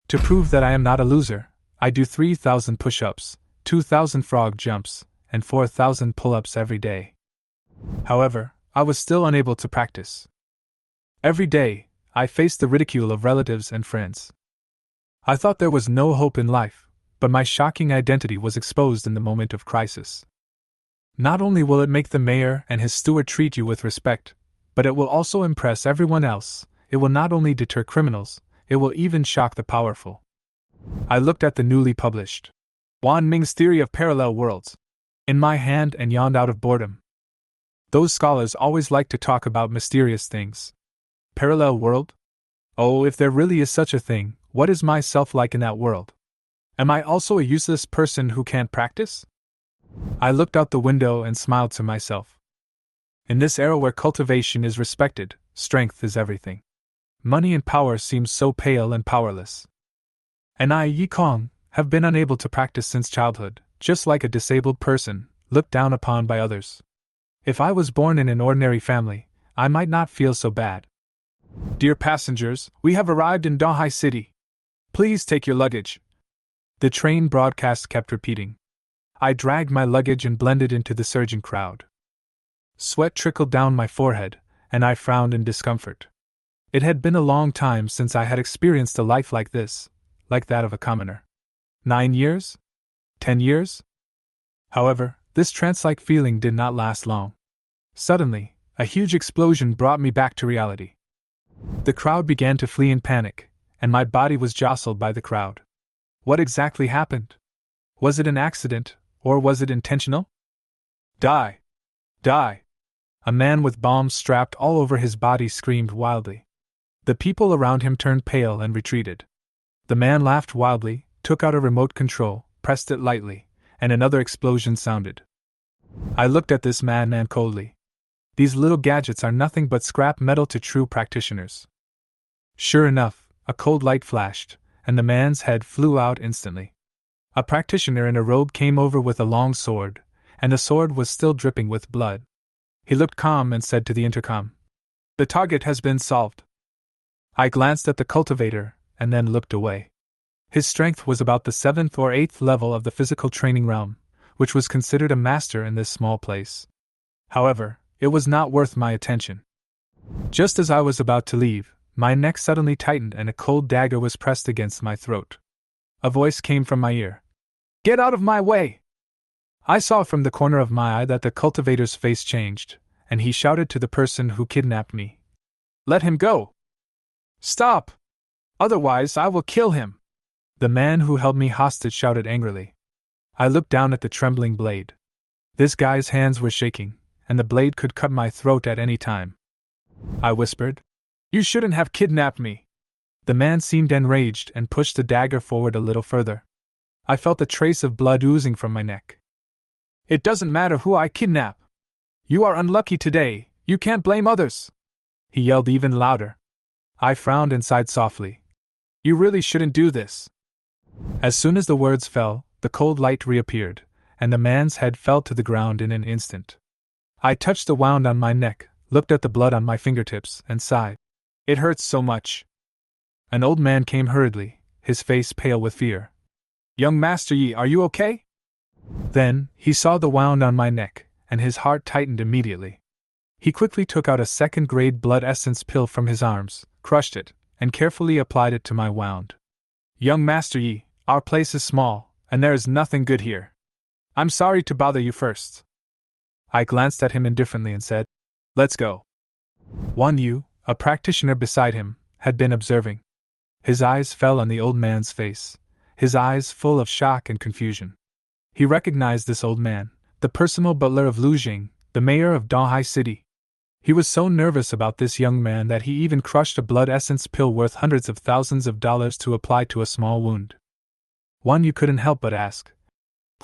To prove that I am not a loser, I do 3,000 push-ups, 2,000 frog jumps, and 4,000 pull-ups every day. However, I was still unable to practice. Every day, I faced the ridicule of relatives and friends. I thought there was no hope in life, but my shocking identity was exposed in the moment of crisis. Not only will it make the mayor and his steward treat you with respect, but it will also impress everyone else. It will not only deter criminals, it will even shock the powerful. I looked at the newly published Ming's Theory of Parallel Worlds in my hand and yawned out of boredom. Those scholars always like to talk about mysterious things. Parallel world? Oh, if there really is such a thing, what is myself like in that world? Am I also a useless person who can't practice? I looked out the window and smiled to myself. In this era where cultivation is respected, strength is everything. Money and power seem so pale and powerless. And I, Yi Kong, have been unable to practice since childhood, just like a disabled person, looked down upon by others. If I was born in an ordinary family, I might not feel so bad. Dear passengers, we have arrived in Donghai City. Please take your luggage. The train broadcast kept repeating. I dragged my luggage and blended into the surging crowd. Sweat trickled down my forehead, and I frowned in discomfort. It had been a long time since I had experienced a life like this, like that of a commoner. 9 years? 10 years? However, this trance-like feeling did not last long. Suddenly, a huge explosion brought me back to reality. The crowd began to flee in panic, and my body was jostled by the crowd. What exactly happened? Was it an accident, or was it intentional? Die! Die! A man with bombs strapped all over his body screamed wildly. The people around him turned pale and retreated. The man laughed wildly, took out a remote control, pressed it lightly, and another explosion sounded. I looked at this madman coldly. These little gadgets are nothing but scrap metal to true practitioners. Sure enough, a cold light flashed, and the man's head flew out instantly. A practitioner in a robe came over with a long sword, and the sword was still dripping with blood. He looked calm and said to the intercom, "The target has been solved." I glanced at the cultivator, and then looked away. His strength was about the 7th or 8th level of the physical training realm, which was considered a master in this small place. However, it was not worth my attention. Just as I was about to leave, my neck suddenly tightened and a cold dagger was pressed against my throat. A voice came from my ear. "Get out of my way!" I saw from the corner of my eye that the cultivator's face changed, and he shouted to the person who kidnapped me. "Let him go! Stop! Otherwise I will kill him!" The man who held me hostage shouted angrily. I looked down at the trembling blade. This guy's hands were shaking, and the blade could cut my throat at any time. I whispered, "You shouldn't have kidnapped me." The man seemed enraged and pushed the dagger forward a little further. I felt a trace of blood oozing from my neck. "It doesn't matter who I kidnap. You are unlucky today, you can't blame others!" He yelled even louder. I frowned and sighed softly. "You really shouldn't do this." As soon as the words fell, the cold light reappeared, and the man's head fell to the ground in an instant. I touched the wound on my neck, looked at the blood on my fingertips, and sighed. "It hurts so much." An old man came hurriedly, his face pale with fear. "Young Master Yi, are you okay?" Then, he saw the wound on my neck, and his heart tightened immediately. He quickly took out a second-grade blood essence pill from his arms, crushed it, and carefully applied it to my wound. "Young Master Yi, our place is small, and there is nothing good here. I'm sorry to bother you first." I glanced at him indifferently and said, "Let's go." Wan Yu, a practitioner beside him, had been observing. His eyes fell on the old man's face, his eyes full of shock and confusion. He recognized this old man, the personal butler of Lu Jing, the mayor of Donghai City. He was so nervous about this young man that he even crushed a blood essence pill worth hundreds of thousands of dollars to apply to a small wound. Wan Yu couldn't help but ask,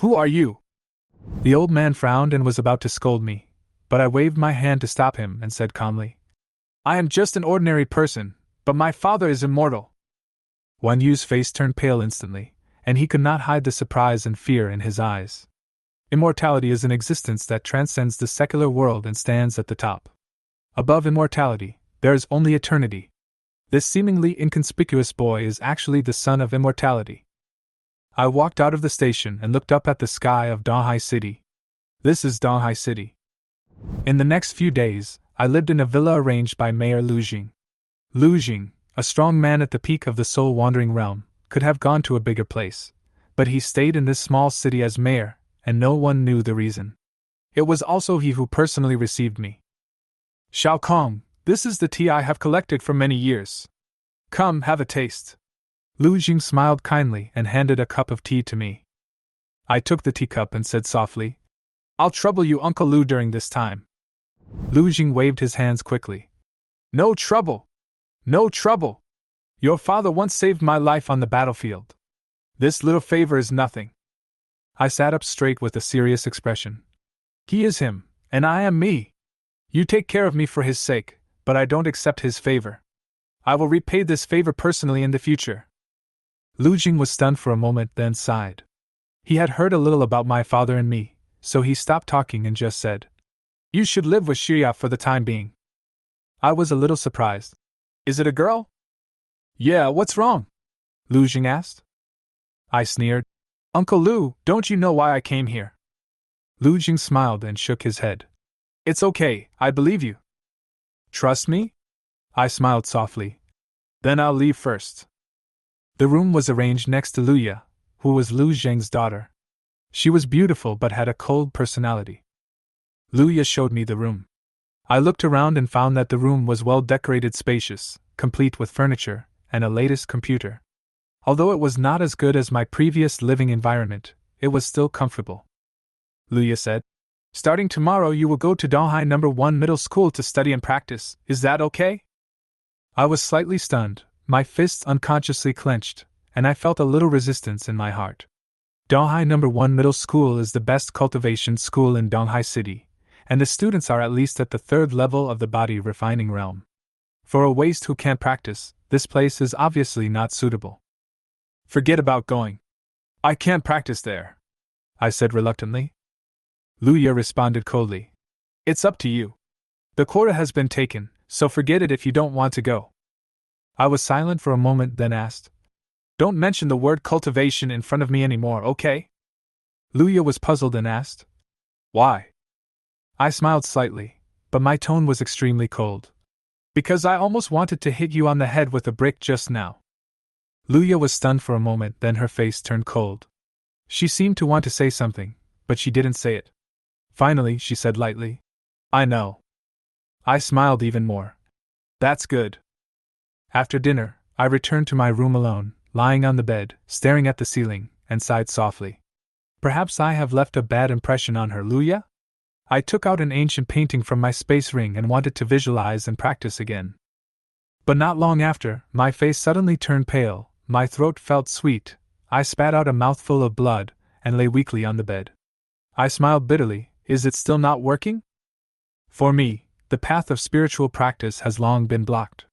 "Who are you?" The old man frowned and was about to scold me, but I waved my hand to stop him and said calmly, "I am just an ordinary person, but my father is immortal." Wan Yu's face turned pale instantly, and he could not hide the surprise and fear in his eyes. Immortality is an existence that transcends the secular world and stands at the top. Above immortality, there is only eternity. This seemingly inconspicuous boy is actually the son of immortality. I walked out of the station and looked up at the sky of Donghai City. This is Donghai City. In the next few days, I lived in a villa arranged by Mayor Lu Jing. Lu Jing, a strong man at the peak of the soul-wandering realm, could have gone to a bigger place, but he stayed in this small city as mayor, and no one knew the reason. It was also he who personally received me. Xiao Kong, this is the tea I have collected for many years. Come, have a taste. Lu Jing smiled kindly and handed a cup of tea to me. I took the teacup and said softly, I'll trouble you, Uncle Lu, during this time. Lu Jing waved his hands quickly. No trouble! No trouble! Your father once saved my life on the battlefield. This little favor is nothing. I sat up straight with a serious expression. He is him, and I am me. You take care of me for his sake, but I don't accept his favor. I will repay this favor personally in the future. Lu Jing was stunned for a moment, then sighed. He had heard a little about my father and me, so he stopped talking and just said, You should live with Shia for the time being. I was a little surprised. Is it a girl? Yeah, what's wrong? Lu Jing asked. I sneered. Uncle Lu, don't you know why I came here? Lu Jing smiled and shook his head. It's okay, I believe you. Trust me? I smiled softly. Then I'll leave first. The room was arranged next to Luya, who was Lu Zheng's daughter. She was beautiful but had a cold personality. Luya showed me the room. I looked around and found that the room was well decorated, spacious, complete with furniture and a latest computer. Although it was not as good as my previous living environment, it was still comfortable. Luya said, Starting tomorrow you will go to Donghai No. 1 Middle School to study and practice, is that okay? I was slightly stunned, my fists unconsciously clenched, and I felt a little resistance in my heart. Donghai No. 1 Middle School is the best cultivation school in Donghai City, and the students are at least at the 3rd level of the body refining realm. For a waste who can't practice, this place is obviously not suitable. Forget about going. I can't practice there, I said reluctantly. Luya responded coldly. It's up to you. The quota has been taken, so forget it if you don't want to go. I was silent for a moment, then asked, Don't mention the word cultivation in front of me anymore, okay? Luya was puzzled and asked, Why? I smiled slightly, but my tone was extremely cold. Because I almost wanted to hit you on the head with a brick just now. Luya was stunned for a moment, then her face turned cold. She seemed to want to say something, but she didn't say it. Finally, she said lightly, I know. I smiled even more. That's good. After dinner, I returned to my room alone, lying on the bed, staring at the ceiling, and sighed softly. Perhaps I have left a bad impression on her, Luya? I took out an ancient painting from my space ring and wanted to visualize and practice again. But not long after, my face suddenly turned pale, my throat felt sweet, I spat out a mouthful of blood, and lay weakly on the bed. I smiled bitterly. Is it still not working? For me, the path of spiritual practice has long been blocked.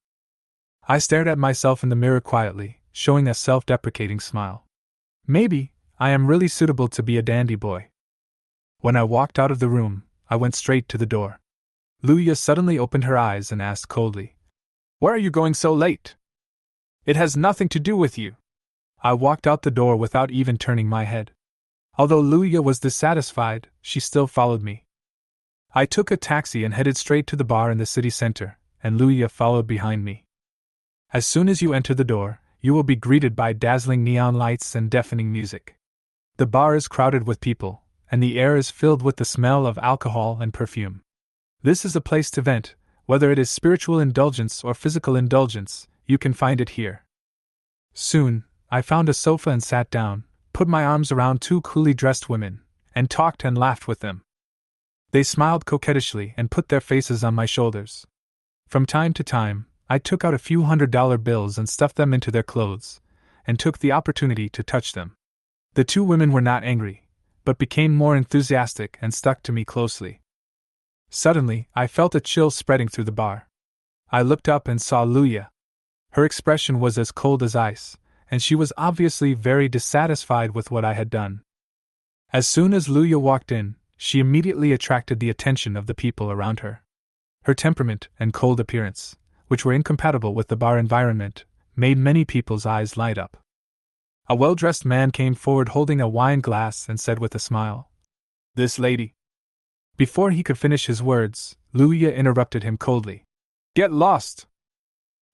I stared at myself in the mirror quietly, showing a self-deprecating smile. Maybe I am really suitable to be a dandy boy. When I walked out of the room, I went straight to the door. Luya suddenly opened her eyes and asked coldly, Where are you going so late? It has nothing to do with you. I walked out the door without even turning my head. Although Luya was dissatisfied, she still followed me. I took a taxi and headed straight to the bar in the city center, and Luya followed behind me. As soon as you enter the door, you will be greeted by dazzling neon lights and deafening music. The bar is crowded with people, and the air is filled with the smell of alcohol and perfume. This is a place to vent, whether it is spiritual indulgence or physical indulgence, you can find it here. Soon, I found a sofa and sat down, put my arms around 2 coolly dressed women, and talked and laughed with them. They smiled coquettishly and put their faces on my shoulders. From time to time, I took out a few $100 bills and stuffed them into their clothes, and took the opportunity to touch them. The 2 women were not angry, but became more enthusiastic and stuck to me closely. Suddenly, I felt a chill spreading through the bar. I looked up and saw Luya. Her expression was as cold as ice, and she was obviously very dissatisfied with what I had done. As soon as Luya walked in, she immediately attracted the attention of the people around her. Her temperament and cold appearance, which were incompatible with the bar environment, made many people's eyes light up. A well-dressed man came forward holding a wine glass and said with a smile, "This lady." Before he could finish his words, Luya interrupted him coldly. "Get lost!"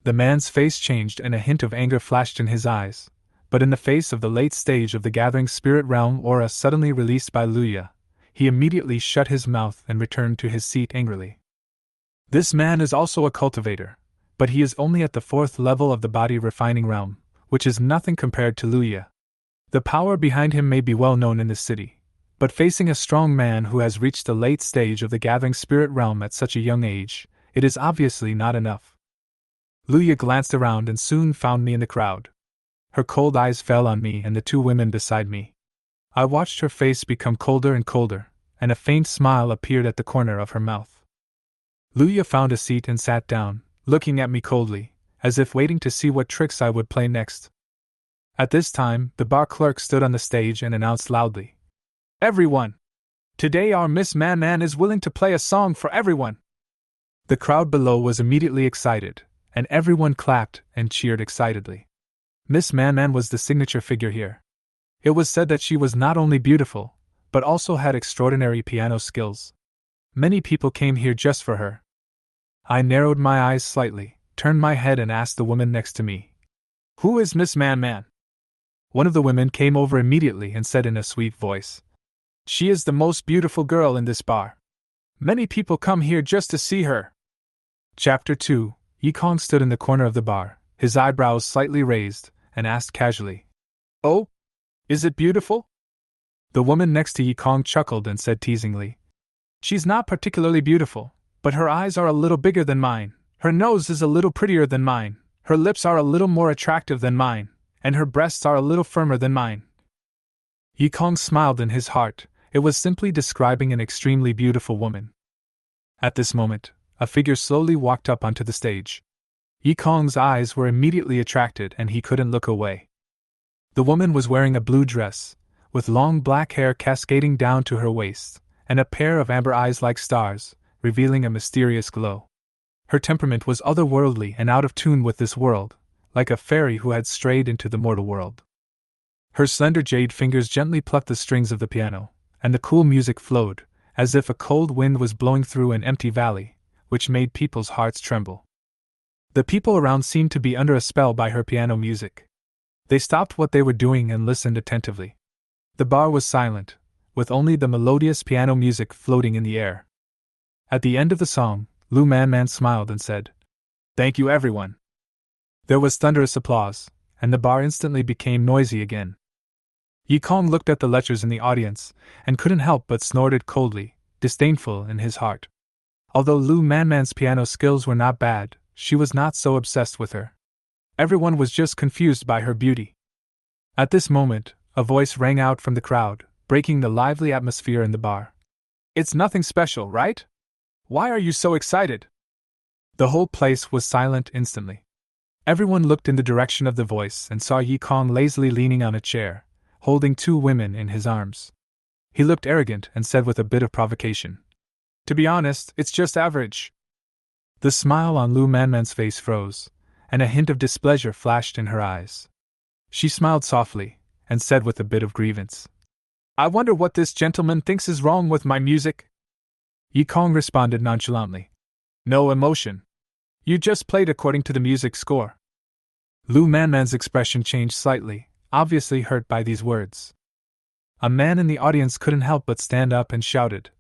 The man's face changed and a hint of anger flashed in his eyes, but in the face of the late stage of the gathering spirit realm aura suddenly released by Luya, he immediately shut his mouth and returned to his seat angrily. This man is also a cultivator, but he is only at the 4th level of the body refining realm, which is nothing compared to Luya. The power behind him may be well known in this city, but facing a strong man who has reached the late stage of the gathering spirit realm at such a young age, it is obviously not enough. Luya glanced around and soon found me in the crowd. Her cold eyes fell on me and the two women beside me. I watched her face become colder and colder, and a faint smile appeared at the corner of her mouth. Luya found a seat and sat down, looking at me coldly, as if waiting to see what tricks I would play next. At this time, the bar clerk stood on the stage and announced loudly, "Everyone! Today our Miss Man is willing to play a song for everyone!" The crowd below was immediately excited, and everyone clapped and cheered excitedly. Miss Man was the signature figure here. It was said that she was not only beautiful, but also had extraordinary piano skills. Many people came here just for her. I narrowed my eyes slightly, turned my head and asked the woman next to me, "Who is Miss Man?" One of the women came over immediately and said in a sweet voice, "She is the most beautiful girl in this bar. Many people come here just to see her." Chapter 2. Yikong stood in the corner of the bar, his eyebrows slightly raised, and asked casually, "Oh? Is it beautiful?" The woman next to Yikong chuckled and said teasingly, "She's not particularly beautiful, but her eyes are a little bigger than mine, her nose is a little prettier than mine, her lips are a little more attractive than mine, and her breasts are a little firmer than mine." Yikong smiled in his heart. It was simply describing an extremely beautiful woman. At this moment, a figure slowly walked up onto the stage. Yikong's eyes were immediately attracted and he couldn't look away. The woman was wearing a blue dress, with long black hair cascading down to her waist, and a pair of amber eyes like stars, revealing a mysterious glow. Her temperament was otherworldly and out of tune with this world, like a fairy who had strayed into the mortal world. Her slender jade fingers gently plucked the strings of the piano, and the cool music flowed, as if a cold wind was blowing through an empty valley, which made people's hearts tremble. The people around seemed to be under a spell by her piano music. They stopped what they were doing and listened attentively. The bar was silent, with only the melodious piano music floating in the air. At the end of the song, Lu Man smiled and said, "Thank you everyone." There was thunderous applause, and the bar instantly became noisy again. Yikong looked at the lechers in the audience, and couldn't help but snorted coldly, disdainful in his heart. Although Lu Man's piano skills were not bad, she was not so obsessed with her. Everyone was just confused by her beauty. At this moment, a voice rang out from the crowd, breaking the lively atmosphere in the bar. "It's nothing special, right? Why are you so excited?" The whole place was silent instantly. Everyone looked in the direction of the voice and saw Yikong lazily leaning on a chair, holding two women in his arms. He looked arrogant and said with a bit of provocation, "To be honest, it's just average." The smile on Lu Man's face froze, and a hint of displeasure flashed in her eyes. She smiled softly, and said with a bit of grievance, "I wonder what this gentleman thinks is wrong with my music?" Yikong responded nonchalantly, "No emotion. You just played according to the music score." Lu Man's expression changed slightly, obviously hurt by these words. A man in the audience couldn't help but stand up and shouted,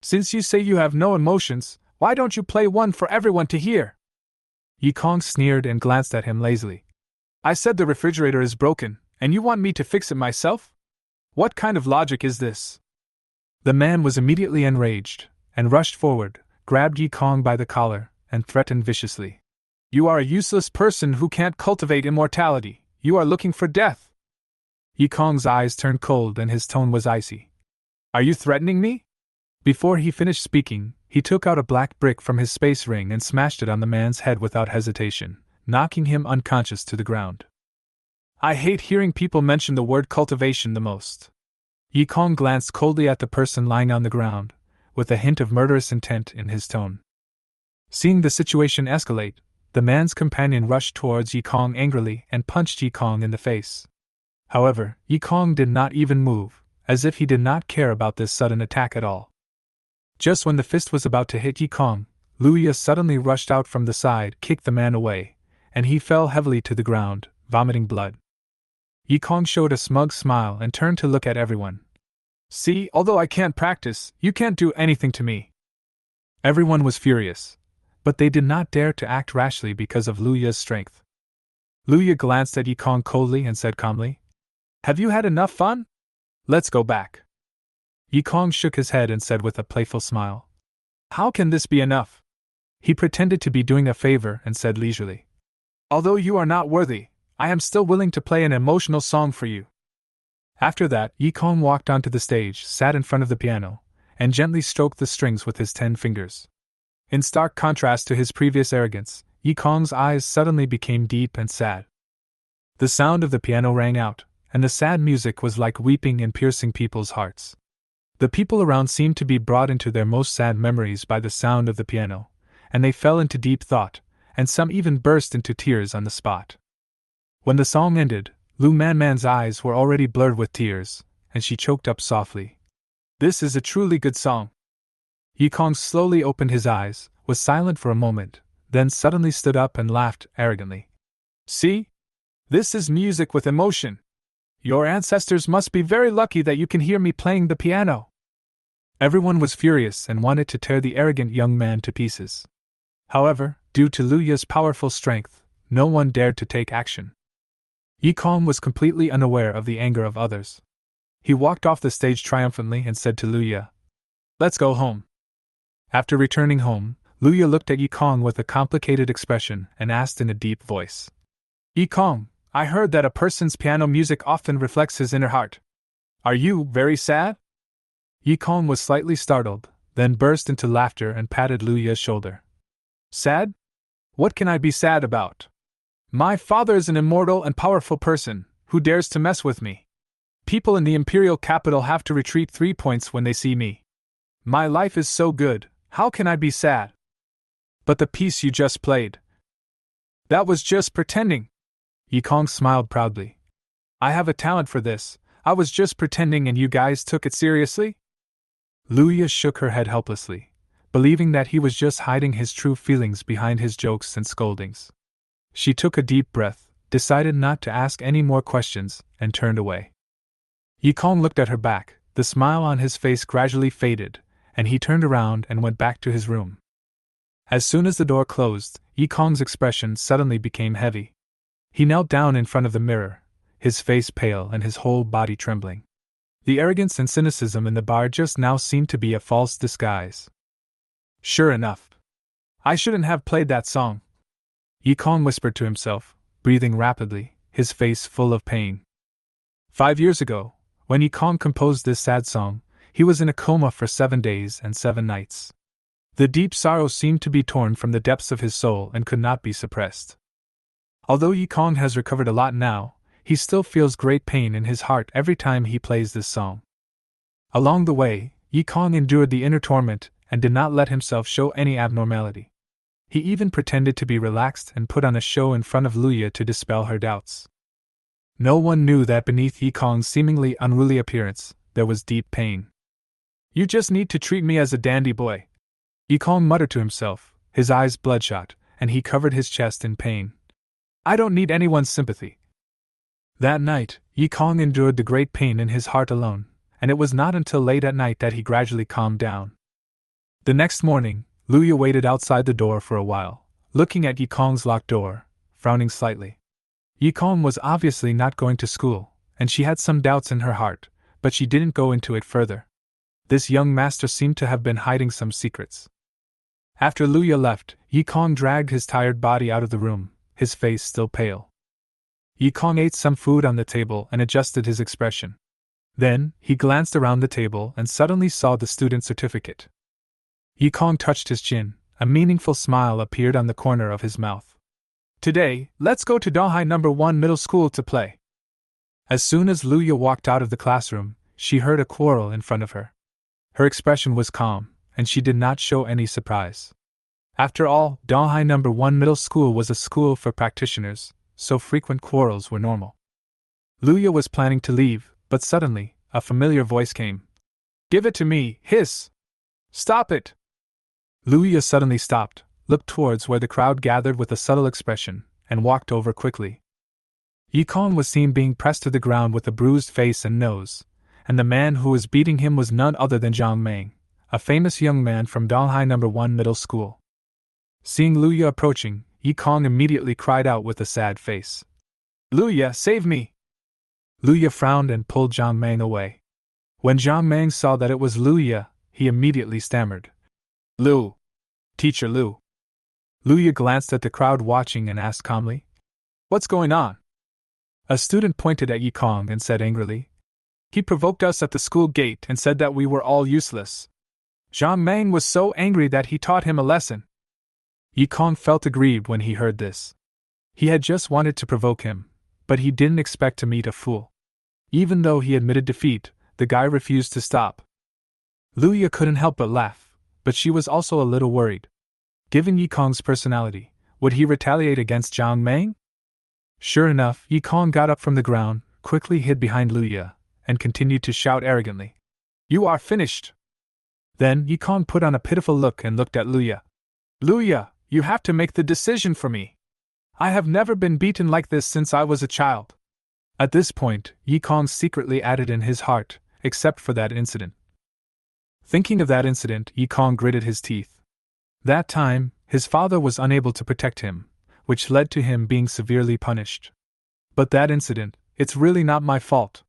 "Since you say you have no emotions, why don't you play one for everyone to hear?" Yikong sneered and glanced at him lazily. "I said the refrigerator is broken, and you want me to fix it myself? What kind of logic is this?" The man was immediately enraged, and rushed forward, grabbed Yikong by the collar, and threatened viciously. "You are a useless person who can't cultivate immortality. You are looking for death." Yikong's eyes turned cold and his tone was icy. "Are you threatening me?" Before he finished speaking, he took out a black brick from his space ring and smashed it on the man's head without hesitation, knocking him unconscious to the ground. I hate hearing people mention the word cultivation the most. Yikong glanced coldly at the person lying on the ground, with a hint of murderous intent in his tone. Seeing the situation escalate, the man's companion rushed towards Yikong angrily and punched Yikong in the face. However, Yikong did not even move, as if he did not care about this sudden attack at all. Just when the fist was about to hit Yikong, Luya suddenly rushed out from the side, kicked the man away, and he fell heavily to the ground, vomiting blood. Yikong showed a smug smile and turned to look at everyone. See, although I can't practice, you can't do anything to me. Everyone was furious, but they did not dare to act rashly because of Luya's strength. Luya glanced at Yikong coldly and said calmly, "Have you had enough fun? Let's go back." Yikong shook his head and said with a playful smile, "How can this be enough?" He pretended to be doing a favor and said leisurely, "Although you are not worthy, I am still willing to play an emotional song for you." After that, Yikong walked onto the stage, sat in front of the piano, and gently stroked the strings with his 10 fingers. In stark contrast to his previous arrogance, Yikong's eyes suddenly became deep and sad. The sound of the piano rang out, and the sad music was like weeping and piercing people's hearts. The people around seemed to be brought into their most sad memories by the sound of the piano, and they fell into deep thought, and some even burst into tears on the spot. When the song ended, Lu Manman's eyes were already blurred with tears, and she choked up softly. "This is a truly good song." Yikong slowly opened his eyes, was silent for a moment, then suddenly stood up and laughed arrogantly. "See? This is music with emotion. Your ancestors must be very lucky that you can hear me playing the piano." Everyone was furious and wanted to tear the arrogant young man to pieces. However, due to Luya's powerful strength, no one dared to take action. Yikong was completely unaware of the anger of others. He walked off the stage triumphantly and said to Luya, "Let's go home." After returning home, Luya looked at Yikong with a complicated expression and asked in a deep voice, "Yikong, I heard that a person's piano music often reflects his inner heart. Are you very sad?" Yikong was slightly startled, then burst into laughter and patted Luya's shoulder. "Sad? What can I be sad about? My father is an immortal and powerful person, who dares to mess with me. People in the imperial capital have to retreat 3 points when they see me. My life is so good, how can I be sad? But the piece you just played, that was just pretending." Yikong smiled proudly. "I have a talent for this. I was just pretending and you guys took it seriously?" Luya shook her head helplessly, believing that he was just hiding his true feelings behind his jokes and scoldings. She took a deep breath, decided not to ask any more questions, and turned away. Yikong looked at her back, the smile on his face gradually faded, and he turned around and went back to his room. As soon as the door closed, Yikong's expression suddenly became heavy. He knelt down in front of the mirror, his face pale and his whole body trembling. The arrogance and cynicism in the bar just now seemed to be a false disguise. "Sure enough. I shouldn't have played that song," Yikong whispered to himself, breathing rapidly, his face full of pain. 5 years ago, when Yikong composed this sad song, he was in a coma for 7 days and 7 nights. The deep sorrow seemed to be torn from the depths of his soul and could not be suppressed. Although Yikong has recovered a lot now, he still feels great pain in his heart every time he plays this song. Along the way, Yikong endured the inner torment and did not let himself show any abnormality. He even pretended to be relaxed and put on a show in front of Luya to dispel her doubts. No one knew that beneath Yikong's seemingly unruly appearance, there was deep pain. "You just need to treat me as a dandy boy," Yikong muttered to himself, his eyes bloodshot, and he covered his chest in pain. "I don't need anyone's sympathy." That night, Yikong endured the great pain in his heart alone, and it was not until late at night that he gradually calmed down. The next morning, Luya waited outside the door for a while, looking at Yikong's locked door, frowning slightly. Yikong was obviously not going to school, and she had some doubts in her heart, but she didn't go into it further. This young master seemed to have been hiding some secrets. After Luya left, Yikong dragged his tired body out of the room, his face still pale. Yikong ate some food on the table and adjusted his expression. Then, he glanced around the table and suddenly saw the student certificate. Yikong touched his chin, a meaningful smile appeared on the corner of his mouth. "Today, let's go to Donghai No. 1 Middle School to play." As soon as Luya walked out of the classroom, she heard a quarrel in front of her. Her expression was calm, and she did not show any surprise. After all, Donghai No. 1 Middle School was a school for practitioners, so frequent quarrels were normal. Luya was planning to leave, but suddenly, a familiar voice came. "Give it to me, hiss! Stop it!" Luya suddenly stopped, looked towards where the crowd gathered with a subtle expression, and walked over quickly. Yikong was seen being pressed to the ground with a bruised face and nose, and the man who was beating him was none other than Jiang Ming, a famous young man from Donghai No. 1 Middle School. Seeing Luya approaching, Yikong immediately cried out with a sad face. "Luya, save me!" Luya frowned and pulled Jiang Ming away. When Jiang Ming saw that it was Luya, he immediately stammered. "Lu! Teacher Lu!" Luya glanced at the crowd watching and asked calmly, "What's going on?" A student pointed at Yikong and said angrily, "He provoked us at the school gate and said that we were all useless. Jiang Ming was so angry that he taught him a lesson." Yikong felt aggrieved when he heard this. He had just wanted to provoke him, but he didn't expect to meet a fool. Even though he admitted defeat, the guy refused to stop. Luya couldn't help but laugh, but she was also a little worried. Given Yikong's personality, would he retaliate against Jiang Ming? Sure enough, Yikong got up from the ground, quickly hid behind Luya, and continued to shout arrogantly, "You are finished!" Then Yikong put on a pitiful look and looked at Luya. "Luya, you have to make the decision for me. I have never been beaten like this since I was a child." At this point, Yikong secretly added in his heart, except for that incident. Thinking of that incident, Yikong gritted his teeth. That time, his father was unable to protect him, which led to him being severely punished. But that incident, it's really not my fault.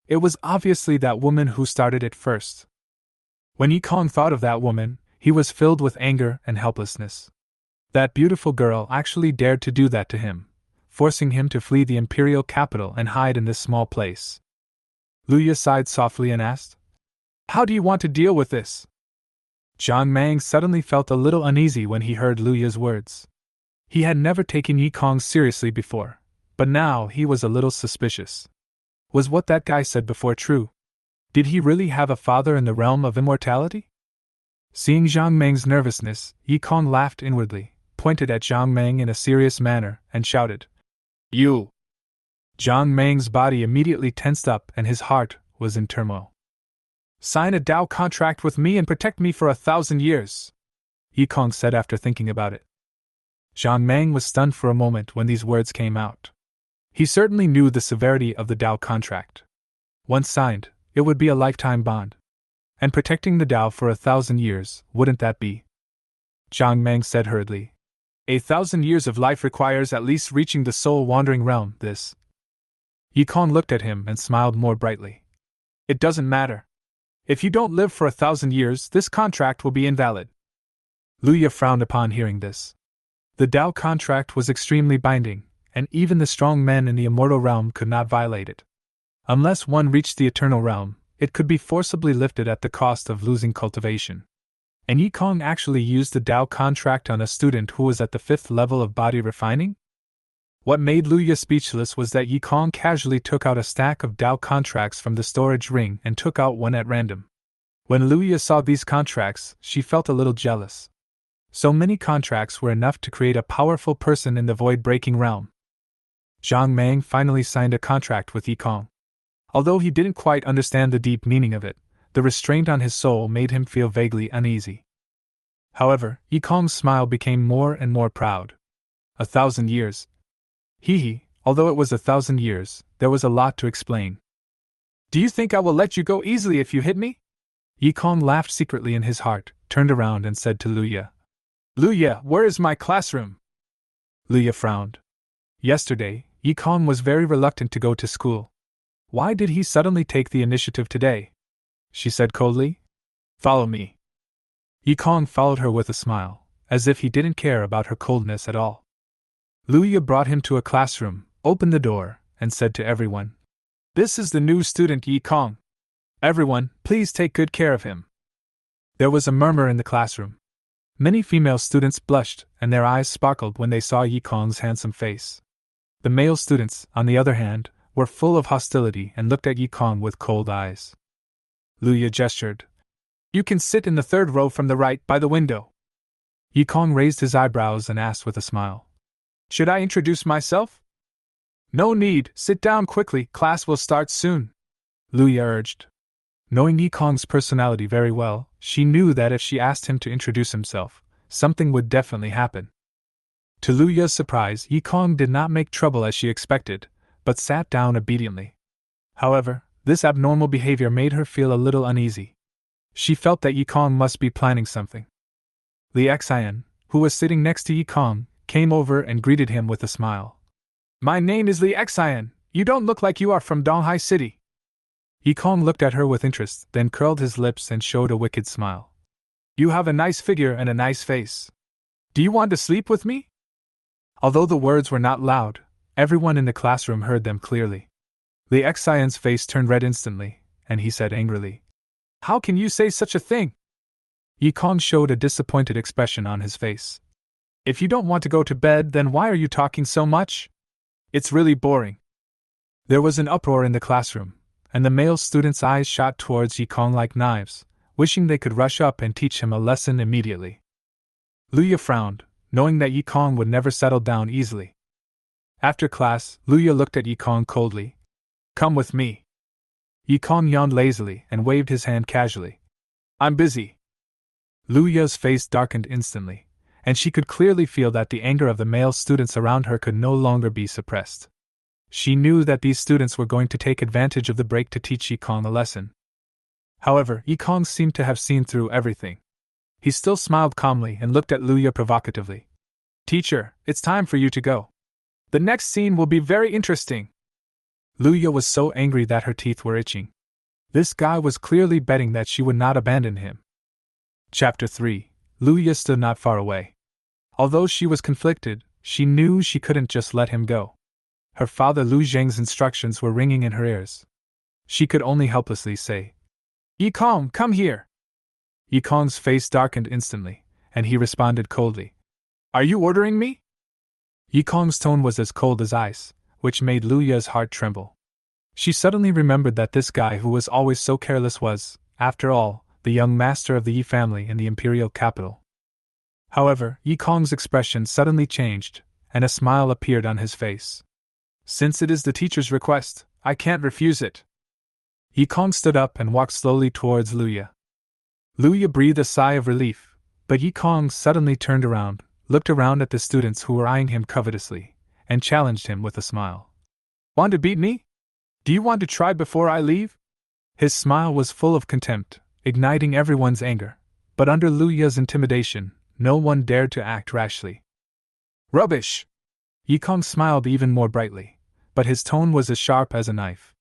It was obviously that woman who started it first. When Yikong thought of that woman, he was filled with anger and helplessness. That beautiful girl actually dared to do that to him, forcing him to flee the imperial capital and hide in this small place. Luya sighed softly and asked, "How do you want to deal with this?" Jiang Ming suddenly felt a little uneasy when he heard Luya's words. He had never taken Yikong seriously before, but now he was a little suspicious. Was what that guy said before true? Did he really have a father in the realm of immortality? Seeing Jiang Ming's nervousness, Yikong laughed inwardly, pointed at Jiang Ming in a serious manner, and shouted, "You!" Jiang Ming's body immediately tensed up and his heart was in turmoil. "Sign a Dao contract with me and protect me for 1,000 years," Yikong said after thinking about it. Jiang Ming was stunned for a moment when these words came out. He certainly knew the severity of the Dao contract. Once signed, it would be a lifetime bond. And protecting the Dao for 1,000 years, wouldn't that be? Jiang Ming said hurriedly, 1,000 years of life requires at least reaching the soul-wandering realm, this. Yikong looked at him and smiled more brightly. "It doesn't matter. If you don't live for 1,000 years, this contract will be invalid." Luya frowned upon hearing this. The Dao contract was extremely binding, and even the strong men in the immortal realm could not violate it. Unless one reached the eternal realm, it could be forcibly lifted at the cost of losing cultivation. And Yikong actually used the Dao contract on a student who was at the 5th level of body refining? What made Luya speechless was that Yikong casually took out a stack of Dao contracts from the storage ring and took out one at random. When Luya saw these contracts, she felt a little jealous. So many contracts were enough to create a powerful person in the void-breaking realm. Jiang Ming finally signed a contract with Yikong. Although he didn't quite understand the deep meaning of it, the restraint on his soul made him feel vaguely uneasy. However, Yikong's smile became more and more proud. 1,000 years. Although it was 1,000 years, there was a lot to explain. "Do you think I will let you go easily if you hit me?" Yikong laughed secretly in his heart, turned around and said to Luya, "Luya, where is my classroom?" Luya frowned. Yesterday, Yikong was very reluctant to go to school. Why did he suddenly take the initiative today? She said coldly, "Follow me." Yikong followed her with a smile, as if he didn't care about her coldness at all. Luya brought him to a classroom, opened the door, and said to everyone, "This is the new student Yikong. Everyone, please take good care of him." There was a murmur in the classroom. Many female students blushed, and their eyes sparkled when they saw Yikong's handsome face. The male students, on the other hand, were full of hostility and looked at Yikong with cold eyes. Luya gestured. "You can sit in the 3rd row from the right by the window." Yikong raised his eyebrows and asked with a smile. Should I introduce myself? No need, sit down quickly, class will start soon, Luya urged. Knowing Yikong's personality very well, she knew that if she asked him to introduce himself, something would definitely happen. To Luya's surprise, Yikong did not make trouble as she expected, but sat down obediently. However, this abnormal behavior made her feel a little uneasy. She felt that Yikong must be planning something. Li Xian, who was sitting next to Yikong, came over and greeted him with a smile. My name is Li Xian, you don't look like you are from Donghai City. Yikong looked at her with interest, then curled his lips and showed a wicked smile. You have a nice figure and a nice face. Do you want to sleep with me? Although the words were not loud, everyone in the classroom heard them clearly. Li Xian's face turned red instantly, and he said angrily, How can you say such a thing? Yikong showed a disappointed expression on his face. If you don't want to go to bed, then why are you talking so much? It's really boring. There was an uproar in the classroom, and the male students' eyes shot towards Yikong like knives, wishing they could rush up and teach him a lesson immediately. Luya frowned, knowing that Yikong would never settle down easily. After class, Luya looked at Yikong coldly. Come with me. Yikong yawned lazily and waved his hand casually. I'm busy. Luya's face darkened instantly, and she could clearly feel that the anger of the male students around her could no longer be suppressed. She knew that these students were going to take advantage of the break to teach Yikong a lesson. However, Yikong seemed to have seen through everything. He still smiled calmly and looked at Luya provocatively. Teacher, it's time for you to go. The next scene will be very interesting. Luya was so angry that her teeth were itching. This guy was clearly betting that she would not abandon him. Chapter 3. Luya stood not far away. Although she was conflicted, she knew she couldn't just let him go. Her father Lu Zheng's instructions were ringing in her ears. She could only helplessly say, Yikong, come here! Yikong's face darkened instantly, and he responded coldly. Are you ordering me? Yikong's tone was as cold as ice, which made Luya's heart tremble. She suddenly remembered that this guy who was always so careless was, after all, the young master of the Yi family in the imperial capital. However, Yikong's expression suddenly changed, and a smile appeared on his face. Since it is the teacher's request, I can't refuse it. Yikong stood up and walked slowly towards Luya. Luya breathed a sigh of relief, but Yikong suddenly turned around, looked around at the students who were eyeing him covetously, and challenged him with a smile. Want to beat me? Do you want to try before I leave? His smile was full of contempt, igniting everyone's anger, but under Luya's intimidation, no one dared to act rashly. Rubbish! Yikong smiled even more brightly, but his tone was as sharp as a knife.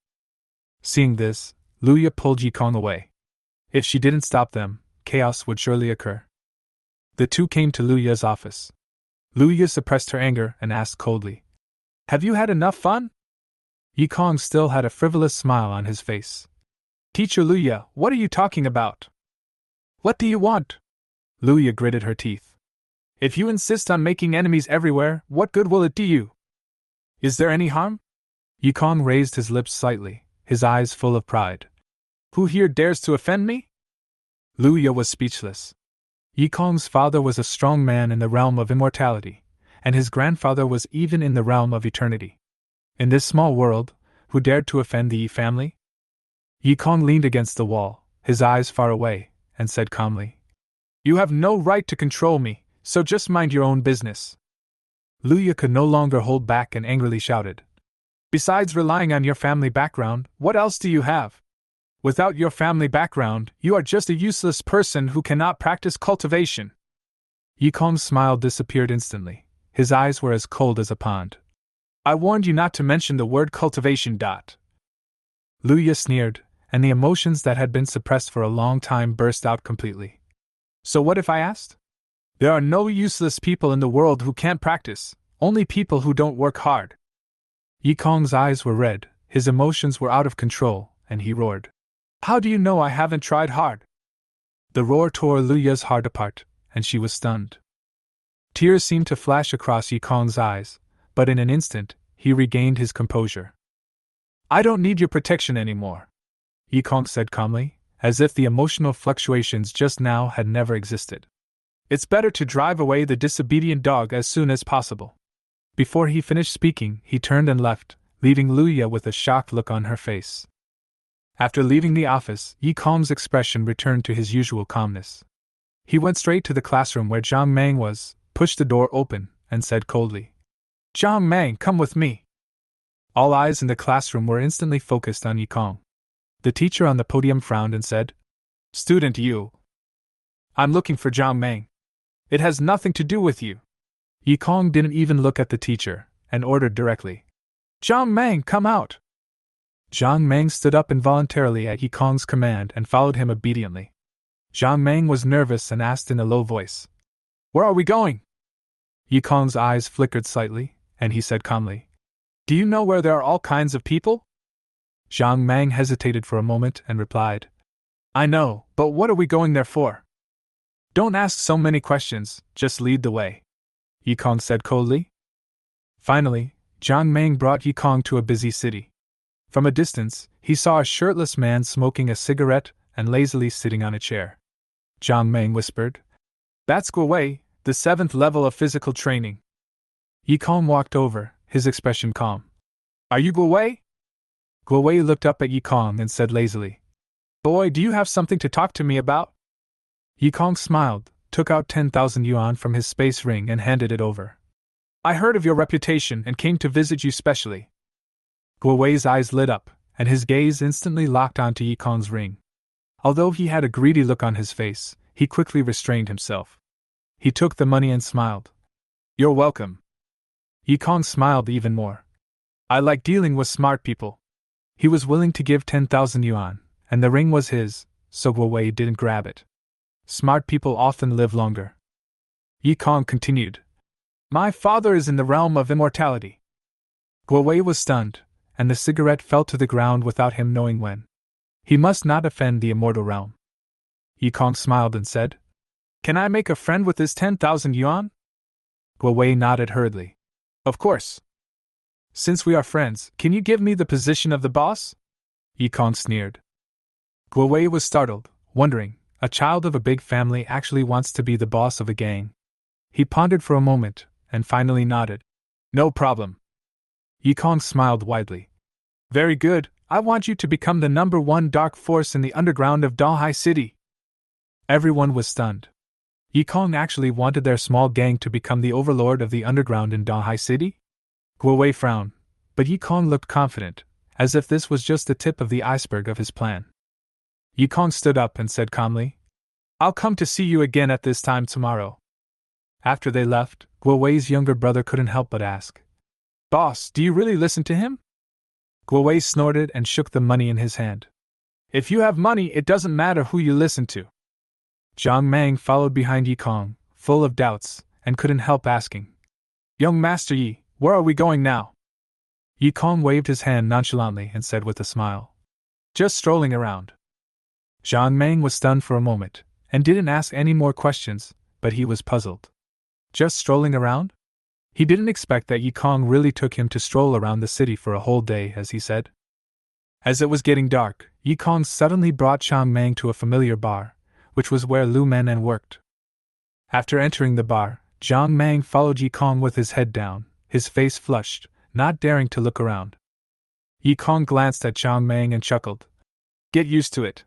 Seeing this, Luya pulled Yikong away. If she didn't stop them, chaos would surely occur. The two came to Luya's office. Luya suppressed her anger and asked coldly, Have you had enough fun? Yikong still had a frivolous smile on his face. Teacher Luya, what are you talking about? What do you want? Luya gritted her teeth. If you insist on making enemies everywhere, what good will it do you? Is there any harm? Yikong raised his lips slightly, his eyes full of pride. Who here dares to offend me? Luya was speechless. Yikong's father was a strong man in the realm of immortality, and his grandfather was even in the realm of eternity. In this small world, who dared to offend the Yi family? Yikong leaned against the wall, his eyes far away, and said calmly, You have no right to control me, so just mind your own business. Luya could no longer hold back and angrily shouted, Besides relying on your family background, what else do you have? Without your family background, you are just a useless person who cannot practice cultivation. Yikong's smile disappeared instantly. His eyes were as cold as a pond. I warned you not to mention the word cultivation. Luya sneered, and the emotions that had been suppressed for a long time burst out completely. So what if I asked? There are no useless people in the world who can't practice, only people who don't work hard. Yikong's eyes were red, his emotions were out of control, and he roared. How do you know I haven't tried hard? The roar tore Luya's heart apart, and she was stunned. Tears seemed to flash across Yikong's eyes, but in an instant, he regained his composure. I don't need your protection anymore, Yikong said calmly, as if the emotional fluctuations just now had never existed. It's better to drive away the disobedient dog as soon as possible. Before he finished speaking, he turned and left, leaving Luya with a shocked look on her face. After leaving the office, Yi Kong's expression returned to his usual calmness. He went straight to the classroom where Zhang Mang was, pushed the door open, and said coldly, "Zhang Mang, come with me." All eyes in the classroom were instantly focused on Yi Kong. The teacher on the podium frowned and said, "Student Yu, I'm looking for Zhang Mang. It has nothing to do with you." Yi Kong didn't even look at the teacher, and ordered directly, "Zhang Mang, come out." Zhang Mang stood up involuntarily at Yi Kong's command and followed him obediently. Zhang Mang was nervous and asked in a low voice, "Where are we going?" Yi Kong's eyes flickered slightly, and he said calmly, "Do you know where there are all kinds of people?" Zhang Mang hesitated for a moment and replied, "I know, but what are we going there for?" "Don't ask so many questions, just lead the way," Yi Kong said coldly. Finally, Zhang Mang brought Yi Kong to a busy city. From a distance, he saw a shirtless man smoking a cigarette and lazily sitting on a chair. Zhang Mang whispered, "That's Guowei, the 7th level of physical training." Yi Kong walked over, his expression calm. "Are you Guowei?" Guowei looked up at Yi Kong and said lazily, "Boy, do you have something to talk to me about?" Yi Kong smiled, took out 10,000 yuan from his space ring and handed it over. "I heard of your reputation and came to visit you specially." Guowei's eyes lit up, and his gaze instantly locked onto Yi Kong's ring. Although he had a greedy look on his face, he quickly restrained himself. He took the money and smiled. "You're welcome." Yi Kong smiled even more. "I like dealing with smart people." He was willing to give 10,000 yuan, and the ring was his, so Guowei didn't grab it. Smart people often live longer. Yi Kong continued, "My father is in the realm of immortality." Guowei was stunned, and the cigarette fell to the ground without him knowing when. He must not offend the immortal realm. Yi Kong smiled and said, "Can I make a friend with this 10,000 yuan?" Guowei nodded hurriedly. "Of course." "Since we are friends, can you give me the position of the boss?" Yi Kong sneered. Guowei was startled, wondering, a child of a big family actually wants to be the boss of a gang. He pondered for a moment, and finally nodded. "No problem." Yi Kong smiled widely. "Very good, I want you to become the #1 dark force in the underground of Dahai City." Everyone was stunned. Yi Kong actually wanted their small gang to become the overlord of the underground in Dahai City? Guowei frowned, but Yi Kong looked confident, as if this was just the tip of the iceberg of his plan. Yi Kong stood up and said calmly, "I'll come to see you again at this time tomorrow." After they left, Guowei's younger brother couldn't help but ask, "Boss, do you really listen to him?" Guowei snorted and shook the money in his hand. "If you have money, it doesn't matter who you listen to." Zhang Mang followed behind Yi Kong, full of doubts, and couldn't help asking, "Young Master Yi, where are we going now?" Yi Kong waved his hand nonchalantly and said with a smile, "Just strolling around." Zhang Mang was stunned for a moment, and didn't ask any more questions, but he was puzzled. Just strolling around? He didn't expect that Yi Kong really took him to stroll around the city for a whole day, as he said. As it was getting dark, Yi Kong suddenly brought Zhang Mang to a familiar bar, which was where Lu Manan worked. After entering the bar, Zhang Mang followed Yi Kong with his head down, his face flushed, not daring to look around. Yi Kong glanced at Zhang Mang and chuckled. "Get used to it.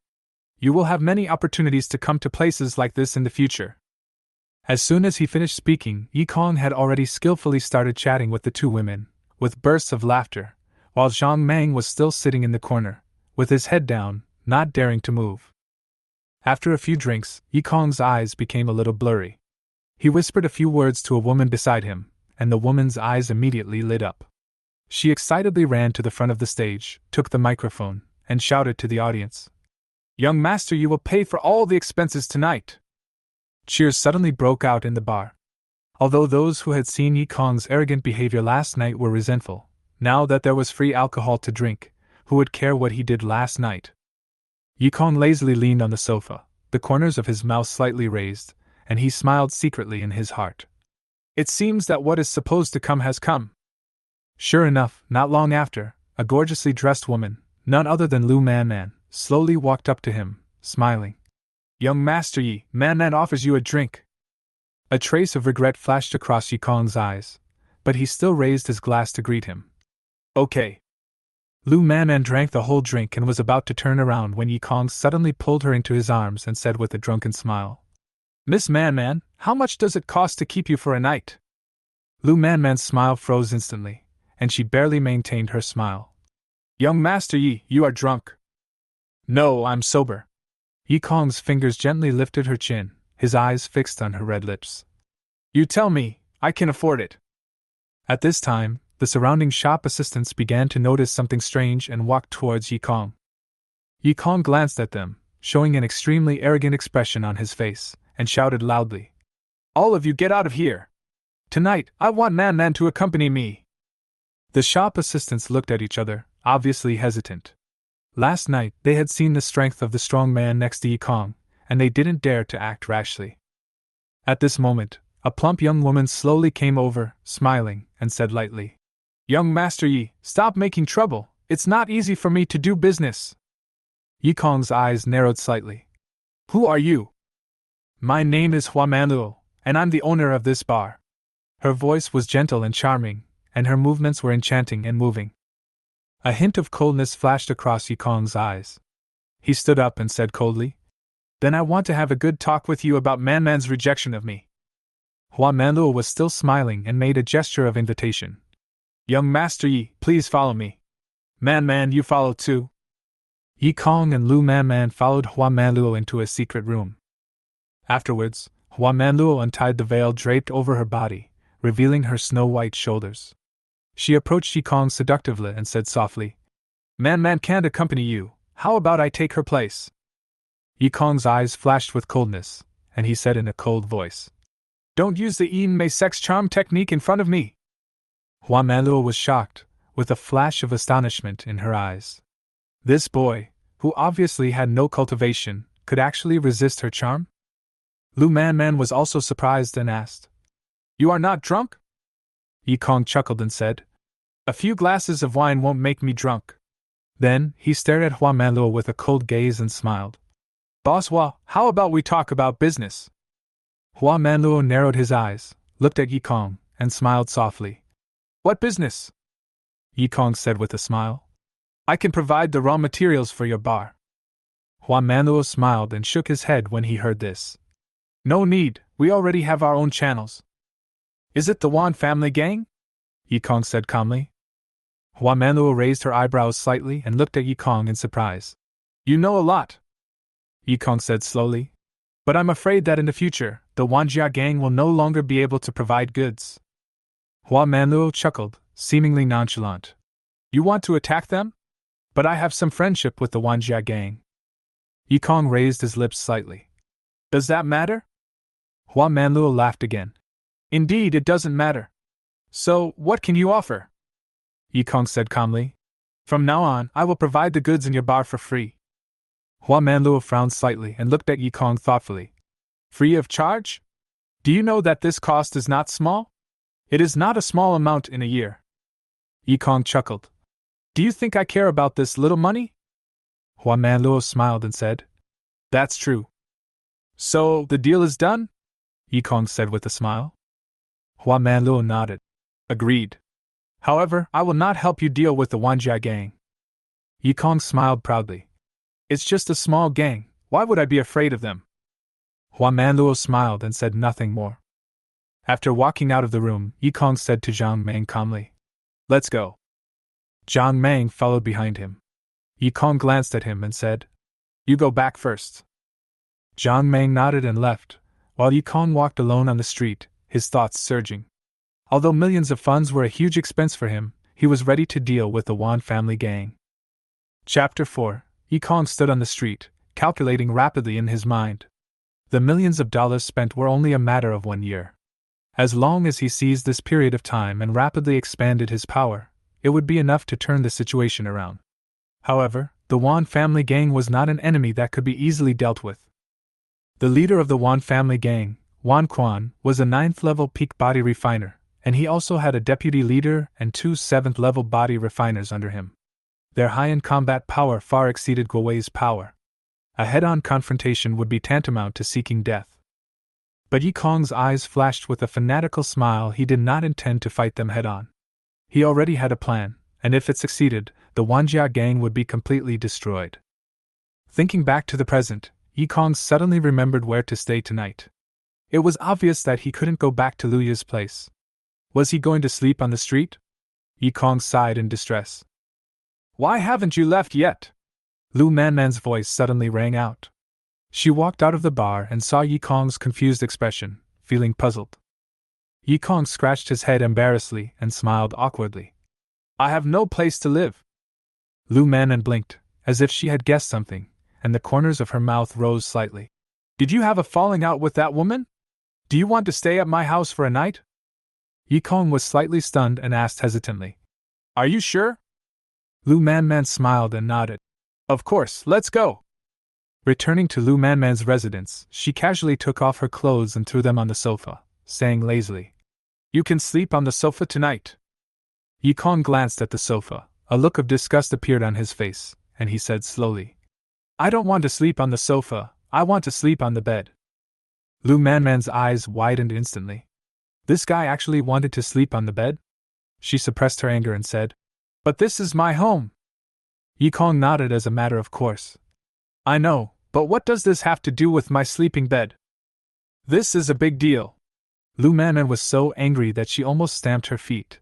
You will have many opportunities to come to places like this in the future." As soon as he finished speaking, Yi Kong had already skillfully started chatting with the two women, with bursts of laughter, while Zhang Mang was still sitting in the corner, with his head down, not daring to move. After a few drinks, Yi Kong's eyes became a little blurry. He whispered a few words to a woman beside him, and the woman's eyes immediately lit up. She excitedly ran to the front of the stage, took the microphone, and shouted to the audience, "Young master, you will pay for all the expenses tonight." Cheers suddenly broke out in the bar. Although those who had seen Yi Kong's arrogant behavior last night were resentful, now that there was free alcohol to drink, who would care what he did last night? Yi Kong lazily leaned on the sofa, the corners of his mouth slightly raised, and he smiled secretly in his heart. It seems that what is supposed to come has come. Sure enough, not long after, a gorgeously dressed woman, none other than Lu Manan, slowly walked up to him, smiling. "Young Master Yi, Manan offers you a drink." A trace of regret flashed across Yikong's eyes, but he still raised his glass to greet him. Okay. Lu Manman drank the whole drink and was about to turn around when Yikong suddenly pulled her into his arms and said with a drunken smile, Miss Manman, how much does it cost to keep you for a night? Lu Manman's smile froze instantly, and she barely maintained her smile. Young Master Yi, you are drunk. No, I'm sober. Yikong's fingers gently lifted her chin, his eyes fixed on her red lips. You tell me, I can afford it. At this time, the surrounding shop assistants began to notice something strange and walked towards Yikong. Yikong glanced at them, showing an extremely arrogant expression on his face, and shouted loudly, All of you get out of here! Tonight, I want Manman to accompany me! The shop assistants looked at each other, obviously hesitant. Last night, they had seen the strength of the strong man next to Yikong, and they didn't dare to act rashly. At this moment, a plump young woman slowly came over, smiling, and said lightly, Young Master Yi, stop making trouble, it's not easy for me to do business. Yikong's eyes narrowed slightly. Who are you? My name is Hua Manluo, and I'm the owner of this bar. Her voice was gentle and charming, and her movements were enchanting and moving. A hint of coldness flashed across Yikong's eyes. He stood up and said coldly, Then I want to have a good talk with you about Manman's rejection of me. Hua Manluo was still smiling and made a gesture of invitation. Young Master Yi, please follow me. Man, you follow too. Yikong and Lu Man followed Hua Manluo into a secret room. Afterwards, Hua Manluo untied the veil draped over her body, revealing her snow-white shoulders. She approached Yikong seductively and said softly, Man can't accompany you, how about I take her place? Yikong's eyes flashed with coldness, and he said in a cold voice, Don't use the Yin sex charm technique in front of me. Hua Manluo was shocked, with a flash of astonishment in her eyes. This boy, who obviously had no cultivation, could actually resist her charm? Lu Man was also surprised and asked, You are not drunk? Yikong chuckled and said, A few glasses of wine won't make me drunk. Then, he stared at Hua Manluo with a cold gaze and smiled. Boss Hua, how about we talk about business? Hua Manluo narrowed his eyes, looked at Yikong, and smiled softly. What business? Yikong said with a smile. I can provide the raw materials for your bar. Hua Manluo smiled and shook his head when he heard this. No need, we already have our own channels. Is it the Wan family gang? Yikong said calmly. Hua Manluo raised her eyebrows slightly and looked at Yikong in surprise. You know a lot. Yikong said slowly. But I'm afraid that in the future, the Wanjia gang will no longer be able to provide goods. Hua Manluo chuckled, seemingly nonchalant. You want to attack them? But I have some friendship with the Wanjia gang. Yikong raised his lips slightly. Does that matter? Hua Manluo laughed again. Indeed, it doesn't matter. So, what can you offer? Yikong said calmly. From now on, I will provide the goods in your bar for free. Hua Manluo frowned slightly and looked at Yikong thoughtfully. Free of charge? Do you know that this cost is not small? It is not a small amount in a year. Yikong chuckled. Do you think I care about this little money? Hua Manluo smiled and said, That's true. So, the deal is done? Yikong said with a smile. Hua Manluo nodded. Agreed. However, I will not help you deal with the Wanjia gang. Yikong smiled proudly. It's just a small gang, why would I be afraid of them? Hua Manluo smiled and said nothing more. After walking out of the room, Yikong said to Zhang Mang calmly, Let's go. Zhang Mang followed behind him. Yikong glanced at him and said, You go back first. Zhang Mang nodded and left, while Yikong walked alone on the street, his thoughts surging. Although millions of funds were a huge expense for him, he was ready to deal with the Wan family gang. Chapter 4. Yikong stood on the street, calculating rapidly in his mind. The millions of dollars spent were only a matter of 1 year. As long as he seized this period of time and rapidly expanded his power, it would be enough to turn the situation around. However, the Wan family gang was not an enemy that could be easily dealt with. The leader of the Wan family gang, Wan Quan, was a 9th-level peak body refiner, and he also had a deputy leader and 2 7th-level body refiners under him. Their high-end combat power far exceeded Guowei's power. A head-on confrontation would be tantamount to seeking death. But Yi Kong's eyes flashed with a fanatical smile. He did not intend to fight them head-on. He already had a plan, and if it succeeded, the Wanjia gang would be completely destroyed. Thinking back to the present, Yi Kong suddenly remembered where to stay tonight. It was obvious that he couldn't go back to Luya's place. Was he going to sleep on the street? Yi Kong sighed in distress. Why haven't you left yet? Lu Manman's voice suddenly rang out. She walked out of the bar and saw Yi Kong's confused expression, feeling puzzled. Yi Kong scratched his head embarrassedly and smiled awkwardly. I have no place to live. Lu Manman blinked, as if she had guessed something, and the corners of her mouth rose slightly. Did you have a falling out with that woman? Do you want to stay at my house for a night? Yi Kong was slightly stunned and asked hesitantly. Are you sure? Lu Manman smiled and nodded. Of course, let's go. Returning to Lu Manman's residence, she casually took off her clothes and threw them on the sofa, saying lazily, You can sleep on the sofa tonight. Yi Kong glanced at the sofa. A look of disgust appeared on his face, and he said slowly, I don't want to sleep on the sofa, I want to sleep on the bed. Lu Manman's eyes widened instantly. This guy actually wanted to sleep on the bed? She suppressed her anger and said, But this is my home. Yi Kong nodded as a matter of course. I know, but what does this have to do with my sleeping bed? This is a big deal. Lu Manman was so angry that she almost stamped her feet.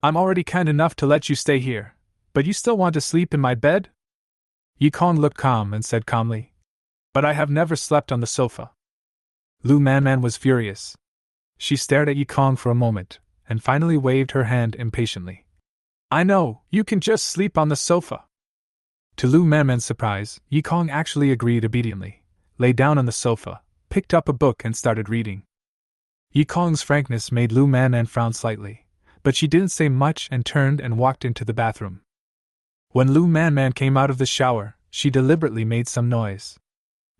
I'm already kind enough to let you stay here, but you still want to sleep in my bed? Yi Kong looked calm and said calmly, But I have never slept on the sofa. Lu Manman was furious. She stared at Yi Kong for a moment, and finally waved her hand impatiently. I know, you can just sleep on the sofa. To Lu Manman's surprise, Yi Kong actually agreed obediently, lay down on the sofa, picked up a book and started reading. Yi Kong's frankness made Lu Manman frown slightly, but she didn't say much and turned and walked into the bathroom. When Lu Manman came out of the shower, she deliberately made some noise.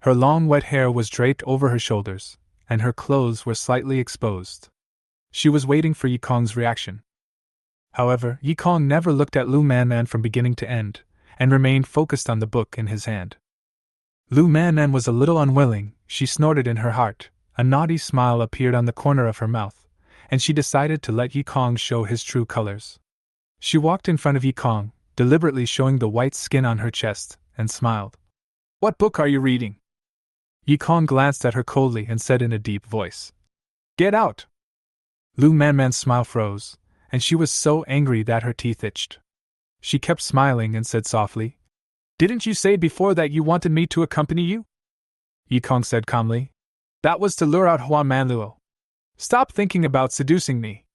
Her long wet hair was draped over her shoulders, and her clothes were slightly exposed. She was waiting for Yi Kong's reaction. However, Yi Kong never looked at Lu Manman from beginning to end, and remained focused on the book in his hand. Lu Manman was a little unwilling. She snorted in her heart, a naughty smile appeared on the corner of her mouth, and she decided to let Yi Kong show his true colors. She walked in front of Yi Kong, deliberately showing the white skin on her chest, and smiled. What book are you reading? Yi Kong glanced at her coldly and said in a deep voice, Get out! Lu Manman's smile froze, and she was so angry that her teeth itched. She kept smiling and said softly, Didn't you say before that you wanted me to accompany you? Yi Kong said calmly, That was to lure out Huan Manluo. Stop thinking about seducing me.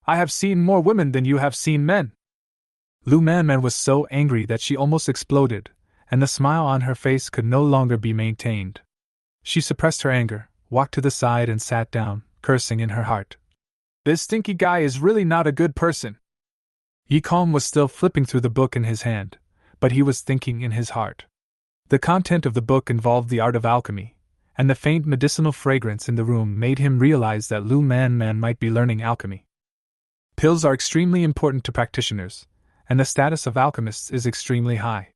I have seen more women than you have seen men. Lu Manman was so angry that she almost exploded, and the smile on her face could no longer be maintained. She suppressed her anger, walked to the side and sat down, cursing in her heart. This stinky guy is really not a good person. Yi Kong was still flipping through the book in his hand, but he was thinking in his heart. The content of the book involved the art of alchemy, and the faint medicinal fragrance in the room made him realize that Lu Manman might be learning alchemy. Pills are extremely important to practitioners, and the status of alchemists is extremely high.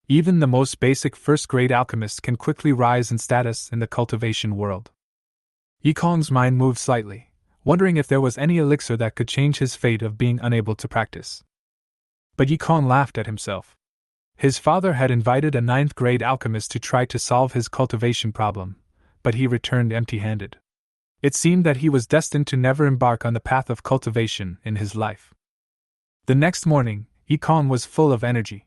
Even the most basic first-grade alchemist can quickly rise in status in the cultivation world. Yi Kong's mind moved slightly, wondering if there was any elixir that could change his fate of being unable to practice. But Yi Kong laughed at himself. His father had invited a 9th-grade alchemist to try to solve his cultivation problem, but he returned empty-handed. It seemed that he was destined to never embark on the path of cultivation in his life. The next morning, Yi Kong was full of energy.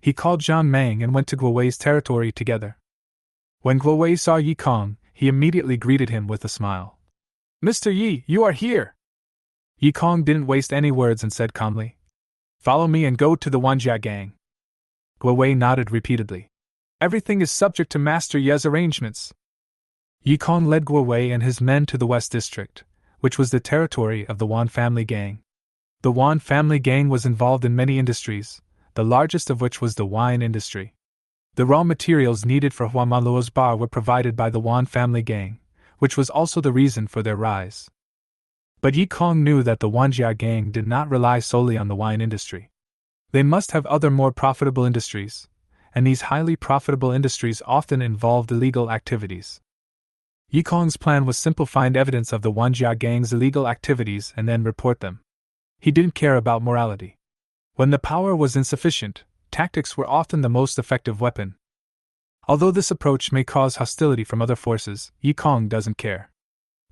He called Zhang Mang and went to Guowei's territory together. When Guowei saw Yi Kong, he immediately greeted him with a smile. Mr. Yi, you are here! Yi Kong didn't waste any words and said calmly, Follow me and go to the Wanjia gang. Guowei nodded repeatedly. Everything is subject to Master Ye's arrangements. Yi Kong led Guowei and his men to the West District, which was the territory of the Wan family gang. The Wan family gang was involved in many industries, the largest of which was the wine industry. The raw materials needed for Huan Manluo's bar were provided by the Wan family gang, which was also the reason for their rise. But Yi Kong knew that the Wanjia gang did not rely solely on the wine industry. They must have other more profitable industries, and these highly profitable industries often involved illegal activities. Yikong's plan was simple: find evidence of the Wanjia gang's illegal activities and then report them. He didn't care about morality. When the power was insufficient, tactics were often the most effective weapon. Although this approach may cause hostility from other forces, Yikong doesn't care.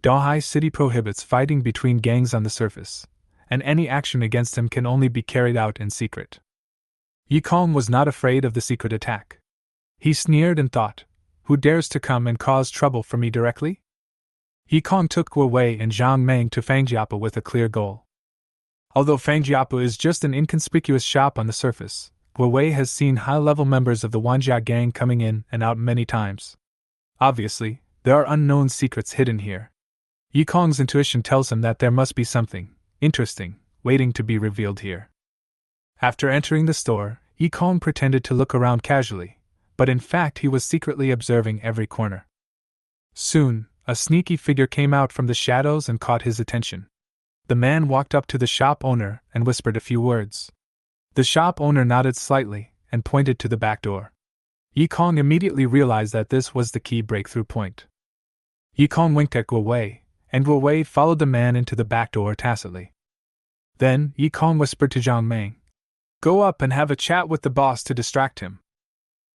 Dahai City prohibits fighting between gangs on the surface, and any action against him can only be carried out in secret. Yikong was not afraid of the secret attack. He sneered and thought, who dares to come and cause trouble for me directly? Yikong took Guo Wei and Zhang Meng to Fangjiapa with a clear goal. Although Fangjiapa is just an inconspicuous shop on the surface, Guo Wei has seen high-level members of the Wanjia gang coming in and out many times. Obviously, there are unknown secrets hidden here. Yikong's intuition tells him that there must be something interesting waiting to be revealed here. After entering the store, Yikong pretended to look around casually, but in fact he was secretly observing every corner. Soon, a sneaky figure came out from the shadows and caught his attention. The man walked up to the shop owner and whispered a few words. The shop owner nodded slightly and pointed to the back door. Yikong immediately realized that this was the key breakthrough point. Yikong winked at Guo Wei, and Guo Wei followed the man into the back door tacitly. Then, Yikong whispered to Zhang Meng, "Go up and have a chat with the boss to distract him."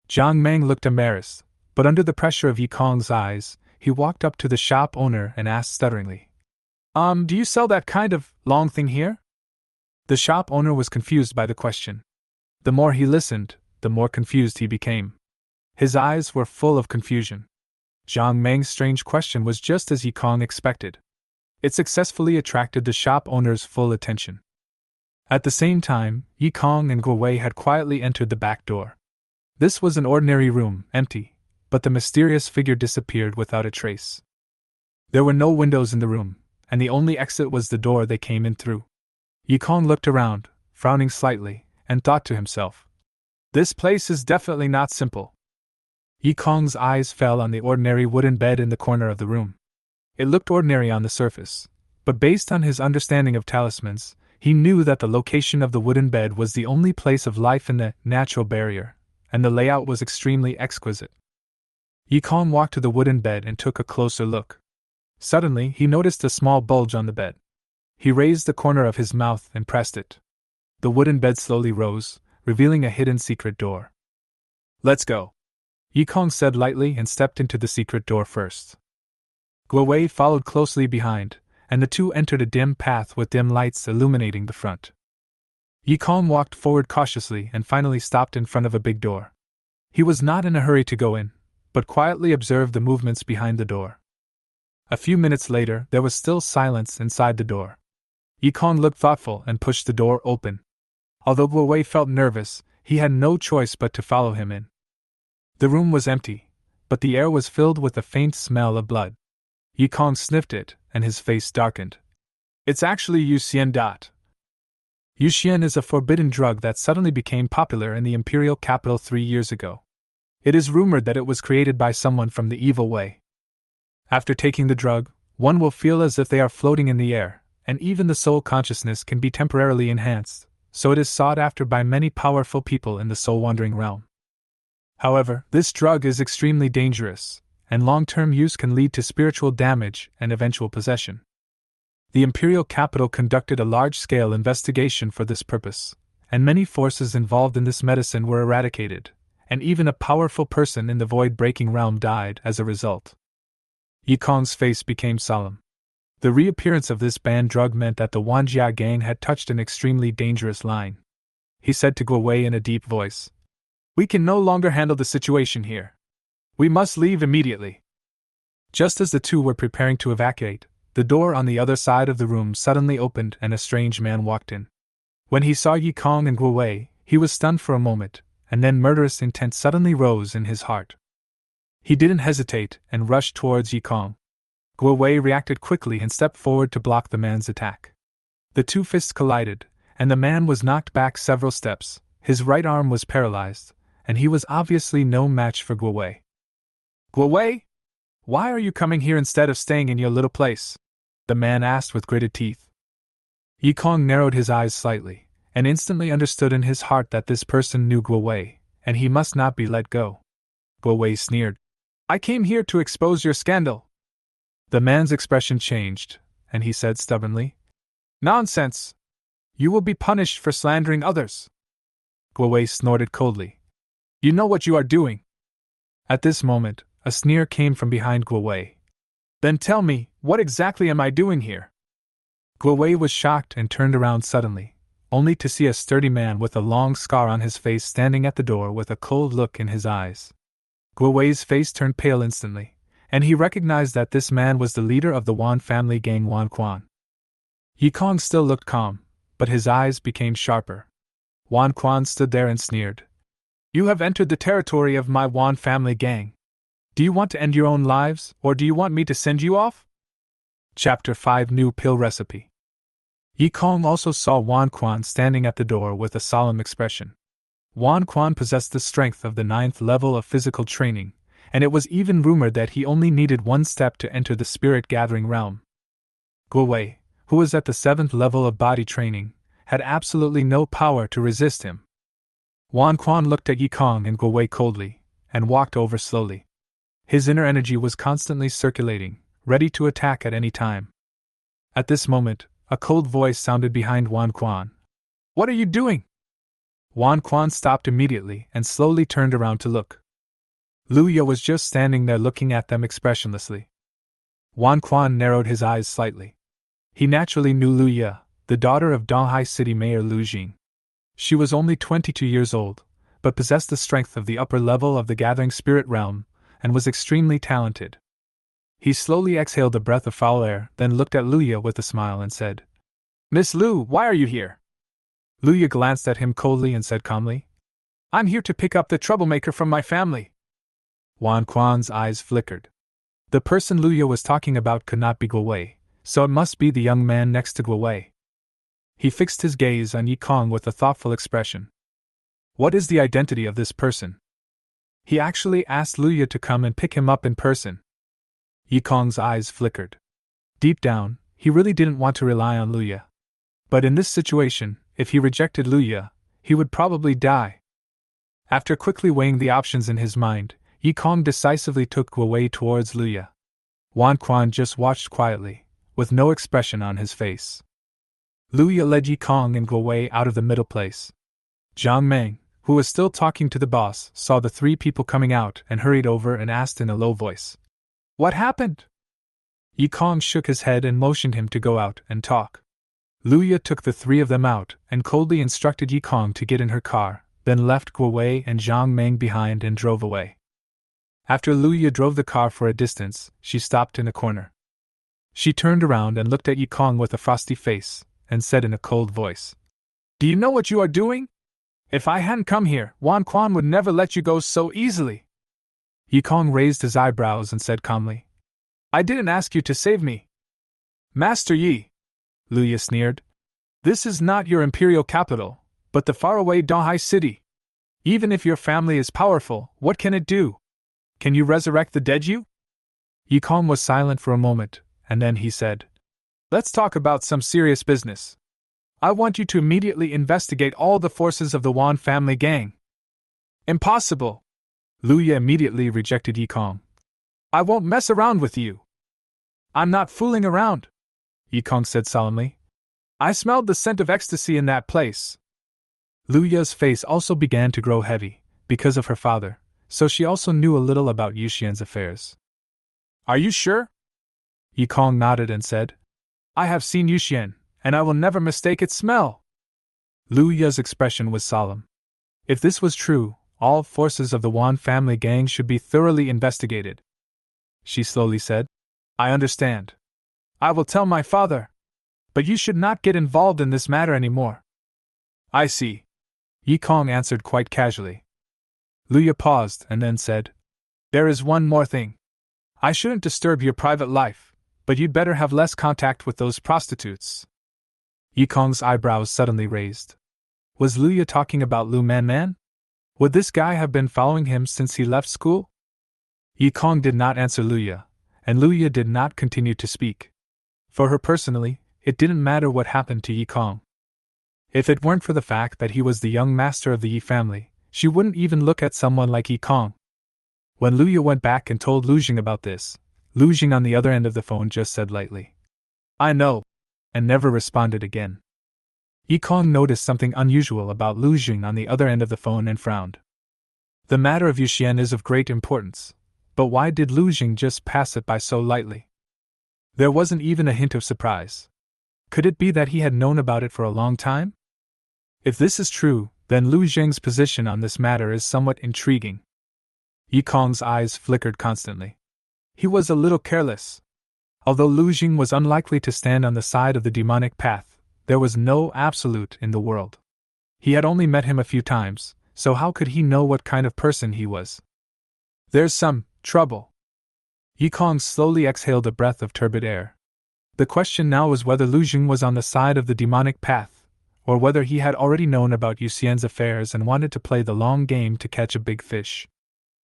Zhang Meng looked embarrassed, but under the pressure of Yikong's eyes, he walked up to the shop owner and asked stutteringly, Do you sell that kind of long thing here?" The shop owner was confused by the question. The more he listened, the more confused he became. His eyes were full of confusion. Zhang Meng's strange question was just as Yikong expected. It successfully attracted the shop owner's full attention. At the same time, Yikong and Guo Wei had quietly entered the back door. This was an ordinary room, empty, but the mysterious figure disappeared without a trace. There were no windows in the room, and the only exit was the door they came in through. Yikong looked around, frowning slightly, and thought to himself, "This place is definitely not simple." Yikong's eyes fell on the ordinary wooden bed in the corner of the room. It looked ordinary on the surface, but based on his understanding of talismans, he knew that the location of the wooden bed was the only place of life in the natural barrier, and the layout was extremely exquisite. Yikong walked to the wooden bed and took a closer look. Suddenly, he noticed a small bulge on the bed. He raised the corner of his mouth and pressed it. The wooden bed slowly rose, revealing a hidden secret door. "Let's go," Yikong said lightly and stepped into the secret door first. Guo Wei followed closely behind, and the two entered a dim path with dim lights illuminating the front. Yikong walked forward cautiously and finally stopped in front of a big door. He was not in a hurry to go in, but quietly observed the movements behind the door. A few minutes later, there was still silence inside the door. Yikong looked thoughtful and pushed the door open. Although Guo Wei felt nervous, he had no choice but to follow him in. The room was empty, but the air was filled with a faint smell of blood. Yikong sniffed it, and his face darkened. "It's actually Yuxian. Yuxian is a forbidden drug that suddenly became popular in the imperial capital 3 years ago. It is rumored that it was created by someone from the evil way. After taking the drug, one will feel as if they are floating in the air, and even the soul consciousness can be temporarily enhanced, so it is sought after by many powerful people in the soul-wandering realm. However, this drug is extremely dangerous, and long-term use can lead to spiritual damage and eventual possession. The imperial capital conducted a large-scale investigation for this purpose, and many forces involved in this medicine were eradicated, and even a powerful person in the void-breaking realm died as a result." Yikong's face became solemn. The reappearance of this banned drug meant that the Wanjia gang had touched an extremely dangerous line. He said to Guo Wei in a deep voice, "We can no longer handle the situation here. We must leave immediately." Just as the two were preparing to evacuate, the door on the other side of the room suddenly opened and a strange man walked in. When he saw Yikong and Guo Wei, he was stunned for a moment, and then murderous intent suddenly rose in his heart. He didn't hesitate and rushed towards Yikong. Guo Wei reacted quickly and stepped forward to block the man's attack. The two fists collided, and the man was knocked back several steps. His right arm was paralyzed, and he was obviously no match for Guo Wei. "Guo Wei? Why are you coming here instead of staying in your little place?" the man asked with gritted teeth. Yikong narrowed his eyes slightly, and instantly understood in his heart that this person knew Guo Wei, and he must not be let go. Guo Wei sneered. "I came here to expose your scandal. The man's expression changed, and he said stubbornly, "Nonsense! You will be punished for slandering others." Guo Wei snorted coldly. "You know what you are doing." At this moment, a sneer came from behind Guo Wei. "Then tell me, what exactly am I doing here?" Guo Wei was shocked and turned around suddenly, only to see a sturdy man with a long scar on his face standing at the door with a cold look in his eyes. Guo Wei's face turned pale instantly, and he recognized that this man was the leader of the Wan family gang, Wan Quan. Yi Kong still looked calm, but his eyes became sharper. Wan Quan stood there and sneered. "You have entered the territory of my Wan family gang. Do you want to end your own lives, or do you want me to send you off?" Chapter 5 New Pill Recipe. Yi Kong also saw Wan Quan standing at the door with a solemn expression. Wan Quan possessed the strength of the 9th level of physical training, and it was even rumored that he only needed one step to enter the spirit-gathering realm. Guo Wei, who was at the 7th level of body training, had absolutely no power to resist him. Wan Quan looked at Yi Kong and Guo Wei coldly, and walked over slowly. His inner energy was constantly circulating, ready to attack at any time. At this moment, a cold voice sounded behind Wan Quan. "What are you doing?" Wan Quan stopped immediately and slowly turned around to look. Luya was just standing there looking at them expressionlessly. Wan Quan narrowed his eyes slightly. He naturally knew Luya, the daughter of Donghai City Mayor Lu Jing. She was only 22 years old, but possessed the strength of the upper level of the gathering spirit realm, and was extremely talented. He slowly exhaled a breath of foul air, then looked at Luya with a smile and said, "Miss Lu, why are you here?" Luya glanced at him coldly and said calmly, "I'm here to pick up the troublemaker from my family." Wan Quan's eyes flickered. The person Luya was talking about could not be Guo Wei, so it must be the young man next to Guo Wei. He fixed his gaze on Yi Kong with a thoughtful expression. "What is the identity of this person?" He actually asked Luya to come and pick him up in person. Yi Kong's eyes flickered. Deep down, he really didn't want to rely on Luya. But in this situation, if he rejected Luya, he would probably die. After quickly weighing the options in his mind, Yi Kong decisively took Guo Wei towards Luya. Wan Quan just watched quietly, with no expression on his face. Luya led Yi Kong and Guo Wei out of the middle place. Jiang Meng, who was still talking to the boss, saw the three people coming out and hurried over and asked in a low voice, "What happened?" Yi Kong shook his head and motioned him to go out and talk. Luya took the three of them out and coldly instructed Yi Kong to get in her car, then left Guo Wei and Jiang Meng behind and drove away. After Luya drove the car for a distance, she stopped in a corner. She turned around and looked at Yi Kong with a frosty face, and said in a cold voice, "Do you know what you are doing? If I hadn't come here, Wan Quan would never let you go so easily." Yi Kong raised his eyebrows and said calmly, "I didn't ask you to save me." "Master Yi," Luya sneered, "this is not your imperial capital, but the faraway Donghai City. Even if your family is powerful, what can it do? Can you resurrect the dead you?" Yi Kong was silent for a moment, and then he said, "Let's talk about some serious business. I want you to immediately investigate all the forces of the Wan family gang." "Impossible!" Luya immediately rejected Yi Kong. "I won't mess around with you." "I'm not fooling around," Yi Kong said solemnly. "I smelled the scent of ecstasy in that place." Luya's face also began to grow heavy, because of her father, so she also knew a little about Yuxian's affairs. "Are you sure?" Yi Kong nodded and said, "I have seen Yuxian, and I will never mistake its smell." Luya's expression was solemn. If this was true, all forces of the Wan family gang should be thoroughly investigated. She slowly said, "I understand. I will tell my father. But you should not get involved in this matter anymore." "I see," Yi Kong answered quite casually. Luya paused and then said, "There is one more thing. I shouldn't disturb your private life, but you'd better have less contact with those prostitutes." Yi Kong's eyebrows suddenly raised. Was Luya talking about Lu Man? Would this guy have been following him since he left school? Yi Kong did not answer Luya, and Luya did not continue to speak. For her personally, it didn't matter what happened to Yi Kong. If it weren't for the fact that he was the young master of the Yi family, she wouldn't even look at someone like Yi Kong. When Luya went back and told Lu Jing about this, Lu Jing on the other end of the phone just said lightly, "I know," and never responded again. Yi Kong noticed something unusual about Lu Jing on the other end of the phone and frowned. The matter of Yuxian is of great importance, but why did Lu Jing just pass it by so lightly? There wasn't even a hint of surprise. Could it be that he had known about it for a long time? If this is true, then Lu Jing's position on this matter is somewhat intriguing. Yi Kong's eyes flickered constantly. He was a little careless. Although Lu Jing was unlikely to stand on the side of the demonic path, there was no absolute in the world. He had only met him a few times, so how could he know what kind of person he was? "There's some trouble." Yi Kong slowly exhaled a breath of turbid air. The question now was whether Lu Jing was on the side of the demonic path, or whether he had already known about Yuxian's affairs and wanted to play the long game to catch a big fish.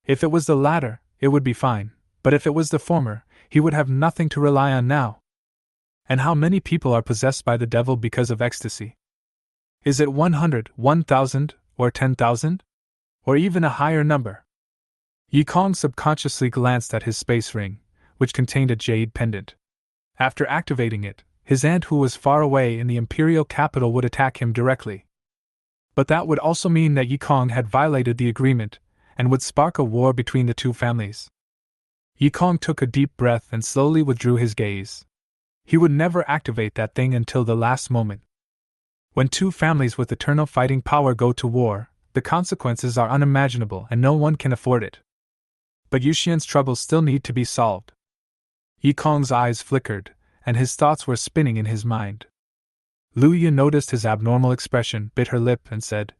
If it was the latter, it would be fine, but if it was the former, he would have nothing to rely on now. And how many people are possessed by the devil because of ecstasy? Is it 100, 1,000, or 10,000? Or even a higher number? Yi Kong subconsciously glanced at his space ring, which contained a jade pendant. After activating it, his aunt who was far away in the imperial capital would attack him directly. But that would also mean that Yi Kong had violated the agreement, and would spark a war between the two families. Yi Kong took a deep breath and slowly withdrew his gaze. He would never activate that thing until the last moment. When two families with eternal fighting power go to war, the consequences are unimaginable and no one can afford it. But Yuxian's troubles still need to be solved. Yi Kong's eyes flickered, and his thoughts were spinning in his mind. Lu Yi noticed his abnormal expression, bit her lip, and said,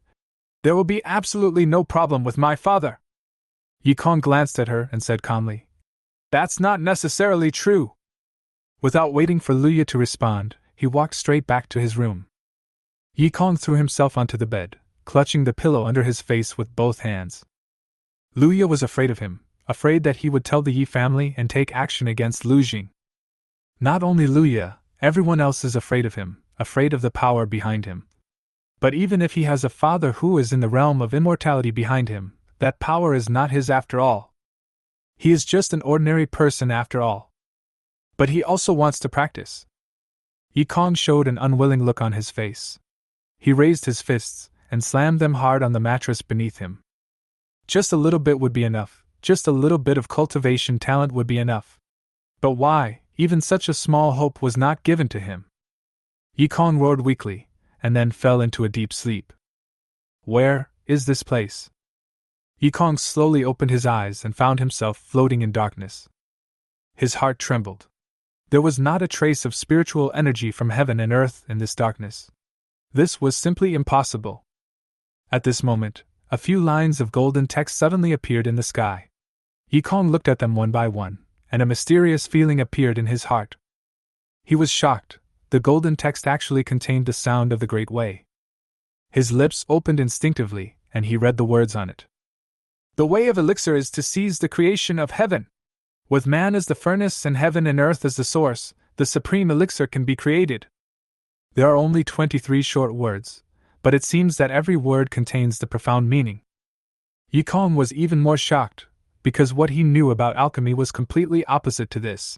"There will be absolutely no problem with my father." Yi Kong glanced at her and said calmly, "That's not necessarily true." Without waiting for Lu Yi to respond, he walked straight back to his room. Yi Kong threw himself onto the bed, clutching the pillow under his face with both hands. Lu Yi was afraid of him, afraid that he would tell the Yi family and take action against Lu Jing. Not only Lu Yi, everyone else is afraid of him, afraid of the power behind him. But even if he has a father who is in the realm of immortality behind him, that power is not his after all. He is just an ordinary person after all. But he also wants to practice. Yi Kong showed an unwilling look on his face. He raised his fists and slammed them hard on the mattress beneath him. Just a little bit would be enough, just a little bit of cultivation talent would be enough. But why, even such a small hope was not given to him. Yi Kong roared weakly, and then fell into a deep sleep. Where is this place? Yi Kong slowly opened his eyes and found himself floating in darkness. His heart trembled. There was not a trace of spiritual energy from heaven and earth in this darkness. This was simply impossible. At this moment, a few lines of golden text suddenly appeared in the sky. Yi Kong looked at them one by one, and a mysterious feeling appeared in his heart. He was shocked. The golden text actually contained the sound of the Great Way. His lips opened instinctively, and he read the words on it. "The way of elixir is to seize the creation of heaven. With man as the furnace and heaven and earth as the source, the supreme elixir can be created." There are only 23 short words, but it seems that every word contains the profound meaning. Yi Kong was even more shocked, because what he knew about alchemy was completely opposite to this.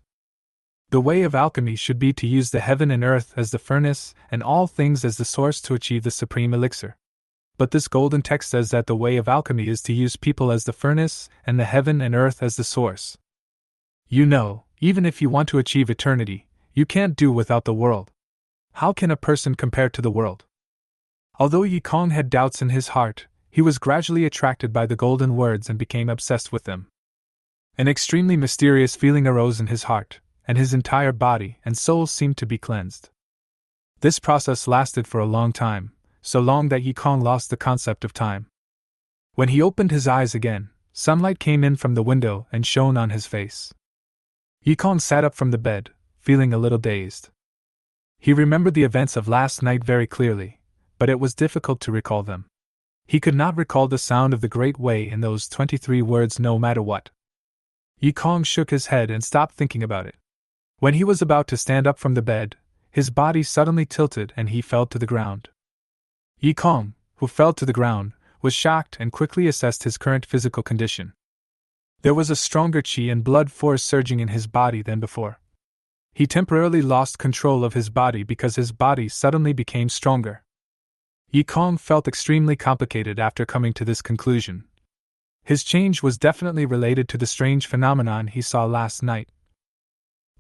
The way of alchemy should be to use the heaven and earth as the furnace and all things as the source to achieve the supreme elixir. But this golden text says that the way of alchemy is to use people as the furnace and the heaven and earth as the source. You know, even if you want to achieve eternity, you can't do without the world. How can a person compare to the world? Although Yi Kong had doubts in his heart, he was gradually attracted by the golden words and became obsessed with them. An extremely mysterious feeling arose in his heart, and his entire body and soul seemed to be cleansed. This process lasted for a long time, so long that Yi Kong lost the concept of time. When he opened his eyes again, sunlight came in from the window and shone on his face. Yi Kong sat up from the bed, feeling a little dazed. He remembered the events of last night very clearly, but it was difficult to recall them. He could not recall the sound of the Great Way in those 23 words no matter what. Yi Kong shook his head and stopped thinking about it. When he was about to stand up from the bed, his body suddenly tilted and he fell to the ground. Yi Kong, who fell to the ground, was shocked and quickly assessed his current physical condition. There was a stronger chi and blood force surging in his body than before. He temporarily lost control of his body because his body suddenly became stronger. Yikong felt extremely complicated after coming to this conclusion. His change was definitely related to the strange phenomenon he saw last night.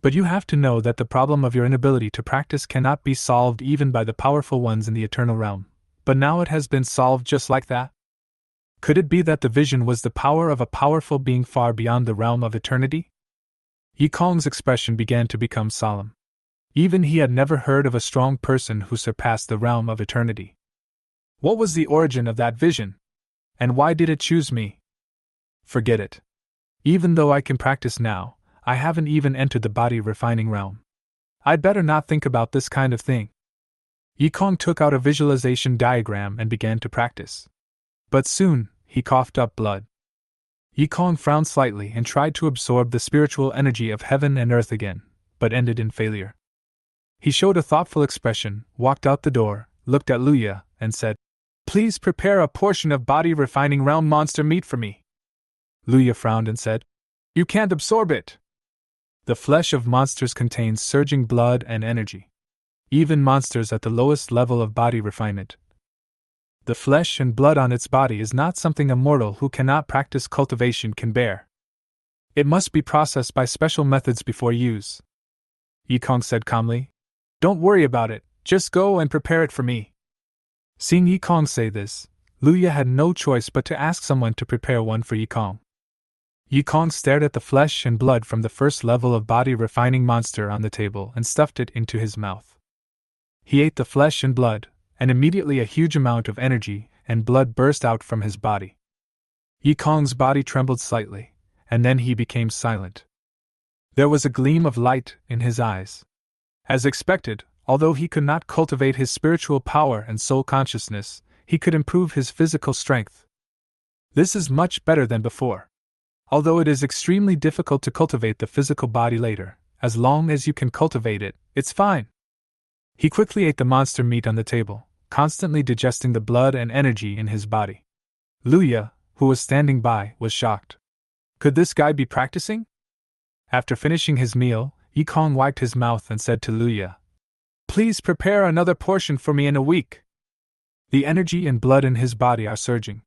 But you have to know that the problem of your inability to practice cannot be solved even by the powerful ones in the eternal realm. But now it has been solved just like that? Could it be that the vision was the power of a powerful being far beyond the realm of eternity? Yikong's expression began to become solemn. Even he had never heard of a strong person who surpassed the realm of eternity. What was the origin of that vision? And why did it choose me? Forget it. Even though I can practice now, I haven't even entered the body refining realm. I'd better not think about this kind of thing. Yikong took out a visualization diagram and began to practice. But soon, he coughed up blood. Yikong frowned slightly and tried to absorb the spiritual energy of heaven and earth again, but ended in failure. He showed a thoughtful expression, walked out the door, looked at Luya, and said, "Please prepare a portion of body refining realm monster meat for me." Luya frowned and said, "You can't absorb it." The flesh of monsters contains surging blood and energy. Even monsters at the lowest level of body refinement. The flesh and blood on its body is not something a mortal who cannot practice cultivation can bear. It must be processed by special methods before use. Yikong said calmly, "Don't worry about it, just go and prepare it for me." Seeing Yikong say this, Luya had no choice but to ask someone to prepare one for Yikong. Yikong stared at the flesh and blood from the first level of body refining monster on the table and stuffed it into his mouth. He ate the flesh and blood, and immediately a huge amount of energy and blood burst out from his body. Yikong's body trembled slightly, and then he became silent. There was a gleam of light in his eyes. As expected, although he could not cultivate his spiritual power and soul consciousness, he could improve his physical strength. This is much better than before. Although it is extremely difficult to cultivate the physical body later, as long as you can cultivate it, it's fine. He quickly ate the monster meat on the table, constantly digesting the blood and energy in his body. Luya, who was standing by, was shocked. Could this guy be practicing? After finishing his meal, Yikong wiped his mouth and said to Luya, "Please prepare another portion for me in a week." The energy and blood in his body are surging.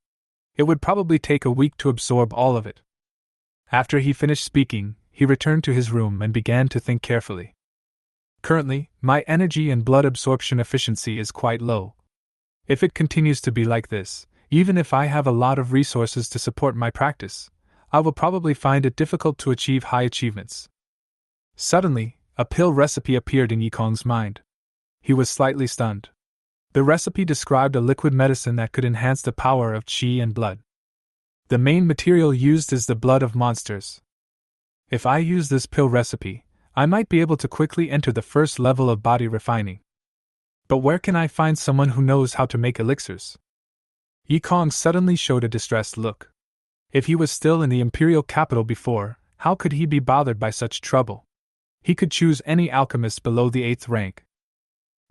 It would probably take a week to absorb all of it. After he finished speaking, he returned to his room and began to think carefully. Currently, my energy and blood absorption efficiency is quite low. If it continues to be like this, even if I have a lot of resources to support my practice, I will probably find it difficult to achieve high achievements. Suddenly, a pill recipe appeared in Yikong's mind. He was slightly stunned. The recipe described a liquid medicine that could enhance the power of qi and blood. The main material used is the blood of monsters. If I use this pill recipe, I might be able to quickly enter the first level of body refining. But where can I find someone who knows how to make elixirs? Yikong suddenly showed a distressed look. If he was still in the imperial capital before, how could he be bothered by such trouble? He could choose any alchemist below the 8th rank.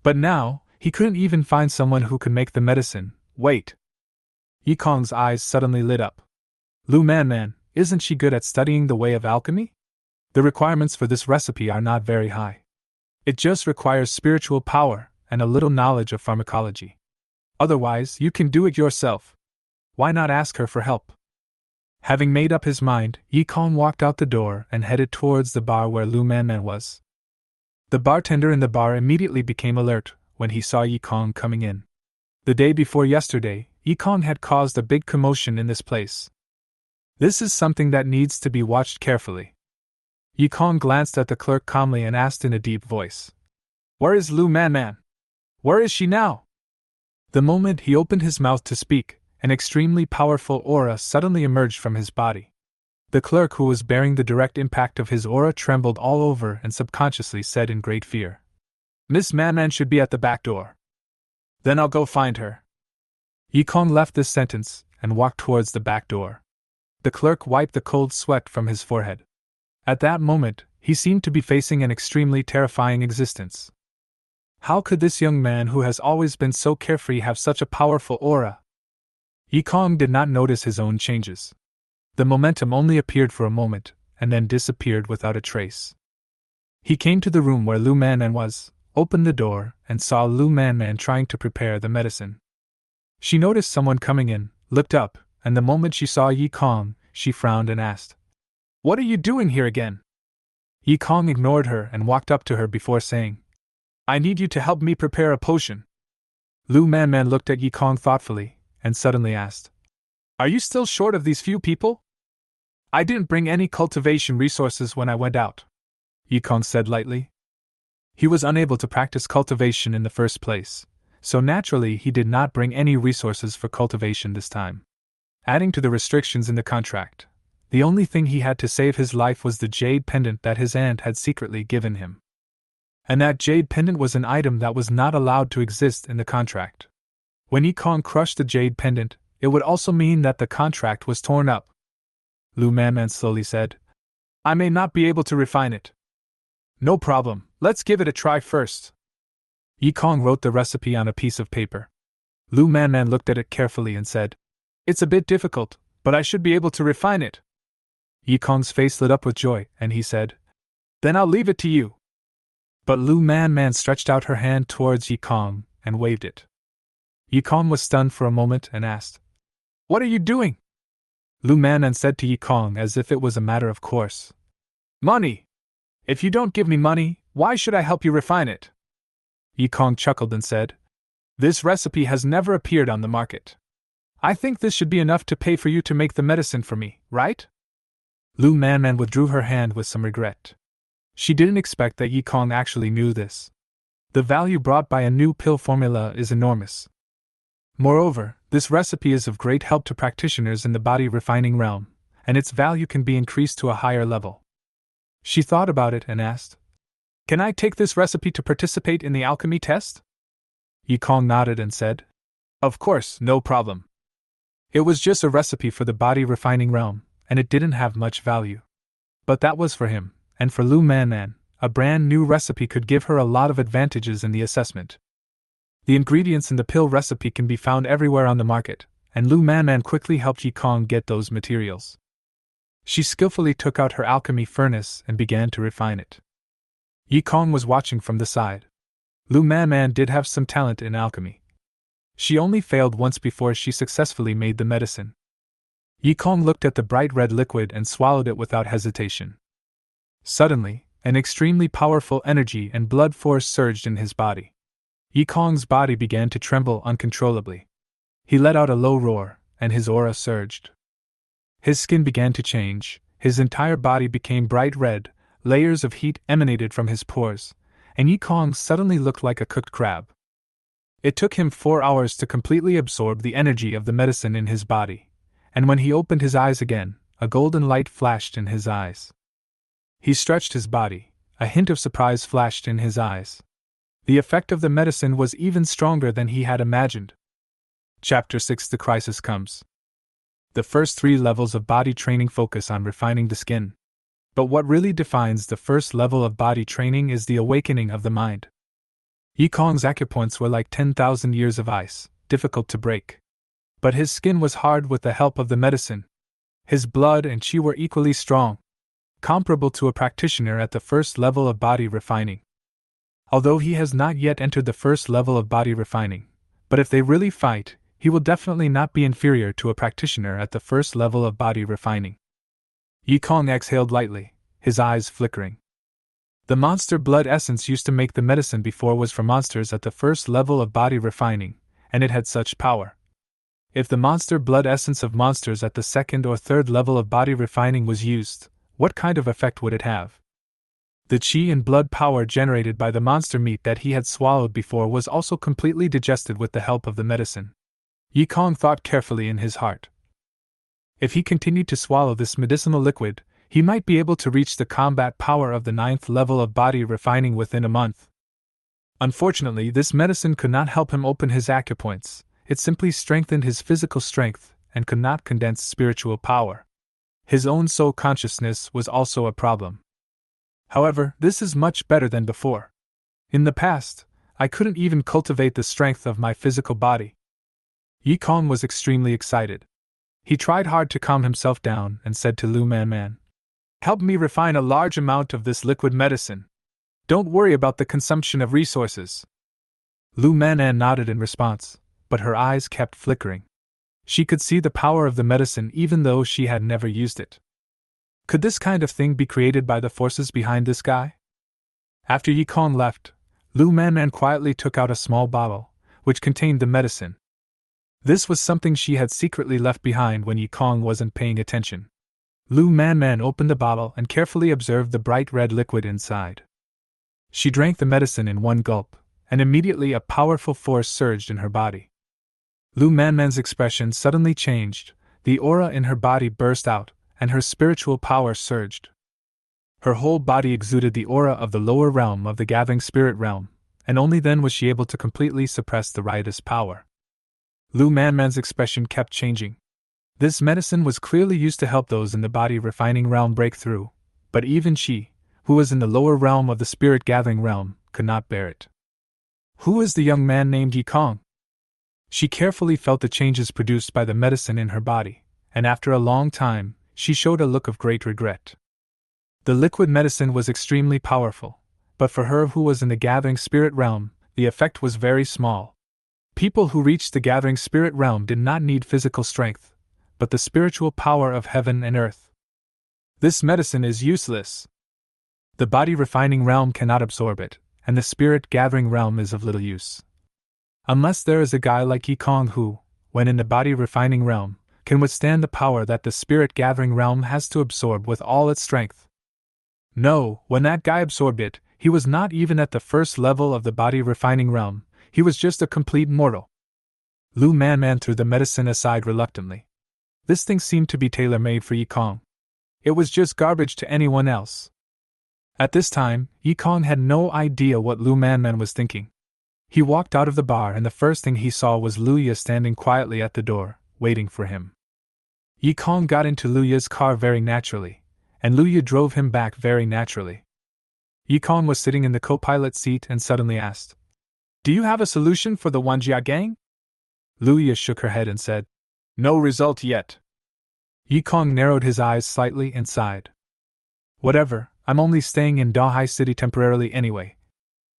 But now, he couldn't even find someone who could make the medicine. Wait! Yikong's eyes suddenly lit up. Lu Man, isn't she good at studying the way of alchemy? The requirements for this recipe are not very high. It just requires spiritual power and a little knowledge of pharmacology. Otherwise, you can do it yourself. Why not ask her for help? Having made up his mind, Yikong walked out the door and headed towards the bar where Lu Man was. The bartender in the bar immediately became alert when he saw Yikong coming in. The day before yesterday, Yikong had caused a big commotion in this place. This is something that needs to be watched carefully. Yikong glanced at the clerk calmly and asked in a deep voice, "Where is Lu Man? Where is she now?" The moment he opened his mouth to speak, an extremely powerful aura suddenly emerged from his body. The clerk who was bearing the direct impact of his aura trembled all over and subconsciously said in great fear, "Miss Man should be at the back door." "Then I'll go find her." Yikong left this sentence and walked towards the back door. The clerk wiped the cold sweat from his forehead. At that moment, he seemed to be facing an extremely terrifying existence. How could this young man who has always been so carefree have such a powerful aura? Yikong did not notice his own changes. The momentum only appeared for a moment, and then disappeared without a trace. He came to the room where Lu Manman was, opened the door, and saw Lu Manman trying to prepare the medicine. She noticed someone coming in, looked up, and the moment she saw Yi Kong, she frowned and asked, "What are you doing here again?" Yi Kong ignored her and walked up to her before saying, "I need you to help me prepare a potion." Lu Manman looked at Yi Kong thoughtfully, and suddenly asked, "Are you still short of these few people?" "I didn't bring any cultivation resources when I went out," Yi Kong said lightly. He was unable to practice cultivation in the first place, so naturally he did not bring any resources for cultivation this time. Adding to the restrictions in the contract, the only thing he had to save his life was the jade pendant that his aunt had secretly given him. And that jade pendant was an item that was not allowed to exist in the contract. When Yi Kong crushed the jade pendant, it would also mean that the contract was torn up. Lu Manman slowly said, "I may not be able to refine it." "No problem, let's give it a try first." Yi Kong wrote the recipe on a piece of paper. Lu Manman looked at it carefully and said, "It's a bit difficult, but I should be able to refine it." Yi Kong's face lit up with joy, and he said, "Then I'll leave it to you." But Lu Manman stretched out her hand towards Yi Kong and waved it. Yi Kong was stunned for a moment and asked, "What are you doing?" Lu Manman said to Yi Kong as if it was a matter of course, "Money! If you don't give me money, why should I help you refine it?" Yi Kong chuckled and said, "This recipe has never appeared on the market. I think this should be enough to pay for you to make the medicine for me, right?" Lu Manman withdrew her hand with some regret. She didn't expect that Yi Kong actually knew this. The value brought by a new pill formula is enormous. Moreover, this recipe is of great help to practitioners in the body refining realm, and its value can be increased to a higher level. She thought about it and asked, "Can I take this recipe to participate in the alchemy test?" Yi Kong nodded and said, "Of course, no problem." It was just a recipe for the body refining realm, and it didn't have much value. But that was for him, and for Lu Manman, a brand new recipe could give her a lot of advantages in the assessment. The ingredients in the pill recipe can be found everywhere on the market, and Lu Manman quickly helped Yi Kong get those materials. She skillfully took out her alchemy furnace and began to refine it. Yi Kong was watching from the side. Lu Manman did have some talent in alchemy. She only failed once before she successfully made the medicine. Yi Kong looked at the bright red liquid and swallowed it without hesitation. Suddenly, an extremely powerful energy and blood force surged in his body. Yi Kong's body began to tremble uncontrollably. He let out a low roar, and his aura surged. His skin began to change, his entire body became bright red, layers of heat emanated from his pores, and Yi Kong suddenly looked like a cooked crab. It took him 4 hours to completely absorb the energy of the medicine in his body, and when he opened his eyes again, a golden light flashed in his eyes. He stretched his body, a hint of surprise flashed in his eyes. The effect of the medicine was even stronger than he had imagined. Chapter 6: The Crisis Comes. The first 3 levels of body training focus on refining the skin. But what really defines the first level of body training is the awakening of the mind. Yi Kong's acupoints were like 10,000 years of ice, difficult to break. But his skin was hard with the help of the medicine. His blood and qi were equally strong, comparable to a practitioner at the first level of body refining. Although he has not yet entered the first level of body refining, but if they really fight, he will definitely not be inferior to a practitioner at the first level of body refining. Yi Kong exhaled lightly, his eyes flickering. The monster blood essence used to make the medicine before was for monsters at the first level of body refining, and it had such power. If the monster blood essence of monsters at the second or third level of body refining was used, what kind of effect would it have? The qi and blood power generated by the monster meat that he had swallowed before was also completely digested with the help of the medicine. Yi Kong thought carefully in his heart. If he continued to swallow this medicinal liquid, he might be able to reach the combat power of the 9th level of body refining within a month. Unfortunately, this medicine could not help him open his acupoints, it simply strengthened his physical strength and could not condense spiritual power. His own soul consciousness was also a problem. However, this is much better than before. In the past, I couldn't even cultivate the strength of my physical body. Yi Kong was extremely excited. He tried hard to calm himself down and said to Lu Man, "Help me refine a large amount of this liquid medicine. Don't worry about the consumption of resources." Lu Man nodded in response, but her eyes kept flickering. She could see the power of the medicine even though she had never used it. Could this kind of thing be created by the forces behind this guy? After Yi Kong left, Lu Man quietly took out a small bottle, which contained the medicine. This was something she had secretly left behind when Yi Kong wasn't paying attention. Lu Man opened the bottle and carefully observed the bright red liquid inside. She drank the medicine in one gulp, and immediately a powerful force surged in her body. Lu Man's expression suddenly changed, the aura in her body burst out, and her spiritual power surged. Her whole body exuded the aura of the lower realm of the gathering spirit realm, and only then was she able to completely suppress the riotous power. Lu Man's expression kept changing. This medicine was clearly used to help those in the body refining realm break through, but even she, who was in the lower realm of the spirit gathering realm, could not bear it. Who is the young man named Yi Kong? She carefully felt the changes produced by the medicine in her body, and after a long time, she showed a look of great regret. The liquid medicine was extremely powerful, but for her who was in the gathering spirit realm, the effect was very small. People who reached the gathering spirit realm did not need physical strength, but the spiritual power of heaven and earth. This medicine is useless. The body refining realm cannot absorb it, and the spirit gathering realm is of little use. Unless there is a guy like Yi Kong who, when in the body refining realm, can withstand the power that the spirit gathering realm has to absorb with all its strength. No, when that guy absorbed it, he was not even at the first level of the body refining realm, he was just a complete mortal. Lu Man threw the medicine aside reluctantly. This thing seemed to be tailor-made for Yi Kong. It was just garbage to anyone else. At this time, Yi Kong had no idea what Lu Man was thinking. He walked out of the bar and the first thing he saw was Luya standing quietly at the door, waiting for him. Yi Kong got into Luya's car very naturally, and Luya drove him back very naturally. Yi Kong was sitting in the co-pilot seat and suddenly asked, "Do you have a solution for the Wanjia gang?" Luya shook her head and said, "No result yet." Yi Kong narrowed his eyes slightly and sighed. "Whatever, I'm only staying in Dahai City temporarily anyway.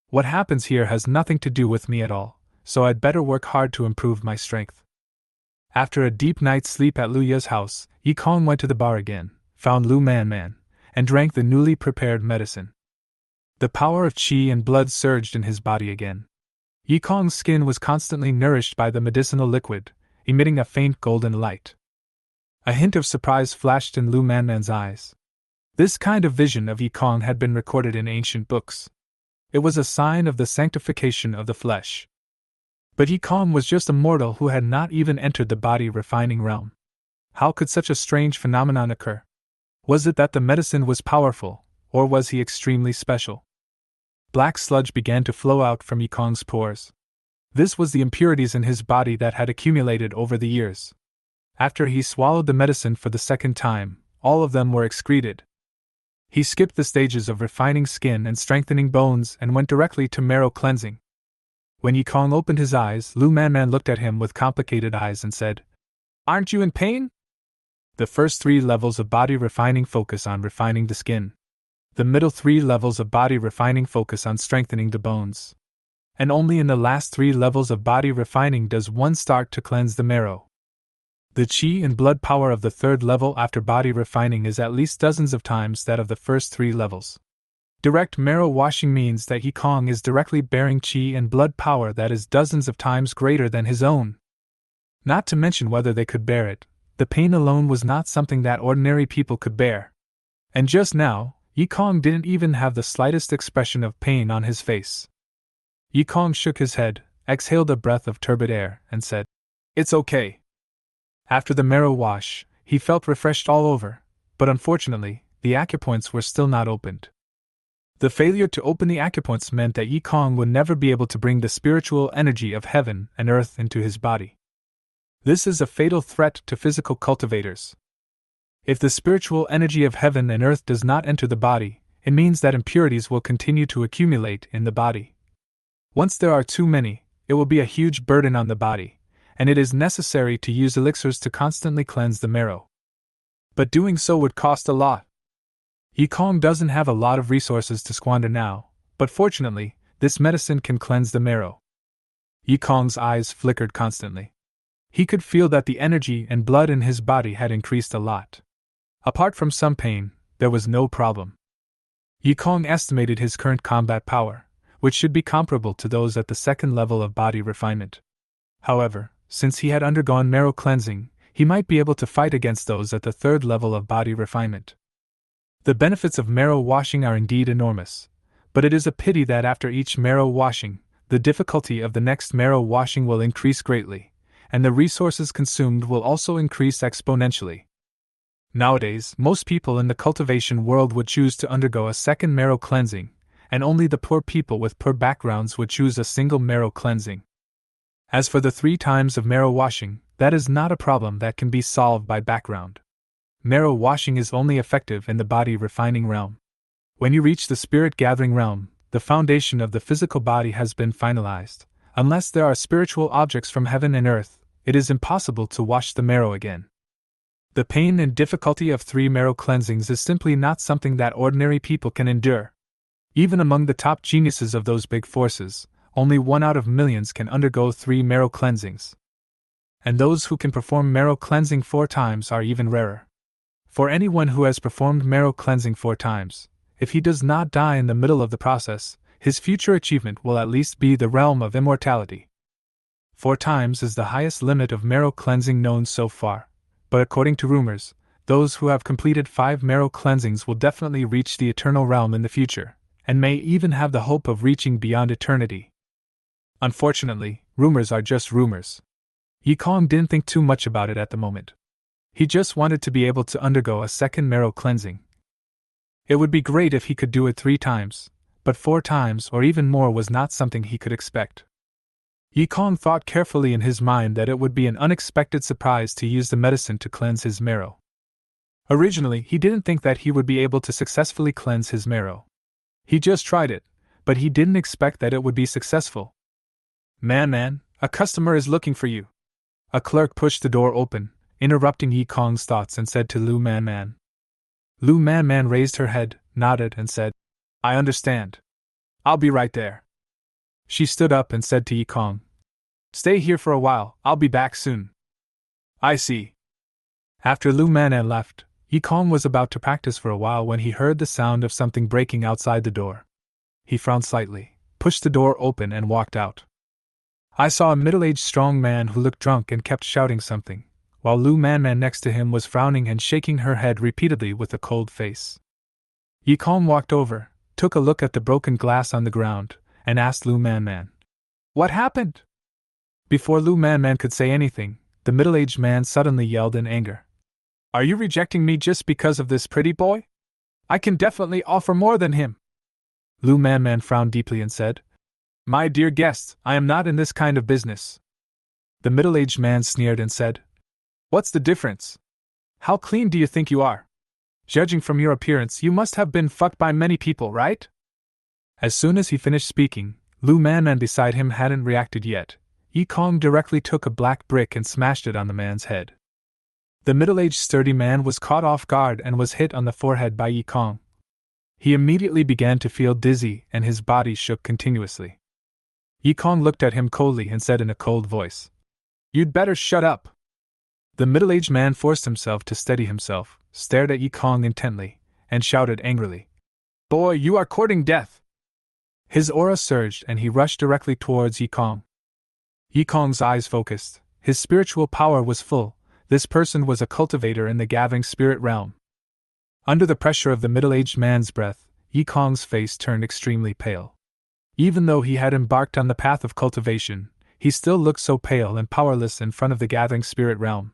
What happens here has nothing to do with me at all, so I'd better work hard to improve my strength." After a deep night's sleep at Luya's house, Yi Kong went to the bar again, found Lu Man, and drank the newly prepared medicine. The power of qi and blood surged in his body again. Yi Kong's skin was constantly nourished by the medicinal liquid, emitting a faint golden light. A hint of surprise flashed in Lu Man's eyes. This kind of vision of Yi Kong had been recorded in ancient books. It was a sign of the sanctification of the flesh. But Yi Kong was just a mortal who had not even entered the body refining realm. How could such a strange phenomenon occur? Was it that the medicine was powerful, or was he extremely special? Black sludge began to flow out from Yi Kong's pores. This was the impurities in his body that had accumulated over the years. After he swallowed the medicine for the second time, all of them were excreted. He skipped the stages of refining skin and strengthening bones and went directly to marrow cleansing. When Yi Kong opened his eyes, Lu Man looked at him with complicated eyes and said, "Aren't you in pain?" The first 3 levels of body refining focus on refining the skin. The middle 3 levels of body refining focus on strengthening the bones. And only in the last 3 levels of body refining does one start to cleanse the marrow. The qi and blood power of the 3rd level after body refining is at least dozens of times that of the first 3 levels. Direct marrow washing means that Yi Kong is directly bearing qi and blood power that is dozens of times greater than his own. Not to mention whether they could bear it, the pain alone was not something that ordinary people could bear. And just now, Yi Kong didn't even have the slightest expression of pain on his face. Yi Kong shook his head, exhaled a breath of turbid air, and said, "It's okay." After the marrow wash, he felt refreshed all over, but unfortunately, the acupoints were still not opened. The failure to open the acupoints meant that Yi Kong would never be able to bring the spiritual energy of heaven and earth into his body. This is a fatal threat to physical cultivators. If the spiritual energy of heaven and earth does not enter the body, it means that impurities will continue to accumulate in the body. Once there are too many, it will be a huge burden on the body, and it is necessary to use elixirs to constantly cleanse the marrow. But doing so would cost a lot. Yikong doesn't have a lot of resources to squander now, but fortunately, this medicine can cleanse the marrow. Yikong's eyes flickered constantly. He could feel that the energy and blood in his body had increased a lot. Apart from some pain, there was no problem. Yikong estimated his current combat power, which should be comparable to those at the second level of body refinement. However, since he had undergone marrow cleansing, he might be able to fight against those at the third level of body refinement. The benefits of marrow washing are indeed enormous, but it is a pity that after each marrow washing, the difficulty of the next marrow washing will increase greatly, and the resources consumed will also increase exponentially. Nowadays, most people in the cultivation world would choose to undergo a second marrow cleansing, and only the poor people with poor backgrounds would choose a single marrow cleansing. As for the 3 times of marrow washing, that is not a problem that can be solved by background. Marrow washing is only effective in the body refining realm. When you reach the spirit gathering realm, the foundation of the physical body has been finalized. Unless there are spiritual objects from heaven and earth, it is impossible to wash the marrow again. The pain and difficulty of 3 marrow cleansings is simply not something that ordinary people can endure. Even among the top geniuses of those big forces, only 1 out of millions can undergo 3 marrow cleansings. And those who can perform marrow cleansing 4 times are even rarer. For anyone who has performed marrow cleansing 4 times, if he does not die in the middle of the process, his future achievement will at least be the realm of immortality. 4 times is the highest limit of marrow cleansing known so far, but according to rumors, those who have completed 5 marrow cleansings will definitely reach the eternal realm in the future, and may even have the hope of reaching beyond eternity. Unfortunately, rumors are just rumors. Yikong didn't think too much about it at the moment. He just wanted to be able to undergo a second marrow cleansing. It would be great if he could do it 3 times, but 4 times or even more was not something he could expect. Yikong thought carefully in his mind that it would be an unexpected surprise to use the medicine to cleanse his marrow. Originally, he didn't think that he would be able to successfully cleanse his marrow. He just tried it, but he didn't expect that it would be successful. Man, a customer is looking for you." A clerk pushed the door open, interrupting Yikong's thoughts, and said to Lu Man. Lu Man raised her head, nodded, and said, "I understand. I'll be right there." She stood up and said to Yikong, "Stay here for a while, I'll be back soon." "I see." After Lu Man left, Yikong was about to practice for a while when he heard the sound of something breaking outside the door. He frowned slightly, pushed the door open, and walked out. I saw a middle-aged strong man who looked drunk and kept shouting something, while Lu Man next to him was frowning and shaking her head repeatedly with a cold face. Yikong walked over, took a look at the broken glass on the ground, and asked Lu Man, "What happened?" Before Lu Man could say anything, the middle-aged man suddenly yelled in anger. "Are you rejecting me just because of this pretty boy? I can definitely offer more than him." Lu Man frowned deeply and said, "My dear guest, I am not in this kind of business." The middle-aged man sneered and said, "What's the difference? How clean do you think you are? Judging from your appearance, you must have been fucked by many people, right?" As soon as he finished speaking, Lu Man beside him hadn't reacted yet. Yikong directly took a black brick and smashed it on the man's head. The middle-aged sturdy man was caught off guard and was hit on the forehead by Yikong. He immediately began to feel dizzy and his body shook continuously. Yikong looked at him coldly and said in a cold voice, "You'd better shut up." The middle-aged man forced himself to steady himself, stared at Yikong intently, and shouted angrily, "Boy, you are courting death!" His aura surged and he rushed directly towards Yikong. Yikong's eyes focused, his spiritual power was full. This person was a cultivator in the gathering spirit realm. Under the pressure of the middle-aged man's breath, Yikong's face turned extremely pale. Even though he had embarked on the path of cultivation, he still looked so pale and powerless in front of the gathering spirit realm.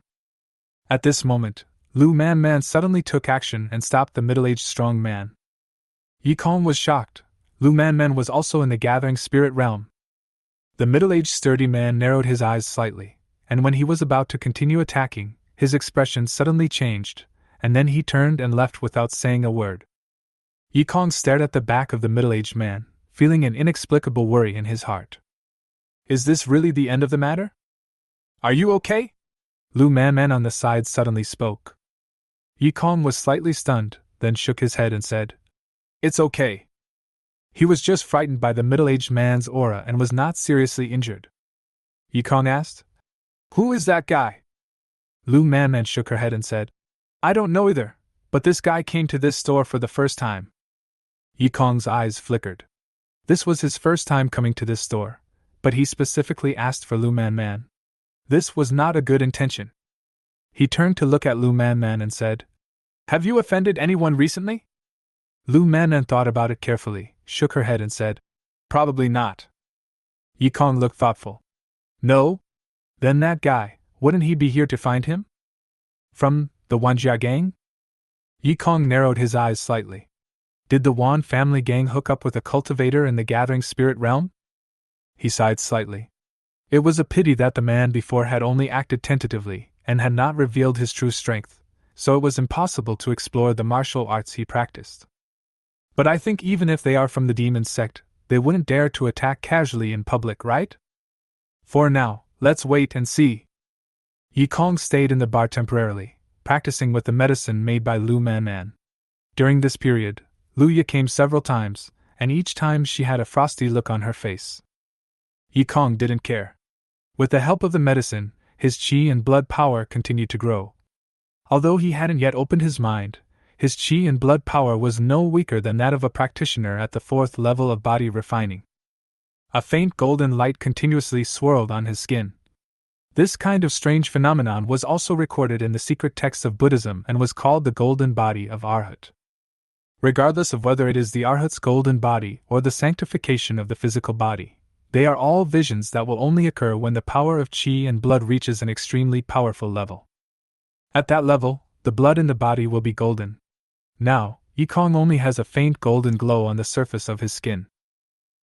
At this moment, Lu Man suddenly took action and stopped the middle-aged strong man. Yikong was shocked. Lu Man was also in the gathering spirit realm. The middle-aged sturdy man narrowed his eyes slightly, and when he was about to continue attacking, his expression suddenly changed, and then he turned and left without saying a word. Yikong stared at the back of the middle-aged man, feeling an inexplicable worry in his heart. Is this really the end of the matter? Are you okay? Lu Man on the side suddenly spoke. Yikong was slightly stunned, then shook his head and said, It's okay. He was just frightened by the middle-aged man's aura and was not seriously injured. Yikong asked, Who is that guy? Lu Man shook her head and said, I don't know either, but this guy came to this store for the first time. Yikong's eyes flickered. This was his first time coming to this store, but he specifically asked for Lu Man. This was not a good intention. He turned to look at Lu Man and said, Have you offended anyone recently? Lu Man thought about it carefully, shook her head and said, Probably not. Yikong looked thoughtful. No? Then that guy, wouldn't he be here to find him? From the Wanjia gang? Yikong narrowed his eyes slightly. Did the Wan family gang hook up with a cultivator in the gathering spirit realm? He sighed slightly. It was a pity that the man before had only acted tentatively and had not revealed his true strength, so it was impossible to explore the martial arts he practiced. But I think even if they are from the demon sect, they wouldn't dare to attack casually in public, right? For now, let's wait and see. Yikong stayed in the bar temporarily, practicing with the medicine made by Lu Man. During this period, Luya came several times, and each time she had a frosty look on her face. Yikong didn't care. With the help of the medicine, his qi and blood power continued to grow. Although he hadn't yet opened his mind, his qi and blood power was no weaker than that of a practitioner at the 4th level of body refining. A faint golden light continuously swirled on his skin. This kind of strange phenomenon was also recorded in the secret texts of Buddhism and was called the golden body of Arhat. Regardless of whether it is the Arhat's golden body or the sanctification of the physical body, they are all visions that will only occur when the power of qi and blood reaches an extremely powerful level. At that level, the blood in the body will be golden. Now, Yikong only has a faint golden glow on the surface of his skin.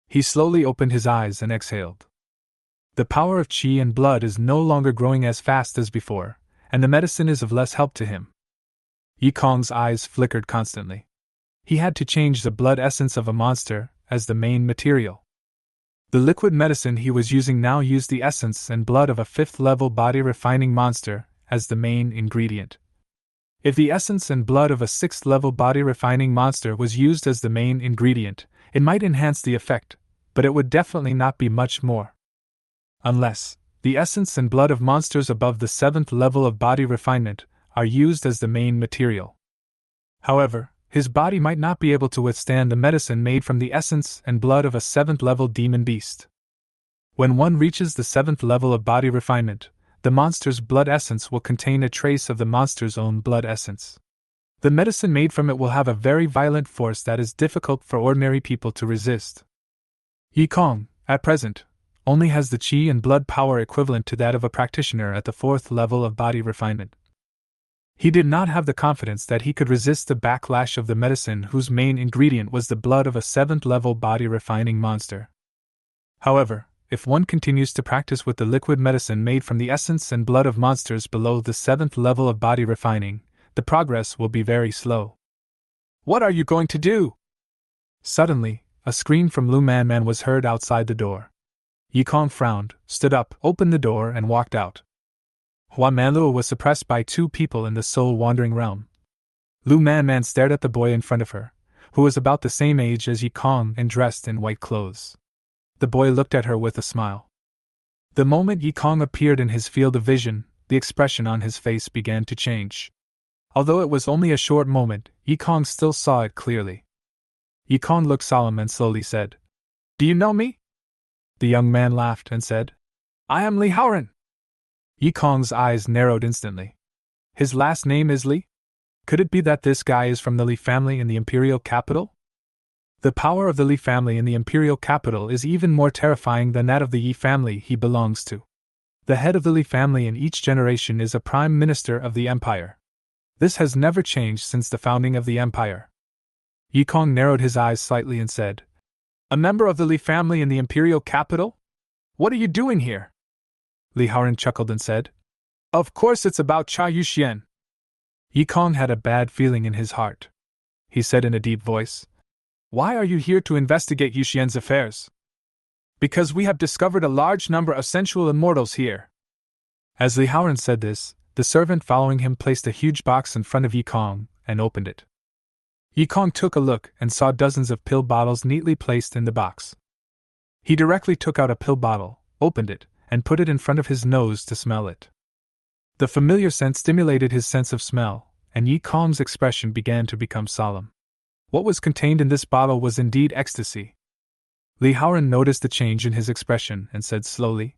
He slowly opened his eyes and exhaled. The power of qi and blood is no longer growing as fast as before, and the medicine is of less help to him. Yikong's eyes flickered constantly. He had to change the blood essence of a monster as the main material. The liquid medicine he was using now used the essence and blood of a 5th-level body-refining monster as the main ingredient. If the essence and blood of a 6th-level body-refining monster was used as the main ingredient, it might enhance the effect, but it would definitely not be much more. Unless the essence and blood of monsters above the 7th level of body refinement are used as the main material. However, his body might not be able to withstand the medicine made from the essence and blood of a 7th-level demon beast. When one reaches the 7th level of body refinement, the monster's blood essence will contain a trace of the monster's own blood essence. The medicine made from it will have a very violent force that is difficult for ordinary people to resist. Yikong, at present, only has the qi and blood power equivalent to that of a practitioner at the 4th level of body refinement. He did not have the confidence that he could resist the backlash of the medicine whose main ingredient was the blood of a 7th-level body-refining monster. However, if one continues to practice with the liquid medicine made from the essence and blood of monsters below the 7th level of body refining, the progress will be very slow. What are you going to do? Suddenly, a scream from Lu Man was heard outside the door. Yikong frowned, stood up, opened the door, and walked out. Hua Manluo was suppressed by 2 people in the soul-wandering realm. Lu Man stared at the boy in front of her, who was about the same age as Yikong and dressed in white clothes. The boy looked at her with a smile. The moment Yikong appeared in his field of vision, the expression on his face began to change. Although it was only a short moment, Yikong still saw it clearly. Yikong looked solemn and slowly said, "Do you know me?" The young man laughed and said, "I am Li Haoren." Yikong's eyes narrowed instantly. His last name is Li? Could it be that this guy is from the Li family in the imperial capital? The power of the Li family in the imperial capital is even more terrifying than that of the Yi family he belongs to. The head of the Li family in each generation is a prime minister of the empire. This has never changed since the founding of the empire. Yikong narrowed his eyes slightly and said, "A member of the Li family in the imperial capital? What are you doing here?" Li Haoren chuckled and said, "Of course it's about Cha Yuxian." Yikong had a bad feeling in his heart. He said in a deep voice, "Why are you here to investigate Yuxian's affairs?" "Because we have discovered a large number of sensual immortals here." As Li Haoran said this, the servant following him placed a huge box in front of Yi Kong and opened it. Yi Kong took a look and saw dozens of pill bottles neatly placed in the box. He directly took out a pill bottle, opened it, and put it in front of his nose to smell it. The familiar scent stimulated his sense of smell, and Yi Kong's expression began to become solemn. What was contained in this bottle was indeed ecstasy. Li Haoran noticed the change in his expression and said slowly,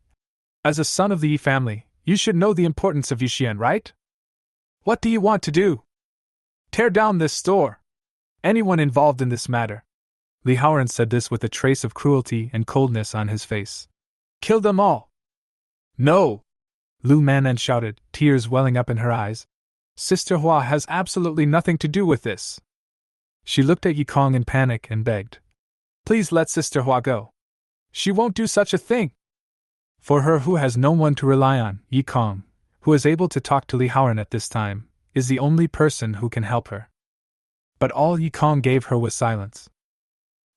"As a son of the Yi family, you should know the importance of Yuxian, right? What do you want to do? Tear down this store. Anyone involved in this matter." Li Haoran said this with a trace of cruelty and coldness on his face. "Kill them all." "No!" Lu Manan shouted, tears welling up in her eyes. "Sister Hua has absolutely nothing to do with this." She looked at Yi Kong in panic and begged, "Please let Sister Hua go. She won't do such a thing." For her who has no one to rely on, Yi Kong, who is able to talk to Li Haoran at this time, is the only person who can help her. But all Yi Kong gave her was silence.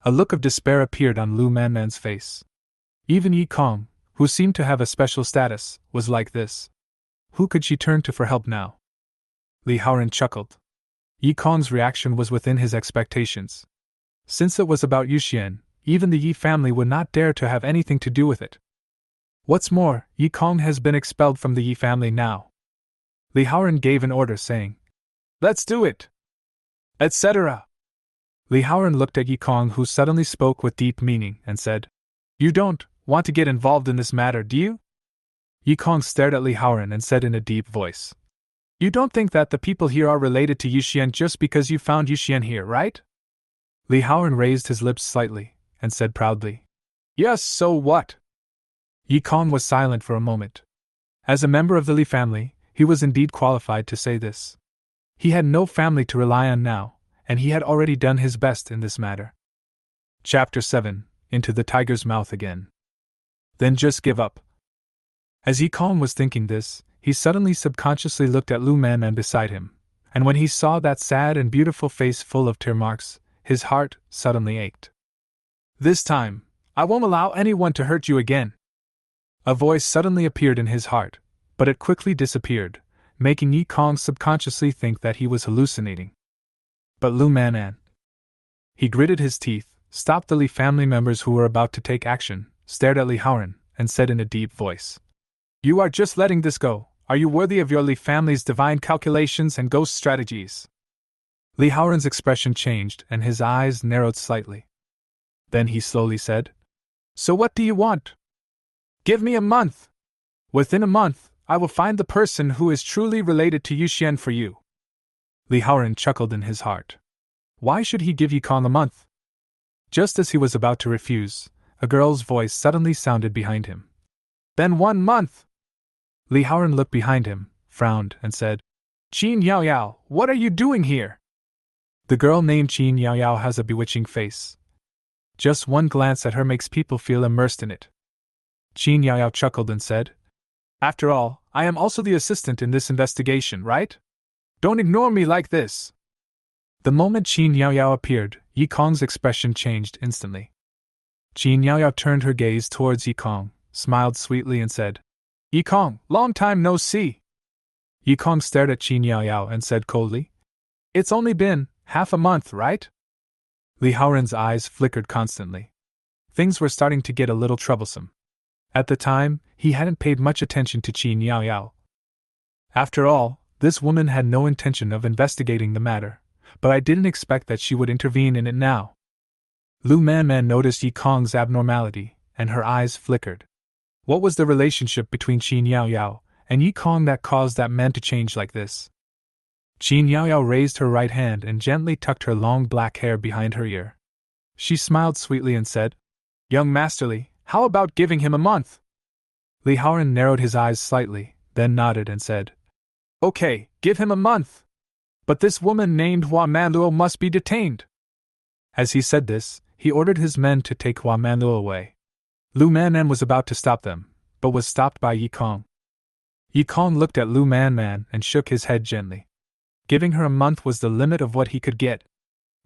A look of despair appeared on Lu Manman's face. Even Yi Kong, who seemed to have a special status, was like this. Who could she turn to for help now? Li Haoran chuckled. Yi Kong's reaction was within his expectations. Since it was about Yuxian, even the Yi family would not dare to have anything to do with it. What's more, Yi Kong has been expelled from the Yi family now. Li Haoran gave an order saying, "Let's do it!" etc. Li Haoran looked at Yi Kong, who suddenly spoke with deep meaning, and said, "You don't want to get involved in this matter, do you?" Yi Kong stared at Li Haoran and said in a deep voice, "You don't think that the people here are related to Yuxian just because you found Yuxian here, right?" Li Haoran raised his lips slightly, and said proudly, "Yes, so what?" Yi Kong was silent for a moment. As a member of the Li family, he was indeed qualified to say this. He had no family to rely on now, and he had already done his best in this matter. Chapter 7: Into the Tiger's Mouth Again. Then just give up. As Yi Kong was thinking this, he suddenly subconsciously looked at Lu Manman beside him, and when he saw that sad and beautiful face full of tear marks, his heart suddenly ached. "This time, I won't allow anyone to hurt you again." A voice suddenly appeared in his heart, but it quickly disappeared, making Yi Kong subconsciously think that he was hallucinating. But Lu Manan. He gritted his teeth, stopped the Li family members who were about to take action, stared at Li Haoran, and said in a deep voice, "You are just letting this go. Are you worthy of your Li family's divine calculations and ghost strategies?" Li Haoran's expression changed and his eyes narrowed slightly. Then he slowly said, "So what do you want? Give me a month. Within a month, I will find the person who is truly related to Yuxian for you." Li Haoran chuckled in his heart. Why should he give Yi Kong a month? Just as he was about to refuse, a girl's voice suddenly sounded behind him. "Then 1 month!" Li Haoran looked behind him, frowned, and said, "Qin Yao Yao, what are you doing here?" The girl named Qin Yao Yao has a bewitching face. Just one glance at her makes people feel immersed in it. Qin Yao Yao chuckled and said, "After all, I am also the assistant in this investigation, right? Don't ignore me like this." The moment Qin Yao Yao appeared, Yi Kong's expression changed instantly. Qin Yao Yao turned her gaze towards Yi Kong, smiled sweetly and said, "Yi Kong, long time no see." Yi Kong stared at Qin Yao Yao and said coldly, "It's only been half a month, right?" Li Haoran's eyes flickered constantly. Things were starting to get a little troublesome. At the time, he hadn't paid much attention to Qin Yao Yao. After all, this woman had no intention of investigating the matter, but I didn't expect that she would intervene in it now. Lu Manman noticed Yi Kong's abnormality, and her eyes flickered. What was the relationship between Qin Yao Yao and Yi Kong that caused that man to change like this? Qin Yao Yao raised her right hand and gently tucked her long black hair behind her ear. She smiled sweetly and said, "Young Masterly, how about giving him a month?" Li Haoran narrowed his eyes slightly, then nodded and said, "Okay, give him a month. But this woman named Hua Manluo must be detained." As he said this, he ordered his men to take Hua Manluo away. Lu Manman was about to stop them, but was stopped by Yi Kong. Yi Kong looked at Lu Manman and shook his head gently. Giving her a month was the limit of what he could get.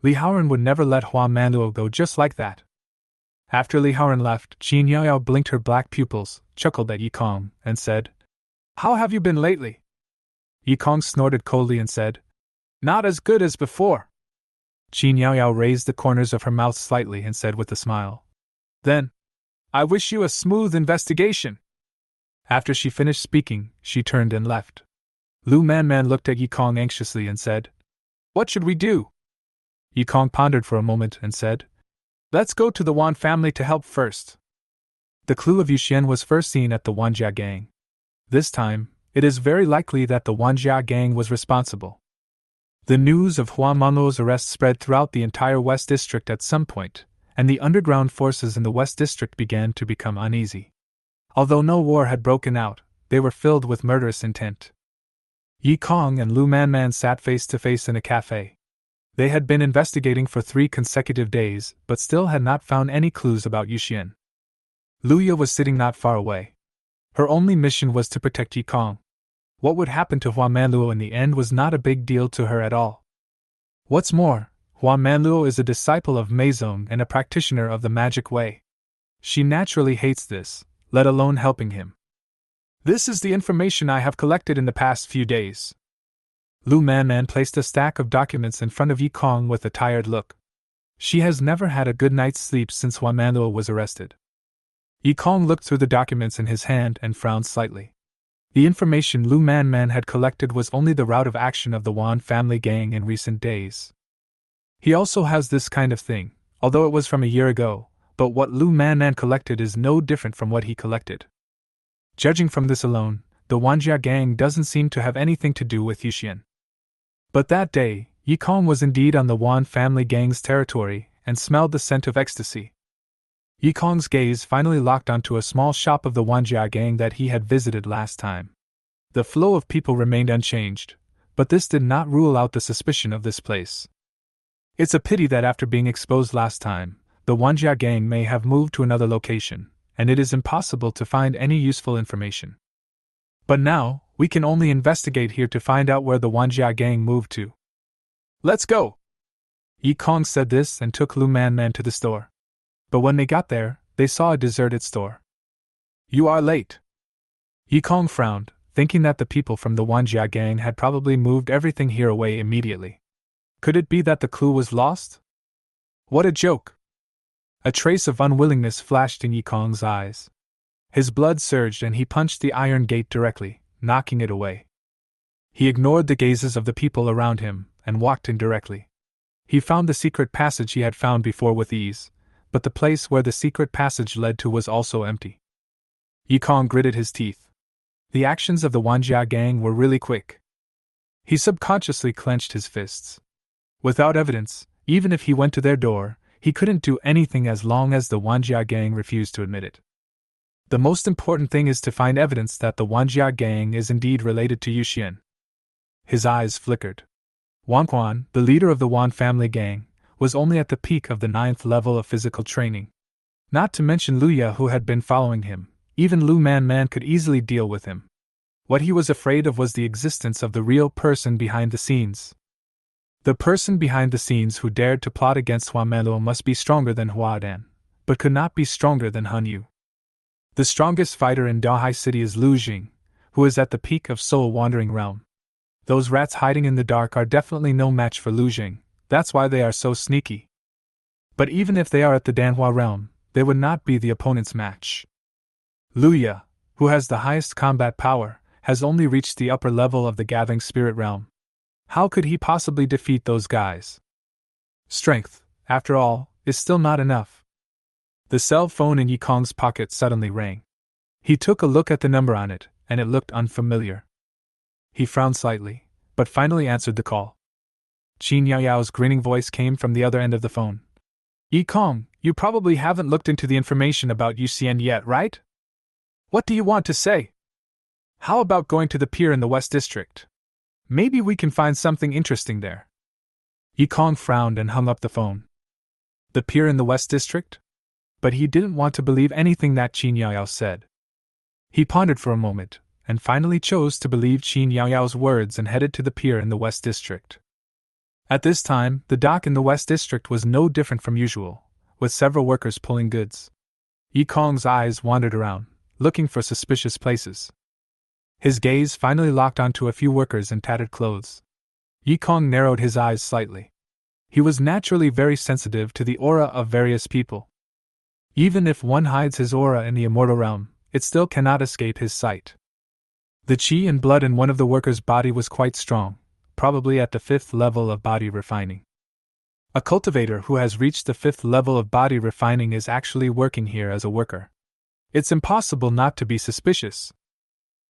Li Haoran would never let Hua Manluo go just like that. After Li Haoran left, Qin Yao Yao blinked her black pupils, chuckled at Yi Kong, and said, How have you been lately? Yi Kong snorted coldly and said, Not as good as before. Qin Yao raised the corners of her mouth slightly and said with a smile, Then, I wish you a smooth investigation. After she finished speaking, she turned and left. Lu Man looked at Yi Kong anxiously and said, What should we do? Yi Kong pondered for a moment and said, Let's go to the Wan family to help first. The clue of Yuxian was first seen at the Wanjia gang. This time, it is very likely that the Wanjia gang was responsible. The news of Hua Manluo's arrest spread throughout the entire West District at some point, and the underground forces in the West District began to become uneasy. Although no war had broken out, they were filled with murderous intent. Yi Kong and Lu Man sat face to face in a cafe. They had been investigating for 3 consecutive days, but still had not found any clues about Yuxian. Luya was sitting not far away. Her only mission was to protect Yi Kong. What would happen to Hua Manluo in the end was not a big deal to her at all. What's more, Hua Manluo is a disciple of Meizong and a practitioner of the magic way. She naturally hates this, let alone helping him. This is the information I have collected in the past few days. Lu Man placed a stack of documents in front of Yi Kong with a tired look. She has never had a good night's sleep since Hua Manluo was arrested. Yi Kong looked through the documents in his hand and frowned slightly. The information Lu Man had collected was only the route of action of the Wan family gang in recent days. He also has this kind of thing, although it was from a year ago, but what Lu Man collected is no different from what he collected. Judging from this alone, the Wanjia gang doesn't seem to have anything to do with Yuxian. But that day, Yi Kong was indeed on the Wan family gang's territory and smelled the scent of ecstasy. Yi Kong's gaze finally locked onto a small shop of the Wanjia gang that he had visited last time. The flow of people remained unchanged, but this did not rule out the suspicion of this place. It's a pity that after being exposed last time, the Wanjia gang may have moved to another location, and it is impossible to find any useful information. But now, we can only investigate here to find out where the Wanjia gang moved to. Let's go! Yi Kong said this and took Lu Man to the store. But when they got there, they saw a deserted store. You are late. Yi Kong frowned, thinking that the people from the Wanjia gang had probably moved everything here away immediately. Could it be that the clue was lost? What a joke! A trace of unwillingness flashed in Yi Kong's eyes. His blood surged and he punched the iron gate directly, knocking it away. He ignored the gazes of the people around him and walked in directly. He found the secret passage he had found before with ease, but the place where the secret passage led to was also empty. Yi Kong gritted his teeth. The actions of the Wanjia gang were really quick. He subconsciously clenched his fists. Without evidence, even if he went to their door, he couldn't do anything as long as the Wanjia gang refused to admit it. The most important thing is to find evidence that the Wanjia gang is indeed related to Yuxian. His eyes flickered. Wan Quan, the leader of the Wan family gang, was only at the peak of the 9th level of physical training. Not to mention Luya, who had been following him. Even Lu Man could easily deal with him. What he was afraid of was the existence of the real person behind the scenes. The person behind the scenes who dared to plot against Hua Manluo must be stronger than Hua Dan, but could not be stronger than Han Yu. The strongest fighter in Dahai City is Lu Jing, who is at the peak of Soul Wandering Realm. Those rats hiding in the dark are definitely no match for Lu Jing, that's why they are so sneaky. But even if they are at the Danhua realm, they would not be the opponent's match. Luya, who has the highest combat power, has only reached the upper level of the Gathering Spirit realm. How could he possibly defeat those guys? Strength, after all, is still not enough. The cell phone in Yi Kong's pocket suddenly rang. He took a look at the number on it, and it looked unfamiliar. He frowned slightly, but finally answered the call. Qin Yao's grinning voice came from the other end of the phone. Yi Kong, you probably haven't looked into the information about Yuxian yet, right? What do you want to say? How about going to the pier in the West District? Maybe we can find something interesting there. Yi Kong frowned and hung up the phone. The pier in the West District? But he didn't want to believe anything that Qin Yao said. He pondered for a moment, and finally chose to believe Qin Yao's words and headed to the pier in the West District. At this time, the dock in the West District was no different from usual, with several workers pulling goods. Yi Kong's eyes wandered around, looking for suspicious places. His gaze finally locked onto a few workers in tattered clothes. Yi Kong narrowed his eyes slightly. He was naturally very sensitive to the aura of various people. Even if one hides his aura in the immortal realm, it still cannot escape his sight. The chi and blood in one of the workers' body was quite strong, probably at the 5th level of body refining. A cultivator who has reached the 5th level of body refining is actually working here as a worker. It's impossible not to be suspicious.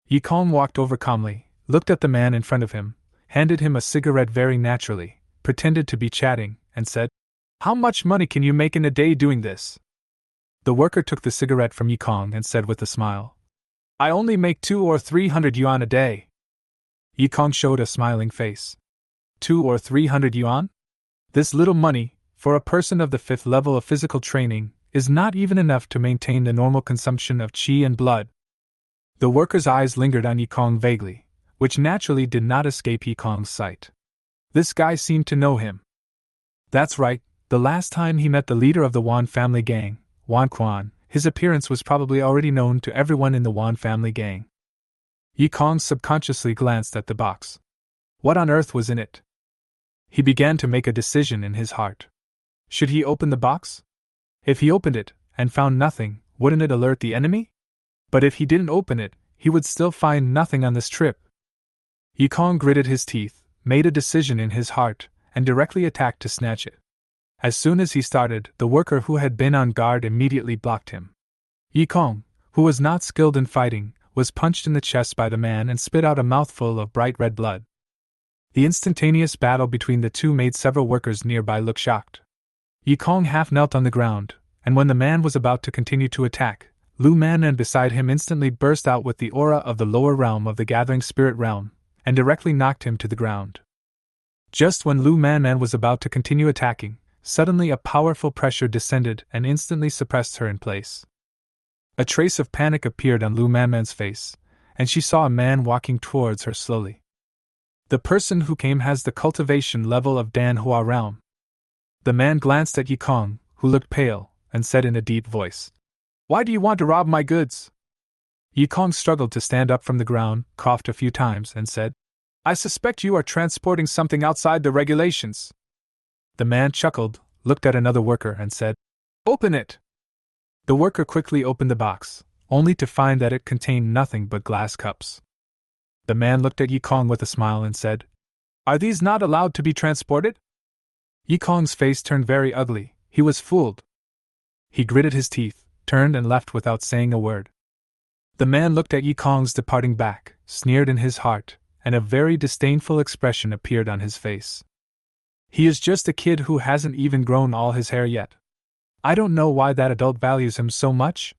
Yi Kong walked over calmly, looked at the man in front of him, handed him a cigarette very naturally, pretended to be chatting, and said, "How much money can you make in a day doing this?" The worker took the cigarette from Yi Kong and said with a smile, "I only make 200 or 300 yuan a day." Yi Kong showed a smiling face. 200 or 300 yuan? This little money, for a person of the 5th level of physical training, is not even enough to maintain the normal consumption of qi and blood. The worker's eyes lingered on Yi Kong vaguely, which naturally did not escape Yi Kong's sight. This guy seemed to know him. That's right, the last time he met the leader of the Wan family gang, Wan Quan, his appearance was probably already known to everyone in the Wan family gang. Yi Kong subconsciously glanced at the box. What on earth was in it? He began to make a decision in his heart. Should he open the box? If he opened it, and found nothing, wouldn't it alert the enemy? But if he didn't open it, he would still find nothing on this trip. Yi Kong gritted his teeth, made a decision in his heart, and directly attacked to snatch it. As soon as he started, the worker who had been on guard immediately blocked him. Yi Kong, who was not skilled in fighting, was punched in the chest by the man and spit out a mouthful of bright red blood. The instantaneous battle between the two made several workers nearby look shocked. Yi Kong half knelt on the ground, and when the man was about to continue to attack, Lu Man beside him instantly burst out with the aura of the lower realm of the gathering spirit realm, and directly knocked him to the ground. Just when Lu Man was about to continue attacking, suddenly a powerful pressure descended and instantly suppressed her in place. A trace of panic appeared on Lu Man's face, and she saw a man walking towards her slowly. The person who came has the cultivation level of Danhua realm. The man glanced at Yi Kong, who looked pale, and said in a deep voice, "Why do you want to rob my goods?" Yi Kong struggled to stand up from the ground, coughed a few times, and said, "I suspect you are transporting something outside the regulations." The man chuckled, looked at another worker, and said, "Open it." The worker quickly opened the box, only to find that it contained nothing but glass cups. The man looked at Yi Kong with a smile and said, "Are these not allowed to be transported?" Yi Kong's face turned very ugly. He was fooled. He gritted his teeth, turned and left without saying a word. The man looked at Yi Kong's departing back, sneered in his heart, and a very disdainful expression appeared on his face. He is just a kid who hasn't even grown all his hair yet. I don't know why that adult values him so much.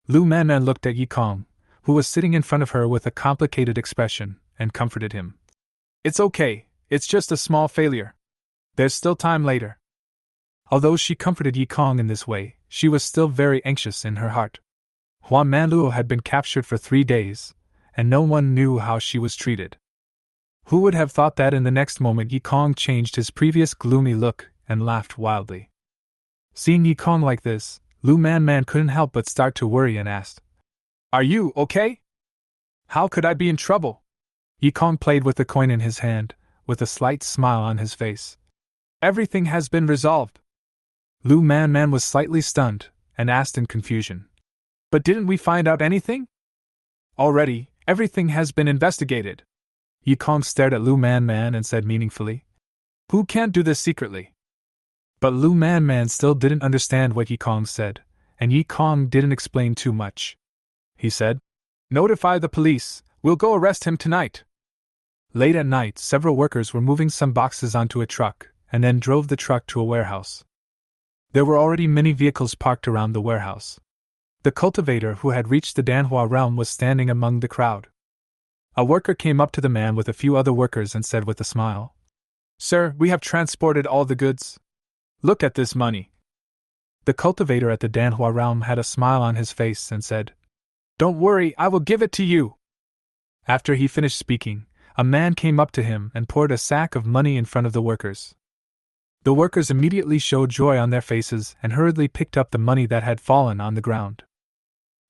Lu Man looked at Yi Kong, who was sitting in front of her with a complicated expression, and comforted him. "It's okay, it's just a small failure. There's still time later." Although she comforted Yi Kong in this way, she was still very anxious in her heart. Huan Manluo had been captured for 3 days, and no one knew how she was treated. Who would have thought that in the next moment Yi Kong changed his previous gloomy look and laughed wildly. Seeing Yi Kong like this, Lu Man couldn't help but start to worry and asked, "Are you okay? How could I be in trouble?" Yi Kong played with the coin in his hand, with a slight smile on his face. "Everything has been resolved." Lu Man was slightly stunned, and asked in confusion, "But didn't we find out anything?" "Already, everything has been investigated." Yi Kong stared at Lu Man and said meaningfully, "Who can't do this secretly?" But Lu Man still didn't understand what Yi Kong said, and Yi Kong didn't explain too much. He said, "Notify the police, we'll go arrest him tonight." Late at night, several workers were moving some boxes onto a truck, and then drove the truck to a warehouse. There were already many vehicles parked around the warehouse. The cultivator who had reached the Danhua realm was standing among the crowd. A worker came up to the man with a few other workers and said with a smile, "Sir, we have transported all the goods. Look at this money." The cultivator at the Danhua realm had a smile on his face and said, "Don't worry, I will give it to you." After he finished speaking, a man came up to him and poured a sack of money in front of the workers. The workers immediately showed joy on their faces and hurriedly picked up the money that had fallen on the ground.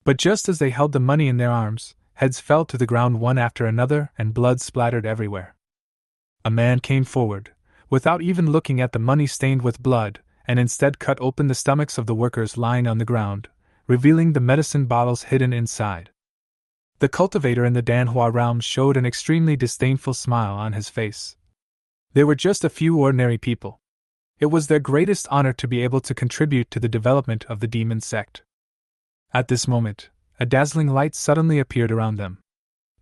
But just as they held the money in their arms, heads fell to the ground one after another and blood splattered everywhere. A man came forward, without even looking at the money stained with blood, and instead cut open the stomachs of the workers lying on the ground, revealing the medicine bottles hidden inside. The cultivator in the Danhua realm showed an extremely disdainful smile on his face. They were just a few ordinary people. It was their greatest honor to be able to contribute to the development of the demon sect. At this moment, a dazzling light suddenly appeared around them.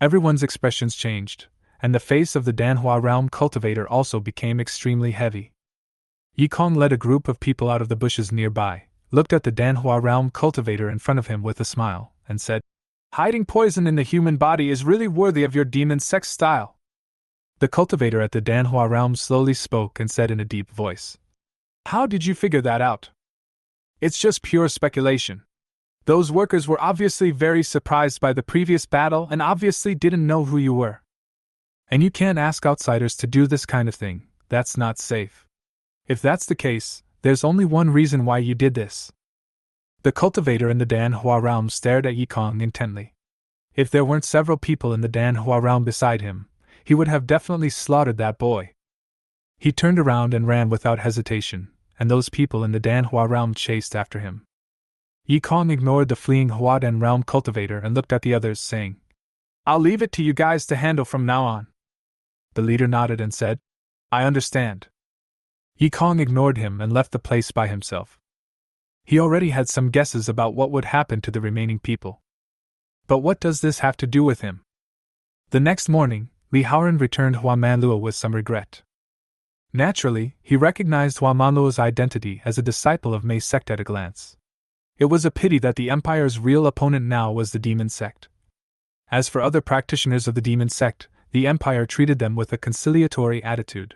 Everyone's expressions changed, and the face of the Danhua realm cultivator also became extremely heavy. Yikong led a group of people out of the bushes nearby, looked at the Danhua realm cultivator in front of him with a smile, and said, "Hiding poison in the human body is really worthy of your demon sect style." The cultivator at the Danhua realm slowly spoke and said in a deep voice, "How did you figure that out?" "It's just pure speculation. Those workers were obviously very surprised by the previous battle and obviously didn't know who you were. And you can't ask outsiders to do this kind of thing, that's not safe. If that's the case, there's only one reason why you did this." The cultivator in the Danhua realm stared at Yikong intently. If there weren't several people in the Danhua realm beside him, he would have definitely slaughtered that boy. He turned around and ran without hesitation, and those people in the Danhua realm chased after him. Yikong ignored the fleeing Huadan realm cultivator and looked at the others, saying, "I'll leave it to you guys to handle from now on." The leader nodded and said, "I understand." Yikong ignored him and left the place by himself. He already had some guesses about what would happen to the remaining people. But what does this have to do with him? The next morning, Li Haoran returned Hua Manluo with some regret. Naturally, he recognized Hua Manluo's identity as a disciple of Mei sect at a glance. It was a pity that the Empire's real opponent now was the demon sect. As for other practitioners of the demon sect, the Empire treated them with a conciliatory attitude.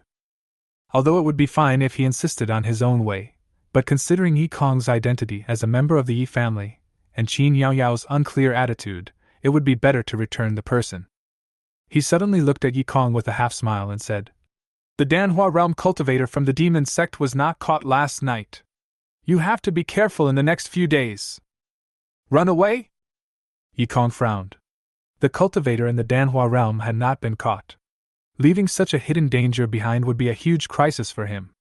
Although it would be fine if he insisted on his own way, but considering Yikong's identity as a member of the Yi family, and Qin Yaoyao's unclear attitude, it would be better to return the person. He suddenly looked at Yikong with a half-smile and said, "The Danhua realm cultivator from the demon sect was not caught last night. You have to be careful in the next few days." "Run away?" Yikong frowned. The cultivator in the Danhua realm had not been caught. Leaving such a hidden danger behind would be a huge crisis for him.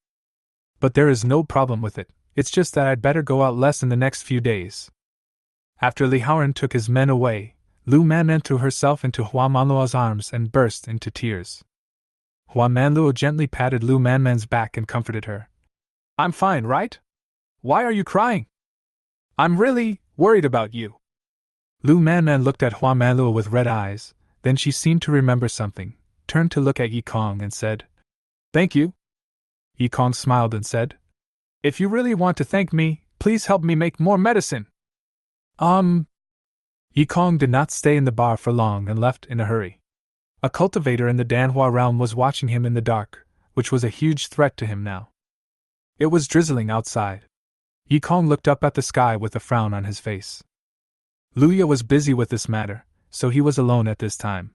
"But there is no problem with it, it's just that I'd better go out less in the next few days." After Li Haoran took his men away, Lu Manman threw herself into Hua Manluo's arms and burst into tears. Hua Manluo gently patted Lu Manman's back and comforted her. "I'm fine, right? Why are you crying? I'm really worried about you." Lu Manman looked at Hua Manluo with red eyes, then she seemed to remember something, turned to look at Yikong and said, "Thank you." Yikong smiled and said, "If you really want to thank me, please help me make more medicine." Yikong did not stay in the bar for long and left in a hurry. A cultivator in the Danhua realm was watching him in the dark, which was a huge threat to him now. It was drizzling outside. Yikong looked up at the sky with a frown on his face. Luya was busy with this matter, so he was alone at this time.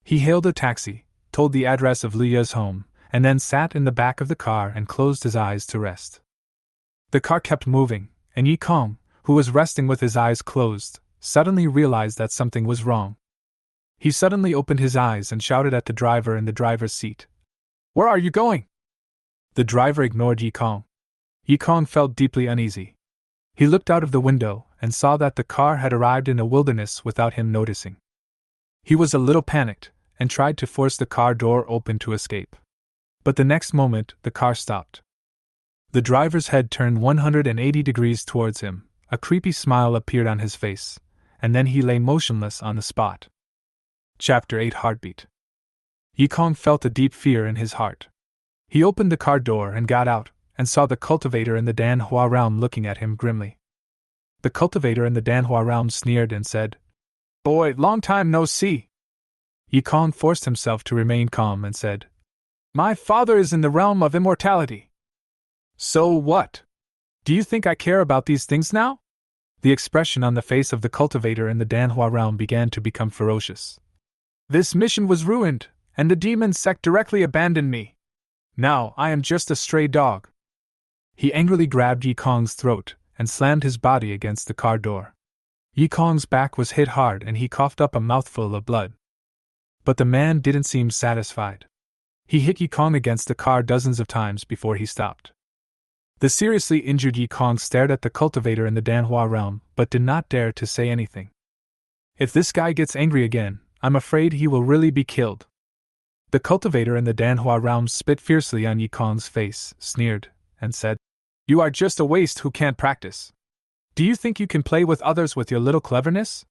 He hailed a taxi, told the address of Luya's home, and then sat in the back of the car and closed his eyes to rest. The car kept moving, and Yikong, who was resting with his eyes closed, suddenly realized that something was wrong. He suddenly opened his eyes and shouted at the driver in the driver's seat. "Where are you going?" The driver ignored Yikong. Yikong felt deeply uneasy. He looked out of the window and saw that the car had arrived in a wilderness without him noticing. He was a little panicked and tried to force the car door open to escape. But the next moment, the car stopped. The driver's head turned 180 degrees towards him, a creepy smile appeared on his face, and then he lay motionless on the spot. Chapter 8 Heartbeat. Yikong felt a deep fear in his heart. He opened the car door and got out, and saw the cultivator in the Danhua realm looking at him grimly. The cultivator in the Danhua realm sneered and said, "Boy, long time no see." Yikong forced himself to remain calm and said, "My father is in the realm of immortality." "So what? Do you think I care about these things now?" The expression on the face of the cultivator in the Danhua realm began to become ferocious. "This mission was ruined, and the demon sect directly abandoned me. Now I am just a stray dog." He angrily grabbed Yikong's throat and slammed his body against the car door. Yi Kong's back was hit hard and he coughed up a mouthful of blood. But the man didn't seem satisfied. He hit Yi Kong against the car dozens of times before he stopped. The seriously injured Yi Kong stared at the cultivator in the Danhua realm, but did not dare to say anything. If this guy gets angry again, I'm afraid he will really be killed. The cultivator in the Danhua realm spit fiercely on Yi Kong's face, sneered, and said, "You are just a waste who can't practice. Do you think you can play with others with your little cleverness?"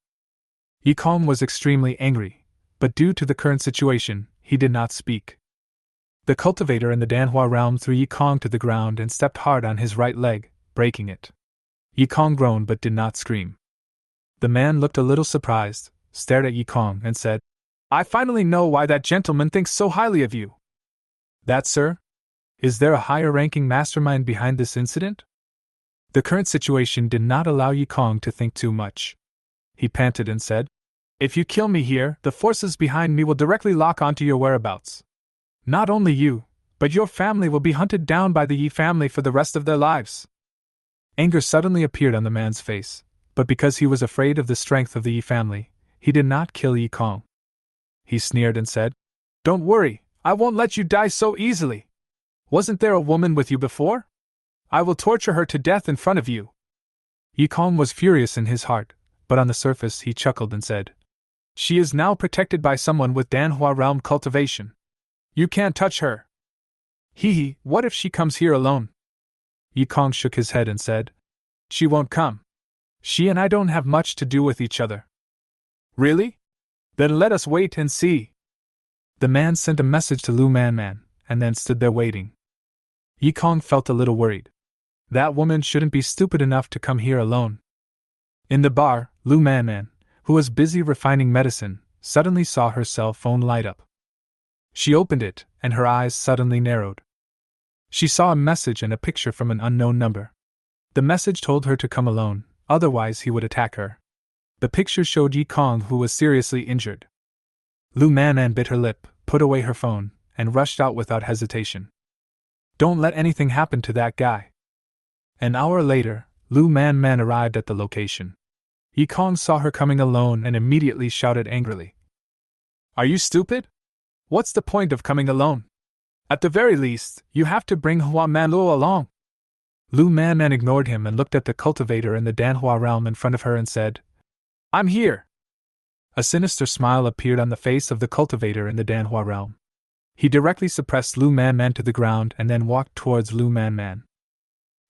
Yi Kong was extremely angry, but due to the current situation, he did not speak. The cultivator in the Danhua realm threw Yi Kong to the ground and stepped hard on his right leg, breaking it. Yi Kong groaned but did not scream. The man looked a little surprised, stared at Yi Kong, and said, "I finally know why that gentleman thinks so highly of you." "That, sir? Is there a higher-ranking mastermind behind this incident?" The current situation did not allow Yi Kong to think too much. He panted and said, "If you kill me here, the forces behind me will directly lock onto your whereabouts. Not only you, but your family will be hunted down by the Yi family for the rest of their lives." Anger suddenly appeared on the man's face, but because he was afraid of the strength of the Yi family, he did not kill Yi Kong. He sneered and said, "Don't worry, I won't let you die so easily. Wasn't there a woman with you before? I will torture her to death in front of you." Yi Kong was furious in his heart, but on the surface he chuckled and said, "She is now protected by someone with Danhua realm cultivation. You can't touch her." "Hee, what if she comes here alone?" Yi Kong shook his head and said, "She won't come. She and I don't have much to do with each other." "Really? Then let us wait and see." The man sent a message to Lu Man, and then stood there waiting. Yi Kong felt a little worried. That woman shouldn't be stupid enough to come here alone. In the bar, Lu Man, who was busy refining medicine, suddenly saw her cell phone light up. She opened it, and her eyes suddenly narrowed. She saw a message and a picture from an unknown number. The message told her to come alone, otherwise he would attack her. The picture showed Yi Kong, who was seriously injured. Lu Man bit her lip, put away her phone, and rushed out without hesitation. "Don't let anything happen to that guy." An hour later, Lu Man arrived at the location. Yi Kong saw her coming alone and immediately shouted angrily, "Are you stupid? What's the point of coming alone? At the very least, you have to bring Hua Manluo along." Lu Man ignored him and looked at the cultivator in the Danhua realm in front of her and said, "I'm here." A sinister smile appeared on the face of the cultivator in the Danhua realm. He directly suppressed Lu Man to the ground and then walked towards Lu Man.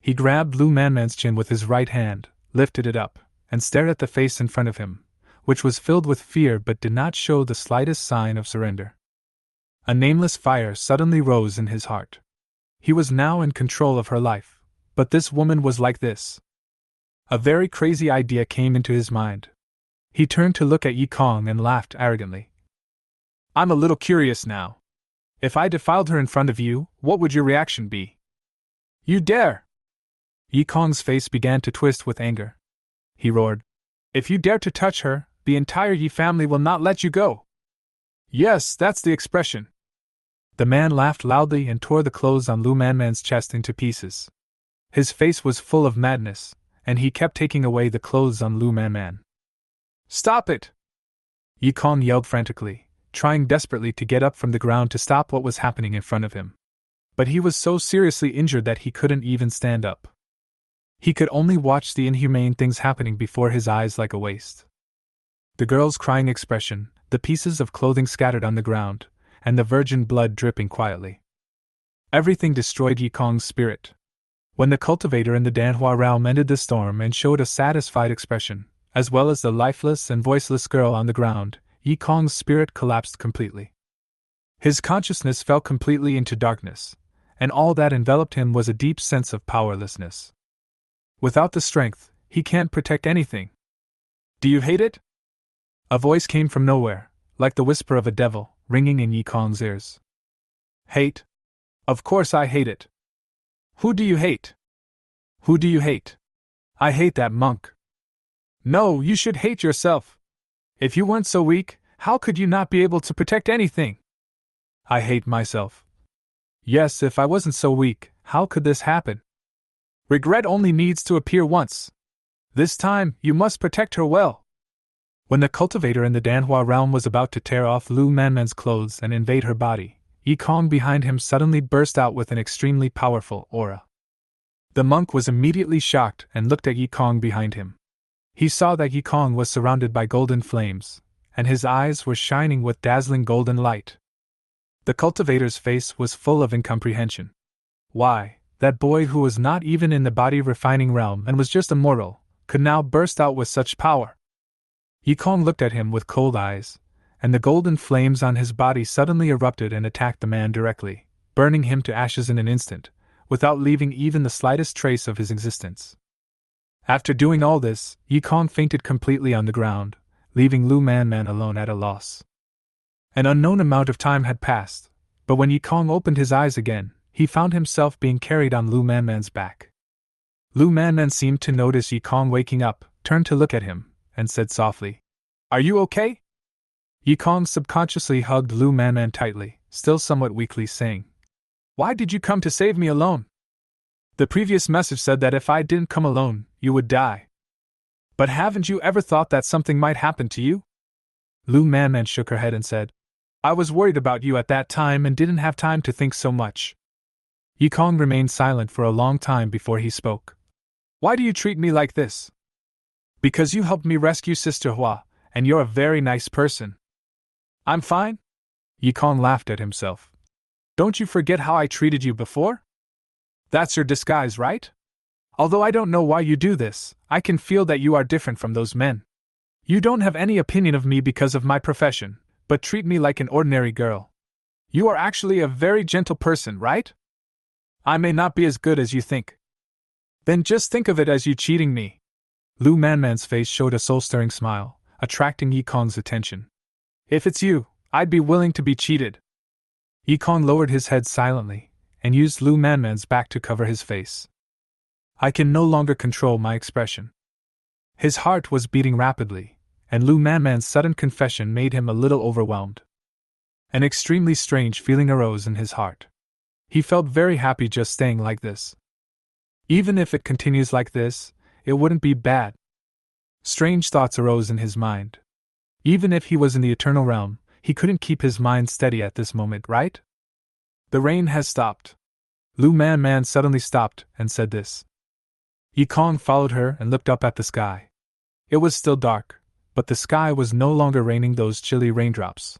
He grabbed Lu Man's chin with his right hand, lifted it up, and stared at the face in front of him, which was filled with fear but did not show the slightest sign of surrender. A nameless fire suddenly rose in his heart. He was now in control of her life, but this woman was like this. A very crazy idea came into his mind. He turned to look at Yi Kong and laughed arrogantly. "I'm a little curious now. If I defiled her in front of you, what would your reaction be?" "You dare!" Yi Kong's face began to twist with anger. He roared, "If you dare to touch her, the entire Yi family will not let you go." "Yes, that's the expression." The man laughed loudly and tore the clothes on Lu Man's chest into pieces. His face was full of madness, and he kept taking away the clothes on Lu Man. "Stop it!" Yi Kong yelled frantically, trying desperately to get up from the ground to stop what was happening in front of him. But he was so seriously injured that he couldn't even stand up. He could only watch the inhumane things happening before his eyes like a waste. The girl's crying expression, the pieces of clothing scattered on the ground, and the virgin blood dripping quietly. Everything destroyed Yi Kong's spirit. When the cultivator in the Danhua realm ended the storm and showed a satisfied expression, as well as the lifeless and voiceless girl on the ground, Yi Kong's spirit collapsed completely. His consciousness fell completely into darkness, and all that enveloped him was a deep sense of powerlessness. Without the strength, he can't protect anything. "Do you hate it?" A voice came from nowhere, like the whisper of a devil, ringing in Yi Kong's ears. "Hate? Of course I hate it. Who do you hate?" "Who do you hate?" "I hate that monk." "No, you should hate yourself. If you weren't so weak, how could you not be able to protect anything?" "I hate myself." "Yes, if I wasn't so weak, how could this happen?" "Regret only needs to appear once. This time, you must protect her well. When the cultivator in the Danhua realm was about to tear off Lu Manman's clothes and invade her body, Yikong behind him suddenly burst out with an extremely powerful aura. The monk was immediately shocked and looked at Yikong behind him. He saw that Yikong was surrounded by golden flames, and his eyes were shining with dazzling golden light. The cultivator's face was full of incomprehension. Why, that boy who was not even in the body refining realm and was just a mortal, could now burst out with such power? Yikong looked at him with cold eyes, and the golden flames on his body suddenly erupted and attacked the man directly, burning him to ashes in an instant, without leaving even the slightest trace of his existence. After doing all this, Yikong fainted completely on the ground, leaving Lu Manman alone at a loss. An unknown amount of time had passed, but when Yikong opened his eyes again, he found himself being carried on Lu Manman's back. Lu Manman seemed to notice Yikong waking up, turned to look at him, and said softly, "Are you okay?" Yikong subconsciously hugged Lu Manman tightly, still somewhat weakly, saying, "Why did you come to save me alone? The previous message said that if I didn't come alone, you would die. But haven't you ever thought that something might happen to you?" Lu Manman shook her head and said, "I was worried about you at that time and didn't have time to think so much." Yikong remained silent for a long time before he spoke. "Why do you treat me like this?" "Because you helped me rescue Sister Hua, and you're a very nice person." "I'm fine?" Yikong laughed at himself. "Don't you forget how I treated you before? That's your disguise, right? Although I don't know why you do this, I can feel that you are different from those men. You don't have any opinion of me because of my profession, but treat me like an ordinary girl. You are actually a very gentle person, right? I may not be as good as you think. Then just think of it as you cheating me." Lu Manman's face showed a soul-stirring smile, attracting Yikong's attention. "If it's you, I'd be willing to be cheated." Yikong lowered his head silently, and used Lu Manman's back to cover his face. "I can no longer control my expression." His heart was beating rapidly, and Lu Manman's sudden confession made him a little overwhelmed. An extremely strange feeling arose in his heart. He felt very happy just staying like this. Even if it continues like this, it wouldn't be bad. Strange thoughts arose in his mind. Even if he was in the eternal realm, he couldn't keep his mind steady at this moment, right? "The rain has stopped." Lu Manman suddenly stopped and said this. Yikong followed her and looked up at the sky. It was still dark, but the sky was no longer raining those chilly raindrops.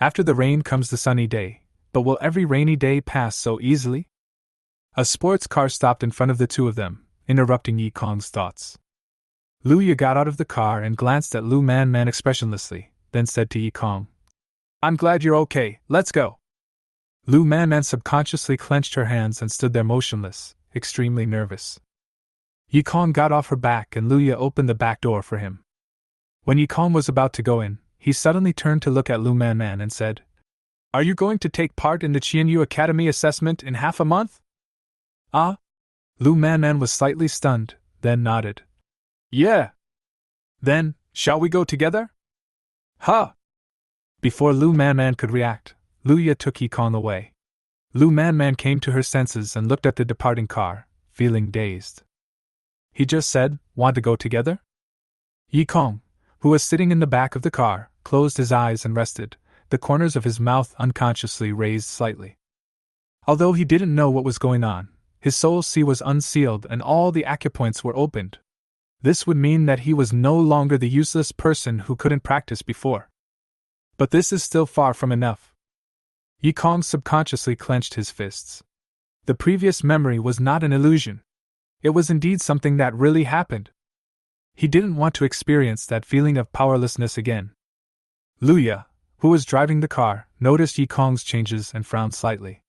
After the rain comes the sunny day, but will every rainy day pass so easily? A sports car stopped in front of the two of them, interrupting Yikong's thoughts. Luya got out of the car and glanced at Lu Manman expressionlessly, then said to Yikong, "I'm glad you're okay, let's go." Lu Manman subconsciously clenched her hands and stood there motionless, extremely nervous. Yikong got off her back and Luya opened the back door for him. When Yikong was about to go in, he suddenly turned to look at Lu Manman and said, "Are you going to take part in the Qianyu Academy assessment in half a month?" "Ah?" Lu Manman was slightly stunned, then nodded. "Yeah." "Then, shall we go together?" "Huh!" Before Lu Manman could react, Luya took Yikong away. Lu Manman came to her senses and looked at the departing car, feeling dazed. He just said, "Want to go together?" Yikong, who was sitting in the back of the car, closed his eyes and rested, the corners of his mouth unconsciously raised slightly. Although he didn't know what was going on, his soul sea was unsealed and all the acupoints were opened. This would mean that he was no longer the useless person who couldn't practice before. But this is still far from enough. Yikong subconsciously clenched his fists. The previous memory was not an illusion. It was indeed something that really happened. He didn't want to experience that feeling of powerlessness again. Luya, who was driving the car, noticed Yikong's changes and frowned slightly.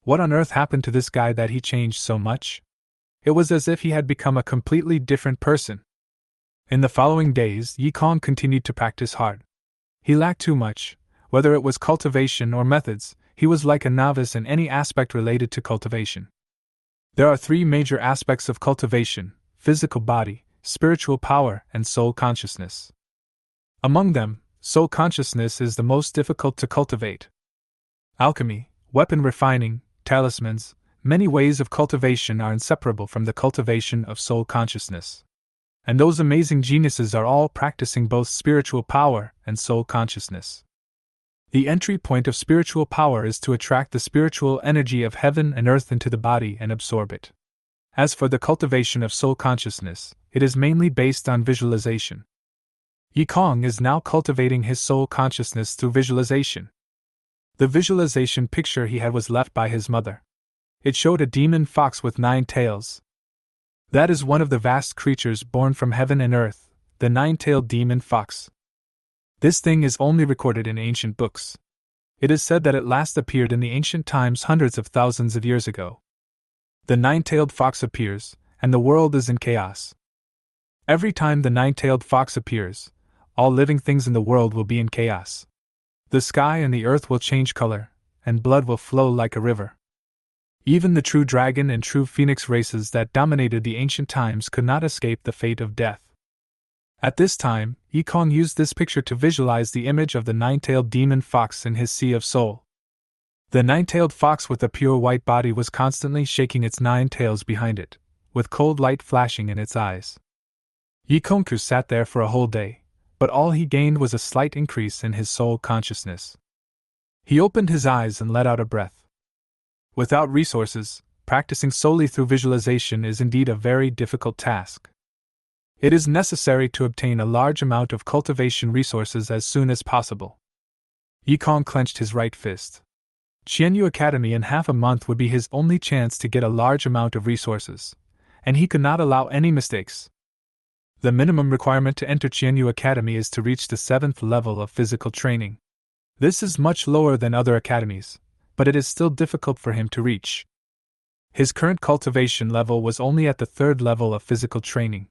What on earth happened to this guy that he changed so much? It was as if he had become a completely different person. In the following days, Yikong continued to practice hard. He lacked too much, whether it was cultivation or methods. He was like a novice in any aspect related to cultivation. There are three major aspects of cultivation: physical body, spiritual power, and soul consciousness. Among them, soul consciousness is the most difficult to cultivate. Alchemy, weapon refining, talismans, many ways of cultivation are inseparable from the cultivation of soul consciousness. And those amazing geniuses are all practicing both spiritual power and soul consciousness. The entry point of spiritual power is to attract the spiritual energy of heaven and earth into the body and absorb it. As for the cultivation of soul consciousness, it is mainly based on visualization. Yikong is now cultivating his soul consciousness through visualization. The visualization picture he had was left by his mother. It showed a demon fox with 9 tails. That is one of the vast creatures born from heaven and earth, the 9-tailed demon fox. This thing is only recorded in ancient books. It is said that it last appeared in the ancient times hundreds of thousands of years ago. The 9-tailed fox appears, and the world is in chaos. Every time the 9-tailed fox appears, all living things in the world will be in chaos. The sky and the earth will change color, and blood will flow like a river. Even the true dragon and true phoenix races that dominated the ancient times could not escape the fate of death. At this time, Yikong used this picture to visualize the image of the 9-tailed demon fox in his sea of soul. The 9-tailed fox with a pure white body was constantly shaking its 9 tails behind it, with cold light flashing in its eyes. Yikongku sat there for a whole day, but all he gained was a slight increase in his soul consciousness. He opened his eyes and let out a breath. Without resources, practicing solely through visualization is indeed a very difficult task. It is necessary to obtain a large amount of cultivation resources as soon as possible. Yikong clenched his right fist. Qianyu Academy in half a month would be his only chance to get a large amount of resources, and he could not allow any mistakes. The minimum requirement to enter Qianyu Academy is to reach the 7th level of physical training. This is much lower than other academies, but it is still difficult for him to reach. His current cultivation level was only at the 3rd level of physical training.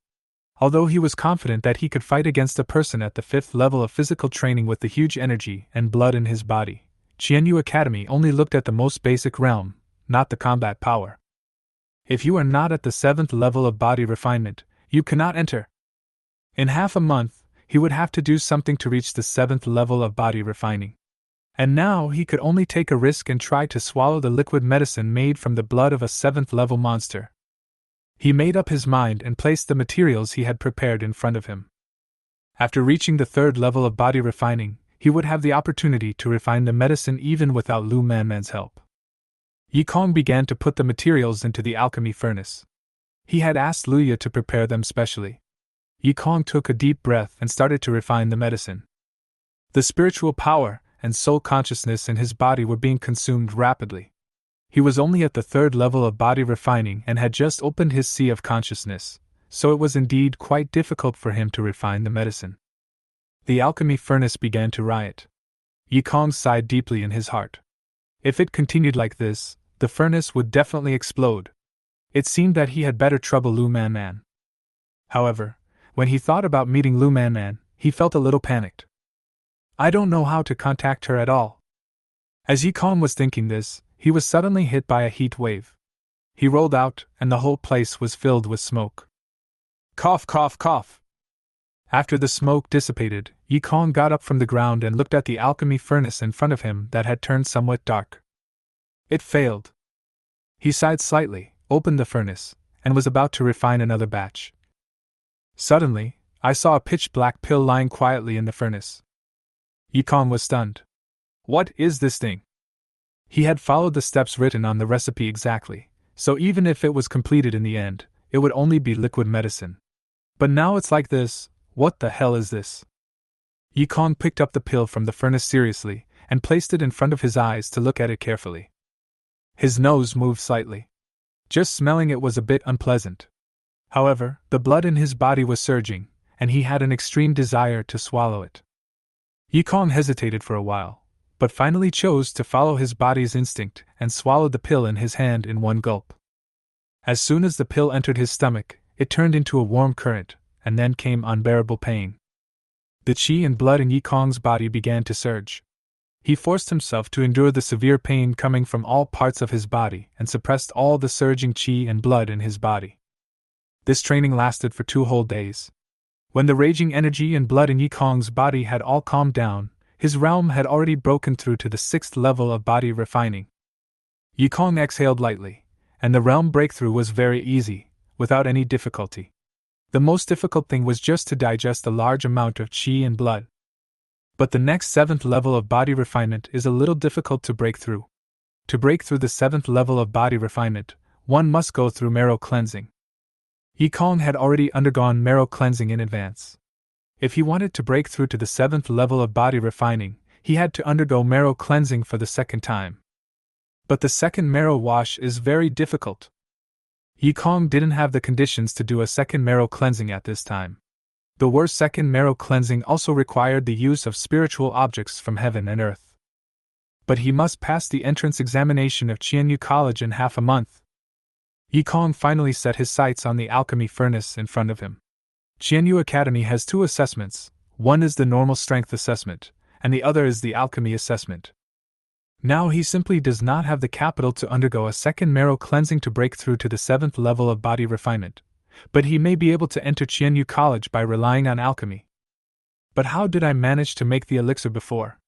Although he was confident that he could fight against a person at the 5th level of physical training with the huge energy and blood in his body, Qianyu Academy only looked at the most basic realm, not the combat power. If you are not at the 7th level of body refinement, you cannot enter. In half a month, he would have to do something to reach the 7th level of body refining. And now he could only take a risk and try to swallow the liquid medicine made from the blood of a 7th level monster. He made up his mind and placed the materials he had prepared in front of him. After reaching the 3rd level of body refining, he would have the opportunity to refine the medicine even without Lu Manman's help. Yikong began to put the materials into the alchemy furnace. He had asked Luya to prepare them specially. Yikong took a deep breath and started to refine the medicine. The spiritual power and soul consciousness in his body were being consumed rapidly. He was only at the 3rd level of body refining and had just opened his sea of consciousness, so it was indeed quite difficult for him to refine the medicine. The alchemy furnace began to riot. Yikong sighed deeply in his heart. If it continued like this, the furnace would definitely explode. It seemed that he had better trouble Lu Manman. However, when he thought about meeting Lu Manman, he felt a little panicked. I don't know how to contact her at all. As Yikong was thinking this, he was suddenly hit by a heat wave. He rolled out, and the whole place was filled with smoke. Cough, cough, cough. After the smoke dissipated, Yikong got up from the ground and looked at the alchemy furnace in front of him that had turned somewhat dark. It failed. He sighed slightly, opened the furnace, and was about to refine another batch. Suddenly, I saw a pitch-black pill lying quietly in the furnace. Yikong was stunned. What is this thing? He had followed the steps written on the recipe exactly, so even if it was completed in the end, it would only be liquid medicine. But now it's like this. What the hell is this? Yikong picked up the pill from the furnace seriously and placed it in front of his eyes to look at it carefully. His nose moved slightly. Just smelling it was a bit unpleasant. However, the blood in his body was surging, and he had an extreme desire to swallow it. Yikong hesitated for a while, but finally chose to follow his body's instinct and swallowed the pill in his hand in one gulp. As soon as the pill entered his stomach, it turned into a warm current, and then came unbearable pain. The qi and blood in Yikong's body began to surge. He forced himself to endure the severe pain coming from all parts of his body and suppressed all the surging qi and blood in his body. This training lasted for 2 whole days. When the raging energy and blood in Yikong's body had all calmed down, his realm had already broken through to the 6th level of body refining. Yikong exhaled lightly, and the realm breakthrough was very easy, without any difficulty. The most difficult thing was just to digest a large amount of qi and blood. But the next 7th level of body refinement is a little difficult to break through. To break through the 7th level of body refinement, one must go through marrow cleansing. Yikong had already undergone marrow cleansing in advance. If he wanted to break through to the 7th level of body refining, he had to undergo marrow cleansing for the second time. But the second marrow wash is very difficult. Yikong didn't have the conditions to do a second marrow cleansing at this time. The worst second marrow cleansing also required the use of spiritual objects from heaven and earth. But he must pass the entrance examination of Qianyu College in half a month. Yikong finally set his sights on the alchemy furnace in front of him. Qianyu Academy has 2 assessments, one is the normal strength assessment, and the other is the alchemy assessment. Now he simply does not have the capital to undergo a second marrow cleansing to break through to the 7th level of body refinement, but he may be able to enter Qianyu College by relying on alchemy. But how did I manage to make the elixir before?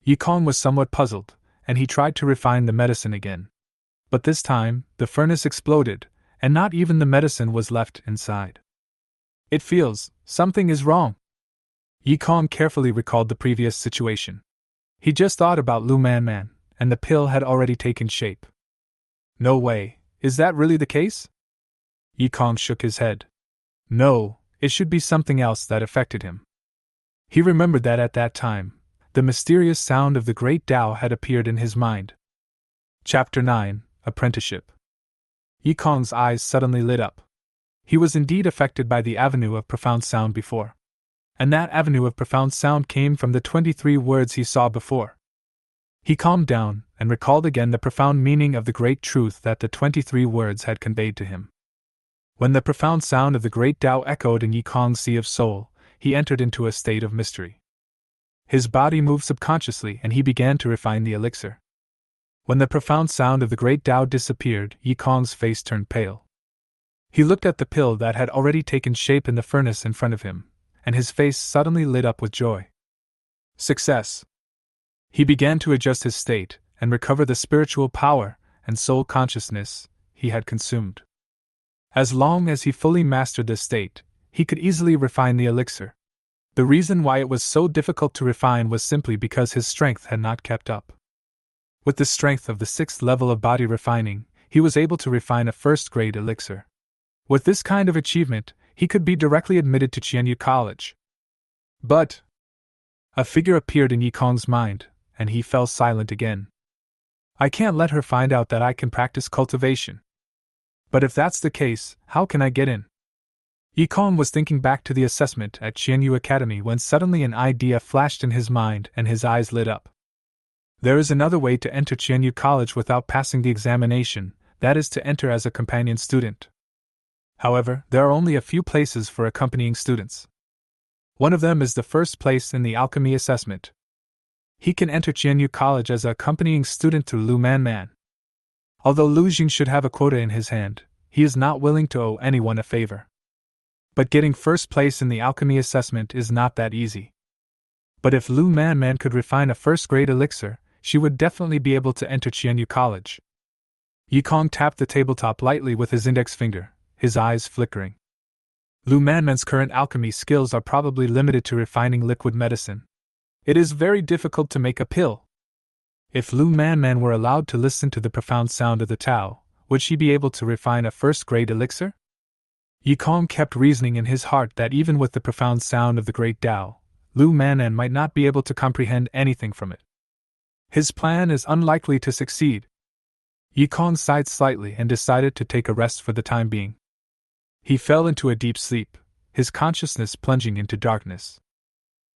Yikong was somewhat puzzled, and he tried to refine the medicine again. But this time, the furnace exploded, and not even the medicine was left inside. It feels, something is wrong. Yikong carefully recalled the previous situation. He just thought about Lu Man, and the pill had already taken shape. No way, is that really the case? Yikong shook his head. No, it should be something else that affected him. He remembered that at that time, the mysterious sound of the great Tao had appeared in his mind. Chapter 9, Apprenticeship. Yikong's eyes suddenly lit up. He was indeed affected by the avenue of profound sound before. And that avenue of profound sound came from the 23 words he saw before. He calmed down and recalled again the profound meaning of the great truth that the 23 words had conveyed to him. When the profound sound of the great Tao echoed in Yikong's sea of soul, he entered into a state of mystery. His body moved subconsciously and he began to refine the elixir. When the profound sound of the great Tao disappeared, Yikong's face turned pale. He looked at the pill that had already taken shape in the furnace in front of him, and his face suddenly lit up with joy. Success! He began to adjust his state and recover the spiritual power and soul consciousness he had consumed. As long as he fully mastered this state, he could easily refine the elixir. The reason why it was so difficult to refine was simply because his strength had not kept up. With the strength of the 6th level of body refining, he was able to refine a first-grade elixir. With this kind of achievement, he could be directly admitted to Qianyu College. But a figure appeared in Yikong's mind, and he fell silent again. I can't let her find out that I can practice cultivation. But if that's the case, how can I get in? Yikong was thinking back to the assessment at Qianyu Academy when suddenly an idea flashed in his mind and his eyes lit up. There is another way to enter Qianyu College without passing the examination, that is to enter as a companion student. However, there are only a few places for accompanying students. One of them is the first place in the alchemy assessment. He can enter Qianyu College as an accompanying student through Lu Man. Although Lu Jing should have a quota in his hand, he is not willing to owe anyone a favor. But getting first place in the alchemy assessment is not that easy. But if Lu Man could refine a first-grade elixir, she would definitely be able to enter Qianyu College. Yikong tapped the tabletop lightly with his index finger, his eyes flickering. Lu Man's current alchemy skills are probably limited to refining liquid medicine. It is very difficult to make a pill. If Lu Man were allowed to listen to the profound sound of the Tao, would she be able to refine a first-grade elixir? Yikong kept reasoning in his heart that even with the profound sound of the great Tao, Lu Man might not be able to comprehend anything from it. His plan is unlikely to succeed. Yikong sighed slightly and decided to take a rest for the time being. He fell into a deep sleep, his consciousness plunging into darkness.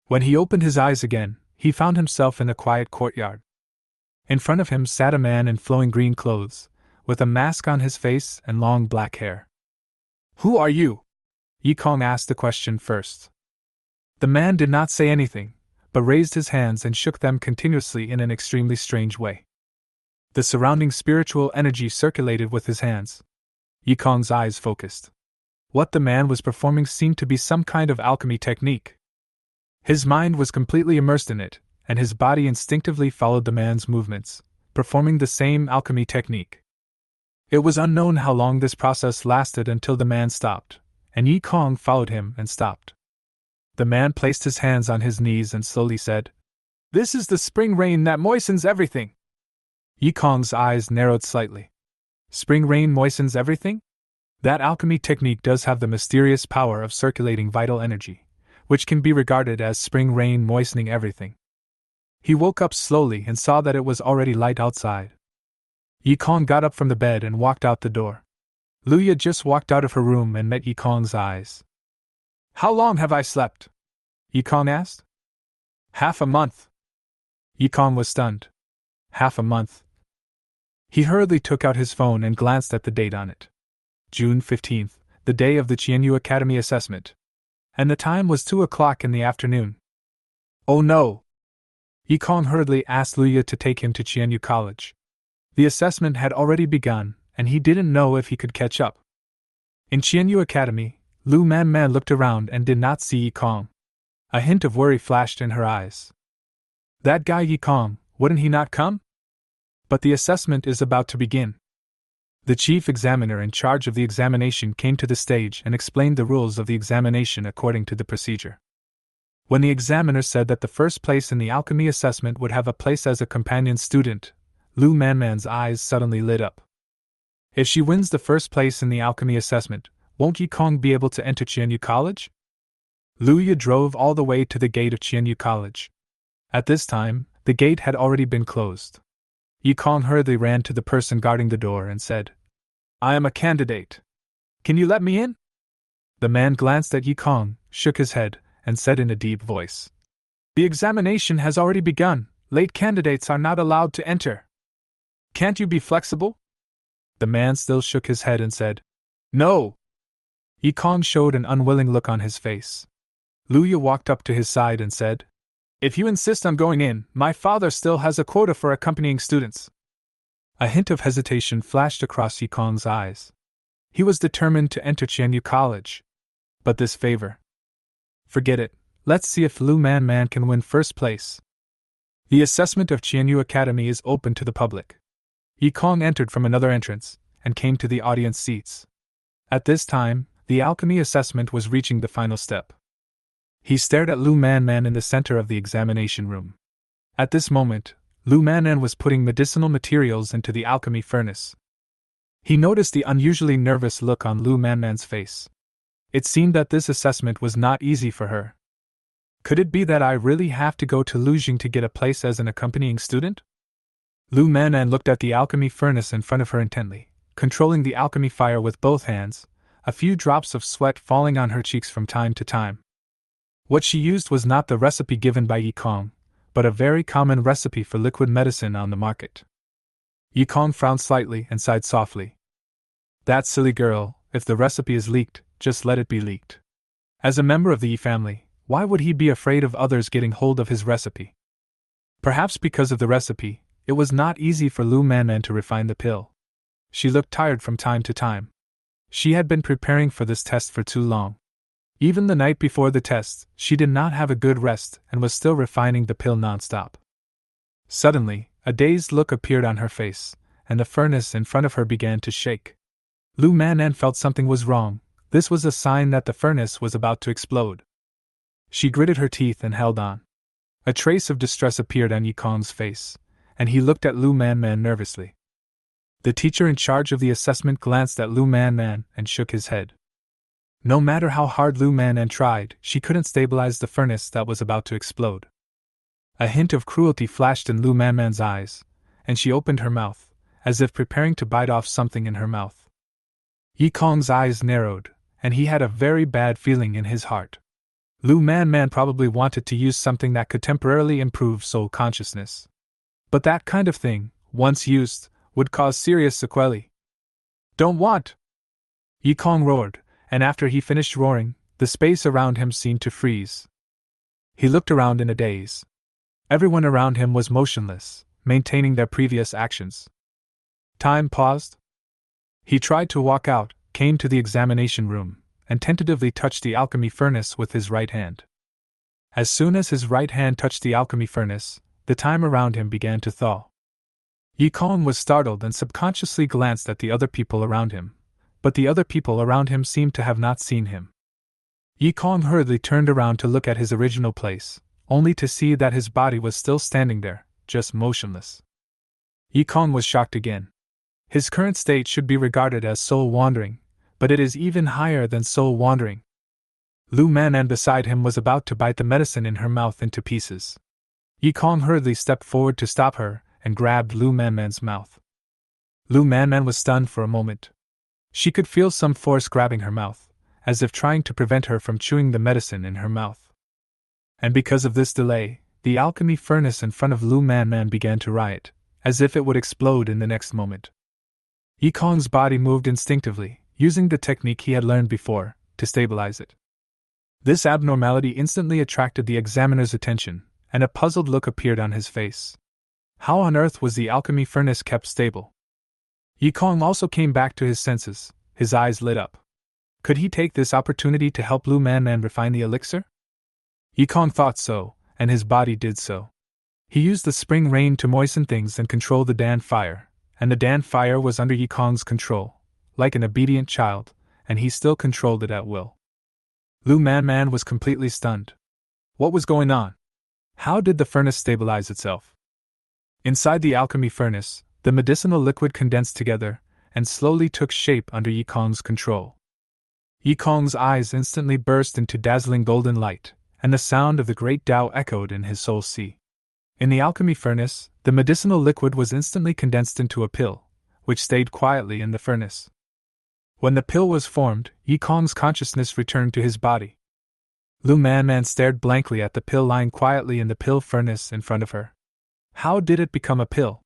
When he opened his eyes again, he found himself in a quiet courtyard. In front of him sat a man in flowing green clothes, with a mask on his face and long black hair. "Who are you?" Yikong asked the question first. The man did not say anything, but raised his hands and shook them continuously in an extremely strange way. The surrounding spiritual energy circulated with his hands. Yikong's eyes focused. What the man was performing seemed to be some kind of alchemy technique. His mind was completely immersed in it, and his body instinctively followed the man's movements, performing the same alchemy technique. It was unknown how long this process lasted until the man stopped, and Yi Kong followed him and stopped. The man placed his hands on his knees and slowly said, "This is the spring rain that moistens everything." Yi Kong's eyes narrowed slightly. Spring rain moistens everything? That alchemy technique does have the mysterious power of circulating vital energy, which can be regarded as spring rain moistening everything. He woke up slowly and saw that it was already light outside. Yi Kong got up from the bed and walked out the door. Luya just walked out of her room and met Yi Kong's eyes. "How long have I slept?" Yi Kong asked. "Half a month." Yi Kong was stunned. Half a month. He hurriedly took out his phone and glanced at the date on it. June 15th, the day of the Qianyu Academy assessment. And the time was 2 o'clock in the afternoon. "Oh no!" Yi Kong hurriedly asked Luya to take him to Qianyu College. The assessment had already begun, and he didn't know if he could catch up. In Qianyu Academy, Lu Man Man looked around and did not see Yi Kong. A hint of worry flashed in her eyes. That guy Yi Kong, wouldn't he not come? But the assessment is about to begin. The chief examiner in charge of the examination came to the stage and explained the rules of the examination according to the procedure. When the examiner said that the first place in the alchemy assessment would have a place as a companion student, Lu Man Man's eyes suddenly lit up. If she wins the first place in the alchemy assessment, won't Yi Kong be able to enter Qianyu College? Luya drove all the way to the gate of Qianyu College. At this time, the gate had already been closed. Yi Kong hurriedly ran to the person guarding the door and said, "I am a candidate. Can you let me in?" The man glanced at Yi Kong, shook his head, and said in a deep voice, "The examination has already begun. Late candidates are not allowed to enter. Can't you be flexible?" The man still shook his head and said, "No." Yi Kong showed an unwilling look on his face. Luya walked up to his side and said, "If you insist on going in, my father still has a quota for accompanying students." A hint of hesitation flashed across Yi Kong's eyes. He was determined to enter Qianyu College. But this favor? Forget it. Let's see if Lu Man Man can win first place. The assessment of Qianyu Academy is open to the public. Yi Kong entered from another entrance and came to the audience seats. At this time, the alchemy assessment was reaching the final step. He stared at Lu Man Man in the center of the examination room. At this moment, Lu Man Man was putting medicinal materials into the alchemy furnace. He noticed the unusually nervous look on Lu Man Man's face. It seemed that this assessment was not easy for her. Could it be that I really have to go to Lujing to get a place as an accompanying student? Lu Man Man looked at the alchemy furnace in front of her intently, controlling the alchemy fire with both hands, a few drops of sweat falling on her cheeks from time to time. What she used was not the recipe given by Yi Kong, but a very common recipe for liquid medicine on the market. Yi Kong frowned slightly and sighed softly. That silly girl, if the recipe is leaked, just let it be leaked. As a member of the Yi family, why would he be afraid of others getting hold of his recipe? Perhaps because of the recipe, it was not easy for Lu Man Man to refine the pill. She looked tired from time to time. She had been preparing for this test for too long. Even the night before the test, she did not have a good rest and was still refining the pill non-stop. Suddenly, a dazed look appeared on her face, and the furnace in front of her began to shake. Lu Man Man felt something was wrong. This was a sign that the furnace was about to explode. She gritted her teeth and held on. A trace of distress appeared on Yi Kong's face, and he looked at Lu Man Man nervously. The teacher in charge of the assessment glanced at Lu Man Man and shook his head. No matter how hard Lu Man Man tried, she couldn't stabilize the furnace that was about to explode. A hint of cruelty flashed in Lu Man Man's eyes, and she opened her mouth, as if preparing to bite off something in her mouth. Yi Kong's eyes narrowed, and he had a very bad feeling in his heart. Lu Man Man probably wanted to use something that could temporarily improve soul consciousness. But that kind of thing, once used, would cause serious sequelae. "Don't want!" Yi Kong roared, and after he finished roaring, the space around him seemed to freeze. He looked around in a daze. Everyone around him was motionless, maintaining their previous actions. Time paused. He tried to walk out, came to the examination room, and tentatively touched the alchemy furnace with his right hand. As soon as his right hand touched the alchemy furnace, the time around him began to thaw. Yi Kong was startled and subconsciously glanced at the other people around him, but the other people around him seemed to have not seen him. Yi Kong hurriedly turned around to look at his original place, only to see that his body was still standing there, just motionless. Yi Kong was shocked again. His current state should be regarded as soul wandering, but it is even higher than soul wandering. Lu Man beside him was about to bite the medicine in her mouth into pieces. Yi Kong hurriedly stepped forward to stop her and grabbed Lu Man's mouth. Lu Man was stunned for a moment. She could feel some force grabbing her mouth, as if trying to prevent her from chewing the medicine in her mouth. And because of this delay, the alchemy furnace in front of Lu Man began to riot, as if it would explode in the next moment. Yi Kong's body moved instinctively, using the technique he had learned before, to stabilize it. This abnormality instantly attracted the examiner's attention, and a puzzled look appeared on his face. How on earth was the alchemy furnace kept stable? Yi Kong also came back to his senses, his eyes lit up. Could he take this opportunity to help Lu Man refine the elixir? Yi Kong thought so, and his body did so. He used the spring rain to moisten things and control the Dan fire, and the Dan fire was under Yi Kong's control, like an obedient child, and he still controlled it at will. Lu Man was completely stunned. What was going on? How did the furnace stabilize itself? Inside the alchemy furnace, the medicinal liquid condensed together and slowly took shape under Yi Kong's control. Yi Kong's eyes instantly burst into dazzling golden light, and the sound of the great Tao echoed in his soul sea. In the alchemy furnace, the medicinal liquid was instantly condensed into a pill, which stayed quietly in the furnace. When the pill was formed, Yi Kong's consciousness returned to his body. Lu Man stared blankly at the pill lying quietly in the pill furnace in front of her. How did it become a pill?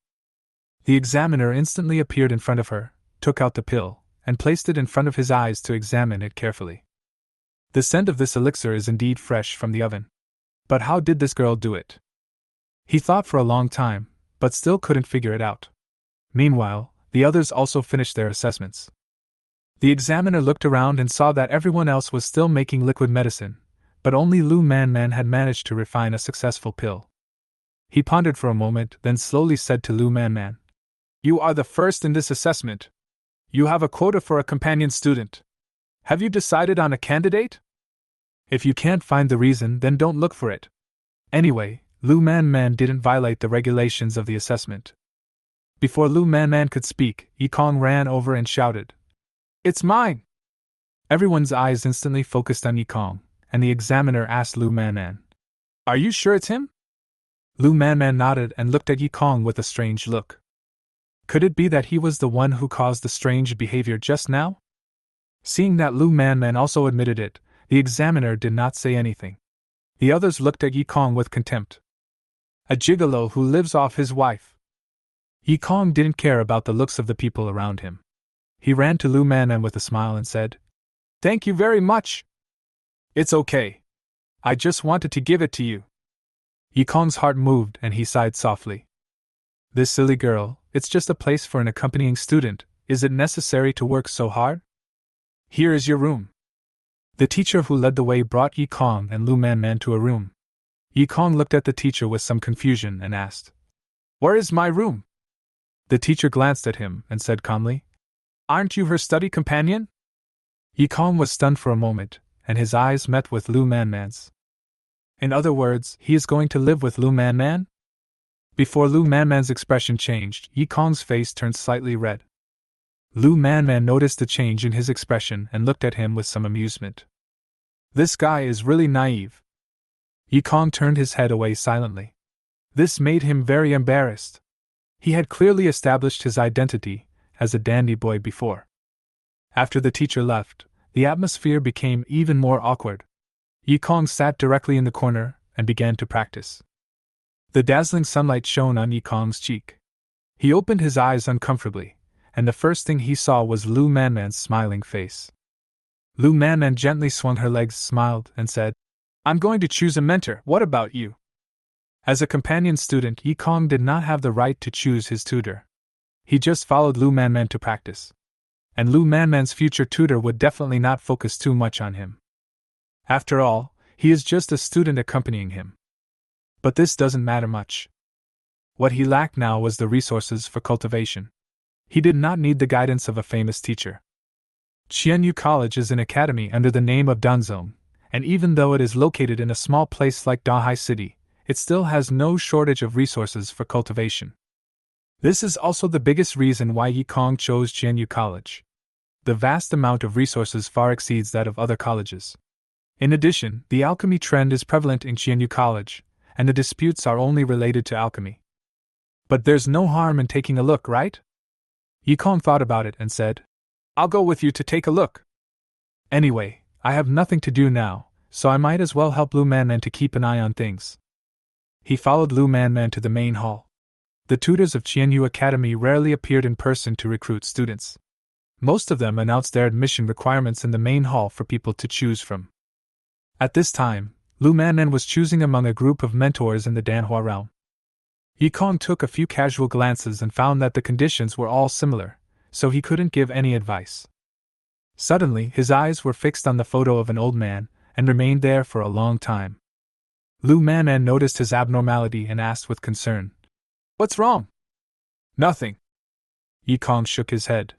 The examiner instantly appeared in front of her, took out the pill, and placed it in front of his eyes to examine it carefully. The scent of this elixir is indeed fresh from the oven. But how did this girl do it? He thought for a long time, but still couldn't figure it out. Meanwhile, the others also finished their assessments. The examiner looked around and saw that everyone else was still making liquid medicine, but only Lu Man had managed to refine a successful pill. He pondered for a moment, then slowly said to Lu Man, "You are the first in this assessment. You have a quota for a companion student. Have you decided on a candidate? If you can't find the reason, then don't look for it." Anyway, Lu Man didn't violate the regulations of the assessment. Before Lu Man could speak, Yi Kong ran over and shouted, "It's mine!" Everyone's eyes instantly focused on Yi Kong, and the examiner asked Lu Man, "Are you sure it's him?" Lu Man nodded and looked at Yi Kong with a strange look. Could it be that he was the one who caused the strange behavior just now? Seeing that Lu Man also admitted it, the examiner did not say anything. The others looked at Yi Kong with contempt. A gigolo who lives off his wife. Yi Kong didn't care about the looks of the people around him. He ran to Lu Man with a smile and said, "Thank you very much. It's okay. I just wanted to give it to you." Yi Kong's heart moved and he sighed softly. This silly girl, it's just a place for an accompanying student. Is it necessary to work so hard? Here is your room. The teacher who led the way brought Yi Kong and Lu Man to a room. Yi Kong looked at the teacher with some confusion and asked, "Where is my room?" The teacher glanced at him and said calmly, "Aren't you her study companion?" Yi Kong was stunned for a moment, and his eyes met with Lu Man's. In other words, he is going to live with Lu Man? Before Lu Man's expression changed, Yi Kong's face turned slightly red. Lu Man noticed the change in his expression and looked at him with some amusement. This guy is really naive. Yi Kong turned his head away silently. This made him very embarrassed. He had clearly established his identity as a dandy boy before. After the teacher left, the atmosphere became even more awkward. Yi Kong sat directly in the corner and began to practice. The dazzling sunlight shone on Yi Kong's cheek. He opened his eyes uncomfortably, and the first thing he saw was Lu Man's smiling face. Lu Man gently swung her legs, smiled, and said, "I'm going to choose a mentor. What about you?" As a companion student, Yi Kong did not have the right to choose his tutor. He just followed Lu Man to practice. And Lu Man's future tutor would definitely not focus too much on him. After all, he is just a student accompanying him. But this doesn't matter much. What he lacked now was the resources for cultivation. He did not need the guidance of a famous teacher. Qianyu College is an academy under the name of Danzong, and even though it is located in a small place like Dahai City, it still has no shortage of resources for cultivation. This is also the biggest reason why Yikong chose Qianyu College. The vast amount of resources far exceeds that of other colleges. In addition, the alchemy trend is prevalent in Qianyu College, and the disputes are only related to alchemy. But there's no harm in taking a look, right? Yikong thought about it and said, I'll go with you to take a look. Anyway, I have nothing to do now, so I might as well help Lu Manman to keep an eye on things. He followed Lu Manman to the main hall. The tutors of Qianyu Academy rarely appeared in person to recruit students. Most of them announced their admission requirements in the main hall for people to choose from. At this time, Lu Manman was choosing among a group of mentors in the Danhua realm. Yikong took a few casual glances and found that the conditions were all similar, so he couldn't give any advice. Suddenly, his eyes were fixed on the photo of an old man, and remained there for a long time. Lu Manman noticed his abnormality and asked with concern, What's wrong? Nothing. Yikong shook his head.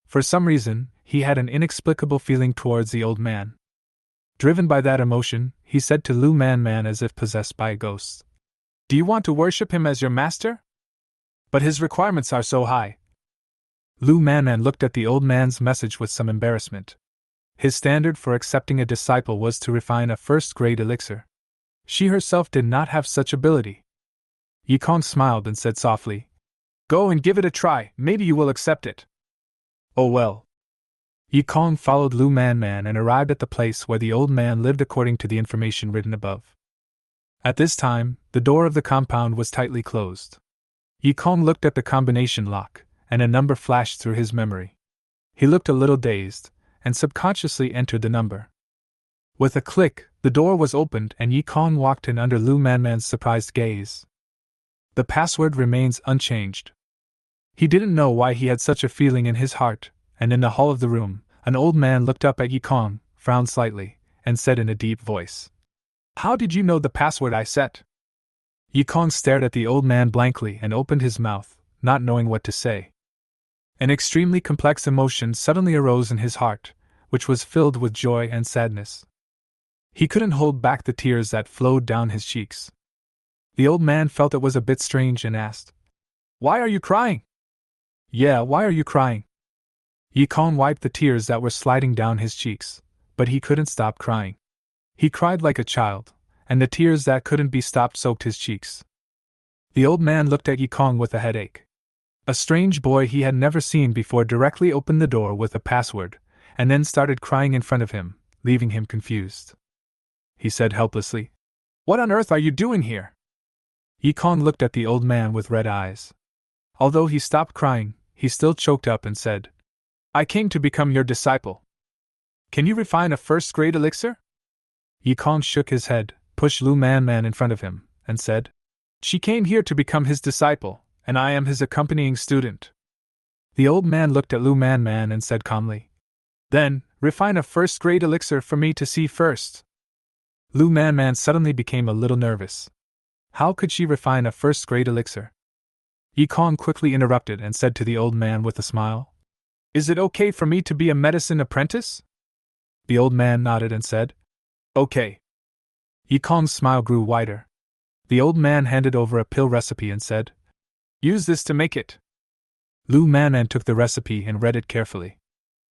For some reason, he had an inexplicable feeling towards the old man. Driven by that emotion, he said to Lu Manman as if possessed by a ghost, Do you want to worship him as your master? But his requirements are so high. Lu Manman looked at the old man's message with some embarrassment. His standard for accepting a disciple was to refine a first-grade elixir. She herself did not have such ability. Yikong smiled and said softly, Go and give it a try, maybe you will accept it. Oh well. Yikong followed Lu Manman and arrived at the place where the old man lived according to the information written above. At this time, the door of the compound was tightly closed. Yikong looked at the combination lock, and a number flashed through his memory. He looked a little dazed, and subconsciously entered the number. With a click, the door was opened and Yikong walked in under Lu Manman's surprised gaze. The password remains unchanged. He didn't know why he had such a feeling in his heart, and in the hall of the room, an old man looked up at Yikong, frowned slightly, and said in a deep voice, How did you know the password I set? Yikong stared at the old man blankly and opened his mouth, not knowing what to say. An extremely complex emotion suddenly arose in his heart, which was filled with joy and sadness. He couldn't hold back the tears that flowed down his cheeks. The old man felt it was a bit strange and asked, Why are you crying? Yeah, why are you crying? Yikong wiped the tears that were sliding down his cheeks, but he couldn't stop crying. He cried like a child, and the tears that couldn't be stopped soaked his cheeks. The old man looked at Yikong with a headache. A strange boy he had never seen before directly opened the door with a password, and then started crying in front of him, leaving him confused. He said helplessly, What on earth are you doing here? Yikong looked at the old man with red eyes. Although he stopped crying, he still choked up and said, I came to become your disciple. Can you refine a first-grade elixir? Yikong shook his head, pushed Lu Manman in front of him, and said, She came here to become his disciple, and I am his accompanying student. The old man looked at Lu Manman and said calmly, Then, refine a first-grade elixir for me to see first. Lu Manman suddenly became a little nervous. How could she refine a first-grade elixir? Yikong quickly interrupted and said to the old man with a smile, Is it okay for me to be a medicine apprentice? The old man nodded and said, Okay. Yikong's smile grew wider. The old man handed over a pill recipe and said, Use this to make it. Lu Manman took the recipe and read it carefully.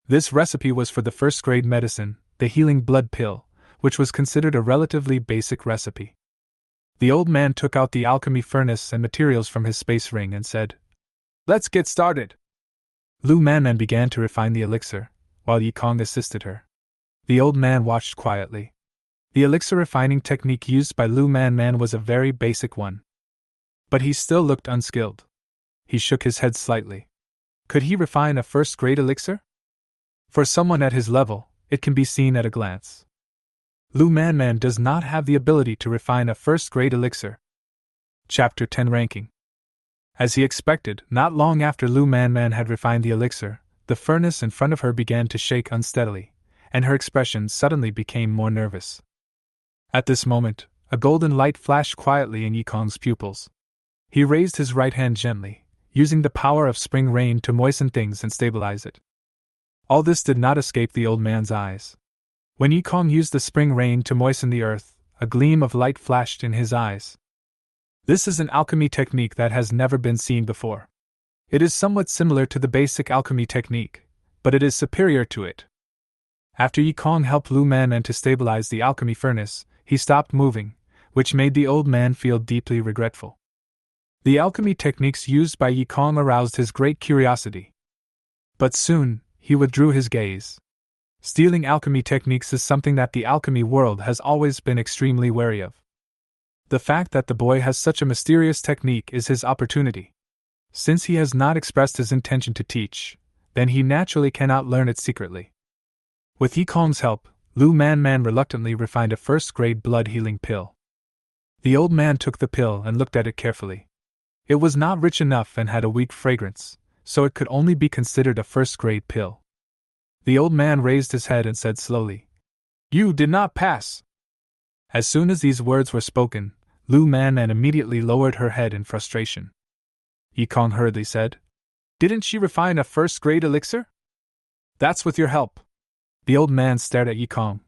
This recipe was for the first-grade medicine, the healing blood pill, which was considered a relatively basic recipe. The old man took out the alchemy furnace and materials from his space ring and said, Let's get started. Lu Manman began to refine the elixir, while Yikong assisted her. The old man watched quietly. The elixir refining technique used by Lu Manman was a very basic one. But he still looked unskilled. He shook his head slightly. Could he refine a first-grade elixir? For someone at his level, it can be seen at a glance. Lu Manman does not have the ability to refine a first-grade elixir. Chapter 10 Ranking. As he expected, not long after Lu Manman had refined the elixir, the furnace in front of her began to shake unsteadily, and her expression suddenly became more nervous. At this moment, a golden light flashed quietly in Yikong's pupils. He raised his right hand gently, using the power of spring rain to moisten things and stabilize it. All this did not escape the old man's eyes. When Yikong used the spring rain to moisten the earth, a gleam of light flashed in his eyes. This is an alchemy technique that has never been seen before. It is somewhat similar to the basic alchemy technique, but it is superior to it. After Yikong helped Lu Man to stabilize the alchemy furnace, he stopped moving, which made the old man feel deeply regretful. The alchemy techniques used by Yikong aroused his great curiosity. But soon, he withdrew his gaze. Stealing alchemy techniques is something that the alchemy world has always been extremely wary of. The fact that the boy has such a mysterious technique is his opportunity. Since he has not expressed his intention to teach, then he naturally cannot learn it secretly. With Yikong's help, Lu Man reluctantly refined a first-grade blood-healing pill. The old man took the pill and looked at it carefully. It was not rich enough and had a weak fragrance, so it could only be considered a first-grade pill. The old man raised his head and said slowly, "You did not pass." As soon as these words were spoken, Lu Man immediately lowered her head in frustration. Yikong hurriedly said, "Didn't she refine a first-grade elixir?" "That's with your help." The old man stared at Yikong.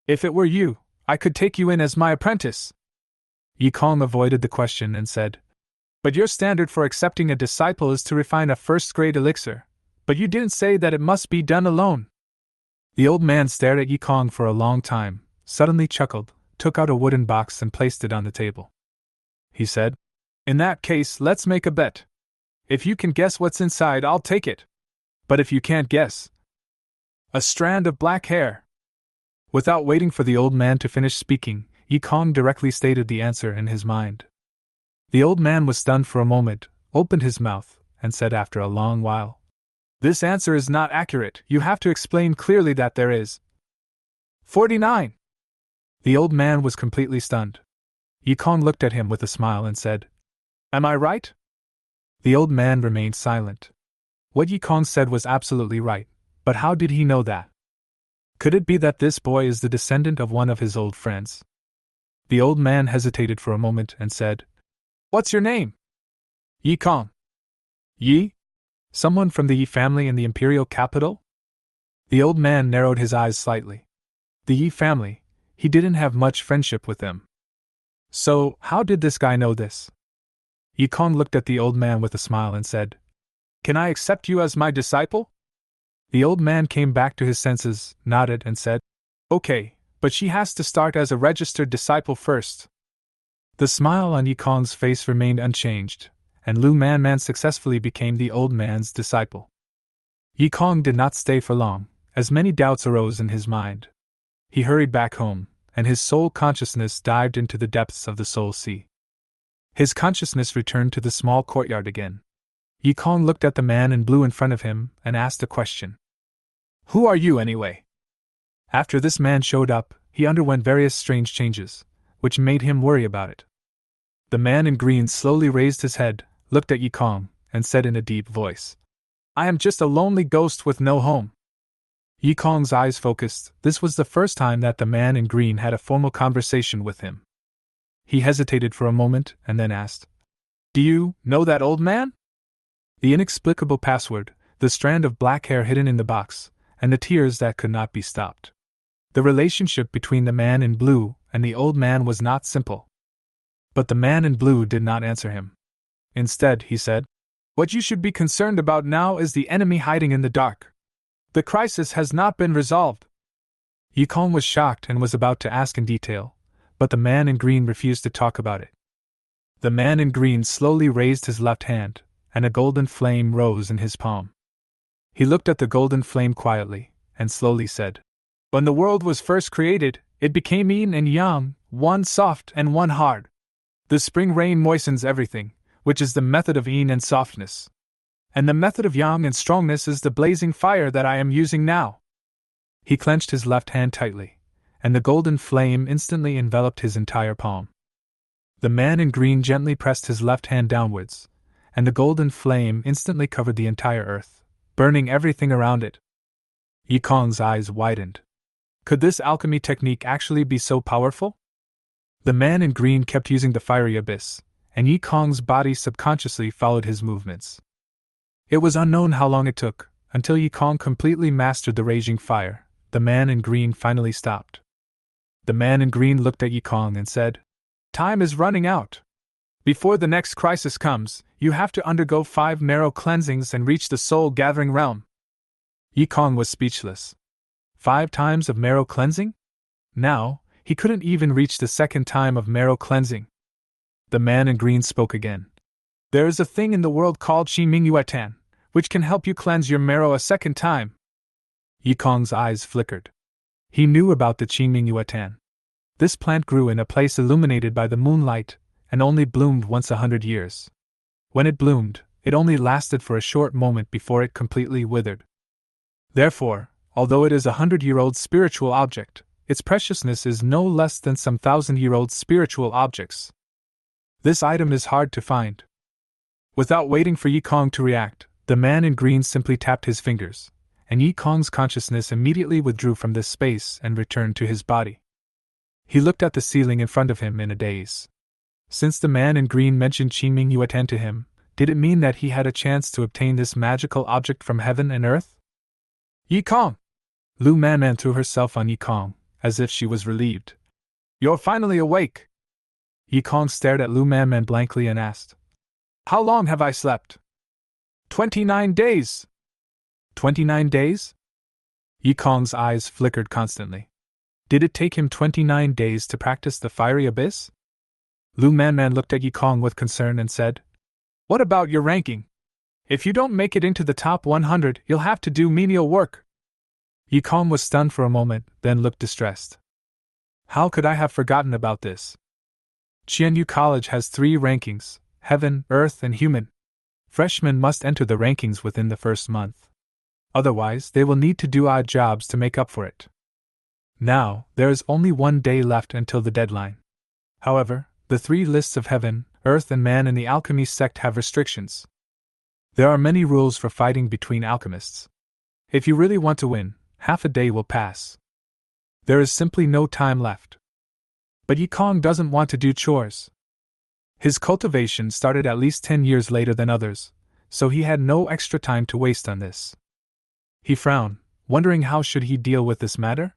"If it were you, I could take you in as my apprentice." Yikong avoided the question and said, "But your standard for accepting a disciple is to refine a first-grade elixir, but you didn't say that it must be done alone." The old man stared at Yikong for a long time, suddenly chuckled, took out a wooden box and placed it on the table. He said, "In that case, let's make a bet. If you can guess what's inside, I'll take it. But if you can't guess, a strand of black hair." Without waiting for the old man to finish speaking, Yikong directly stated the answer in his mind. The old man was stunned for a moment, opened his mouth, and said after a long while, "This answer is not accurate. You have to explain clearly that there is 49. The old man was completely stunned. Yikong looked at him with a smile and said, "Am I right?" The old man remained silent. What Yikong said was absolutely right, but how did he know that? Could it be that this boy is the descendant of one of his old friends? The old man hesitated for a moment and said, "What's your name?" "Yikong." "Yi? Someone from the Yi family in the imperial capital?" The old man narrowed his eyes slightly. The Yi family, he didn't have much friendship with them. So, how did this guy know this? Yikong looked at the old man with a smile and said, "Can I accept you as my disciple?" The old man came back to his senses, nodded and said, "Okay, but she has to start as a registered disciple first." The smile on Yikong's face remained unchanged, and Lu Man successfully became the old man's disciple. Yikong did not stay for long, as many doubts arose in his mind. He hurried back home, and his soul consciousness dived into the depths of the soul sea. His consciousness returned to the small courtyard again. Yikong looked at the man in blue in front of him and asked a question. "Who are you anyway?" After this man showed up, he underwent various strange changes, which made him worry about it. The man in green slowly raised his head, looked at Yikong, and said in a deep voice, "I am just a lonely ghost with no home." Yikong's eyes focused. This was the first time that the man in green had a formal conversation with him. He hesitated for a moment and then asked, "Do you know that old man?" The inexplicable password, the strand of black hair hidden in the box, and the tears that could not be stopped. The relationship between the man in blue and the old man was not simple. But the man in blue did not answer him. Instead, he said, "What you should be concerned about now is the enemy hiding in the dark. The crisis has not been resolved." Yikong was shocked and was about to ask in detail, but the man in green refused to talk about it. The man in green slowly raised his left hand, and a golden flame rose in his palm. He looked at the golden flame quietly, and slowly said, "When the world was first created, it became yin and yang, one soft and one hard. The spring rain moistens everything, which is the method of yin and softness. And the method of yang and strongness is the blazing fire that I am using now." He clenched his left hand tightly, and the golden flame instantly enveloped his entire palm. The man in green gently pressed his left hand downwards, and the golden flame instantly covered the entire earth, burning everything around it. Yikong's eyes widened. Could this alchemy technique actually be so powerful? The man in green kept using the fiery abyss, and Yikong's body subconsciously followed his movements. It was unknown how long it took, until Yi Kong completely mastered the raging fire, the man in green finally stopped. The man in green looked at Yi Kong and said, "Time is running out. Before the next crisis comes, you have to undergo 5 marrow cleansings and reach the soul-gathering realm." Yi Kong was speechless. 5 times of marrow cleansing? Now, he couldn't even reach the second time of marrow cleansing. The man in green spoke again. "There is a thing in the world called manhwaedit, which can help you cleanse your marrow a second time." Yi Kong's eyes flickered. He knew about the manhwaedit. This plant grew in a place illuminated by the moonlight, and only bloomed once 100 years. When it bloomed, it only lasted for a short moment before it completely withered. Therefore, although it is a 100-year-old spiritual object, its preciousness is no less than some 1,000-year-old spiritual objects. This item is hard to find. Without waiting for Yi Kong to react, the man in green simply tapped his fingers, and Yi Kong's consciousness immediately withdrew from this space and returned to his body. He looked at the ceiling in front of him in a daze. Since the man in green mentioned manhwaedit to him, did it mean that he had a chance to obtain this magical object from heaven and earth? "Yi Kong!" Lu Man threw herself on Yi Kong, as if she was relieved. "You're finally awake!" Yi Kong stared at Lu Man blankly and asked, "How long have I slept?" 29 days! 29 days? Yi Kong's eyes flickered constantly. Did it take him 29 days to practice the fiery abyss? Lu Man looked at Yi Kong with concern and said, "What about your ranking? If you don't make it into the top 100, you'll have to do menial work." Yi Kong was stunned for a moment, then looked distressed. How could I have forgotten about this? Qianyu College has 3 rankings: Heaven, Earth, and Human. Freshmen must enter the rankings within the first month. Otherwise, they will need to do odd jobs to make up for it. Now, there is only 1 day left until the deadline. However, the 3 lists of Heaven, Earth, and Man in the alchemy sect have restrictions. There are many rules for fighting between alchemists. If you really want to win, half a day will pass. There is simply no time left. But Yi Kong doesn't want to do chores. His cultivation started at least 10 years later than others, so he had no extra time to waste on this. He frowned, wondering how should he deal with this matter?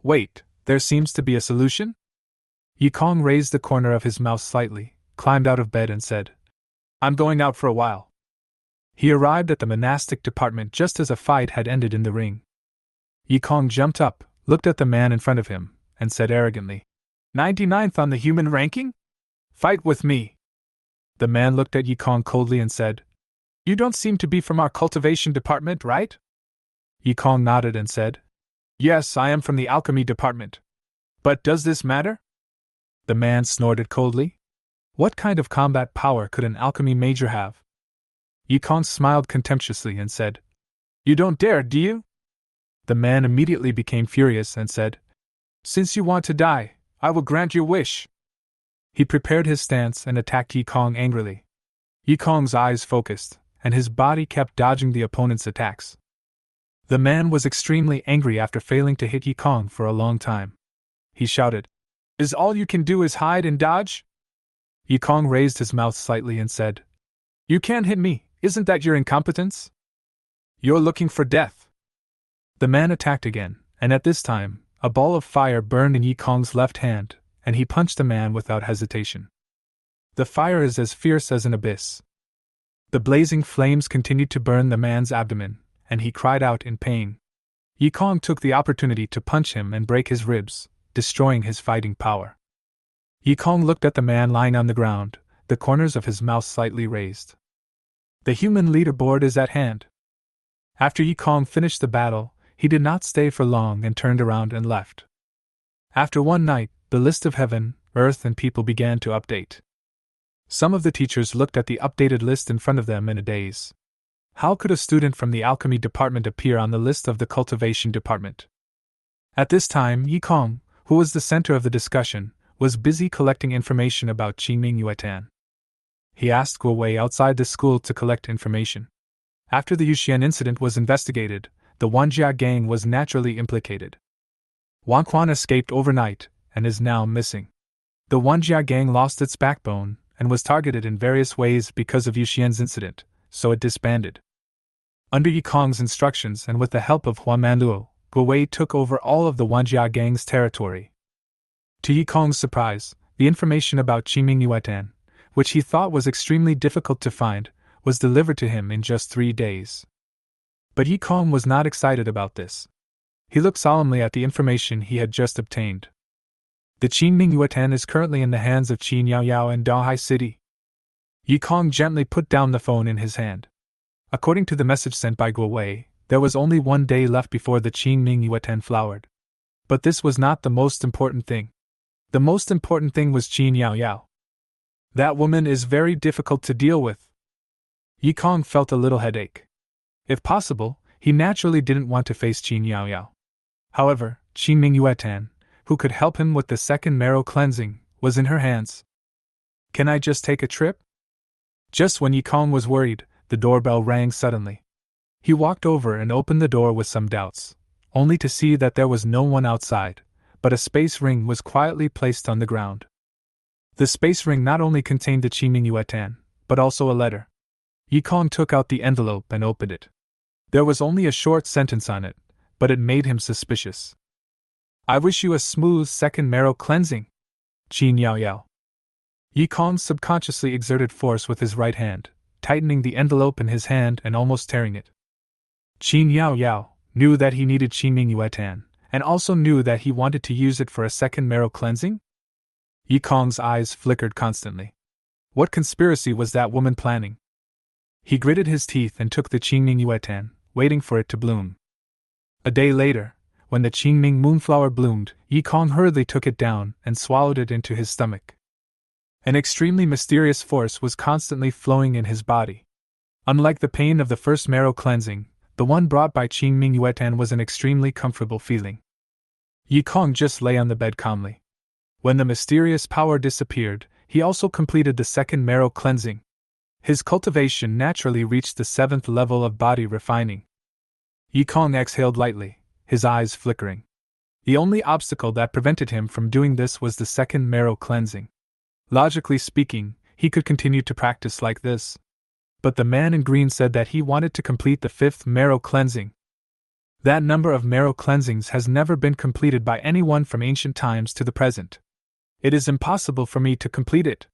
Wait, there seems to be a solution? Yi Kong raised the corner of his mouth slightly, climbed out of bed and said, "I'm going out for a while." He arrived at the monastic department just as a fight had ended in the ring. Yi Kong jumped up, looked at the man in front of him, and said arrogantly, 99th on the human ranking? Fight with me." The man looked at Yi Kong coldly and said, "You don't seem to be from our cultivation department, right?" Yi Kong nodded and said, "Yes, I am from the alchemy department. But does this matter?" The man snorted coldly. What kind of combat power could an alchemy major have? Yi Kong smiled contemptuously and said, "You don't dare, do you?" The man immediately became furious and said, "Since you want to die, I will grant your wish." He prepared his stance and attacked Yi Kong angrily. Yi Kong's eyes focused, and his body kept dodging the opponent's attacks. The man was extremely angry after failing to hit Yi Kong for a long time. He shouted, "Is all you can do is hide and dodge?" Yi Kong raised his mouth slightly and said, "You can't hit me, isn't that your incompetence? You're looking for death." The man attacked again, and at this time, a ball of fire burned in Yi Kong's left hand, and he punched the man without hesitation. The fire is as fierce as an abyss. The blazing flames continued to burn the man's abdomen, and he cried out in pain. Yi Kong took the opportunity to punch him and break his ribs, destroying his fighting power. Yi Kong looked at the man lying on the ground, the corners of his mouth slightly raised. The human leaderboard is at hand. After Yi Kong finished the battle, he did not stay for long and turned around and left. After one night, the list of Heaven, Earth, and people began to update. Some of the teachers looked at the updated list in front of them in a daze. How could a student from the alchemy department appear on the list of the cultivation department? At this time, Yi Kong, who was the center of the discussion, was busy collecting information about manhwaedit. He asked Guo Wei outside the school to collect information. After the Yuxian incident was investigated, the Wanjia gang was naturally implicated. Wang Quan escaped overnight and is now missing. The Wanjia gang lost its backbone and was targeted in various ways because of Yuxian's incident, so it disbanded. Under Yi Kong's instructions and with the help of Huan Manluo, Guo Wei took over all of the Wanjia gang's territory. To Yi Kong's surprise, the information about Qiming Yuetan, which he thought was extremely difficult to find, was delivered to him in just 3 days. But Yi Kong was not excited about this. He looked solemnly at the information he had just obtained. The Qiming Yuetan is currently in the hands of Qin Yao Yao in Daohai City. Yi Kong gently put down the phone in his hand. According to the message sent by Guo Wei, there was only 1 day left before the Qiming Yuetan flowered. But this was not the most important thing. The most important thing was Qin Yao Yao. That woman is very difficult to deal with. Yi Kong felt a little headache. If possible, he naturally didn't want to face Qin Yao Yao. However, Qiming Yuetan, who could help him with the second marrow cleansing, was in her hands. Can I just take a trip? Just when Yi Kong was worried, the doorbell rang suddenly. He walked over and opened the door with some doubts, only to see that there was no one outside, but a space ring was quietly placed on the ground. The space ring not only contained the Qiming Yuetan, but also a letter. Yi Kong took out the envelope and opened it. There was only a short sentence on it, but it made him suspicious. I wish you a smooth second marrow cleansing, Qin Yao Yao. Yi Kong subconsciously exerted force with his right hand, tightening the envelope in his hand and almost tearing it. Qin Yao Yao knew that he needed Qiming Yuetan, and also knew that he wanted to use it for a second marrow cleansing? Yi Kong's eyes flickered constantly. What conspiracy was that woman planning? He gritted his teeth and took the Qiming Yuetan, waiting for it to bloom. A day later, when the Qingming moonflower bloomed, Yi Kong hurriedly took it down and swallowed it into his stomach. An extremely mysterious force was constantly flowing in his body. Unlike the pain of the first marrow cleansing, the one brought by Qiming Yuetan was an extremely comfortable feeling. Yi Kong just lay on the bed calmly. When the mysterious power disappeared, he also completed the second marrow cleansing. His cultivation naturally reached the 7th level of body refining. Yi Kong exhaled lightly, his eyes flickering. The only obstacle that prevented him from doing this was the second marrow cleansing. Logically speaking, he could continue to practice like this. But the man in green said that he wanted to complete the 5th marrow cleansing. That number of marrow cleansings has never been completed by anyone from ancient times to the present. It is impossible for me to complete it.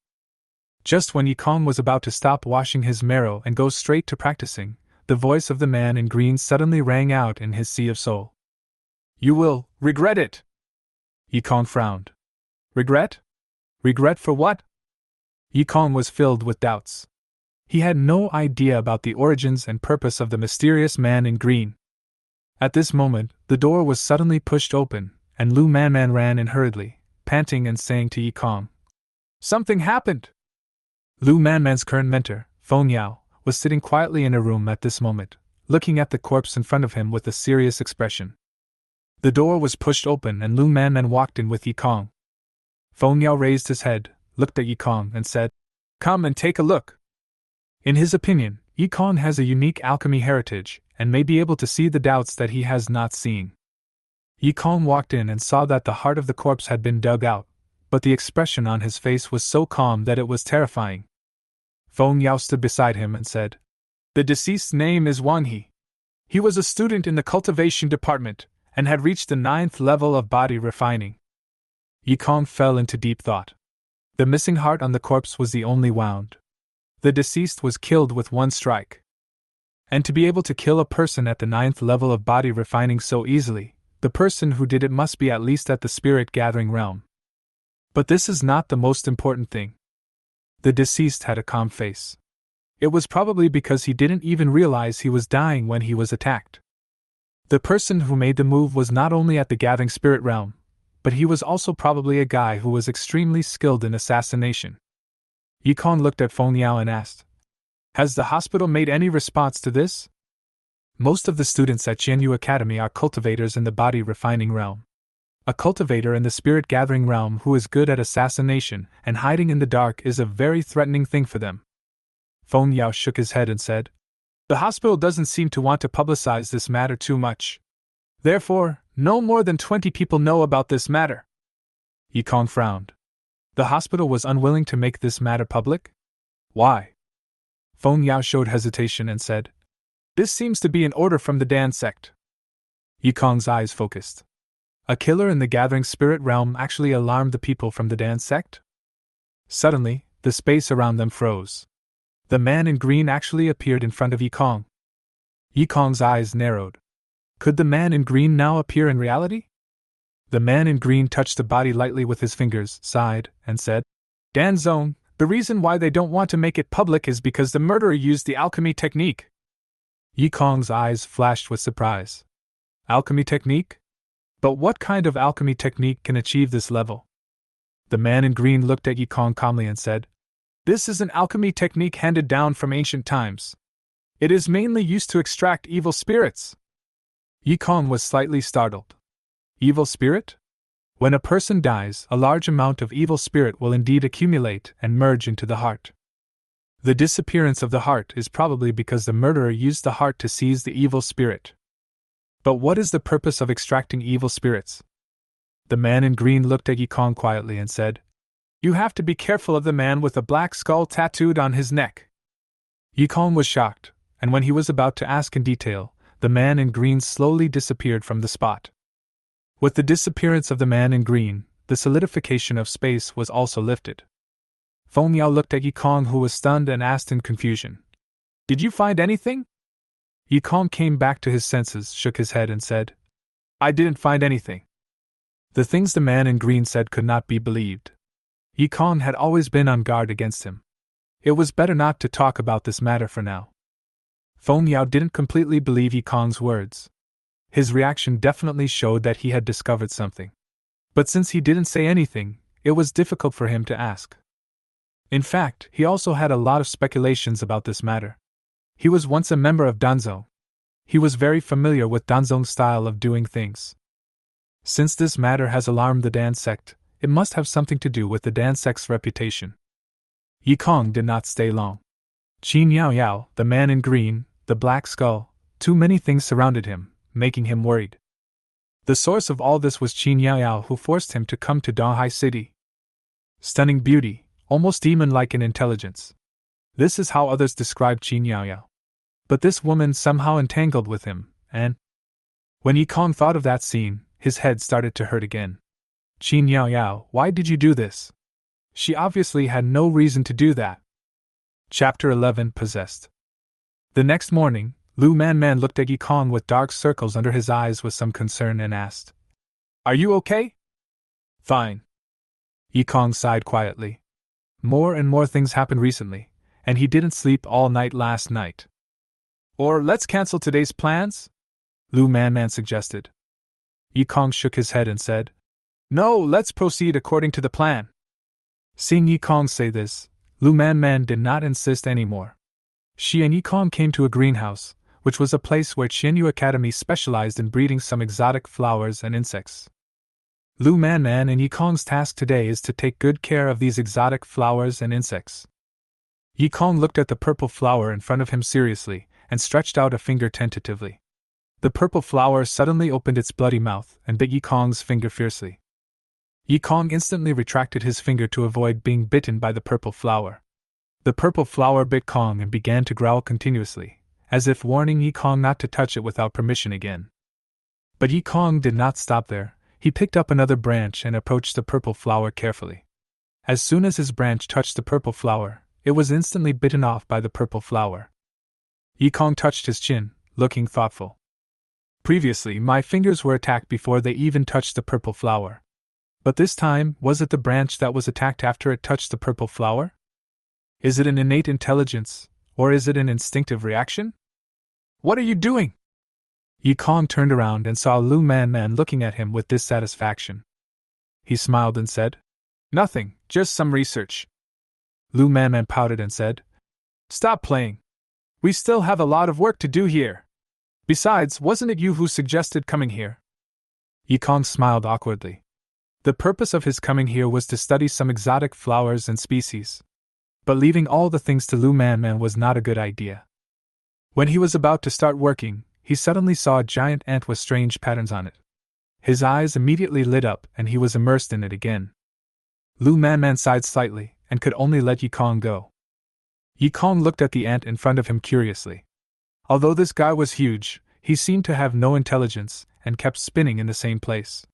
Just when Yi Kong was about to stop washing his marrow and go straight to practicing, the voice of the man in green suddenly rang out in his sea of soul. You will regret it! Yi Kong frowned. Regret? Regret for what? Yi Kong was filled with doubts. He had no idea about the origins and purpose of the mysterious man in green. At this moment, the door was suddenly pushed open, and Lu Man ran in hurriedly, panting and saying to Yi Kong, Something happened! Lu Man's current mentor, Feng Yao, was sitting quietly in a room at this moment, looking at the corpse in front of him with a serious expression. The door was pushed open and Lu Man walked in with Yi Kong. Feng Yao raised his head, looked at Yi Kong and said, Come and take a look. In his opinion, Yi Kong has a unique alchemy heritage, and may be able to see the doubts that he has not seen. Yi Kong walked in and saw that the heart of the corpse had been dug out, but the expression on his face was so calm that it was terrifying. Feng Yao stood beside him and said, The deceased's name is Wang He. He was a student in the cultivation department, and had reached the 9th level of body refining. Yi Kong fell into deep thought. The missing heart on the corpse was the only wound. The deceased was killed with one strike. And to be able to kill a person at the 9th level of body refining so easily, the person who did it must be at least at the spirit gathering realm. But this is not the most important thing. The deceased had a calm face. It was probably because he didn't even realize he was dying when he was attacked. The person who made the move was not only at the gathering spirit realm, but he was also probably a guy who was extremely skilled in assassination. Yi Kong looked at Feng Yao and asked, Has the hospital made any response to this? Most of the students at Jianyu Academy are cultivators in the body refining realm. A cultivator in the spirit gathering realm who is good at assassination and hiding in the dark is a very threatening thing for them. Feng Yao shook his head and said, The hospital doesn't seem to want to publicize this matter too much. Therefore, no more than 20 people know about this matter. Yi Kong frowned. The hospital was unwilling to make this matter public? Why? Feng Yao showed hesitation and said, This seems to be an order from the Dan sect. Yikong's eyes focused. A killer in the gathering spirit realm actually alarmed the people from the Dan sect? Suddenly, the space around them froze. The man in green actually appeared in front of Yikong. Yikong's eyes narrowed. Could the man in green now appear in reality? The man in green touched the body lightly with his fingers, sighed, and said, Dan Zone, the reason why they don't want to make it public is because the murderer used the alchemy technique. Yikong's eyes flashed with surprise. Alchemy technique? But what kind of alchemy technique can achieve this level? The man in green looked at Yikong calmly and said, This is an alchemy technique handed down from ancient times. It is mainly used to extract evil spirits. Yikong was slightly startled. Evil spirit? When a person dies, a large amount of evil spirit will indeed accumulate and merge into the heart. The disappearance of the heart is probably because the murderer used the heart to seize the evil spirit. But what is the purpose of extracting evil spirits? The man in green looked at Yikong quietly and said, You have to be careful of the man with a black skull tattooed on his neck. Yikong was shocked, and when he was about to ask in detail, the man in green slowly disappeared from the spot. With the disappearance of the man in green, the solidification of space was also lifted. Feng Yao looked at Yikong, who was stunned, and asked in confusion, Did you find anything? Yikong came back to his senses, shook his head, and said, I didn't find anything. The things the man in green said could not be believed. Yikong had always been on guard against him. It was better not to talk about this matter for now. Feng Yao didn't completely believe Yikong's words. His reaction definitely showed that he had discovered something. But since he didn't say anything, it was difficult for him to ask. In fact, he also had a lot of speculations about this matter. He was once a member of Danzong. He was very familiar with Danzong's style of doing things. Since this matter has alarmed the Dan sect, it must have something to do with the Dan sect's reputation. Yikong did not stay long. Qin Yao Yao, the man in green, the black skull, too many things surrounded him, making him worried. The source of all this was Qin Yao Yao, who forced him to come to Donghai City. Stunning beauty, almost demon-like in intelligence. This is how others described Qin Yao Yao. But this woman somehow entangled with him, and when Yikong thought of that scene, his head started to hurt again. Qin Yao Yao, why did you do this? She obviously had no reason to do that. Chapter 11 Possessed. The next morning, Lu Man looked at Yikong with dark circles under his eyes with some concern and asked, Are you okay? Fine. Yikong sighed quietly. More and more things happened recently, and he didn't sleep all night last night. Or let's cancel today's plans? Lu Man suggested. Yikong shook his head and said, No, let's proceed according to the plan. Seeing Yikong say this, Lu Man did not insist anymore. She and Yikong came to a greenhouse, which was a place where Qianyu Academy specialized in breeding some exotic flowers and insects. Lu Man and Yikong's task today is to take good care of these exotic flowers and insects. Yikong looked at the purple flower in front of him seriously, and stretched out a finger tentatively. The purple flower suddenly opened its bloody mouth and bit Yikong's finger fiercely. Yikong instantly retracted his finger to avoid being bitten by the purple flower. The purple flower bit Kong and began to growl continuously, as if warning Yikong not to touch it without permission again. But Yikong did not stop there. He picked up another branch and approached the purple flower carefully. As soon as his branch touched the purple flower, it was instantly bitten off by the purple flower. Yikong touched his chin, looking thoughtful. Previously, my fingers were attacked before they even touched the purple flower. But this time, was it the branch that was attacked after it touched the purple flower? Is it an innate intelligence, or is it an instinctive reaction? What are you doing? Yikong turned around and saw Lu Man looking at him with dissatisfaction. He smiled and said, Nothing, just some research. Lu Man pouted and said, Stop playing. We still have a lot of work to do here. Besides, wasn't it you who suggested coming here? Yikong smiled awkwardly. The purpose of his coming here was to study some exotic flowers and species. But leaving all the things to Lu Man was not a good idea. When he was about to start working, he suddenly saw a giant ant with strange patterns on it. His eyes immediately lit up and he was immersed in it again. Lu Man sighed slightly and could only let Yikong go. Yikong looked at the ant in front of him curiously. Although this guy was huge, he seemed to have no intelligence and kept spinning in the same place.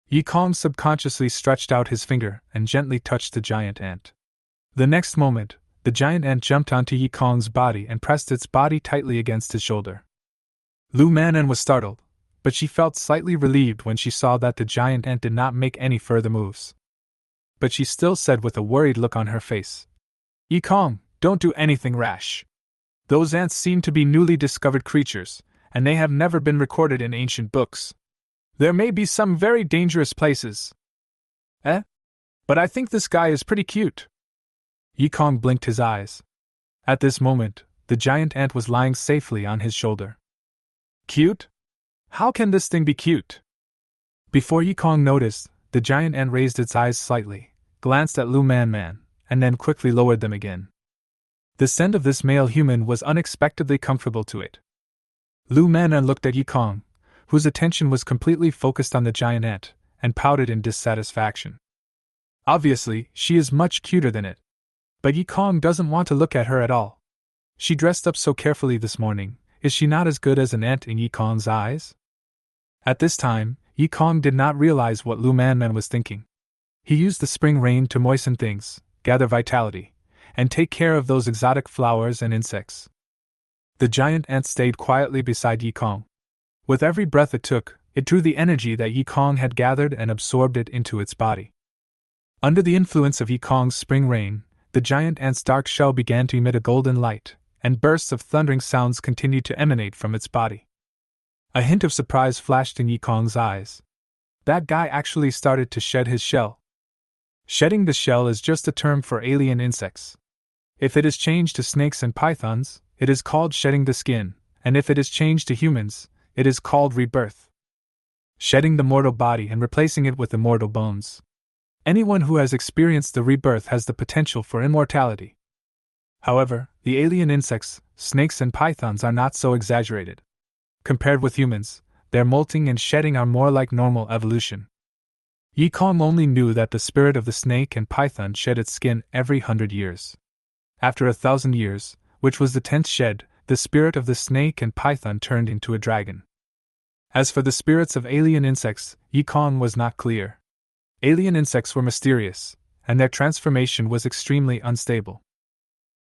Yi Kong subconsciously stretched out his finger and gently touched the giant ant. The next moment, the giant ant jumped onto Yi Kong's body and pressed its body tightly against his shoulder. Lu Manan was startled, but she felt slightly relieved when she saw that the giant ant did not make any further moves. But she still said with a worried look on her face, "Yi Kong, don't do anything rash. Those ants seem to be newly discovered creatures, and they have never been recorded in ancient books. There may be some very dangerous places." "Eh? But I think this guy is pretty cute." Yi Kong blinked his eyes. At this moment, the giant ant was lying safely on his shoulder. "Cute? How can this thing be cute?" Before Yi Kong noticed, the giant ant raised its eyes slightly, glanced at Lu Man, and then quickly lowered them again. The scent of this male human was unexpectedly comfortable to it. Lu Man looked at Yi Kong, whose attention was completely focused on the giant ant, and pouted in dissatisfaction. Obviously, she is much cuter than it. But Yi Kong doesn't want to look at her at all. She dressed up so carefully this morning, is she not as good as an ant in Yi Kong's eyes? At this time, Yi Kong did not realize what Lu Man was thinking. He used the spring rain to moisten things, gather vitality, and take care of those exotic flowers and insects. The giant ant stayed quietly beside Yi Kong. With every breath it took, it drew the energy that Yi Kong had gathered and absorbed it into its body. Under the influence of Yi Kong's spring rain, the giant ant's dark shell began to emit a golden light, and bursts of thundering sounds continued to emanate from its body. A hint of surprise flashed in Yi Kong's eyes. That guy actually started to shed his shell. Shedding the shell is just a term for alien insects. If it is changed to snakes and pythons, it is called shedding the skin, and if it is changed to humans, it is called rebirth. Shedding the mortal body and replacing it with immortal bones. Anyone who has experienced the rebirth has the potential for immortality. However, the alien insects, snakes and pythons are not so exaggerated. Compared with humans, their molting and shedding are more like normal evolution. Yi Kong only knew that the spirit of the snake and python shed its skin every 100 years. After 1,000 years, which was the 10th shed, the spirit of the snake and python turned into a dragon. As for the spirits of alien insects, Yi Kong was not clear. Alien insects were mysterious, and their transformation was extremely unstable.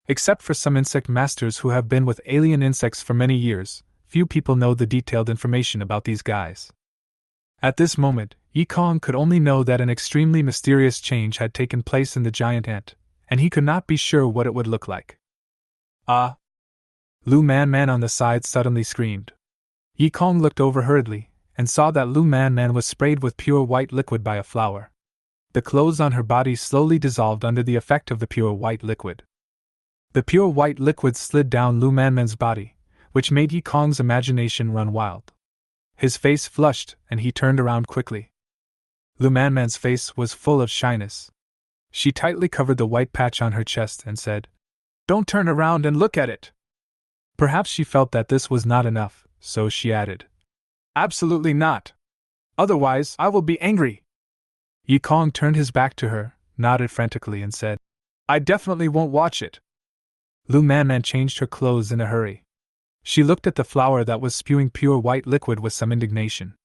Except for some insect masters who have been with alien insects for many years, few people know the detailed information about these guys. At this moment, Yi Kong could only know that an extremely mysterious change had taken place in the giant ant, and he could not be sure what it would look like. "Ah!" Lu Man on the side suddenly screamed. Yi Kong looked over hurriedly, and saw that Lu Man was sprayed with pure white liquid by a flower. The clothes on her body slowly dissolved under the effect of the pure white liquid. The pure white liquid slid down Lu Man's body, which made Yi Kong's imagination run wild. His face flushed, and he turned around quickly. Lu Man's face was full of shyness. She tightly covered the white patch on her chest and said, "Don't turn around and look at it." Perhaps she felt that this was not enough, so she added, "Absolutely not. Otherwise, I will be angry." Yi Kong turned his back to her, nodded frantically, and said, "I definitely won't watch it." Lu Man changed her clothes in a hurry. She looked at the flower that was spewing pure white liquid with some indignation.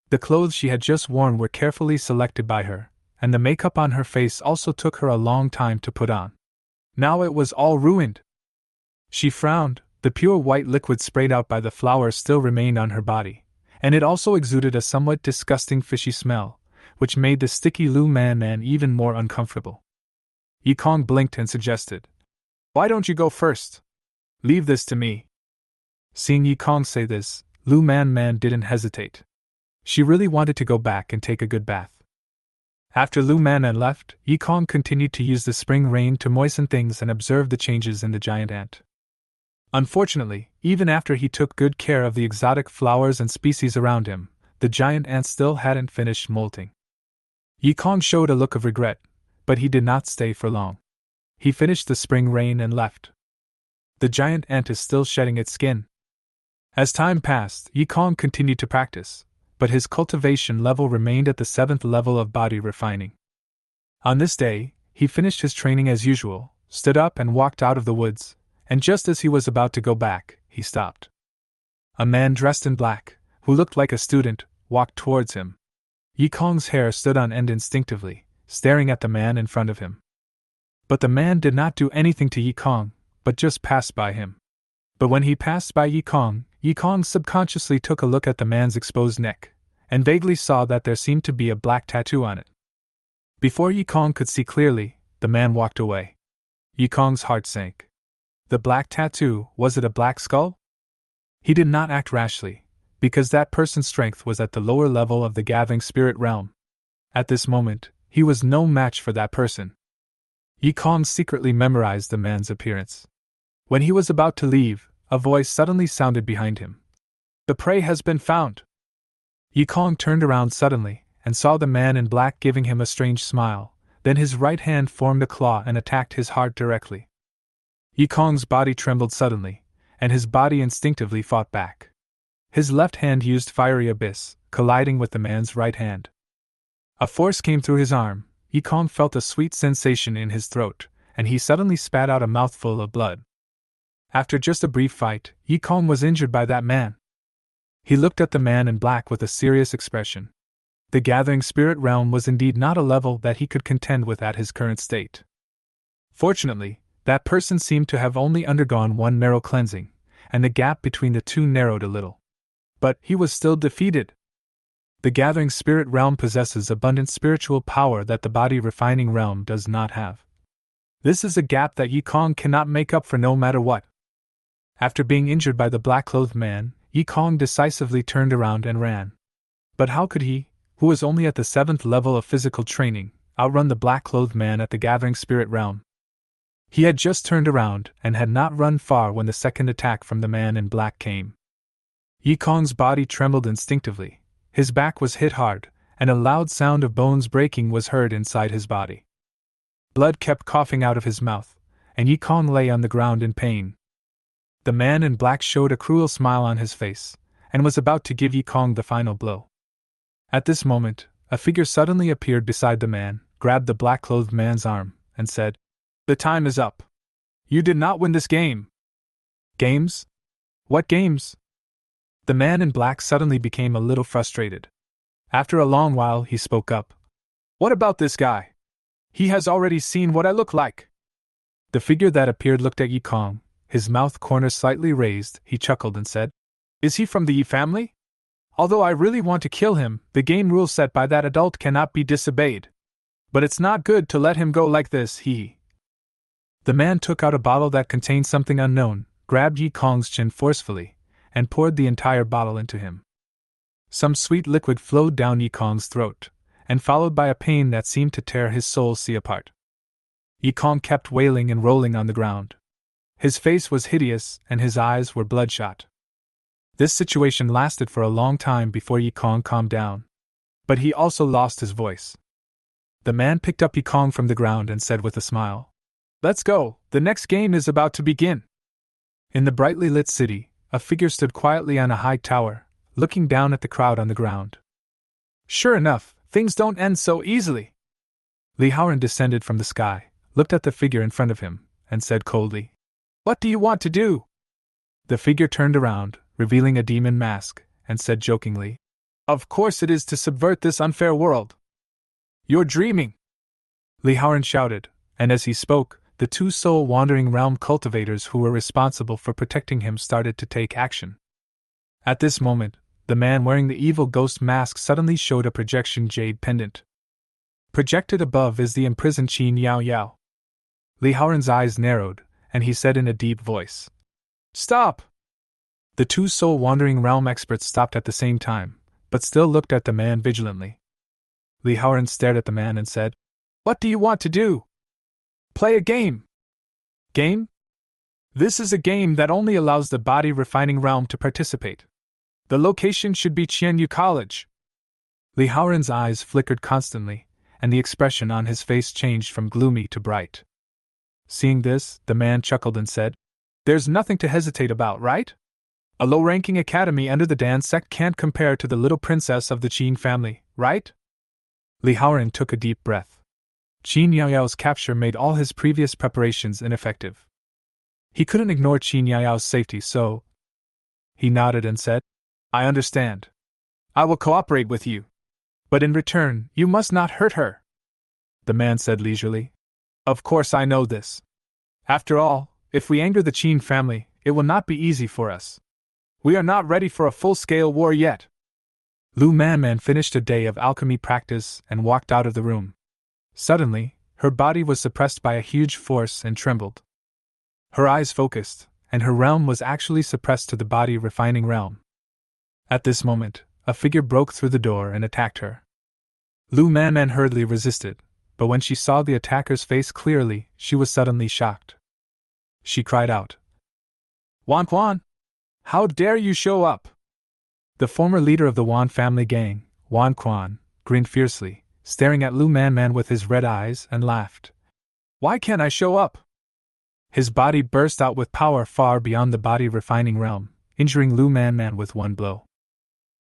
The clothes she had just worn were carefully selected by her, and the makeup on her face also took her a long time to put on. Now it was all ruined. She frowned. The pure white liquid sprayed out by the flower still remained on her body, and it also exuded a somewhat disgusting fishy smell, which made the sticky Lu Man even more uncomfortable. Yi Kong blinked and suggested, "Why don't you go first? Leave this to me." Seeing Yi Kong say this, Lu Man didn't hesitate. She really wanted to go back and take a good bath. After Lu Man left, Yi Kong continued to use the spring rain to moisten things and observe the changes in the giant ant. Unfortunately, even after he took good care of the exotic flowers and species around him, the giant ant still hadn't finished molting. Yi Kong showed a look of regret, but he did not stay for long. He finished the spring rain and left. The giant ant is still shedding its skin. As time passed, Yi Kong continued to practice, but his cultivation level remained at the 7th level of body refining. On this day, he finished his training as usual, stood up and walked out of the woods, and just as he was about to go back, he stopped. A man dressed in black, who looked like a student, walked towards him. Yi Kong's hair stood on end instinctively, staring at the man in front of him. But the man did not do anything to Yi Kong, but just passed by him. But when he passed by Yi Kong subconsciously took a look at the man's exposed neck, and vaguely saw that there seemed to be a black tattoo on it. Before Yi Kong could see clearly, the man walked away. Yi Kong's heart sank. The black tattoo, was it a black skull? He did not act rashly, because that person's strength was at the lower level of the gathering spirit realm. At this moment, he was no match for that person. Yi Kong secretly memorized the man's appearance. When he was about to leave, a voice suddenly sounded behind him. "The prey has been found." Yi Kong turned around suddenly, and saw the man in black giving him a strange smile. Then his right hand formed a claw and attacked his heart directly. Yi Kong's body trembled suddenly, and his body instinctively fought back. His left hand used fiery abyss, colliding with the man's right hand. A force came through his arm. Yi Kong felt a sweet sensation in his throat, and he suddenly spat out a mouthful of blood. After just a brief fight, Yi Kong was injured by that man. He looked at the man in black with a serious expression. The gathering spirit realm was indeed not a level that he could contend with at his current state. Fortunately, that person seemed to have only undergone one narrow cleansing, and the gap between the two narrowed a little. But he was still defeated. The gathering spirit realm possesses abundant spiritual power that the body refining realm does not have. This is a gap that Yi Kong cannot make up for no matter what. After being injured by the black-clothed man, Yi Kong decisively turned around and ran. But how could he, who was only at the 7th level of physical training, outrun the black-clothed man at the gathering spirit realm? He had just turned around and had not run far when the second attack from the man in black came. Yi Kong's body trembled instinctively, his back was hit hard, and a loud sound of bones breaking was heard inside his body. Blood kept coughing out of his mouth, and Yi Kong lay on the ground in pain. The man in black showed a cruel smile on his face, and was about to give Yi Kong the final blow. At this moment, a figure suddenly appeared beside the man, grabbed the black-clothed man's arm, and said, "The time is up. You did not win this game." "Games? What games?" The man in black suddenly became a little frustrated. After a long while he spoke up. "What about this guy? He has already seen what I look like." The figure that appeared looked at Yi Kong, his mouth corners slightly raised. He chuckled and said, "Is he from the Yi family? Although I really want to kill him, the game rule set by that adult cannot be disobeyed. But it's not good to let him go like this, he." The man took out a bottle that contained something unknown, grabbed Yi Kong's chin forcefully, and poured the entire bottle into him. Some sweet liquid flowed down Yi Kong's throat, and followed by a pain that seemed to tear his soul apart. Yi Kong kept wailing and rolling on the ground. His face was hideous and his eyes were bloodshot. This situation lasted for a long time before Yi Kong calmed down. But he also lost his voice. The man picked up Yi Kong from the ground and said with a smile, "Let's go, the next game is about to begin." In the brightly lit city, a figure stood quietly on a high tower, looking down at the crowd on the ground. "Sure enough, things don't end so easily." Heir descended from the sky, looked at the figure in front of him, and said coldly, "What do you want to do?" The figure turned around, revealing a demon mask, and said jokingly, "Of course it is to subvert this unfair world." "You're dreaming!" Heir shouted, and as he spoke, the two soul-wandering realm cultivators who were responsible for protecting him started to take action. At this moment, the man wearing the evil ghost mask suddenly showed a projection jade pendant. Projected above is the imprisoned Qin Yao Yao. Heir's eyes narrowed, and he said in a deep voice, "Stop!" The two soul-wandering realm experts stopped at the same time, but still looked at the man vigilantly. Heir stared at the man and said, "What do you want to do?" "Play a game." "Game?" "This is a game that only allows the body refining realm to participate. The location should be Qianyu College." Heir's eyes flickered constantly, and the expression on his face changed from gloomy to bright. Seeing this, the man chuckled and said, "There's nothing to hesitate about, right? A low-ranking academy under the Dan sect can't compare to the little princess of the Qin family, right?" Heir took a deep breath. Qin Yaoyao's capture made all his previous preparations ineffective. He couldn't ignore Qin Yaoyao's safety, so He nodded and said, I understand. I will cooperate with you. But in return, you must not hurt her. The man said leisurely. Of course I know this. After all, if we anger the Qin family, it will not be easy for us. We are not ready for a full-scale war yet. Lu Manman finished a day of alchemy practice and walked out of the room. Suddenly, her body was suppressed by a huge force and trembled. Her eyes focused, and her realm was actually suppressed to the body refining realm. At this moment, a figure broke through the door and attacked her. Lu Manman hurriedly resisted, but when she saw the attacker's face clearly, she was suddenly shocked. She cried out, Wan Quan! How dare you show up? The former leader of the Wan family gang, Wan Quan, grinned fiercely, staring at Lu Manman with his red eyes, and laughed. Why can't I show up? His body burst out with power far beyond the body refining realm, injuring Lu Manman with one blow.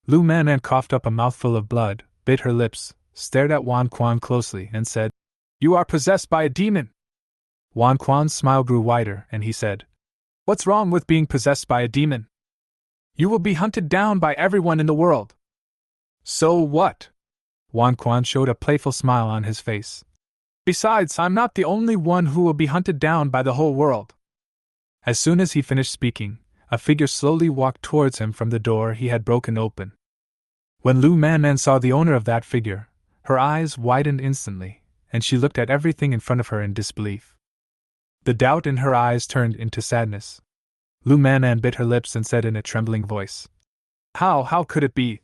Lu Manman coughed up a mouthful of blood, bit her lips, stared at Wan Quan closely, and said, You are possessed by a demon! Wan Quan's smile grew wider, and he said, What's wrong with being possessed by a demon? You will be hunted down by everyone in the world. So what? Wan Quan showed a playful smile on his face. Besides, I'm not the only one who will be hunted down by the whole world. As soon as he finished speaking, a figure slowly walked towards him from the door he had broken open. When Lu Manman saw the owner of that figure, her eyes widened instantly, and she looked at everything in front of her in disbelief. The doubt in her eyes turned into sadness. Lu Manman bit her lips and said in a trembling voice, How could it be?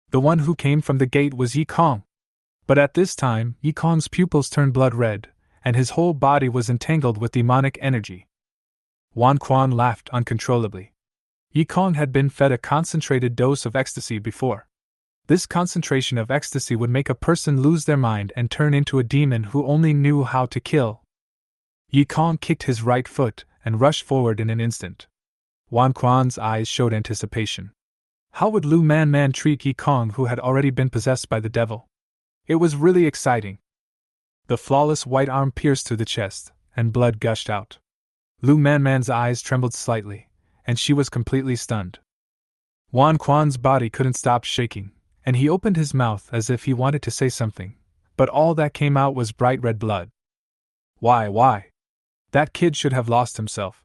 The one who came from the gate was Yi Kong. But at this time, Yi Kong's pupils turned blood red, and his whole body was entangled with demonic energy. Wan Quan laughed uncontrollably. Yi Kong had been fed a concentrated dose of ecstasy before. This concentration of ecstasy would make a person lose their mind and turn into a demon who only knew how to kill. Yi Kong kicked his right foot and rushed forward in an instant. Wan Quan's eyes showed anticipation. How would Lu Manman treat Yi Kong, who had already been possessed by the devil? It was really exciting. The flawless white arm pierced through the chest, and blood gushed out. Lu Manman's eyes trembled slightly, and she was completely stunned. Wan Quan's body couldn't stop shaking, and he opened his mouth as if he wanted to say something, but all that came out was bright red blood. Why? That kid should have lost himself.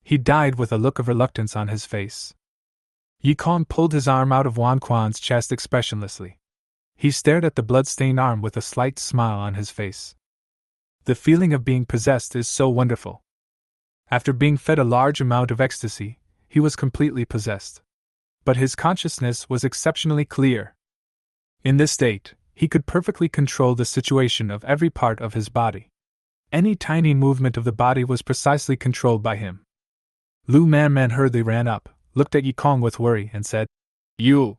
He died with a look of reluctance on his face. Yi Kong pulled his arm out of Wan Quan's chest expressionlessly. He stared at the blood-stained arm with a slight smile on his face. The feeling of being possessed is so wonderful. After being fed a large amount of ecstasy, he was completely possessed. But his consciousness was exceptionally clear. In this state, he could perfectly control the situation of every part of his body. Any tiny movement of the body was precisely controlled by him. Lu Manman hurriedly ran up, looked at Yi Kong with worry, and said, You!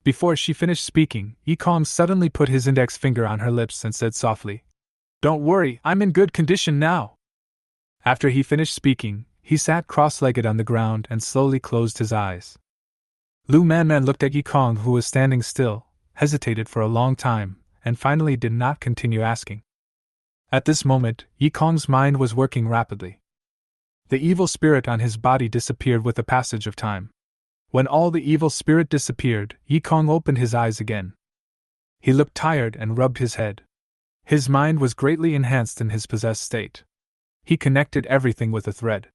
Before she finished speaking, Yi Kong suddenly put his index finger on her lips and said softly, Don't worry, I'm in good condition now. After he finished speaking, he sat cross-legged on the ground and slowly closed his eyes. Lu Manman looked at Yi Kong, who was standing still, hesitated for a long time, and finally did not continue asking. At this moment, Yi Kong's mind was working rapidly. The evil spirit on his body disappeared with the passage of time. When all the evil spirit disappeared, Yi Kong opened his eyes again. He looked tired and rubbed his head. His mind was greatly enhanced in his possessed state. He connected everything with a thread.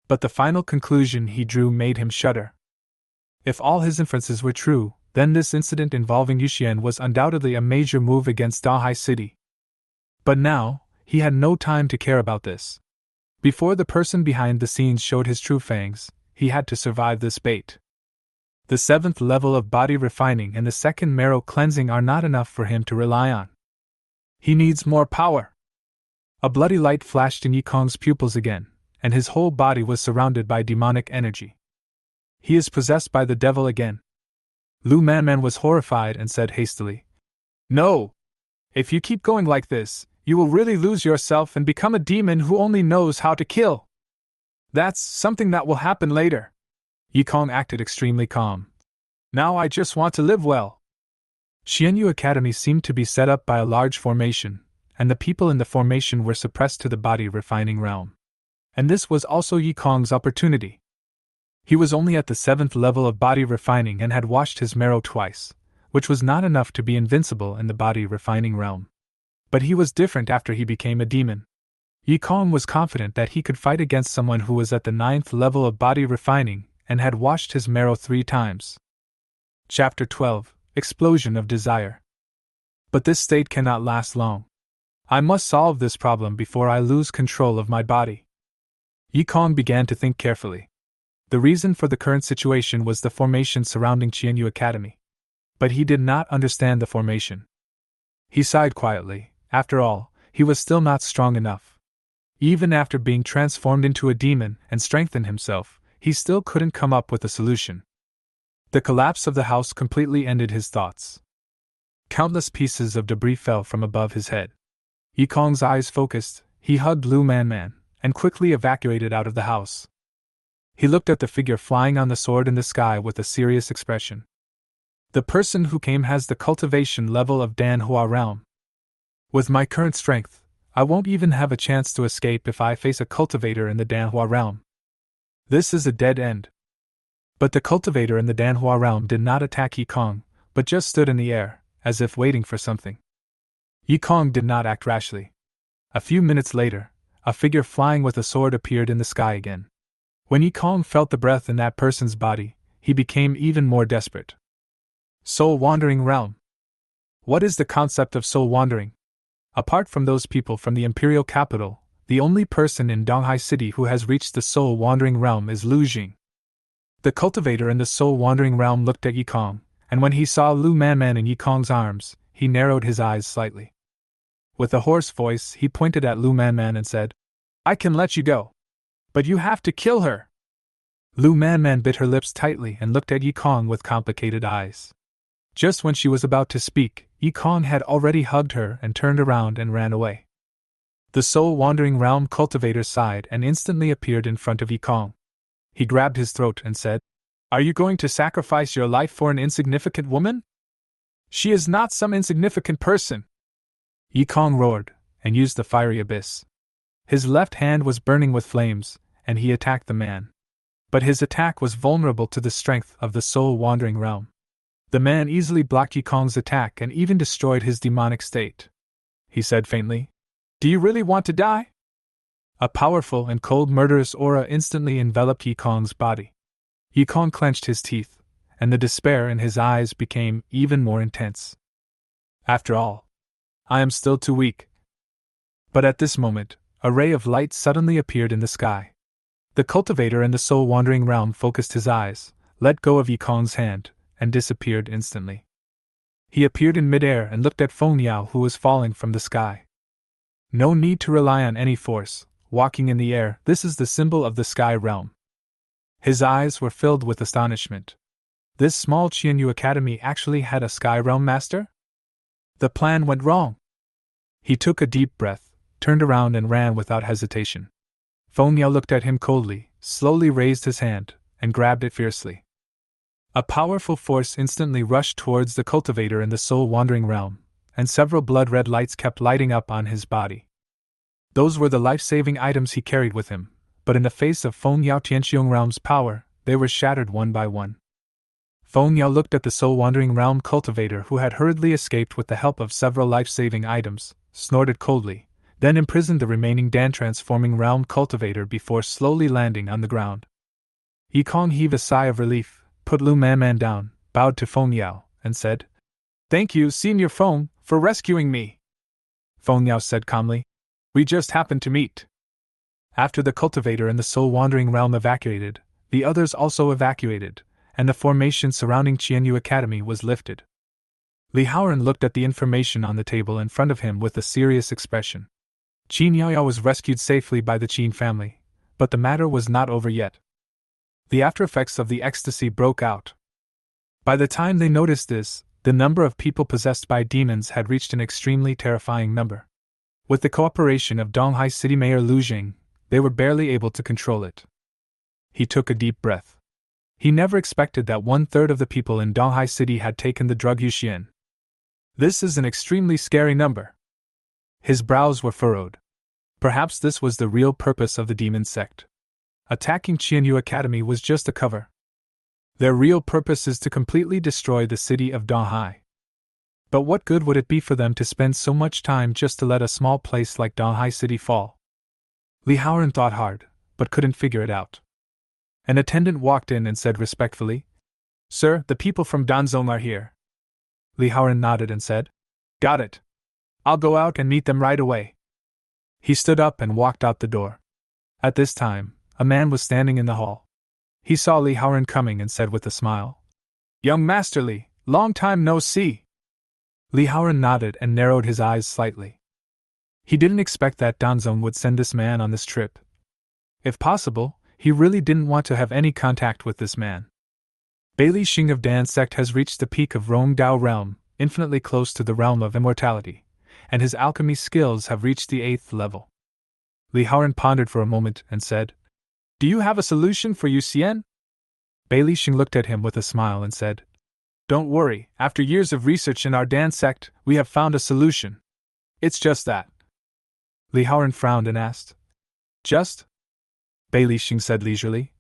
But the final conclusion he drew made him shudder. If all his inferences were true, then this incident involving Yuxian was undoubtedly a major move against Dahai City. But now, he had no time to care about this. Before the person behind the scenes showed his true fangs, he had to survive this bait. The 7th level of body refining and the 2nd marrow cleansing are not enough for him to rely on. He needs more power. A bloody light flashed in Yi Kong's pupils again, and his whole body was surrounded by demonic energy. He is possessed by the devil again. Lu Manman was horrified and said hastily, No! If you keep going like this, you will really lose yourself and become a demon who only knows how to kill. That's something that will happen later. Yi Kong acted extremely calm. Now I just want to live well. Xianyu Academy seemed to be set up by a large formation, and the people in the formation were suppressed to the body refining realm. And this was also Yi Kong's opportunity. He was only at the 7th level of body refining and had washed his marrow twice, which was not enough to be invincible in the body refining realm. But he was different after he became a demon. Yi Kong was confident that he could fight against someone who was at the 9th level of body refining and had washed his marrow 3 times. Chapter 12: Explosion of Desire. But this state cannot last long. I must solve this problem before I lose control of my body. Yi Kong began to think carefully. The reason for the current situation was the formation surrounding Qianyu Academy. But he did not understand the formation. He sighed quietly. After all, he was still not strong enough. Even after being transformed into a demon and strengthened himself, he still couldn't come up with a solution. The collapse of the house completely ended his thoughts. Countless pieces of debris fell from above his head. Yi Kong's eyes focused, he hugged Lu Man and quickly evacuated out of the house. He looked at the figure flying on the sword in the sky with a serious expression. The person who came has the cultivation level of Danhua realm. With my current strength, I won't even have a chance to escape if I face a cultivator in the Danhua realm. This is a dead end. But the cultivator in the Danhua realm did not attack Yi Kong, but just stood in the air, as if waiting for something. Yi Kong did not act rashly. A few minutes later, a figure flying with a sword appeared in the sky again. When Yi Kong felt the breath in that person's body, he became even more desperate. Soul Wandering Realm. What is the concept of soul wandering? Apart from those people from the imperial capital, the only person in Donghai City who has reached the soul wandering realm is Lu Jing. The cultivator in the soul wandering realm looked at Yi Kong, and when he saw Lu Man in Yi Kong's arms, he narrowed his eyes slightly. With a hoarse voice, he pointed at Lu Man and said, "I can let you go. But you have to kill her." Lu Man bit her lips tightly and looked at Yi Kong with complicated eyes. Just when she was about to speak, Yi Kong had already hugged her and turned around and ran away. The soul wandering realm cultivator sighed and instantly appeared in front of Yi Kong. He grabbed his throat and said, "Are you going to sacrifice your life for an insignificant woman? She is not some insignificant person." Yi Kong roared and used the fiery abyss. His left hand was burning with flames, and he attacked the man. But his attack was vulnerable to the strength of the soul wandering realm. The man easily blocked Yi Kong's attack and even destroyed his demonic state. He said faintly, "Do you really want to die?" A powerful and cold murderous aura instantly enveloped Yi Kong's body. Yi Kong clenched his teeth, and the despair in his eyes became even more intense. After all, I am still too weak. But at this moment, a ray of light suddenly appeared in the sky. The cultivator in the soul wandering realm focused his eyes, let go of Yi Kong's hand, and disappeared instantly. He appeared in midair and looked at Feng Yao, who was falling from the sky. No need to rely on any force, walking in the air, this is the symbol of the sky realm. His eyes were filled with astonishment. This small Qianyu Academy actually had a sky realm master? The plan went wrong. He took a deep breath, turned around and ran without hesitation. Feng Yao looked at him coldly, slowly raised his hand, and grabbed it fiercely. A powerful force instantly rushed towards the cultivator in the soul wandering realm, and several blood-red lights kept lighting up on his body. Those were the life-saving items he carried with him, but in the face of Feng Yao Tianqiong realm's power, they were shattered one by one. Feng Yao looked at the soul wandering realm cultivator who had hurriedly escaped with the help of several life-saving items, snorted coldly, then imprisoned the remaining Dan-transforming realm cultivator before slowly landing on the ground. Yi Kong heaved a sigh of relief, put Lu Man down, bowed to Feng Yao, and said, "Thank you, Senior Feng, for rescuing me." Feng Yao said calmly, "We just happened to meet." After the cultivator in the soul wandering realm evacuated, the others also evacuated, and the formation surrounding Qianyu Academy was lifted. Li Haoran looked at the information on the table in front of him with a serious expression. Qin Yaoyao was rescued safely by the Qin family, but the matter was not over yet. The aftereffects of the ecstasy broke out. By the time they noticed this, the number of people possessed by demons had reached an extremely terrifying number. With the cooperation of Donghai City Mayor Lu Jing, they were barely able to control it. He took a deep breath. He never expected that 1/3 of the people in Donghai City had taken the drug Yuxian. This is an extremely scary number. His brows were furrowed. Perhaps this was the real purpose of the demon sect. Attacking Qianyu Academy was just a cover. Their real purpose is to completely destroy the city of Donghai. But what good would it be for them to spend so much time just to let a small place like Donghai City fall? Li Haoran thought hard, but couldn't figure it out. An attendant walked in and said respectfully, "Sir, the people from Danzong are here." Li Haoran nodded and said, "Got it. I'll go out and meet them right away." He stood up and walked out the door. At this time, a man was standing in the hall. He saw Li Haoran coming and said with a smile, "Young Master Li, long time no see." Li Haoran nodded and narrowed his eyes slightly. He didn't expect that Danzong would send this man on this trip. If possible, he really didn't want to have any contact with this man. Bailey Xing of Dan sect has reached the peak of Rong Dao realm, infinitely close to the realm of immortality, and his alchemy skills have reached the 8th level. Li Haoran pondered for a moment and said, "Do you have a solution for Yu Xian?" Bailey Xing looked at him with a smile and said, "Don't worry, after years of research in our Dan sect, we have found a solution. It's just that." Li Haoran frowned and asked, "Just?" Bailey Xing said leisurely,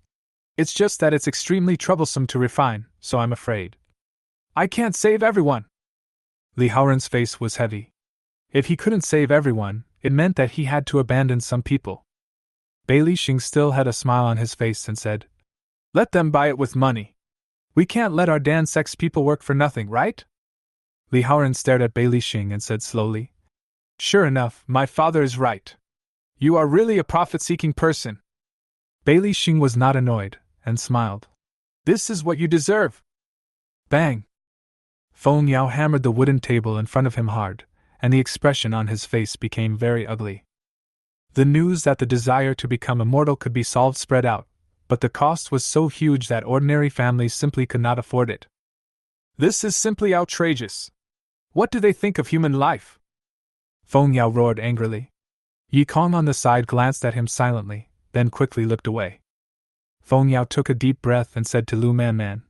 "It's just that it's extremely troublesome to refine, so I'm afraid I can't save everyone." Li Haoran's face was heavy. If he couldn't save everyone, it meant that he had to abandon some people. Bailey Xing still had a smile on his face and said, "Let them buy it with money. We can't let our Dan sect's people work for nothing, right?" Li Haoran stared at Bailey Xing and said slowly, "Sure enough, my father is right. You are really a profit-seeking person." Bailey Xing was not annoyed, and smiled. "This is what you deserve." Bang! Feng Yao hammered the wooden table in front of him hard, and the expression on his face became very ugly. The news that the desire to become immortal could be solved spread out, but the cost was so huge that ordinary families simply could not afford it. "This is simply outrageous. What do they think of human life?" Feng Yao roared angrily. Yi Kong on the side glanced at him silently, then quickly looked away. Feng Yao took a deep breath and said to Lu Man,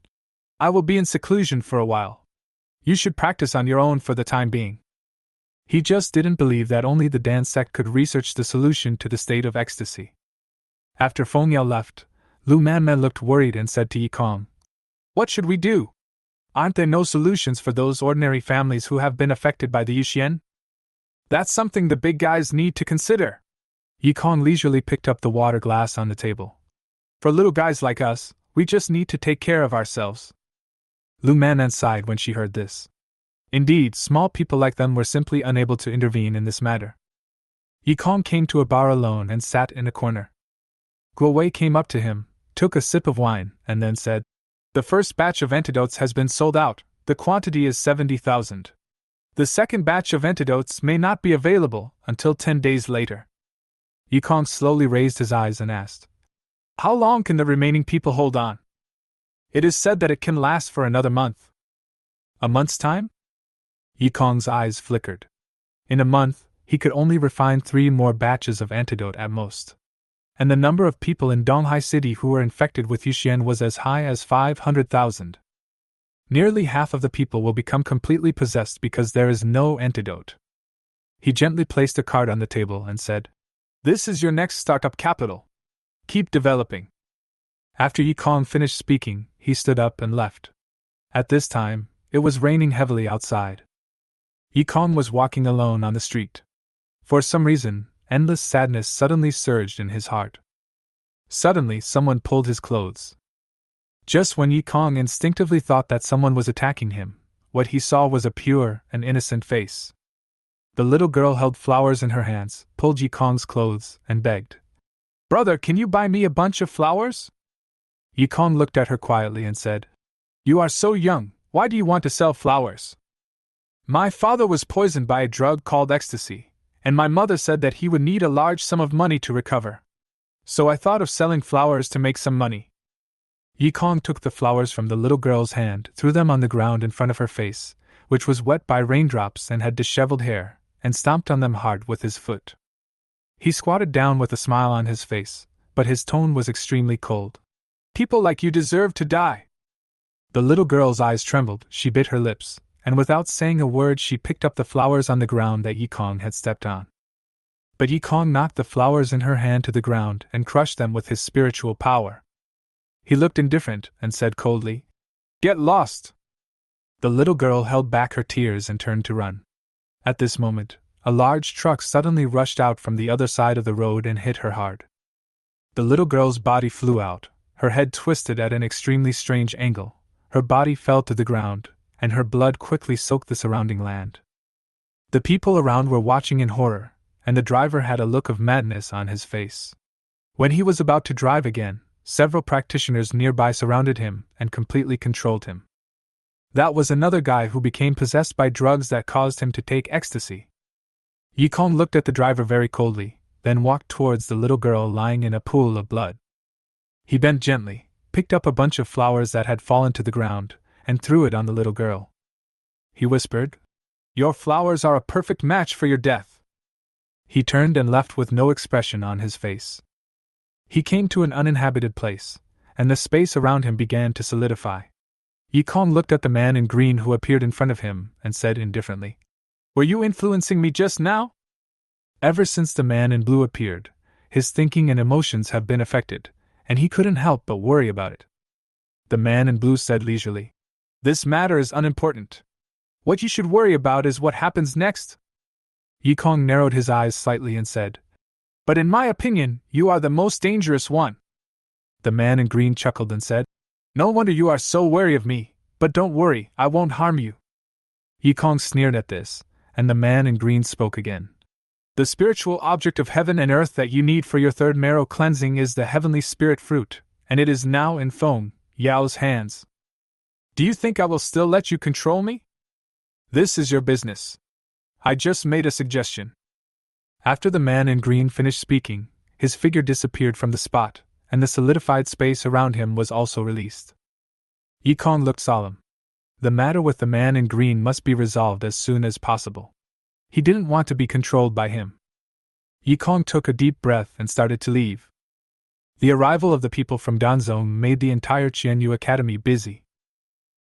"I will be in seclusion for a while. You should practice on your own for the time being." He just didn't believe that only the Dan sect could research the solution to the state of ecstasy. After Feng Yao left, Lu Man looked worried and said to Yi Kong, "What should we do? Aren't there no solutions for those ordinary families who have been affected by the Yuxian?" "That's something the big guys need to consider." Yi Kong leisurely picked up the water glass on the table. "For little guys like us, we just need to take care of ourselves." Lu Man sighed when she heard this. Indeed, small people like them were simply unable to intervene in this matter. Yi Kong came to a bar alone and sat in a corner. Guo Wei came up to him, took a sip of wine, and then said, "The first batch of antidotes has been sold out. The quantity is 70,000. The second batch of antidotes may not be available until 10 days later." Yi Kong slowly raised his eyes and asked, "How long can the remaining people hold on?" "It is said that it can last for another month." "A month's time?" Yi Kong's eyes flickered. In a month, he could only refine 3 more batches of antidote at most. And the number of people in Donghai City who were infected with Yuxian was as high as 500,000. Nearly half of the people will become completely possessed because there is no antidote. He gently placed a card on the table and said, "This is your next startup capital. Keep developing." After Yi Kong finished speaking, he stood up and left. At this time, it was raining heavily outside. Yi Kong was walking alone on the street. For some reason, endless sadness suddenly surged in his heart. Suddenly, someone pulled his clothes. Just when Yi Kong instinctively thought that someone was attacking him, what he saw was a pure and innocent face. The little girl held flowers in her hands, pulled Yi Kong's clothes, and begged, "Brother, can you buy me a bunch of flowers?" Yi Kong looked at her quietly and said, "You are so young, why do you want to sell flowers?" "My father was poisoned by a drug called ecstasy, and my mother said that he would need a large sum of money to recover. So I thought of selling flowers to make some money." Yi Kong took the flowers from the little girl's hand, threw them on the ground in front of her face, which was wet by raindrops and had disheveled hair, and stomped on them hard with his foot. He squatted down with a smile on his face, but his tone was extremely cold. "People like you deserve to die." The little girl's eyes trembled, she bit her lips, and without saying a word she picked up the flowers on the ground that Yi Kong had stepped on. But Yi Kong knocked the flowers in her hand to the ground and crushed them with his spiritual power. He looked indifferent and said coldly, "Get lost!" The little girl held back her tears and turned to run. At this moment, a large truck suddenly rushed out from the other side of the road and hit her hard. The little girl's body flew out, her head twisted at an extremely strange angle, her body fell to the ground, and her blood quickly soaked the surrounding land. The people around were watching in horror, and the driver had a look of madness on his face. When he was about to drive again, several practitioners nearby surrounded him and completely controlled him. That was another guy who became possessed by drugs that caused him to take ecstasy. Yi Kong looked at the driver very coldly, then walked towards the little girl lying in a pool of blood. He bent gently, picked up a bunch of flowers that had fallen to the ground, and threw it on the little girl. He whispered, "Your flowers are a perfect match for your death." He turned and left with no expression on his face. He came to an uninhabited place, and the space around him began to solidify. Yi Kong looked at the man in green who appeared in front of him and said indifferently, "Were you influencing me just now?" Ever since the man in blue appeared, his thinking and emotions have been affected, and he couldn't help but worry about it. The man in blue said leisurely, "This matter is unimportant. What you should worry about is what happens next." Yi Kong narrowed his eyes slightly and said, "But in my opinion, you are the most dangerous one." The man in green chuckled and said, "No wonder you are so wary of me, but don't worry, I won't harm you." Yi Kong sneered at this, and the man in green spoke again. "The spiritual object of heaven and earth that you need for your third marrow cleansing is the heavenly spirit fruit, and it is now in Feng Yao's hands. Do you think I will still let you control me? This is your business. I just made a suggestion." After the man in green finished speaking, his figure disappeared from the spot, and the solidified space around him was also released. Yi Kong looked solemn. The matter with the man in green must be resolved as soon as possible. He didn't want to be controlled by him. Yi Kong took a deep breath and started to leave. The arrival of the people from Danzong made the entire Qianyu Academy busy.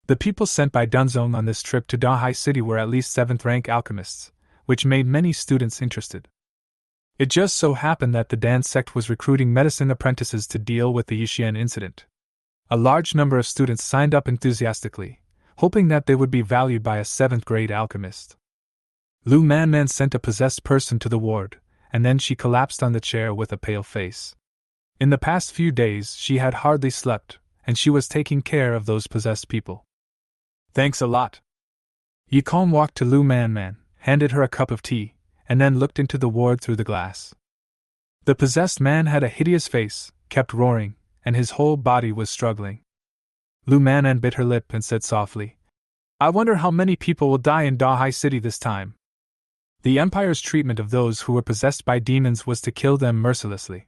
The people sent by Danzong on this trip to Dahai City were at least 7th-rank alchemists, which made many students interested. It just so happened that the Dan sect was recruiting medicine apprentices to deal with the Yixian incident. A large number of students signed up enthusiastically, hoping that they would be valued by a 7th-grade alchemist. Lu Manman sent a possessed person to the ward, and then she collapsed on the chair with a pale face. In the past few days she had hardly slept, and she was taking care of those possessed people. "Thanks a lot." Yi Kong walked to Lu Manman, handed her a cup of tea, and then looked into the ward through the glass. The possessed man had a hideous face, kept roaring, and his whole body was struggling. Lu Manman bit her lip and said softly, "I wonder how many people will die in Dahai City this time." The Empire's treatment of those who were possessed by demons was to kill them mercilessly.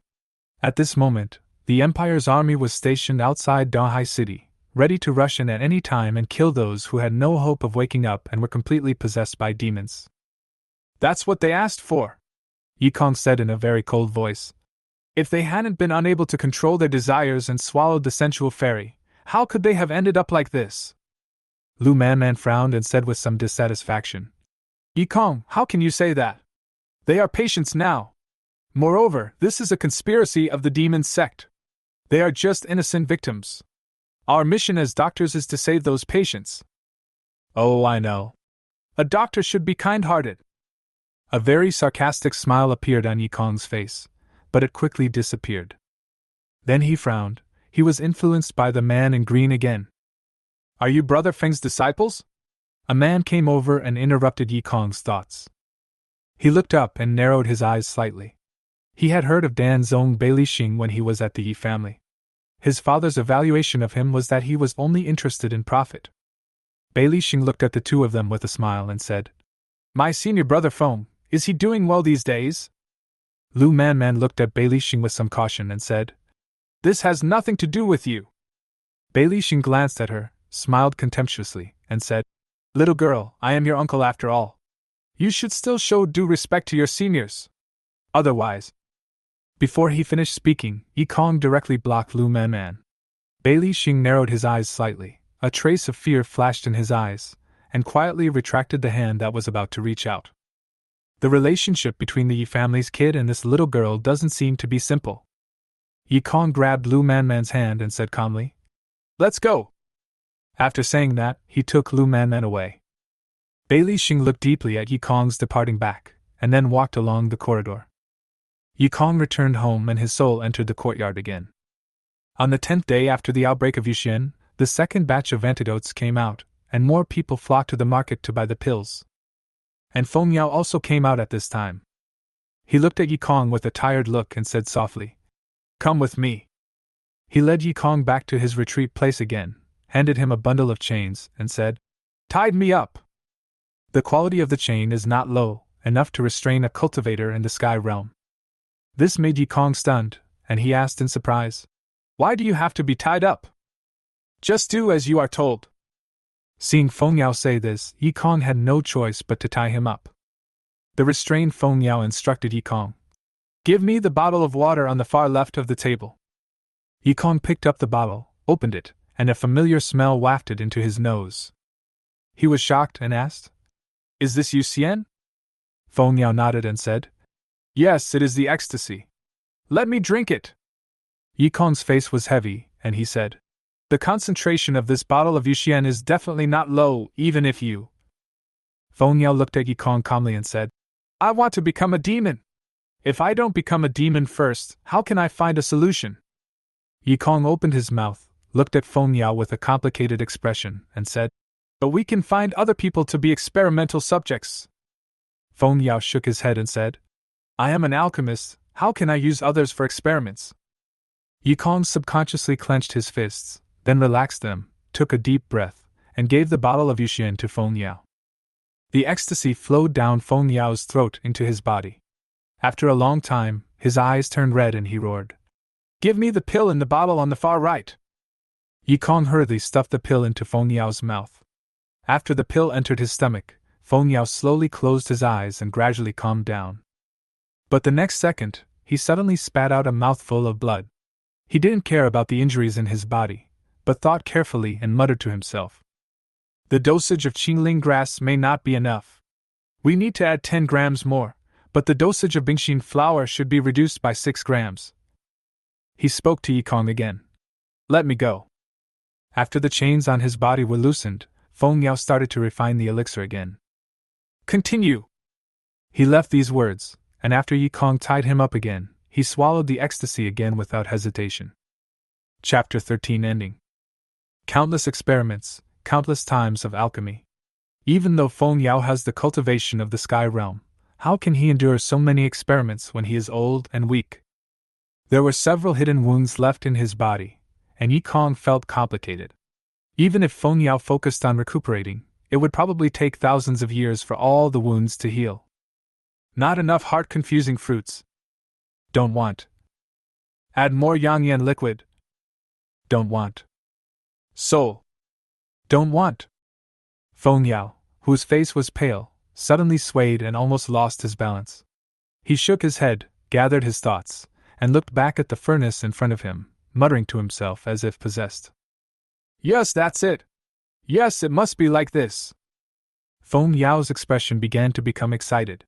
At this moment, the Empire's army was stationed outside Dahai City, ready to rush in at any time and kill those who had no hope of waking up and were completely possessed by demons. "That's what they asked for," Yi Kong said in a very cold voice. "If they hadn't been unable to control their desires and swallowed the sensual fairy, how could they have ended up like this?" Lu Manman frowned and said with some dissatisfaction, "Yi Kong, how can you say that? They are patients now. Moreover, this is a conspiracy of the demon sect. They are just innocent victims. Our mission as doctors is to save those patients." "Oh, I know. A doctor should be kind-hearted." A very sarcastic smile appeared on Yi Kong's face, but it quickly disappeared. Then he frowned. He was influenced by the man in green again. "Are you Brother Feng's disciples?" A man came over and interrupted Yi Kong's thoughts. He looked up and narrowed his eyes slightly. He had heard of Dan Zong Beilixing when he was at the Yi family. His father's evaluation of him was that he was only interested in profit. Beilixing looked at the two of them with a smile and said, "My senior brother Feng, is he doing well these days?" Lu Manman looked at Beilixing with some caution and said, "This has nothing to do with you." Beilixing glanced at her, smiled contemptuously, and said, "Little girl, I am your uncle after all. You should still show due respect to your seniors. Otherwise—" Before he finished speaking, Yi Kong directly blocked Lu Manman. Beilixing narrowed his eyes slightly, a trace of fear flashed in his eyes, and quietly retracted the hand that was about to reach out. The relationship between the Yi family's kid and this little girl doesn't seem to be simple. Yi Kong grabbed Lu Manman's hand and said calmly, "Let's go." After saying that, he took Lu Manman away. Bailey Xing looked deeply at Yi Kong's departing back, and then walked along the corridor. Yi Kong returned home and his soul entered the courtyard again. On the 10th day after the outbreak of Yuxian, the second batch of antidotes came out, and more people flocked to the market to buy the pills. And Feng Yao also came out at this time. He looked at Yi Kong with a tired look and said softly, "Come with me." He led Yi Kong back to his retreat place again, handed him a bundle of chains, and said, "Tied me up." The quality of the chain is not low, enough to restrain a cultivator in the sky realm. This made Yi Kong stunned, and he asked in surprise, "Why do you have to be tied up?" "Just do as you are told." Seeing Feng Yao say this, Yi Kong had no choice but to tie him up. The restrained Feng Yao instructed Yi Kong, "Give me the bottle of water on the far left of the table." Yi Kong picked up the bottle, opened it, and a familiar smell wafted into his nose. He was shocked and asked, "Is this Yuxian?" Feng Yao nodded and said, "Yes, it is the ecstasy. Let me drink it." Yi Kong's face was heavy, and he said, "The concentration of this bottle of Yuxian is definitely not low, even if you—" Feng Yao looked at Yi Kong calmly and said, "I want to become a demon. If I don't become a demon first, how can I find a solution?" Yi Kong opened his mouth, looked at Feng Yao with a complicated expression, and said, "But we can find other people to be experimental subjects." Feng Yao shook his head and said, "I am an alchemist, how can I use others for experiments?" Yi Kong subconsciously clenched his fists, then relaxed them, took a deep breath, and gave the bottle of Yuxian to Feng Yao. The ecstasy flowed down Feng Yao's throat into his body. After a long time, his eyes turned red and he roared, "Give me the pill in the bottle on the far right." Yi Kong hurriedly stuffed the pill into Feng Yao's mouth. After the pill entered his stomach, Feng Yao slowly closed his eyes and gradually calmed down. But the next second, he suddenly spat out a mouthful of blood. He didn't care about the injuries in his body, but thought carefully and muttered to himself, "The dosage of Qingling grass may not be enough. We need to add 10 grams more, but the dosage of Bingxin flower should be reduced by 6 grams. He spoke to Yi Kong again. "Let me go." After the chains on his body were loosened, Feng Yao started to refine the elixir again. "Continue." He left these words, and after Yi Kong tied him up again, he swallowed the ecstasy again without hesitation. Chapter 13 ending. Countless experiments, countless times of alchemy. Even though Feng Yao has the cultivation of the sky realm, how can he endure so many experiments when he is old and weak? There were several hidden wounds left in his body, and Yi Kong felt complicated. Even if Feng Yao focused on recuperating, it would probably take thousands of years for all the wounds to heal. Not enough heart-confusing fruits. Don't want. Add more Yang liquid. Don't want. Soul. Don't want. Feng Yao, whose face was pale, suddenly swayed and almost lost his balance. He shook his head, gathered his thoughts, and looked back at the furnace in front of him, muttering to himself as if possessed. "Yes, that's it. Yes, it must be like this." Feng Yao's expression began to become excited.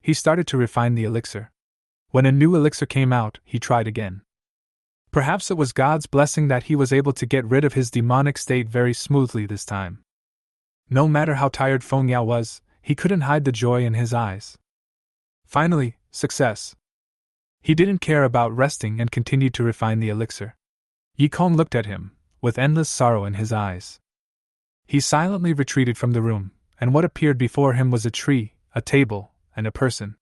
He started to refine the elixir. When a new elixir came out, he tried again. Perhaps it was God's blessing that he was able to get rid of his demonic state very smoothly this time. No matter how tired Feng Yao was, he couldn't hide the joy in his eyes. Finally, success. He didn't care about resting and continued to refine the elixir. Yi Kong looked at him, with endless sorrow in his eyes. He silently retreated from the room, and what appeared before him was a tree, a table, and a person.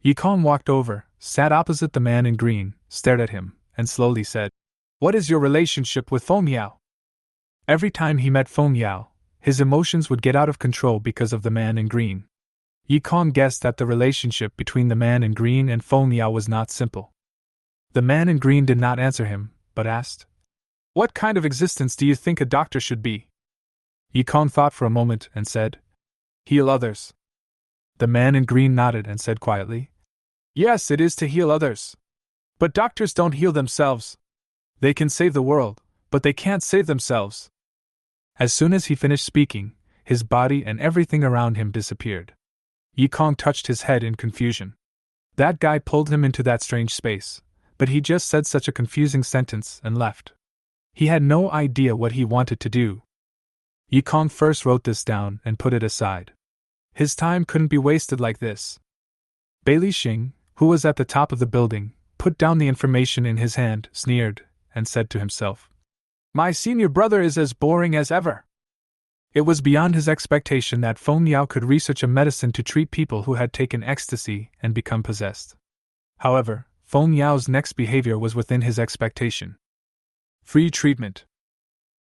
Yi Kong walked over, sat opposite the man in green, stared at him, and slowly said, "What is your relationship with Feng Yao?" Every time he met Feng Yao, his emotions would get out of control because of the man in green. Yi Kong guessed that the relationship between the man in green and Feng Yao was not simple. The man in green did not answer him, but asked, "What kind of existence do you think a doctor should be?" Yi Kong thought for a moment and said, "Heal others." The man in green nodded and said quietly, "Yes, it is to heal others. But doctors don't heal themselves. They can save the world, but they can't save themselves." As soon as he finished speaking, his body and everything around him disappeared. Yi Kong touched his head in confusion. That guy pulled him into that strange space, but he just said such a confusing sentence and left. He had no idea what he wanted to do. Yi Kong first wrote this down and put it aside. His time couldn't be wasted like this. Bailey Xing, who was at the top of the building, put down the information in his hand, sneered, and said to himself, "My senior brother is as boring as ever." It was beyond his expectation that Feng Yao could research a medicine to treat people who had taken ecstasy and become possessed. However, Feng Yao's next behavior was within his expectation. Free treatment.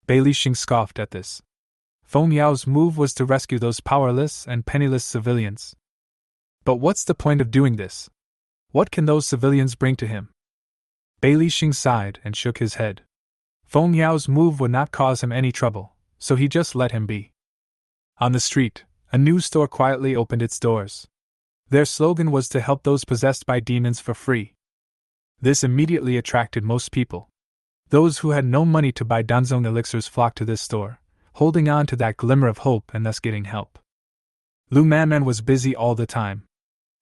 Bailey Xing scoffed at this. Feng Yao's move was to rescue those powerless and penniless civilians. But what's the point of doing this? What can those civilians bring to him? Bailey Xing sighed and shook his head. Feng Yao's move would not cause him any trouble, so he just let him be. On the street, a new store quietly opened its doors. Their slogan was to help those possessed by demons for free. This immediately attracted most people. Those who had no money to buy Danzong elixirs flocked to this store, holding on to that glimmer of hope and thus getting help. Lu Manman was busy all the time.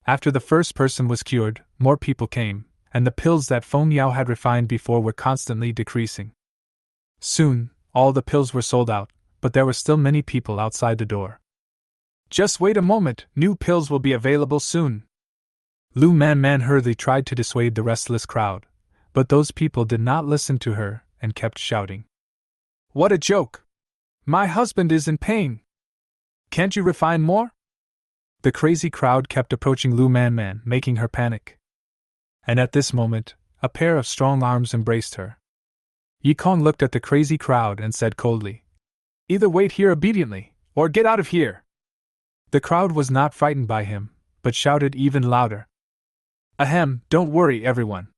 After the first person was cured, more people came, and the pills that Feng Yao had refined before were constantly decreasing. Soon, all the pills were sold out, but there were still many people outside the door. "Just wait a moment, new pills will be available soon." Lu Manman hurriedly tried to dissuade the restless crowd, but those people did not listen to her and kept shouting. "What a joke! My husband is in pain. Can't you refine more?" The crazy crowd kept approaching Lu Manman, making her panic. And at this moment, a pair of strong arms embraced her. Yi Kong looked at the crazy crowd and said coldly, "Either wait here obediently, or get out of here." The crowd was not frightened by him, but shouted even louder. "Ahem, don't worry, everyone.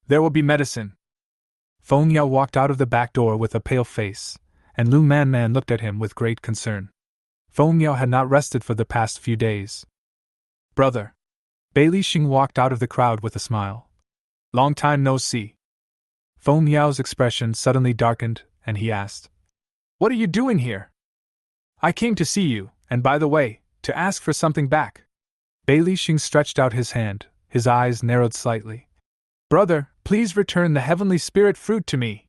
There will be medicine." Feng Yao walked out of the back door with a pale face, and Lu Manman looked at him with great concern. Feng Yao had not rested for the past few days. "Brother." Bailey Xing walked out of the crowd with a smile. "Long time no see." Feng Yao's expression suddenly darkened, and he asked, "What are you doing here?" "I came to see you, and by the way, to ask for something back." Bailey Xing stretched out his hand, his eyes narrowed slightly. "Brother, please return the heavenly spirit fruit to me."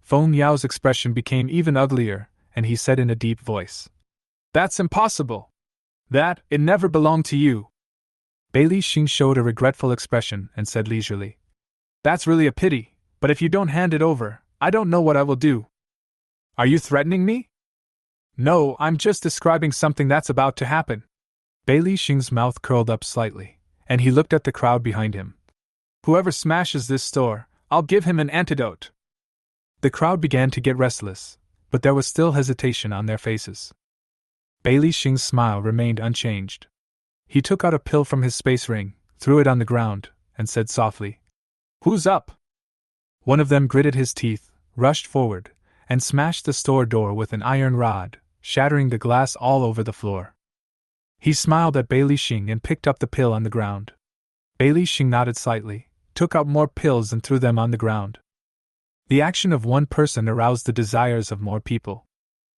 Feng Yao's expression became even uglier, and he said in a deep voice, "That's impossible. It never belonged to you." Bailey Xing showed a regretful expression and said leisurely, "That's really a pity, but if you don't hand it over, I don't know what I will do." "Are you threatening me?" "No, I'm just describing something that's about to happen." Bailey Xing's mouth curled up slightly, and he looked at the crowd behind him. "Whoever smashes this store, I'll give him an antidote." The crowd began to get restless, but there was still hesitation on their faces. Bailey Xing's smile remained unchanged. He took out a pill from his space ring, threw it on the ground, and said softly, "Who's up?" One of them gritted his teeth, rushed forward, and smashed the store door with an iron rod, shattering the glass all over the floor. He smiled at Bailey Xing and picked up the pill on the ground. Bailey Xing nodded slightly, took out more pills and threw them on the ground. The action of one person aroused the desires of more people.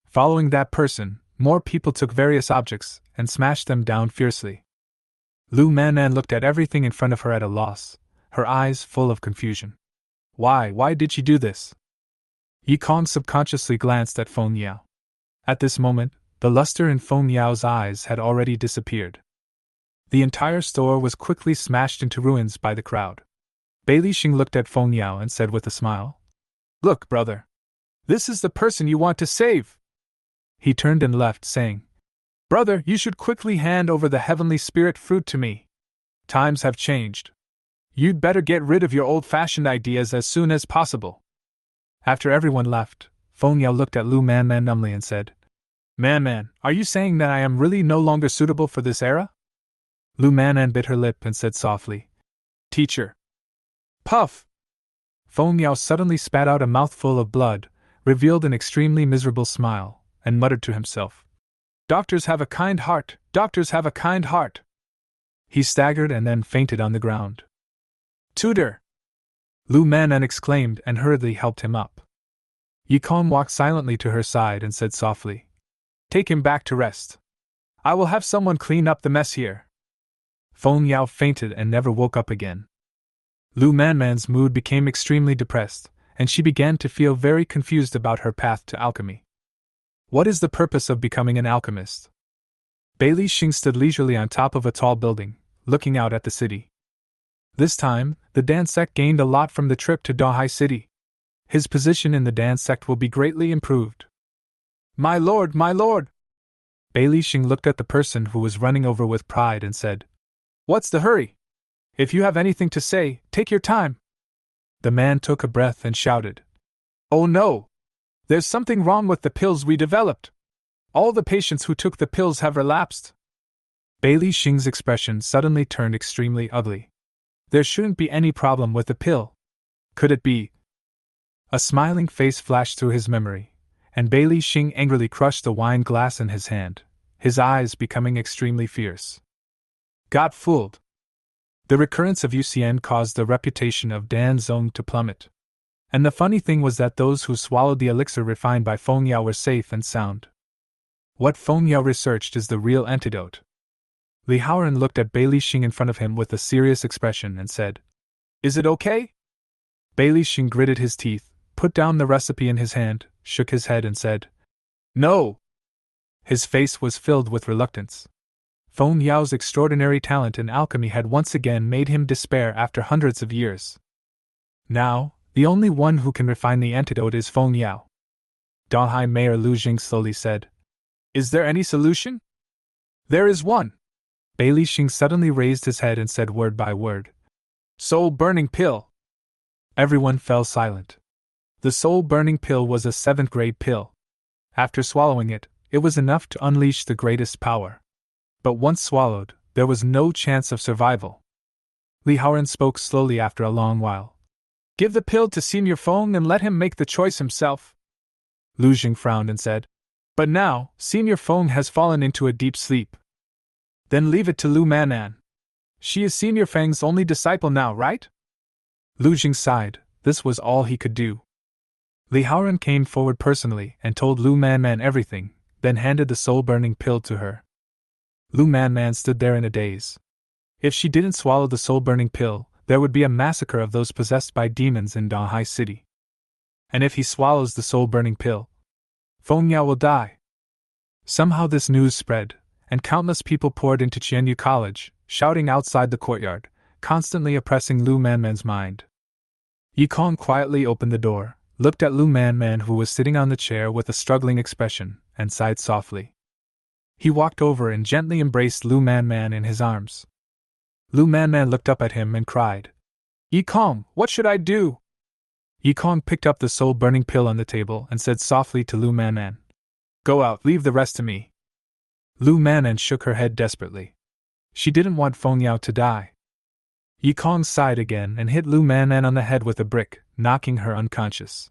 Following that person, more people took various objects and smashed them down fiercely. Lu Manman looked at everything in front of her at a loss, her eyes full of confusion. Why did she do this? Yi Kong subconsciously glanced at Feng Yao. At this moment, the luster in Feng Yao's eyes had already disappeared. The entire store was quickly smashed into ruins by the crowd. Bailey Xing looked at Feng Yao and said with a smile, "Look, brother. This is the person you want to save." He turned and left, saying, "Brother, you should quickly hand over the heavenly spirit fruit to me. Times have changed. You'd better get rid of your old-fashioned ideas as soon as possible." After everyone left, Feng Yao looked at Lu Manman numbly and said, Man, are you saying that I am really no longer suitable for this era?" Lu Manman bit her lip and said softly, "Teacher." Puff! Feng Yao suddenly spat out a mouthful of blood, revealed an extremely miserable smile, and muttered to himself, "Doctors have a kind heart, doctors have a kind heart." He staggered and then fainted on the ground. "Tutor!" Lu Manman exclaimed and hurriedly helped him up. Yi Kong walked silently to her side and said softly, "Take him back to rest. I will have someone clean up the mess here. Feng Yao fainted and never woke up again. Lu Manman's mood became extremely depressed, and she began to feel very confused about her path to alchemy. What is the purpose of becoming an alchemist? Bailey Xing stood leisurely on top of a tall building, looking out at the city. This time, the dance sect gained a lot from the trip to Dahai City. His position in the dance sect will be greatly improved. My lord, my lord! Bailey Xing looked at the person who was running over with pride and said, What's the hurry? If you have anything to say, take your time. The man took a breath and shouted, Oh no! There's something wrong with the pills we developed. All the patients who took the pills have relapsed. Bailey Xing's expression suddenly turned extremely ugly. There shouldn't be any problem with the pill. Could it be? A smiling face flashed through his memory, and Bailey Xing angrily crushed the wine glass in his hand, his eyes becoming extremely fierce. Got fooled. The recurrence of UCN caused the reputation of Dan Zong to plummet. And the funny thing was that those who swallowed the elixir refined by Feng Yao were safe and sound. What Feng Yao researched is the real antidote. Li Haoran looked at Bailey Xing in front of him with a serious expression and said, Is it okay? Bailey Xing gritted his teeth, put down the recipe in his hand, shook his head and said, No! His face was filled with reluctance. Feng Yao's extraordinary talent in alchemy had once again made him despair after hundreds of years. Now, the only one who can refine the antidote is Feng Yao. Dahai Mayor Lu Jing slowly said, Is there any solution? There is one. Bailey Xing suddenly raised his head and said word by word, Soul-burning pill. Everyone fell silent. The soul-burning pill was a 7th-grade pill. After swallowing it, it was enough to unleash the greatest power. But once swallowed, there was no chance of survival. Li Haoran spoke slowly after a long while. Give the pill to Senior Feng and let him make the choice himself. Lu Jing frowned and said, But now, Senior Feng has fallen into a deep sleep. Then leave it to Lu Manan. She is Senior Feng's only disciple now, right? Lu Jing sighed. This was all he could do. Li Haoran came forward personally and told Lu Manman everything, then handed the soul-burning pill to her. Lu Manman stood there in a daze. If she didn't swallow the soul-burning pill, there would be a massacre of those possessed by demons in Dahai City. And if he swallows the soul-burning pill, Feng Yao will die. Somehow this news spread, and countless people poured into Qianyu College, shouting outside the courtyard, constantly oppressing Lu Manman's mind. Yikong quietly opened the door, looked at Lu Manman who was sitting on the chair with a struggling expression, and sighed softly. He walked over and gently embraced Lu Manman in his arms. Lu Manman looked up at him and cried, Yikong, what should I do? Yikong picked up the soul-burning pill on the table and said softly to Lu Manman, Go out, leave the rest to me. Lu Manan shook her head desperately. She didn't want Feng Yao to die. Yikong sighed again and hit Lu Manan on the head with a brick, knocking her unconscious.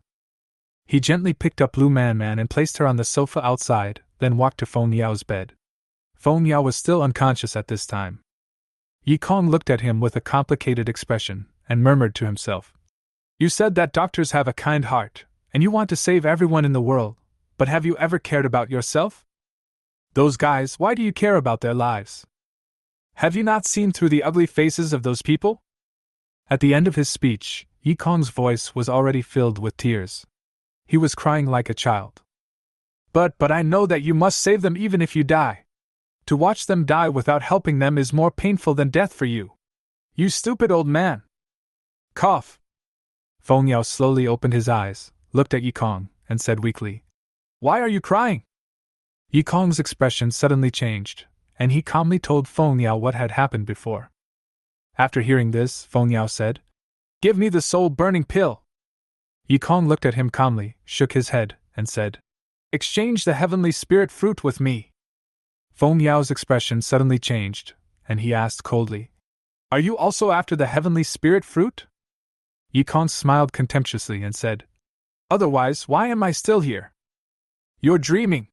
He gently picked up Lu Manman and placed her on the sofa outside, then walked to Feng Yao's bed. Feng Yao was still unconscious at this time. Yikong looked at him with a complicated expression, and murmured to himself, You said that doctors have a kind heart, and you want to save everyone in the world, but have you ever cared about yourself? Those guys, why do you care about their lives? Have you not seen through the ugly faces of those people? At the end of his speech, Yikong's voice was already filled with tears. He was crying like a child. But I know that you must save them even if you die. To watch them die without helping them is more painful than death for you. You stupid old man. Cough. Feng Yao slowly opened his eyes, looked at Yikong, and said weakly, Why are you crying? Yikong's expression suddenly changed, and he calmly told Feng Yao what had happened before. After hearing this, Feng Yao said, Give me the soul-burning pill. Yikong looked at him calmly, shook his head, and said, Exchange the heavenly spirit fruit with me. Feng Yao's expression suddenly changed, and he asked coldly, Are you also after the heavenly spirit fruit? Yikong smiled contemptuously and said, Otherwise, why am I still here? You're dreaming.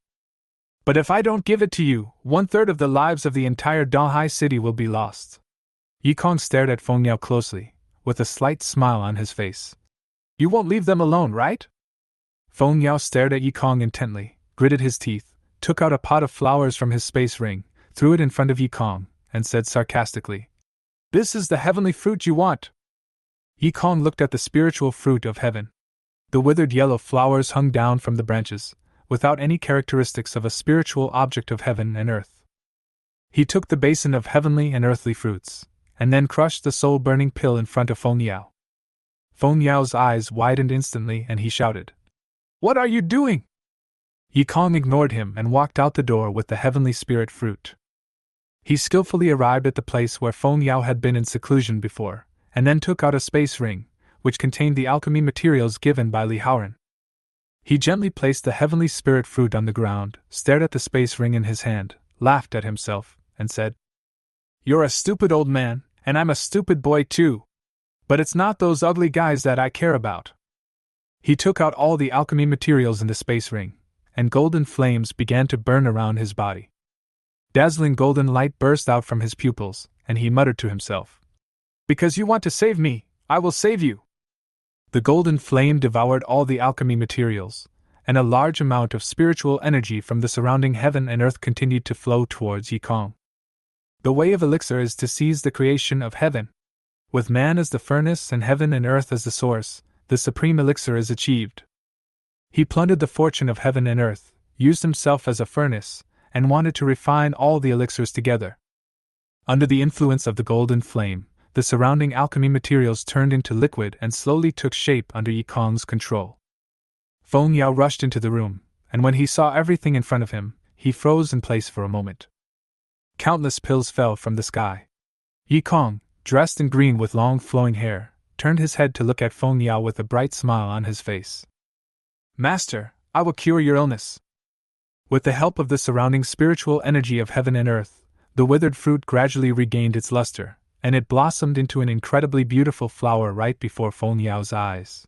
But if I don't give it to you, 1/3 of the lives of the entire Dahai city will be lost. Yikong stared at Feng Yao closely, with a slight smile on his face. You won't leave them alone, right? Feng Yao stared at Yikong intently, gritted his teeth, took out a pot of flowers from his space ring, threw it in front of Yikong, and said sarcastically, "This is the heavenly fruit you want." Yikong looked at the spiritual fruit of heaven. The withered yellow flowers hung down from the branches, without any characteristics of a spiritual object of heaven and earth. He took the basin of heavenly and earthly fruits, and then crushed the soul-burning pill in front of Feng Yao. Feng Yao's eyes widened instantly and he shouted, "What are you doing?" Yikong ignored him and walked out the door with the heavenly spirit fruit. He skillfully arrived at the place where Feng Yao had been in seclusion before, and then took out a space ring, which contained the alchemy materials given by Li Haoran. He gently placed the heavenly spirit fruit on the ground, stared at the space ring in his hand, laughed at himself, and said, "You're a stupid old man, and I'm a stupid boy too. But it's not those ugly guys that I care about." He took out all the alchemy materials in the space ring, and golden flames began to burn around his body. Dazzling golden light burst out from his pupils, and he muttered to himself, "Because you want to save me, I will save you." The golden flame devoured all the alchemy materials, and a large amount of spiritual energy from the surrounding heaven and earth continued to flow towards Yikong. The way of elixir is to seize the creation of heaven. With man as the furnace and heaven and earth as the source, the supreme elixir is achieved. He plundered the fortune of heaven and earth, used himself as a furnace, and wanted to refine all the elixirs together. Under the influence of the golden flame, the surrounding alchemy materials turned into liquid and slowly took shape under Yikong's control. Feng Yao rushed into the room, and when he saw everything in front of him, he froze in place for a moment. Countless pills fell from the sky. Yikong, dressed in green with long flowing hair, turned his head to look at Feng Yao with a bright smile on his face. "Master, I will cure your illness." With the help of the surrounding spiritual energy of heaven and earth, the withered fruit gradually regained its luster, and it blossomed into an incredibly beautiful flower right before Feng Yao's eyes.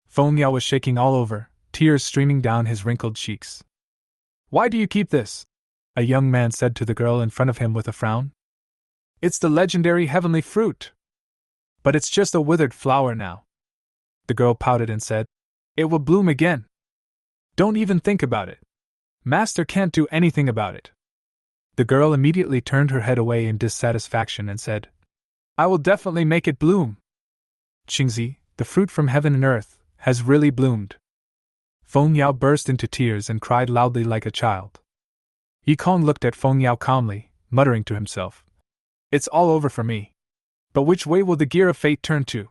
Feng Yao was shaking all over, tears streaming down his wrinkled cheeks. "Why do you keep this?" a young man said to the girl in front of him with a frown. "It's the legendary heavenly fruit." "But it's just a withered flower now." The girl pouted and said, "It will bloom again. Don't even think about it. Master can't do anything about it." The girl immediately turned her head away in dissatisfaction and said, "I will definitely make it bloom. Qingzi, the fruit from heaven and earth, has really bloomed." Feng Yao burst into tears and cried loudly like a child. Yikong looked at Feng Yao calmly, muttering to himself, "It's all over for me. But which way will the gear of fate turn to?"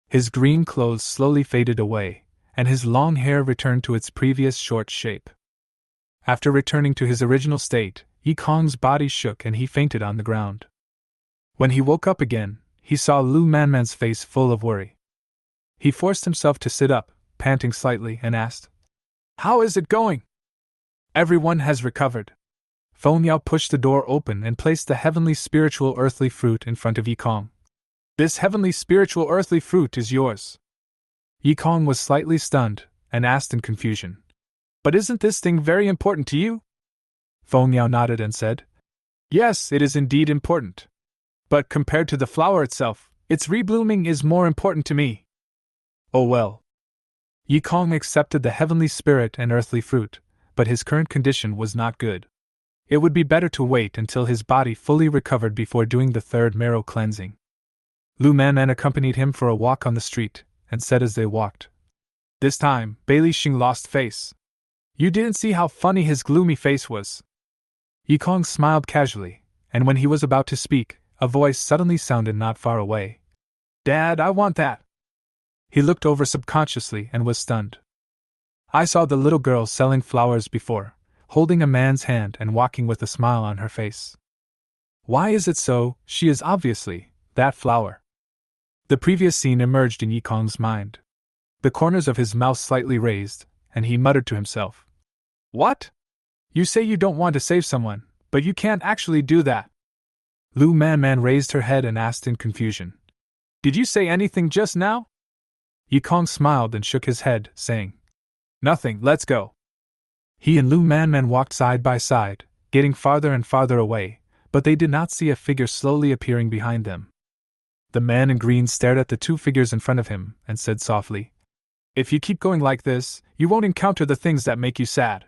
His green clothes slowly faded away, and his long hair returned to its previous short shape. After returning to his original state, Yikong's body shook and he fainted on the ground. When he woke up again, he saw Lu Manman's face full of worry. He forced himself to sit up, panting slightly, and asked, "How is it going?" "Everyone has recovered." Feng Yao pushed the door open and placed the heavenly spiritual earthly fruit in front of Yikong. "This heavenly spiritual earthly fruit is yours." Yikong was slightly stunned, and asked in confusion, "But isn't this thing very important to you?" Feng Yao nodded and said, "Yes, it is indeed important. But compared to the flower itself, its reblooming is more important to me." "Oh well." Yikong accepted the heavenly spirit and earthly fruit, but his current condition was not good. It would be better to wait until his body fully recovered before doing the third marrow cleansing. Lu Manman accompanied him for a walk on the street, and said as they walked, "This time, Bailey Xing lost face. You didn't see how funny his gloomy face was." Yikong smiled casually, and when he was about to speak, a voice suddenly sounded not far away. "Dad, I want that." He looked over subconsciously and was stunned. I saw the little girl selling flowers before, holding a man's hand and walking with a smile on her face. Why is it so? She is obviously that flower. The previous scene emerged in Yikong's mind. The corners of his mouth slightly raised, and he muttered to himself, "What? You say you don't want to save someone, but you can't actually do that." Lu Manman raised her head and asked in confusion, "Did you say anything just now?" Yikong smiled and shook his head, saying, "Nothing, let's go." He and Lu Manman walked side by side, getting farther and farther away, but they did not see a figure slowly appearing behind them. The man in green stared at the two figures in front of him and said softly, "If you keep going like this, you won't encounter the things that make you sad.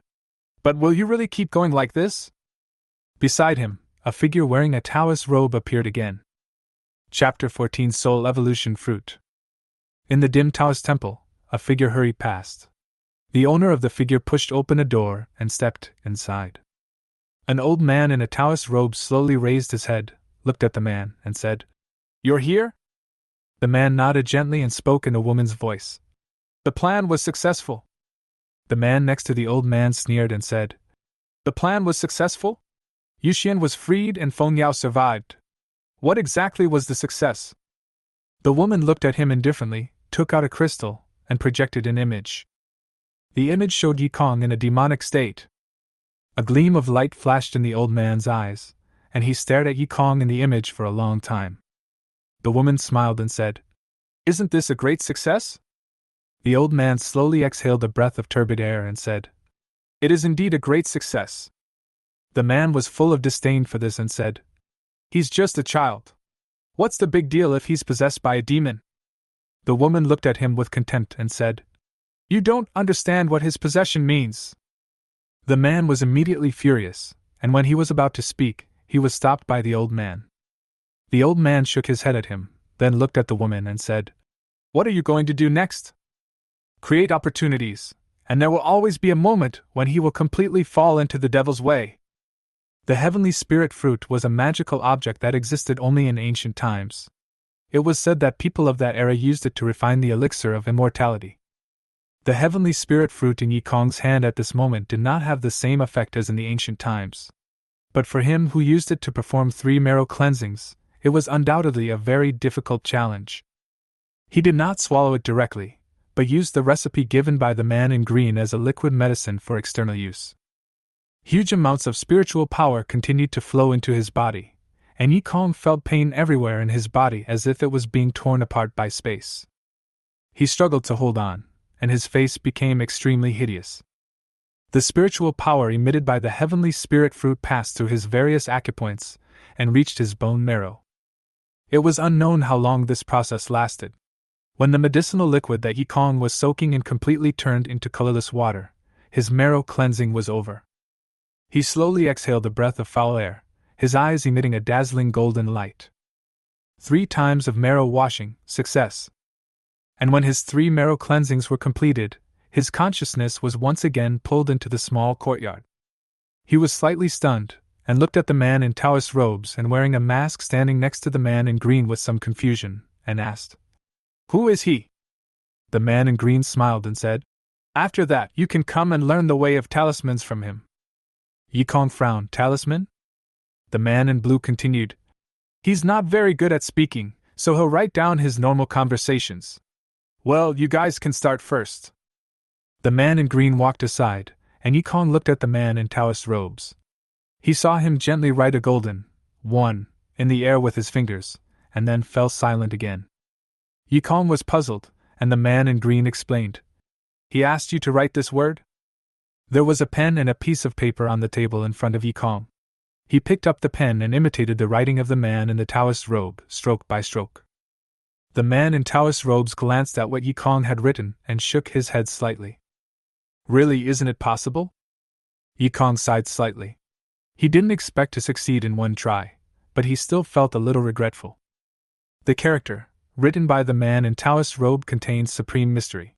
But will you really keep going like this?" Beside him, a figure wearing a Taoist robe appeared again. Chapter 14 Soul Evolution Fruit. In the dim Taoist temple, a figure hurried past. The owner of the figure pushed open a door and stepped inside. An old man in a Taoist robe slowly raised his head, looked at the man, and said, "You're here?" The man nodded gently and spoke in a woman's voice. "The plan was successful." The man next to the old man sneered and said, "The plan was successful? Yuxian was freed and Feng Yao survived. What exactly was the success?" The woman looked at him indifferently, took out a crystal, and projected an image. The image showed Yi Kong in a demonic state. A gleam of light flashed in the old man's eyes, and he stared at Yi Kong in the image for a long time. The woman smiled and said, "Isn't this a great success?" The old man slowly exhaled a breath of turbid air and said, "It is indeed a great success." The man was full of disdain for this and said, "He's just a child. What's the big deal if he's possessed by a demon?" The woman looked at him with contempt and said, "You don't understand what his possession means." The man was immediately furious, and when he was about to speak, he was stopped by the old man. The old man shook his head at him, then looked at the woman and said, "What are you going to do next?" "Create opportunities, and there will always be a moment when he will completely fall into the devil's way." The heavenly spirit fruit was a magical object that existed only in ancient times. It was said that people of that era used it to refine the elixir of immortality. The heavenly spirit fruit in Yi Kong's hand at this moment did not have the same effect as in the ancient times. But for him who used it to perform 3 marrow cleansings, it was undoubtedly a very difficult challenge. He did not swallow it directly, but used the recipe given by the man in green as a liquid medicine for external use. Huge amounts of spiritual power continued to flow into his body, and Yi Kong felt pain everywhere in his body as if it was being torn apart by space. He struggled to hold on, and his face became extremely hideous. The spiritual power emitted by the heavenly spirit fruit passed through his various acupoints and reached his bone marrow. It was unknown how long this process lasted. When the medicinal liquid that Yi Kong was soaking in completely turned into colorless water, his marrow cleansing was over. He slowly exhaled a breath of foul air, his eyes emitting a dazzling golden light. 3 times of marrow washing, success. And when his 3 marrow cleansings were completed, his consciousness was once again pulled into the small courtyard. He was slightly stunned, and looked at the man in Taoist robes and wearing a mask standing next to the man in green with some confusion, and asked, "Who is he?" The man in green smiled and said, "After that you can come and learn the way of talismans from him." Yi Kong frowned. "Talisman?" The man in blue continued, "He's not very good at speaking, so he'll write down his normal conversations. Well, you guys can start first." The man in green walked aside, and Yi Kong looked at the man in Taoist robes. He saw him gently write a golden 1 in the air with his fingers, and then fell silent again. Yi Kong was puzzled, and the man in green explained, "He asked you to write this word?" There was a pen and a piece of paper on the table in front of Yi Kong. He picked up the pen and imitated the writing of the man in the Taoist robe, stroke by stroke. The man in Taoist robes glanced at what Yi Kong had written and shook his head slightly. "Really, isn't it possible?" Yi Kong sighed slightly. He didn't expect to succeed in one try, but he still felt a little regretful. The character, written by the man in Taoist robe, contains supreme mystery.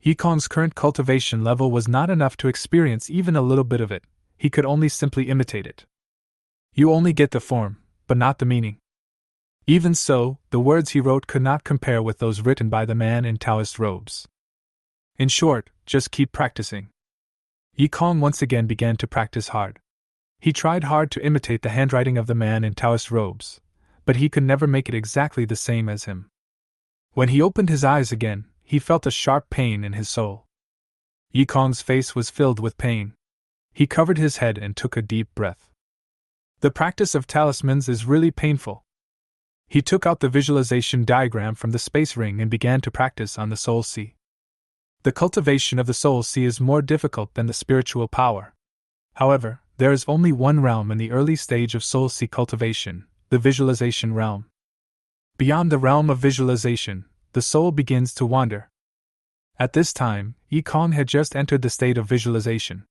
Yi Kong's current cultivation level was not enough to experience even a little bit of it, he could only simply imitate it. You only get the form, but not the meaning. Even so, the words he wrote could not compare with those written by the man in Taoist robes. In short, just keep practicing. Yi Kong once again began to practice hard. He tried hard to imitate the handwriting of the man in Taoist robes, but he could never make it exactly the same as him. When he opened his eyes again, he felt a sharp pain in his soul. Yi Kong's face was filled with pain. He covered his head and took a deep breath. The practice of talismans is really painful. He took out the visualization diagram from the space ring and began to practice on the soul sea. The cultivation of the soul sea is more difficult than the spiritual power. However, there is only one realm in the early stage of soul sea cultivation, the visualization realm. Beyond the realm of visualization, the soul begins to wander. At this time, Yi Kong had just entered the state of visualization.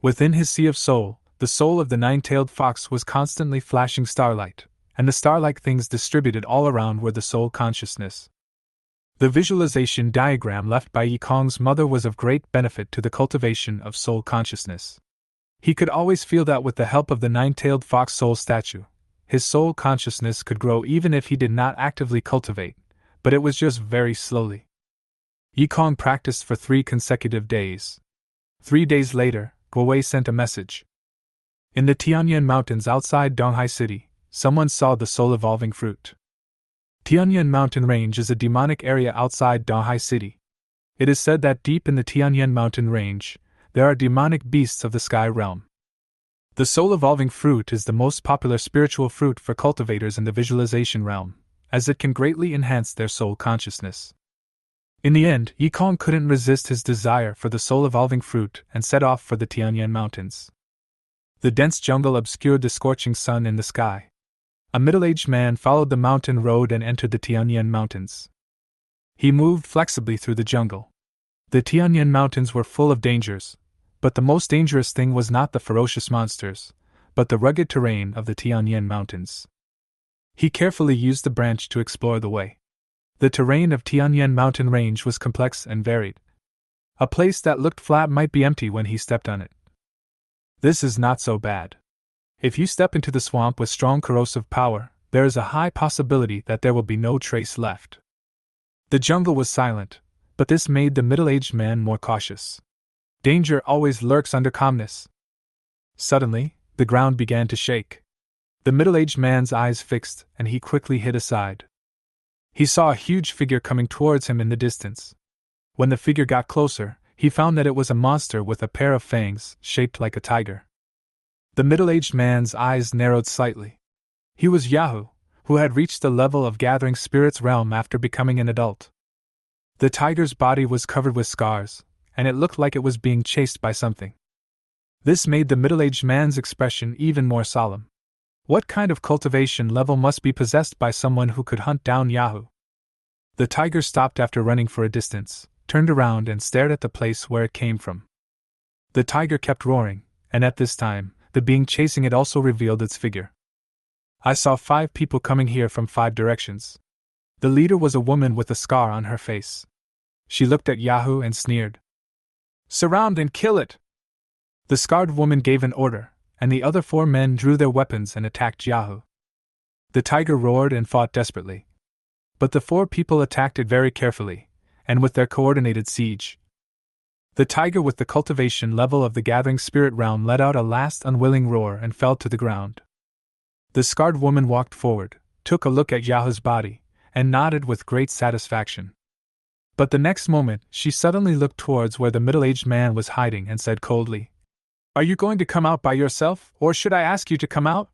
Within his sea of soul, the The soul of the nine-tailed fox was constantly flashing starlight, and the star-like things distributed all around were the soul consciousness. The visualization diagram left by Yikong's mother was of great benefit to the cultivation of soul consciousness. He could always feel that with the help of the nine-tailed fox soul statue, his soul consciousness could grow even if he did not actively cultivate, but it was just very slowly. Yikong practiced for 3 consecutive days. 3 days later, Guowei sent a message. In the Tianyan Mountains outside Donghai City, someone saw the soul-evolving fruit. Tianyan Mountain Range is a demonic area outside Donghai City. It is said that deep in the Tianyan Mountain Range, there are demonic beasts of the sky realm. The soul-evolving fruit is the most popular spiritual fruit for cultivators in the visualization realm, as it can greatly enhance their soul consciousness. In the end, Yikong couldn't resist his desire for the soul-evolving fruit and set off for the Tianyan Mountains. The dense jungle obscured the scorching sun in the sky. A middle-aged man followed the mountain road and entered the Tianyan Mountains. He moved flexibly through the jungle. The Tianyan Mountains were full of dangers, but the most dangerous thing was not the ferocious monsters, but the rugged terrain of the Tianyan Mountains. He carefully used the branch to explore the way. The terrain of Tianyan Mountain Range was complex and varied. A place that looked flat might be empty when he stepped on it. This is not so bad. If you step into the swamp with strong corrosive power, there is a high possibility that there will be no trace left. The jungle was silent, but this made the middle-aged man more cautious. Danger always lurks under calmness. Suddenly, the ground began to shake. The middle-aged man's eyes fixed, and he quickly hid aside. He saw a huge figure coming towards him in the distance. When the figure got closer, he found that it was a monster with a pair of fangs, shaped like a tiger. The middle-aged man's eyes narrowed slightly. He was Yahoo, who had reached the level of gathering spirits realm after becoming an adult. The tiger's body was covered with scars, and it looked like it was being chased by something. This made the middle-aged man's expression even more solemn. What kind of cultivation level must be possessed by someone who could hunt down Yahoo? The tiger stopped after running for a distance, turned around and stared at the place where it came from. The tiger kept roaring, and at this time, the being chasing it also revealed its figure. I saw 5 people coming here from 5 directions. The leader was a woman with a scar on her face. She looked at Yahoo and sneered. "Surround and kill it!" The scarred woman gave an order, and the other 4 men drew their weapons and attacked Yahoo. The tiger roared and fought desperately. But the 4 people attacked it very carefully, and with their coordinated siege. The tiger with the cultivation level of the gathering spirit realm let out a last unwilling roar and fell to the ground. The scarred woman walked forward, took a look at Yahoo's body, and nodded with great satisfaction. But the next moment, she suddenly looked towards where the middle-aged man was hiding and said coldly, "Are you going to come out by yourself, or should I ask you to come out?"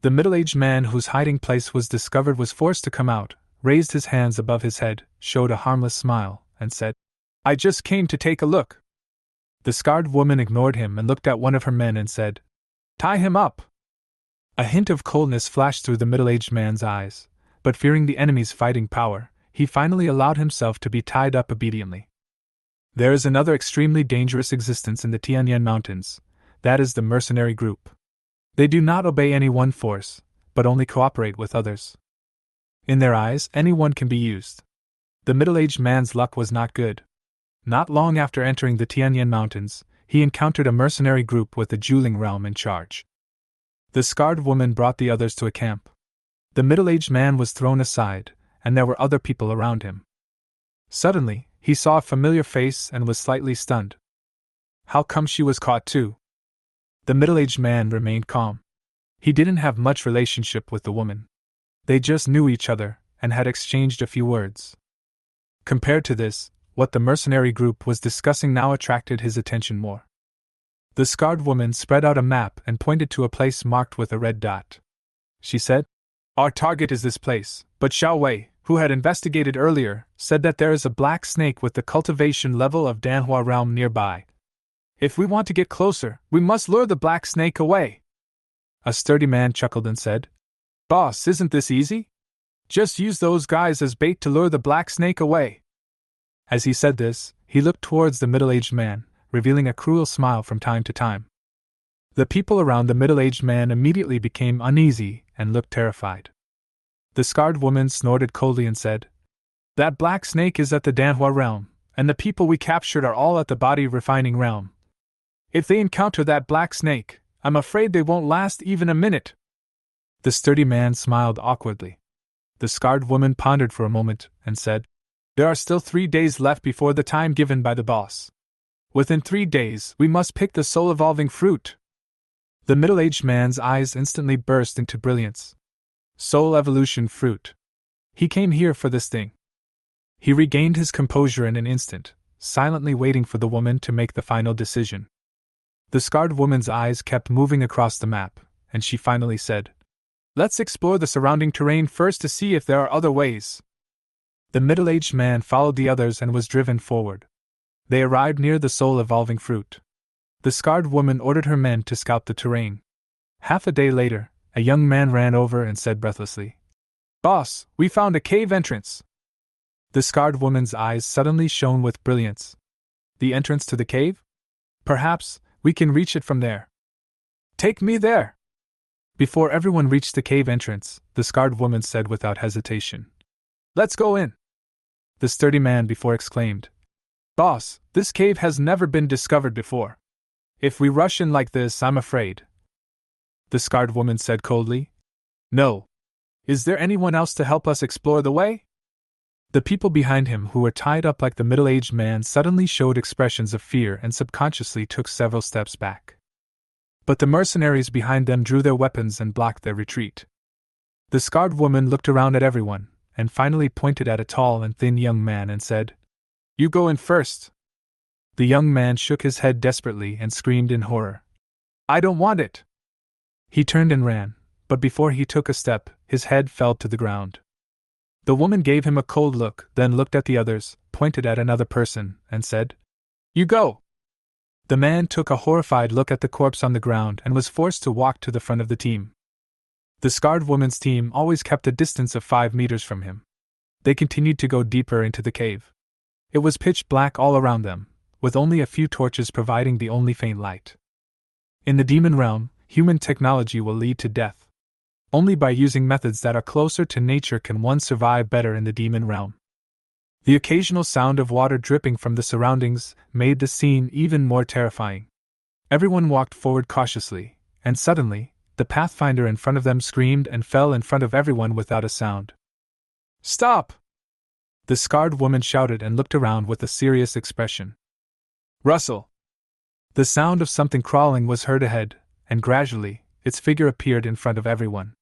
The middle-aged man whose hiding place was discovered was forced to come out, raised his hands above his head, showed a harmless smile, and said, "I just came to take a look." The scarred woman ignored him and looked at one of her men and said, "Tie him up." A hint of coldness flashed through the middle-aged man's eyes, but fearing the enemy's fighting power, he finally allowed himself to be tied up obediently. There is another extremely dangerous existence in the Tianyan Mountains, that is the mercenary group. They do not obey any one force, but only cooperate with others. In their eyes, anyone can be used. The middle-aged man's luck was not good. Not long after entering the Tianyan Mountains, he encountered a mercenary group with the Juling realm in charge. The scarred woman brought the others to a camp. The middle-aged man was thrown aside, and there were other people around him. Suddenly, he saw a familiar face and was slightly stunned. How come she was caught too? The middle-aged man remained calm. He didn't have much relationship with the woman. They just knew each other, and had exchanged a few words. Compared to this, what the mercenary group was discussing now attracted his attention more. The scarred woman spread out a map and pointed to a place marked with a red dot. She said, "Our target is this place, but Xiao Wei, who had investigated earlier, said that there is a black snake with the cultivation level of Danhua realm nearby. If we want to get closer, we must lure the black snake away." A sturdy man chuckled and said, "Boss, isn't this easy? Just use those guys as bait to lure the black snake away." As he said this, he looked towards the middle-aged man, revealing a cruel smile from time to time. The people around the middle-aged man immediately became uneasy and looked terrified. The scarred woman snorted coldly and said, "That black snake is at the Danhua realm, and the people we captured are all at the body refining realm. If they encounter that black snake, I'm afraid they won't last even a minute." The sturdy man smiled awkwardly. The scarred woman pondered for a moment and said, "There are still 3 days left before the time given by the boss. Within 3 days, we must pick the soul-evolving fruit." The middle-aged man's eyes instantly burst into brilliance. Soul evolution fruit. He came here for this thing. He regained his composure in an instant, silently waiting for the woman to make the final decision. The scarred woman's eyes kept moving across the map, and she finally said, "Let's explore the surrounding terrain first to see if there are other ways." The middle-aged man followed the others and was driven forward. They arrived near the soul-evolving fruit. The scarred woman ordered her men to scout the terrain. Half a day later, a young man ran over and said breathlessly, "Boss, we found a cave entrance." The scarred woman's eyes suddenly shone with brilliance. "The entrance to the cave? Perhaps we can reach it from there." "Take me there!" Before everyone reached the cave entrance, the scarred woman said without hesitation, "Let's go in." The sturdy man before exclaimed, "Boss, this cave has never been discovered before. If we rush in like this, I'm afraid." The scarred woman said coldly, "No. Is there anyone else to help us explore the way?" The people behind him who were tied up like the middle-aged man suddenly showed expressions of fear and subconsciously took several steps back. But the mercenaries behind them drew their weapons and blocked their retreat. The scarred woman looked around at everyone, and finally pointed at a tall and thin young man and said, "You go in first." The young man shook his head desperately and screamed in horror, "I don't want it!" He turned and ran, but before he took a step, his head fell to the ground. The woman gave him a cold look, then looked at the others, pointed at another person, and said, "You go!" The man took a horrified look at the corpse on the ground and was forced to walk to the front of the team. The scarred woman's team always kept a distance of 5 meters from him. They continued to go deeper into the cave. It was pitch black all around them, with only a few torches providing the only faint light. In the demon realm, human technology will lead to death. Only by using methods that are closer to nature can one survive better in the demon realm. The occasional sound of water dripping from the surroundings made the scene even more terrifying. Everyone walked forward cautiously, and suddenly, the pathfinder in front of them screamed and fell in front of everyone without a sound. "Stop!" The scarred woman shouted and looked around with a serious expression. "Rustle!" The sound of something crawling was heard ahead, and gradually, its figure appeared in front of everyone.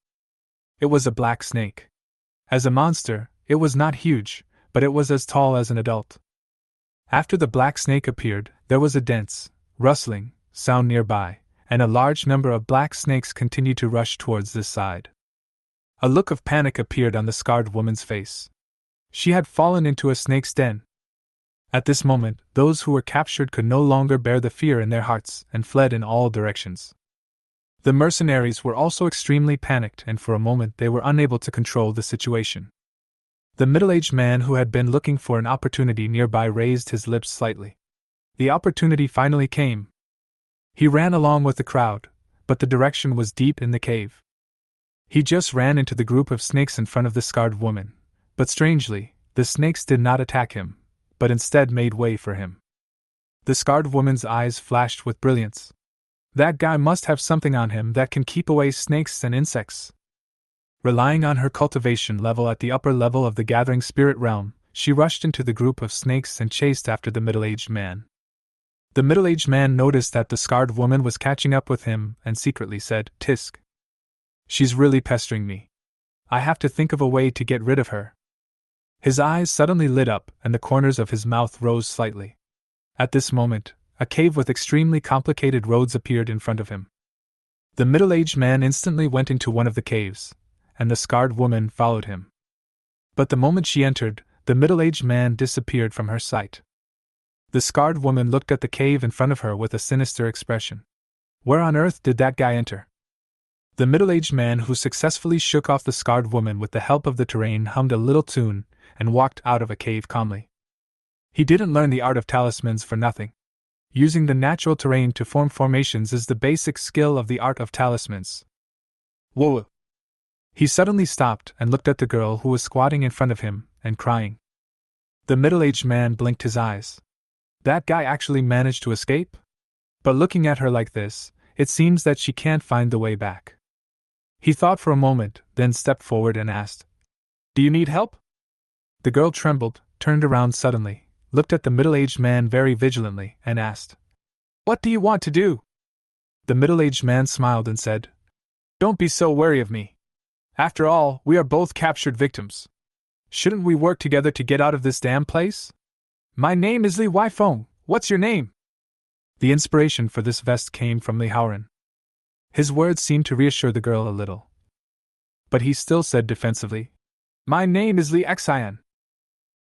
It was a black snake. As a monster, it was not huge, but it was as tall as an adult. After the black snake appeared, there was a dense, rustling sound nearby, and a large number of black snakes continued to rush towards this side. A look of panic appeared on the scarred woman's face. She had fallen into a snake's den. At this moment, those who were captured could no longer bear the fear in their hearts and fled in all directions. The mercenaries were also extremely panicked, and for a moment they were unable to control the situation. The middle-aged man who had been looking for an opportunity nearby raised his lips slightly. The opportunity finally came. He ran along with the crowd, but the direction was deep in the cave. He just ran into the group of snakes in front of the scarred woman, but strangely, the snakes did not attack him, but instead made way for him. The scarred woman's eyes flashed with brilliance. That guy must have something on him that can keep away snakes and insects. Relying on her cultivation level at the upper level of the gathering spirit realm, she rushed into the group of snakes and chased after the middle-aged man. The middle-aged man noticed that the scarred woman was catching up with him and secretly said, "Tisk. She's really pestering me. I have to think of a way to get rid of her." His eyes suddenly lit up and the corners of his mouth rose slightly. At this moment, a cave with extremely complicated roads appeared in front of him. The middle-aged man instantly went into one of the caves, and the scarred woman followed him. But the moment she entered, the middle-aged man disappeared from her sight. The scarred woman looked at the cave in front of her with a sinister expression. Where on earth did that guy enter? The middle-aged man who successfully shook off the scarred woman with the help of the terrain hummed a little tune and walked out of a cave calmly. He didn't learn the art of talismans for nothing. Using the natural terrain to form formations is the basic skill of the art of talismans. Whoa! He suddenly stopped and looked at the girl who was squatting in front of him and crying. The middle-aged man blinked his eyes. That guy actually managed to escape? But looking at her like this, it seems that she can't find the way back. He thought for a moment, then stepped forward and asked, "Do you need help?" The girl trembled, turned around suddenly, looked at the middle-aged man very vigilantly, and asked, "What do you want to do?" The middle-aged man smiled and said, "Don't be so wary of me. After all, we are both captured victims. Shouldn't we work together to get out of this damn place? My name is Li Weifeng. What's your name?" The inspiration for this vest came from Li Haoran. His words seemed to reassure the girl a little. But he still said defensively, "My name is Li Xian."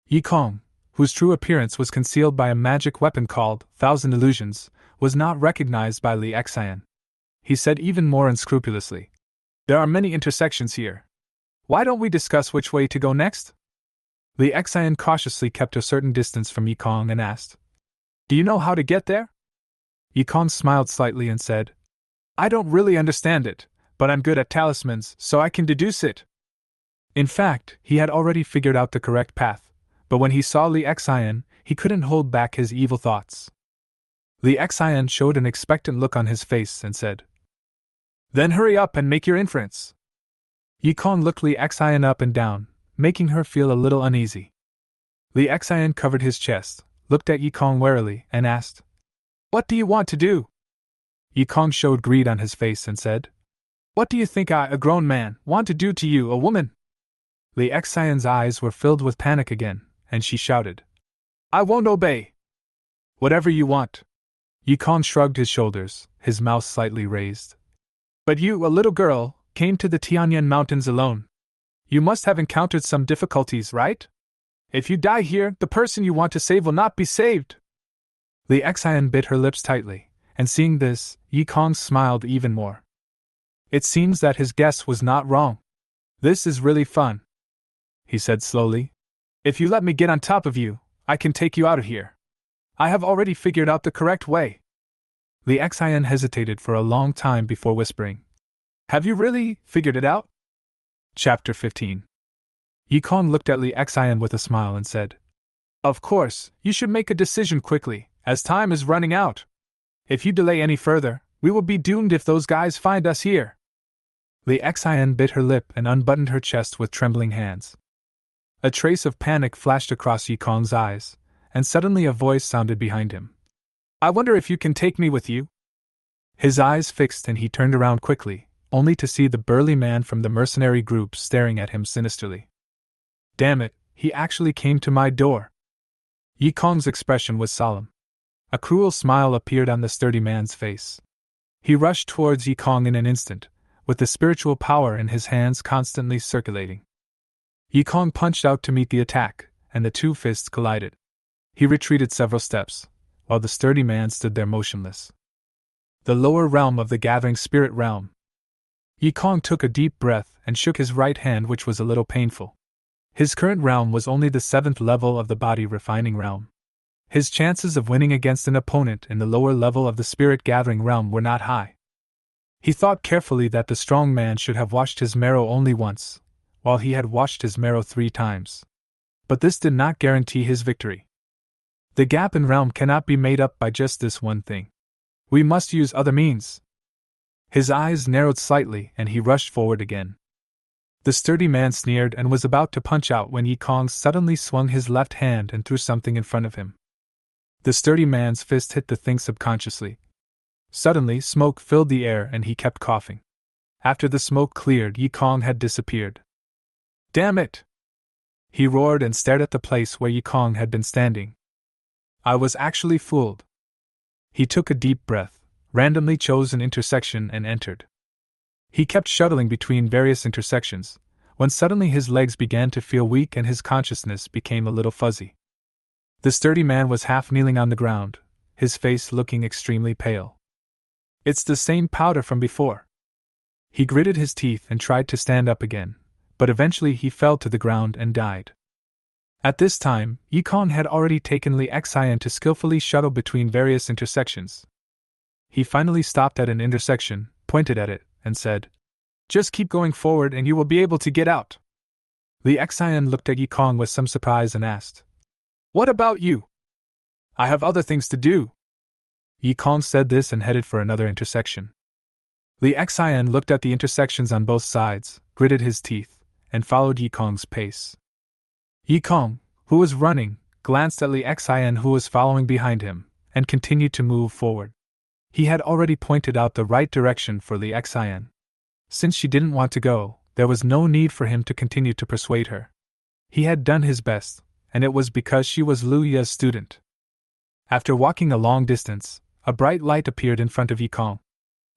Yi Kong, whose true appearance was concealed by a magic weapon called Thousand Illusions, was not recognized by Li Xian. He said even more unscrupulously, "There are many intersections here. Why don't we discuss which way to go next?" Li Xian cautiously kept a certain distance from Yi Kong and asked, "Do you know how to get there?" Yi Kong smiled slightly and said, "I don't really understand it, but I'm good at talismans, so I can deduce it." In fact, he had already figured out the correct path, but when he saw Li Xian, he couldn't hold back his evil thoughts. Li Xian showed an expectant look on his face and said, "Then hurry up and make your inference." Yi Kong looked Li Xian up and down, making her feel a little uneasy. Li Xian covered his chest, looked at Yi Kong warily, and asked, "What do you want to do?" Yi Kong showed greed on his face and said, "What do you think I, a grown man, want to do to you, a woman?" Li Xian's eyes were filled with panic again, and she shouted, "I won't obey." "Whatever you want." Yi Kong shrugged his shoulders, his mouth slightly raised. "But you, a little girl, came to the Tianyan Mountains alone. You must have encountered some difficulties, right? If you die here, the person you want to save will not be saved." Li Xian bit her lips tightly, and seeing this, Yi Kong smiled even more. It seems that his guess was not wrong. "This is really fun," he said slowly. "If you let me get on top of you, I can take you out of here. I have already figured out the correct way." Li Xian hesitated for a long time before whispering, "Have you really figured it out?" Chapter 15. Yi Kong looked at Li Xian with a smile and said, "Of course, you should make a decision quickly, as time is running out. If you delay any further, we will be doomed if those guys find us here." Li Xian bit her lip and unbuttoned her chest with trembling hands. A trace of panic flashed across Yi Kong's eyes, and suddenly a voice sounded behind him. "I wonder if you can take me with you?" His eyes fixed and he turned around quickly, only to see the burly man from the mercenary group staring at him sinisterly. "Damn it, he actually came to my door." Yi Kong's expression was solemn. A cruel smile appeared on the sturdy man's face. He rushed towards Yi Kong in an instant, with the spiritual power in his hands constantly circulating. Yi Kong punched out to meet the attack, and the two fists collided. He retreated several steps, while the sturdy man stood there motionless. The lower realm of the gathering spirit realm. Yi Kong took a deep breath and shook his right hand, which was a little painful. His current realm was only the 7th level of the body refining realm. His chances of winning against an opponent in the lower level of the spirit gathering realm were not high. He thought carefully that the strong man should have washed his marrow only once, while he had washed his marrow 3 times. But this did not guarantee his victory. The gap in realm cannot be made up by just this one thing. We must use other means. His eyes narrowed slightly and he rushed forward again. The sturdy man sneered and was about to punch out when Yi Kong suddenly swung his left hand and threw something in front of him. The sturdy man's fist hit the thing subconsciously. Suddenly, smoke filled the air and he kept coughing. After the smoke cleared, Yi Kong had disappeared. "Damn it!" he roared and stared at the place where Yi Kong had been standing. "I was actually fooled." He took a deep breath, randomly chose an intersection and entered. He kept shuttling between various intersections, when suddenly his legs began to feel weak and his consciousness became a little fuzzy. The sturdy man was half kneeling on the ground, his face looking extremely pale. "It's the same powder from before." He gritted his teeth and tried to stand up again, but eventually he fell to the ground and died. At this time, Yikong had already taken Li Xian to skillfully shuttle between various intersections. He finally stopped at an intersection, pointed at it, and said, "Just keep going forward and you will be able to get out." Li Xian looked at Yikong with some surprise and asked, "What about you?" "I have other things to do." Yikong said this and headed for another intersection. Li Xian looked at the intersections on both sides, gritted his teeth, and followed Yikong's pace. Yikong, who was running, glanced at Li Xian who was following behind him, and continued to move forward. He had already pointed out the right direction for Li Xian. Since she didn't want to go, there was no need for him to continue to persuade her. He had done his best, and it was because she was Lu Ya's student. After walking a long distance, a bright light appeared in front of Yikong.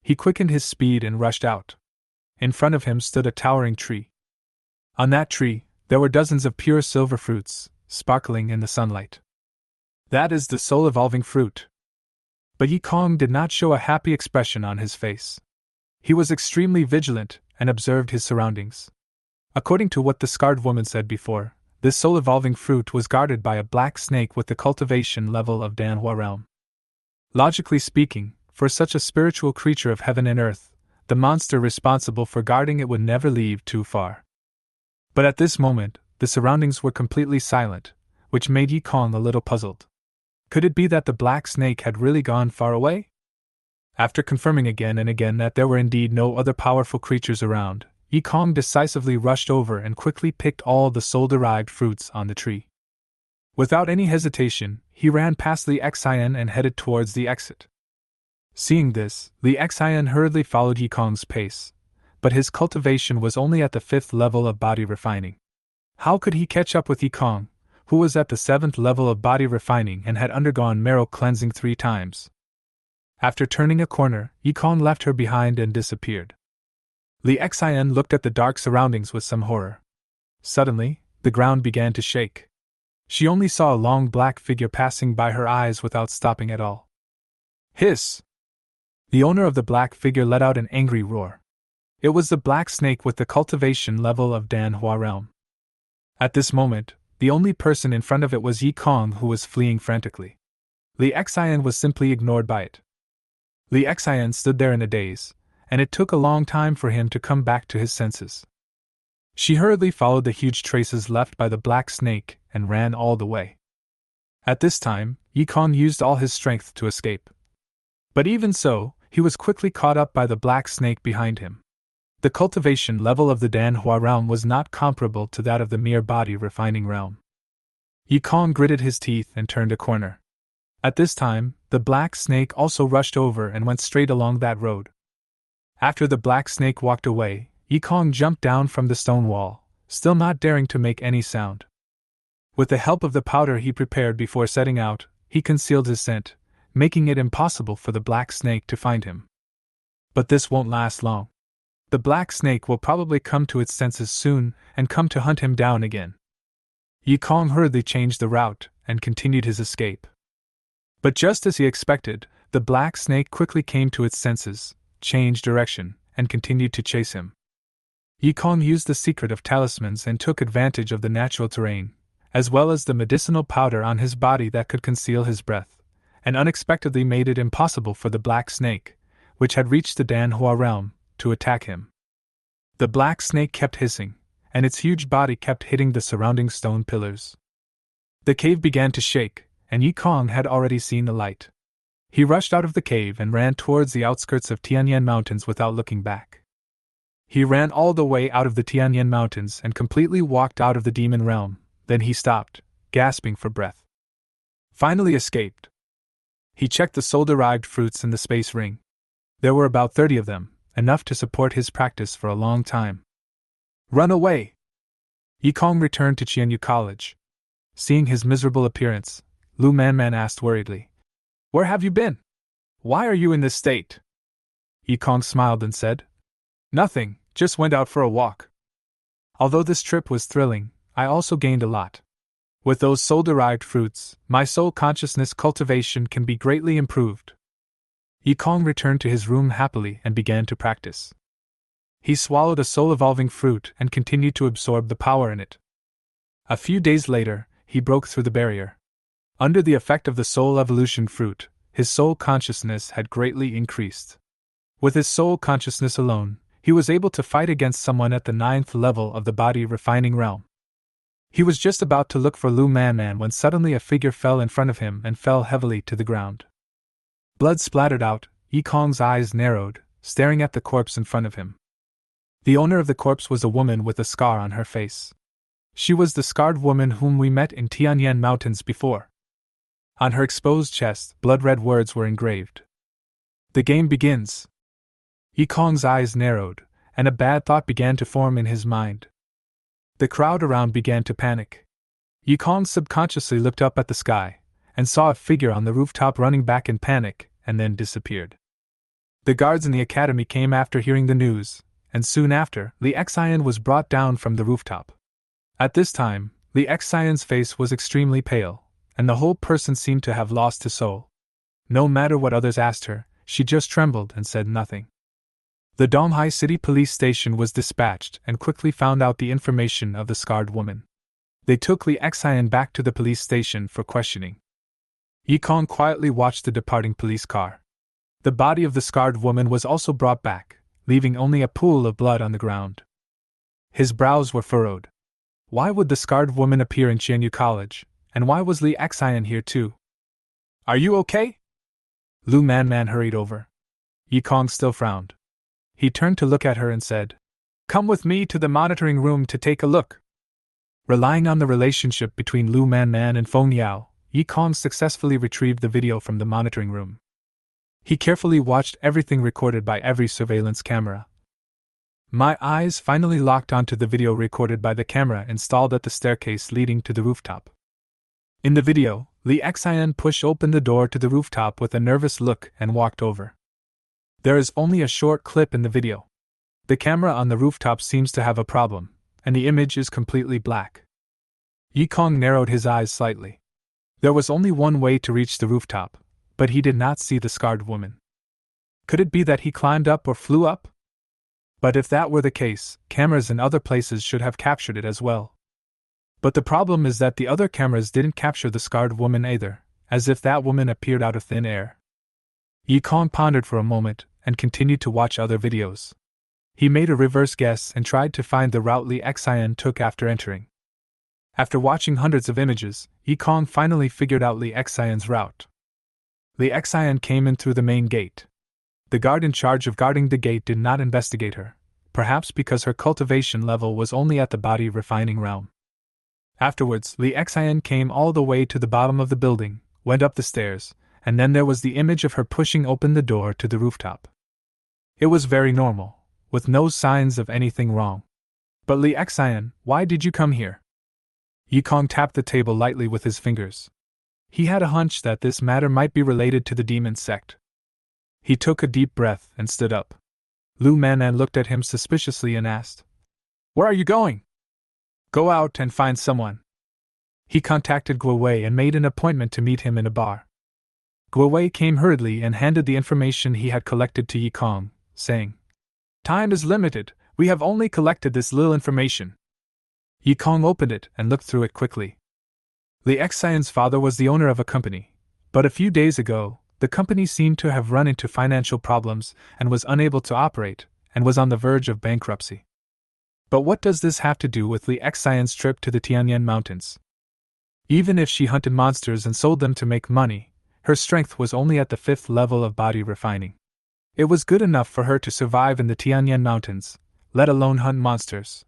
He quickened his speed and rushed out. In front of him stood a towering tree. On that tree, there were dozens of pure silver fruits, sparkling in the sunlight. "That is the soul-evolving fruit." But Yikong did not show a happy expression on his face. He was extremely vigilant and observed his surroundings. According to what the scarred woman said before, this soul-evolving fruit was guarded by a black snake with the cultivation level of Danhua realm. Logically speaking, for such a spiritual creature of heaven and earth, the monster responsible for guarding it would never leave too far. But at this moment, the surroundings were completely silent, which made Yikong a little puzzled. Could it be that the black snake had really gone far away? After confirming again and again that there were indeed no other powerful creatures around, Yikong decisively rushed over and quickly picked all the soul-derived fruits on the tree. Without any hesitation, he ran past Li Xian and headed towards the exit. Seeing this, Li Xian hurriedly followed Yikong's pace, but his cultivation was only at the 5th level of body refining. How could he catch up with Yikong, who was at the 7th level of body refining and had undergone marrow cleansing 3 times? After turning a corner, Yikong left her behind and disappeared. Li Xian looked at the dark surroundings with some horror. Suddenly, the ground began to shake. She only saw a long black figure passing by her eyes without stopping at all. Hiss! The owner of the black figure let out an angry roar. It was the black snake with the cultivation level of Danhua realm. At this moment, the only person in front of it was Yikong, who was fleeing frantically. Li Xian was simply ignored by it. Li Xian stood there in a daze, and it took a long time for him to come back to his senses. She hurriedly followed the huge traces left by the black snake and ran all the way. At this time, Yikong used all his strength to escape. But even so, he was quickly caught up by the black snake behind him. The cultivation level of the Danhua realm was not comparable to that of the mere body refining realm. Yikong gritted his teeth and turned a corner. At this time, the black snake also rushed over and went straight along that road. After the black snake walked away, Yikong jumped down from the stone wall, still not daring to make any sound. With the help of the powder he prepared before setting out, he concealed his scent, making it impossible for the black snake to find him. But this won't last long. The black snake will probably come to its senses soon and come to hunt him down again. Yikong hurriedly changed the route and continued his escape. But just as he expected, the black snake quickly came to its senses, changed direction, and continued to chase him. Yikong used the secret of talismans and took advantage of the natural terrain, as well as the medicinal powder on his body that could conceal his breath, and unexpectedly made it impossible for the black snake, which had reached the Danhua realm, to attack him. The black snake kept hissing, and its huge body kept hitting the surrounding stone pillars. The cave began to shake, and Yikong had already seen the light. He rushed out of the cave and ran towards the outskirts of Tianyan Mountains without looking back. He ran all the way out of the Tianyan Mountains and completely walked out of the demon realm, then he stopped, gasping for breath. Finally escaped. He checked the soul-derived fruits in the space ring. There were about 30 of them, enough to support his practice for a long time. Run away! Yikong returned to Qianyu College. Seeing his miserable appearance, Lu Manman asked worriedly, "Where have you been? Why are you in this state?" Yikong smiled and said, "Nothing, just went out for a walk. Although this trip was thrilling, I also gained a lot. With those soul-derived fruits, my soul consciousness cultivation can be greatly improved." Yikong returned to his room happily and began to practice. He swallowed a soul-evolving fruit and continued to absorb the power in it. A few days later, he broke through the barrier. Under the effect of the soul evolution fruit, his soul consciousness had greatly increased. With his soul consciousness alone, he was able to fight against someone at the 9th level of the body refining realm. He was just about to look for Lu Man when suddenly a figure fell in front of him and fell heavily to the ground. Blood splattered out, Yikong's eyes narrowed, staring at the corpse in front of him. The owner of the corpse was a woman with a scar on her face. She was the scarred woman whom we met in Tianyan Mountains before. On her exposed chest, blood-red words were engraved. "The game begins." Yikong's eyes narrowed, and a bad thought began to form in his mind. The crowd around began to panic. Yikong subconsciously looked up at the sky, and saw a figure on the rooftop running back in panic, and then disappeared. The guards in the academy came after hearing the news, and soon after, Li Xian was brought down from the rooftop. At this time, Li Xian's face was extremely pale, and the whole person seemed to have lost his soul. No matter what others asked her, she just trembled and said nothing. The Donghai City police station was dispatched and quickly found out the information of the scarred woman. They took Li Xian back to the police station for questioning. Yikong quietly watched the departing police car. The body of the scarred woman was also brought back, leaving only a pool of blood on the ground. His brows were furrowed. Why would the scarred woman appear in Qianyu College, and why was Li Xian here too? "Are you okay?" Lu Man hurried over. Yikong still frowned. He turned to look at her and said, "Come with me to the monitoring room to take a look." Relying on the relationship between Lu Man and Feng Yao, Yikong successfully retrieved the video from the monitoring room. He carefully watched everything recorded by every surveillance camera. My eyes finally locked onto the video recorded by the camera installed at the staircase leading to the rooftop. In the video, Li Xian pushed open the door to the rooftop with a nervous look and walked over. There is only a short clip in the video. The camera on the rooftop seems to have a problem, and the image is completely black. Yikong narrowed his eyes slightly. There was only one way to reach the rooftop, but he did not see the scarred woman. Could it be that he climbed up or flew up? But if that were the case, cameras in other places should have captured it as well. But the problem is that the other cameras didn't capture the scarred woman either, as if that woman appeared out of thin air. Yikong pondered for a moment, and continued to watch other videos. He made a reverse guess and tried to find the route Li Xian took after entering. After watching hundreds of images, Yikong finally figured out Li Xian's route. Li Xian came in through the main gate. The guard in charge of guarding the gate did not investigate her, perhaps because her cultivation level was only at the body refining realm. Afterwards, Li Xian came all the way to the bottom of the building, went up the stairs, and then there was the image of her pushing open the door to the rooftop. It was very normal, with no signs of anything wrong. But Li Xian, why did you come here? Yikong tapped the table lightly with his fingers. He had a hunch that this matter might be related to the demon sect. He took a deep breath and stood up. Lu Man looked at him suspiciously and asked, "Where are you going?" "Go out and find someone." He contacted Guo Wei and made an appointment to meet him in a bar. Guo Wei came hurriedly and handed the information he had collected to Yikong, saying, "Time is limited, we have only collected this little information." Yikong opened it and looked through it quickly. Li Xian's father was the owner of a company, but a few days ago, the company seemed to have run into financial problems and was unable to operate, and was on the verge of bankruptcy. But what does this have to do with Li Xian's trip to the Tianyan Mountains? Even if she hunted monsters and sold them to make money, her strength was only at the 5th level of body refining. It was good enough for her to survive in the Tianyan Mountains, let alone hunt monsters.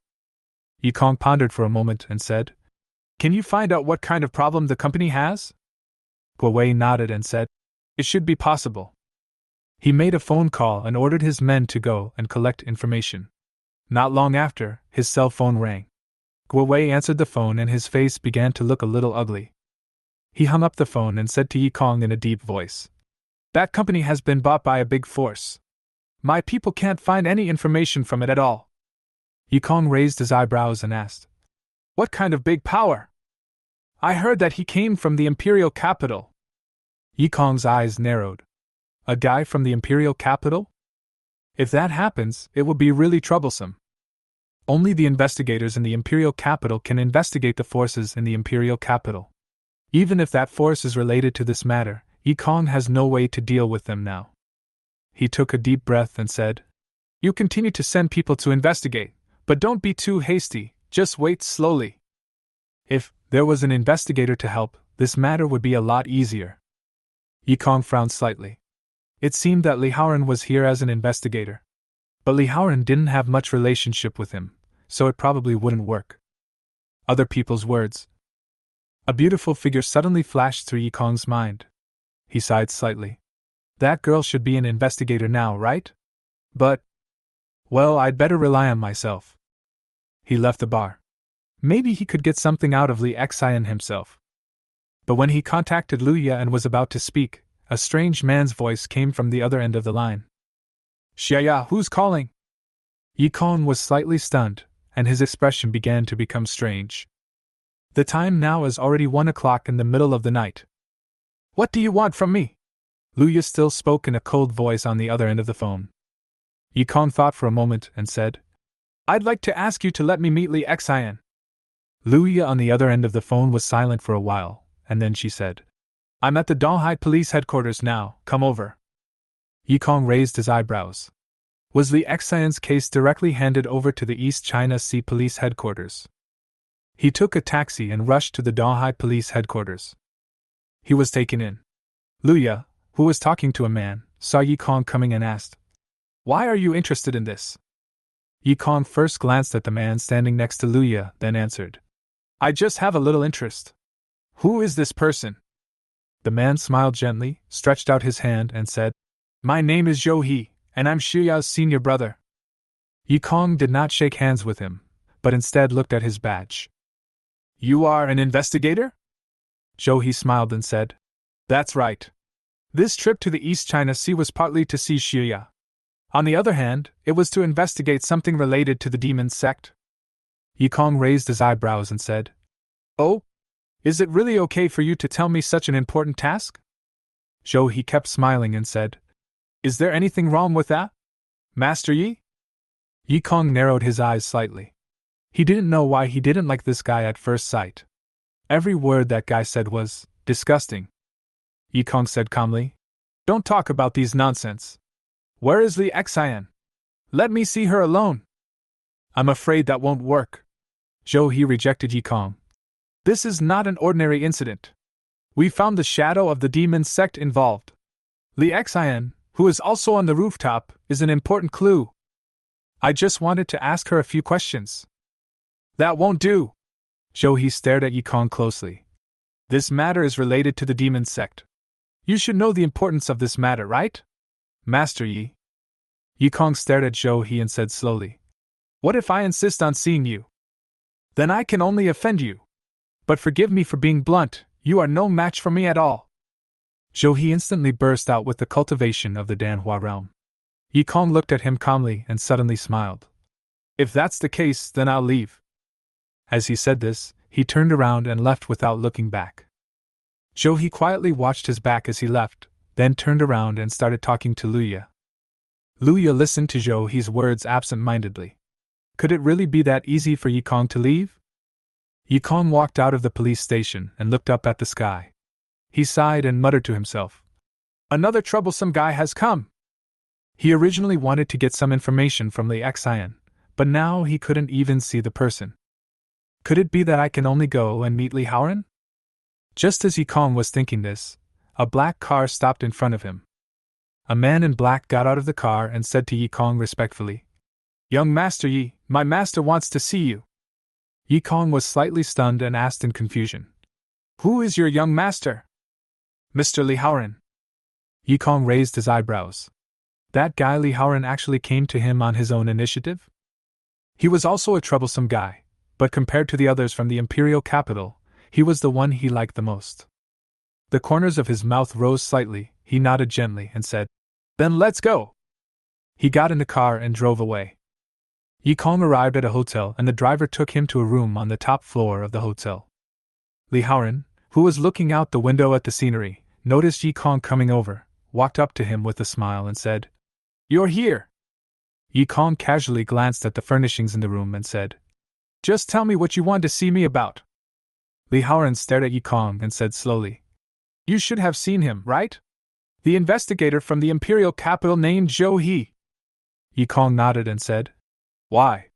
Yikong pondered for a moment and said, "Can you find out what kind of problem the company has?" Guo Wei nodded and said, "It should be possible." He made a phone call and ordered his men to go and collect information. Not long after, his cell phone rang. Guo Wei answered the phone and his face began to look a little ugly. He hung up the phone and said to Yikong in a deep voice, "That company has been bought by a big force. My people can't find any information from it at all." Yikong raised his eyebrows and asked, "What kind of big power? I heard that he came from the imperial capital." Yikong's eyes narrowed. A guy from the imperial capital? If that happens, it will be really troublesome. Only the investigators in the imperial capital can investigate the forces in the imperial capital. Even if that force is related to this matter, Yikong has no way to deal with them now. He took a deep breath and said, "You continue to send people to investigate, but don't be too hasty, just wait slowly. If there was an investigator to help, this matter would be a lot easier." Yikong frowned slightly. It seemed that Li Haoran was here as an investigator. But Li Haoran didn't have much relationship with him, so it probably wouldn't work. Other people's words. A beautiful figure suddenly flashed through Yikong's mind. He sighed slightly. That girl should be an investigator now, right? But, well, I'd better rely on myself. He left the bar. Maybe he could get something out of Li Xian himself. But when he contacted Luya and was about to speak, a strange man's voice came from the other end of the line. "Xiaya, who's calling?" Yikong was slightly stunned, and his expression began to become strange. The time now is already 1 o'clock in the middle of the night. "What do you want from me?" Luya still spoke in a cold voice on the other end of the phone. Yikong thought for a moment and said, "I'd like to ask you to let me meet Li Xian." Luya on the other end of the phone was silent for a while, and then she said, "I'm at the Donghai police headquarters now, come over." Yikong raised his eyebrows. Was Li Xian's case directly handed over to the East China Sea Police headquarters? He took a taxi and rushed to the Donghai police headquarters. He was taken in. Luya, who was talking to a man, saw Yikong coming and asked, "Why are you interested in this?" Yikong first glanced at the man standing next to Luya, then answered, "I just have a little interest." "Who is this person?" The man smiled gently, stretched out his hand, and said, "My name is Zhou He, and I'm Xiaoya's senior brother." Yikong did not shake hands with him, but instead looked at his badge. "You are an investigator?" Zhou He smiled and said, "That's right. This trip to the East China Sea was partly to see Xiaoya. On the other hand, it was to investigate something related to the demon sect." Yikong raised his eyebrows and said, "Oh? Is it really okay for you to tell me such an important task?" Zhou He kept smiling and said, "Is there anything wrong with that, Master Yi?" Yikong narrowed his eyes slightly. He didn't know why he didn't like this guy at first sight. Every word that guy said was disgusting. Yikong said calmly, "Don't talk about these nonsense. Where is Li Xian? Let me see her alone." "I'm afraid that won't work." Zhou He rejected Yikong. "This is not an ordinary incident. We found the shadow of the demon sect involved. Li Xian, who is also on the rooftop, is an important clue. I just wanted to ask her a few questions." "That won't do." Zhou He stared at Yikong closely. "This matter is related to the demon sect. You should know the importance of this matter, right, Master Yi?" Yikong stared at Zhou He and said slowly, "What if I insist on seeing you? Then I can only offend you. But forgive me for being blunt, you are no match for me at all." Zhou He instantly burst out with the cultivation of the Danhua realm. Yikong looked at him calmly and suddenly smiled. "If that's the case, then I'll leave." As he said this, he turned around and left without looking back. Zhou He quietly watched his back as he left, then turned around and started talking to Luya. Luya listened to Zhou He's words absent-mindedly. Could it really be that easy for Yikong to leave? Yikong walked out of the police station and looked up at the sky. He sighed and muttered to himself, "Another troublesome guy has come." He originally wanted to get some information from Li Xian, but now he couldn't even see the person. Could it be that I can only go and meet Li Haoran? Just as Yikong was thinking this, a black car stopped in front of him. A man in black got out of the car and said to Yikong respectfully, "Young Master Yi, my master wants to see you." Yikong was slightly stunned and asked in confusion, "Who is your young master?" "Mr. Li Haoran." Yikong raised his eyebrows. That guy Li Haoran actually came to him on his own initiative? He was also a troublesome guy, but compared to the others from the imperial capital, he was the one he liked the most. The corners of his mouth rose slightly, he nodded gently and said, "Then let's go." He got in the car and drove away. Yikong arrived at a hotel and the driver took him to a room on the top floor of the hotel. Li Haoran, who was looking out the window at the scenery, noticed Yikong coming over, walked up to him with a smile and said, "You're here." Yi Kong casually glanced at the furnishings in the room and said, "Just tell me what you want to see me about." Li Haoran stared at Yi Kong and said slowly, "You should have seen him, right? The investigator from the imperial capital named Zhou He." Yi Kong nodded and said, "Why?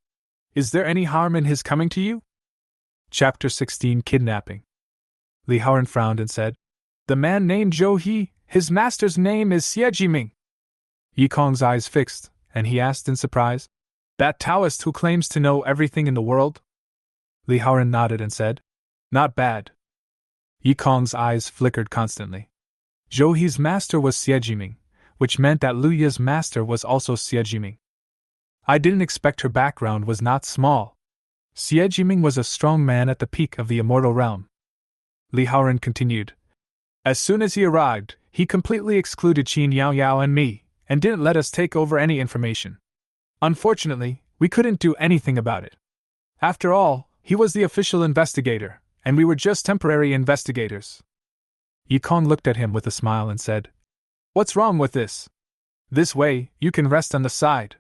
Is there any harm in his coming to you?" Chapter 16 Kidnapping. Li Haoran frowned and said, "The man named Zhou He, his master's name is Ming." Yi Kong's eyes fixed, and he asked in surprise, "That Taoist who claims to know everything in the world?" Li Haoran nodded and said, "Not bad." Yi Kong's eyes flickered constantly. Zhou He's master was Ming, which meant that Lu Ye's master was also Ming. I didn't expect her background was not small. Ming was a strong man at the peak of the immortal realm. Li Haoran continued, "As soon as he arrived, he completely excluded Qin Yao and me, and didn't let us take over any information. Unfortunately, we couldn't do anything about it. After all, he was the official investigator, and we were just temporary investigators." Yi Kong looked at him with a smile and said, "What's wrong with this? This way, you can rest on the side."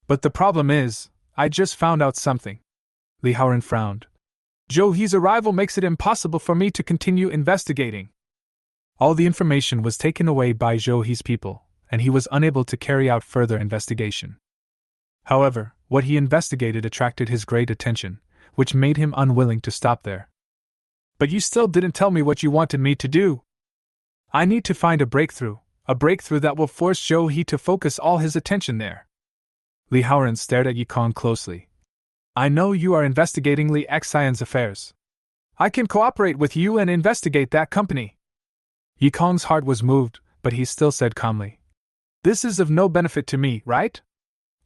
"But the problem is, I just found out something." Li Haoran frowned. "Zhou He's arrival makes it impossible for me to continue investigating." All the information was taken away by Zhou He's people, and he was unable to carry out further investigation. However, what he investigated attracted his great attention, which made him unwilling to stop there. "But you still didn't tell me what you wanted me to do." "I need to find a breakthrough that will force Zhou He to focus all his attention there." Li Haoran stared at Yi Kong closely. "I know you are investigating Li Xian's affairs. I can cooperate with you and investigate that company." Yi Kong's heart was moved, but he still said calmly, "This is of no benefit to me, right?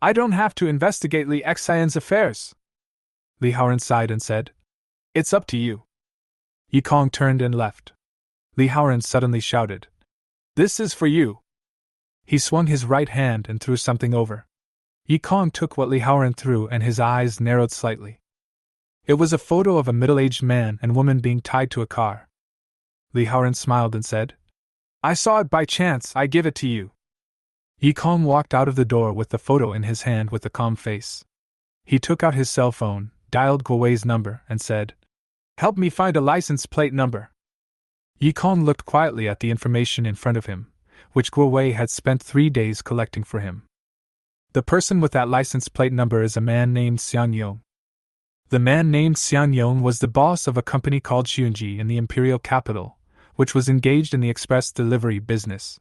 I don't have to investigate Li Xian's affairs." Li Haoran sighed and said, "It's up to you." Yi Kong turned and left. Li Haoran suddenly shouted, "This is for you." He swung his right hand and threw something over. Yi Kong took what Li Haoran threw and his eyes narrowed slightly. It was a photo of a middle-aged man and woman being tied to a car. Li Haoran smiled and said, "I saw it by chance, I give it to you." Yi Kong walked out of the door with the photo in his hand with a calm face. He took out his cell phone, dialed Guowei's number, and said, "Help me find a license plate number." Yi Kong looked quietly at the information in front of him, which Guowei had spent 3 days collecting for him. "The person with that license plate number is a man named Xiang Yong." The man named Xiang Yong was the boss of a company called Xunji in the imperial capital, which was engaged in the express delivery business.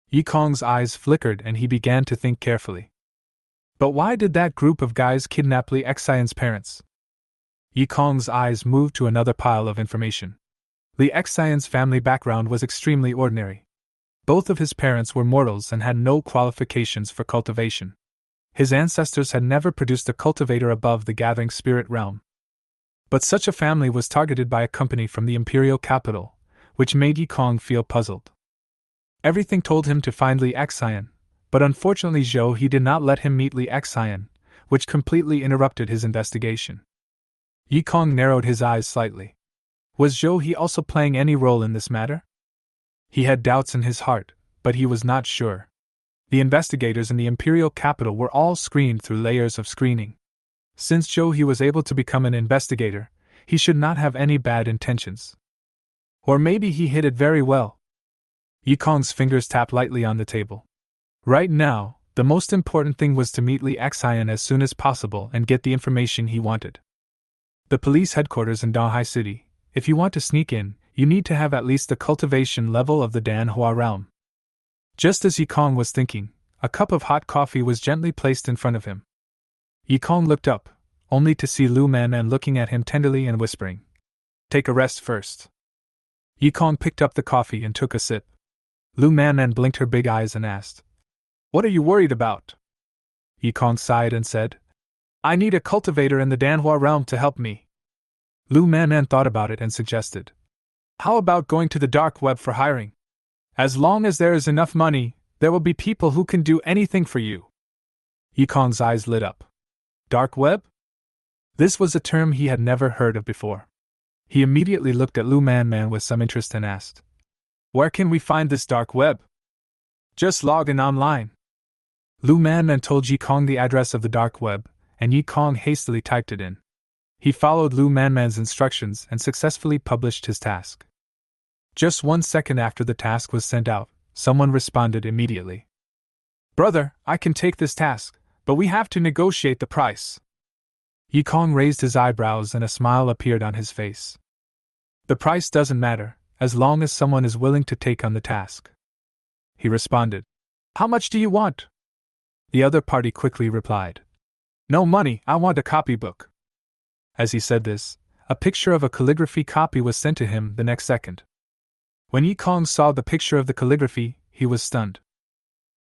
Yi Kong's eyes flickered and he began to think carefully. But why did that group of guys kidnap Li Xian's parents? Yi Kong's eyes moved to another pile of information. Li Xian's family background was extremely ordinary. Both of his parents were mortals and had no qualifications for cultivation. His ancestors had never produced a cultivator above the gathering spirit realm. But such a family was targeted by a company from the imperial capital, which made Yi Kong feel puzzled. Everything told him to find Li Xian, but unfortunately Zhou He did not let him meet Li Xian, which completely interrupted his investigation. Yi Kong narrowed his eyes slightly. Was Zhou He also playing any role in this matter? He had doubts in his heart, but he was not sure. The investigators in the imperial capital were all screened through layers of screening. Since Zhou He was able to become an investigator, he should not have any bad intentions. Or maybe he hid it very well. Yi Kong's fingers tapped lightly on the table. Right now, the most important thing was to meet Li Xian as soon as possible and get the information he wanted. The police headquarters in Dahai City. If you want to sneak in, you need to have at least the cultivation level of the Danhua realm. Just as Yi Kong was thinking, a cup of hot coffee was gently placed in front of him. Yi Kong looked up, only to see Lu Man looking at him tenderly and whispering, "Take a rest first." Yi Kong picked up the coffee and took a sip. Lu Man blinked her big eyes and asked, "What are you worried about?" Yi Kong sighed and said, "I need a cultivator in the Danhua realm to help me." Lu Man thought about it and suggested, "How about going to the dark web for hiring? As long as there is enough money, there will be people who can do anything for you." Yi Kong's eyes lit up. Dark web? This was a term he had never heard of before. He immediately looked at Lu Man with some interest and asked, "Where can we find this dark web?" "Just log in online." Lu Manman told Yi Kong the address of the dark web, and Yi Kong hastily typed it in. He followed Lu Manman's instructions and successfully published his task. Just 1 second after the task was sent out, someone responded immediately. Brother, I can take this task, but we have to negotiate the price. Yi Kong raised his eyebrows and a smile appeared on his face. The price doesn't matter, as long as someone is willing to take on the task. He responded. How much do you want? The other party quickly replied. No money, I want a copybook. As he said this, a picture of a calligraphy copy was sent to him the next second. When Yi Kong saw the picture of the calligraphy, he was stunned.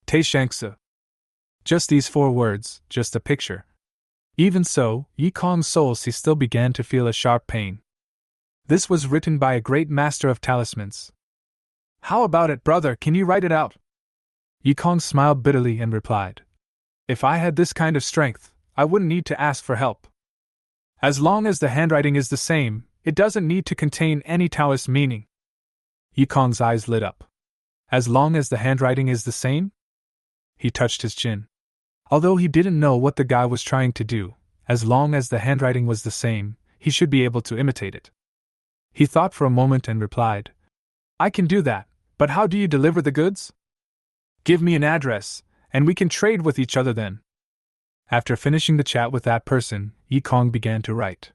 Te Shangsa. Just these 4 words, just a picture. Even so, Yi Kong's soul still began to feel a sharp pain. This was written by a great master of talismans. How about it, brother, can you write it out? Yi Kong smiled bitterly and replied. If I had this kind of strength, I wouldn't need to ask for help. As long as the handwriting is the same, it doesn't need to contain any Taoist meaning. Yi Kong's eyes lit up. As long as the handwriting is the same? He touched his chin. Although he didn't know what the guy was trying to do, as long as the handwriting was the same, he should be able to imitate it. He thought for a moment and replied, I can do that, but how do you deliver the goods? Give me an address, and we can trade with each other then. After finishing the chat with that person, Yi Kong began to write.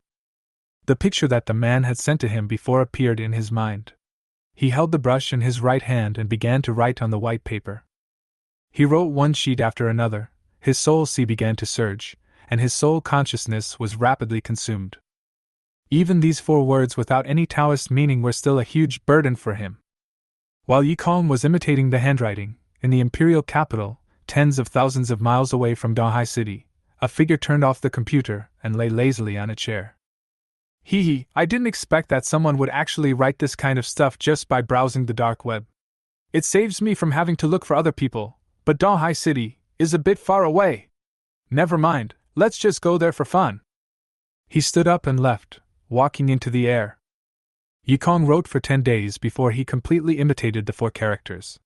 The picture that the man had sent to him before appeared in his mind. He held the brush in his right hand and began to write on the white paper. He wrote one sheet after another, his soul sea began to surge, and his soul consciousness was rapidly consumed. Even these 4 words without any Taoist meaning were still a huge burden for him. While Yi Kong was imitating the handwriting, in the imperial capital, tens of thousands of miles away from Donghai City, a figure turned off the computer and lay lazily on a chair. Hee, I didn't expect that someone would actually write this kind of stuff just by browsing the dark web. It saves me from having to look for other people, but Donghai City is a bit far away. Never mind, let's just go there for fun. He stood up and left, walking into the air. Yi Kong wrote for 10 days before he completely imitated the 4 characters.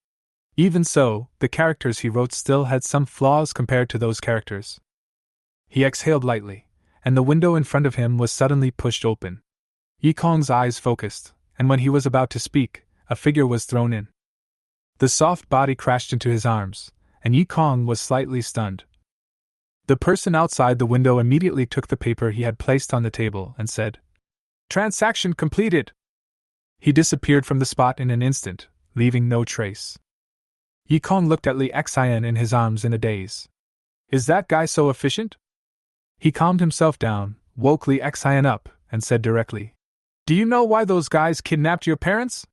Even so, the characters he wrote still had some flaws compared to those characters. He exhaled lightly, and the window in front of him was suddenly pushed open. Yi Kong's eyes focused, and when he was about to speak, a figure was thrown in. The soft body crashed into his arms, and Yi Kong was slightly stunned. The person outside the window immediately took the paper he had placed on the table and said, Transaction completed! He disappeared from the spot in an instant, leaving no trace. Yi Kong looked at Li Xian in his arms in a daze. Is that guy so efficient? He calmed himself down, woke Li Xian up, and said directly, Do you know why those guys kidnapped your parents?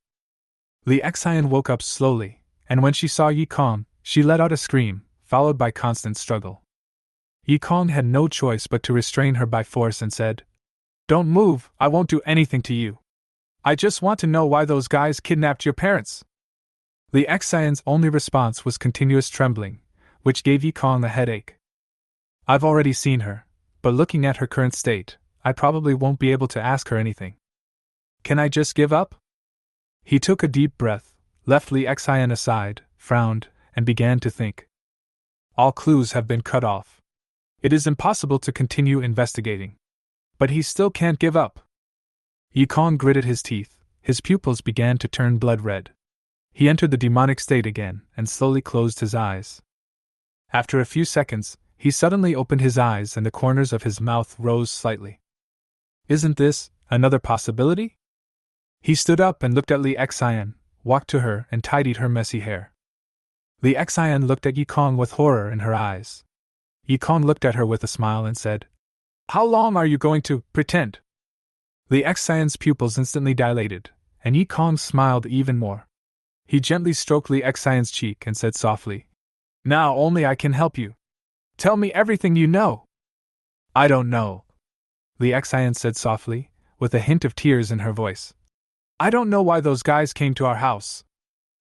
Li Xian woke up slowly, and when she saw Yi Kong, she let out a scream, followed by constant struggle. Yi Kong had no choice but to restrain her by force and said, Don't move, I won't do anything to you. I just want to know why those guys kidnapped your parents. Li Xian's only response was continuous trembling, which gave Yi Kong a headache. I've already seen her, but looking at her current state, I probably won't be able to ask her anything. Can I just give up? He took a deep breath, left Li Xian aside, frowned, and began to think. All clues have been cut off. It is impossible to continue investigating. But he still can't give up. Yi Kong gritted his teeth, his pupils began to turn blood red. He entered the demonic state again and slowly closed his eyes. After a few seconds, he suddenly opened his eyes and the corners of his mouth rose slightly. Isn't this another possibility? He stood up and looked at Li Xian, walked to her and tidied her messy hair. Li Xian looked at Yi Kong with horror in her eyes. Yi Kong looked at her with a smile and said, How long are you going to pretend? Li Xian's pupils instantly dilated, and Yi Kong smiled even more. He gently stroked Li Xian's cheek and said softly, Now only I can help you. Tell me everything you know. I don't know, Li Xian said softly, with a hint of tears in her voice. I don't know why those guys came to our house.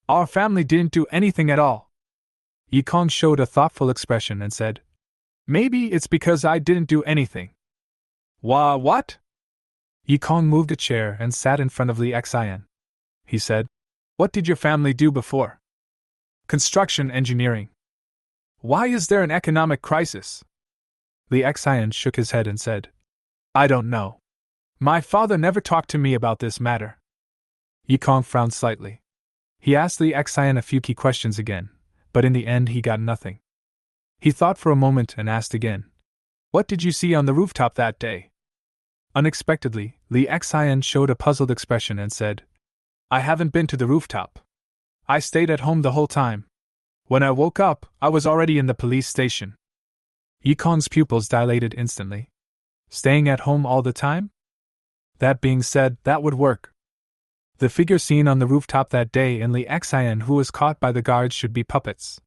Our family didn't do anything at all. Yi Kong showed a thoughtful expression and said, Maybe it's because I didn't do anything. What? Yi Kong moved a chair and sat in front of Li Xian. He said, What did your family do before? Construction engineering. Why is there an economic crisis? Li Xian shook his head and said, I don't know. My father never talked to me about this matter. Yi Kong frowned slightly. He asked Li Xian a few key questions again, but in the end he got nothing. He thought for a moment and asked again, What did you see on the rooftop that day? Unexpectedly, Li Xian showed a puzzled expression and said, I haven't been to the rooftop. I stayed at home the whole time. When I woke up, I was already in the police station. Yi Kong's pupils dilated instantly. Staying at home all the time? That being said, that would work. The figure seen on the rooftop that day and Li Xian who was caught by the guards should be puppets.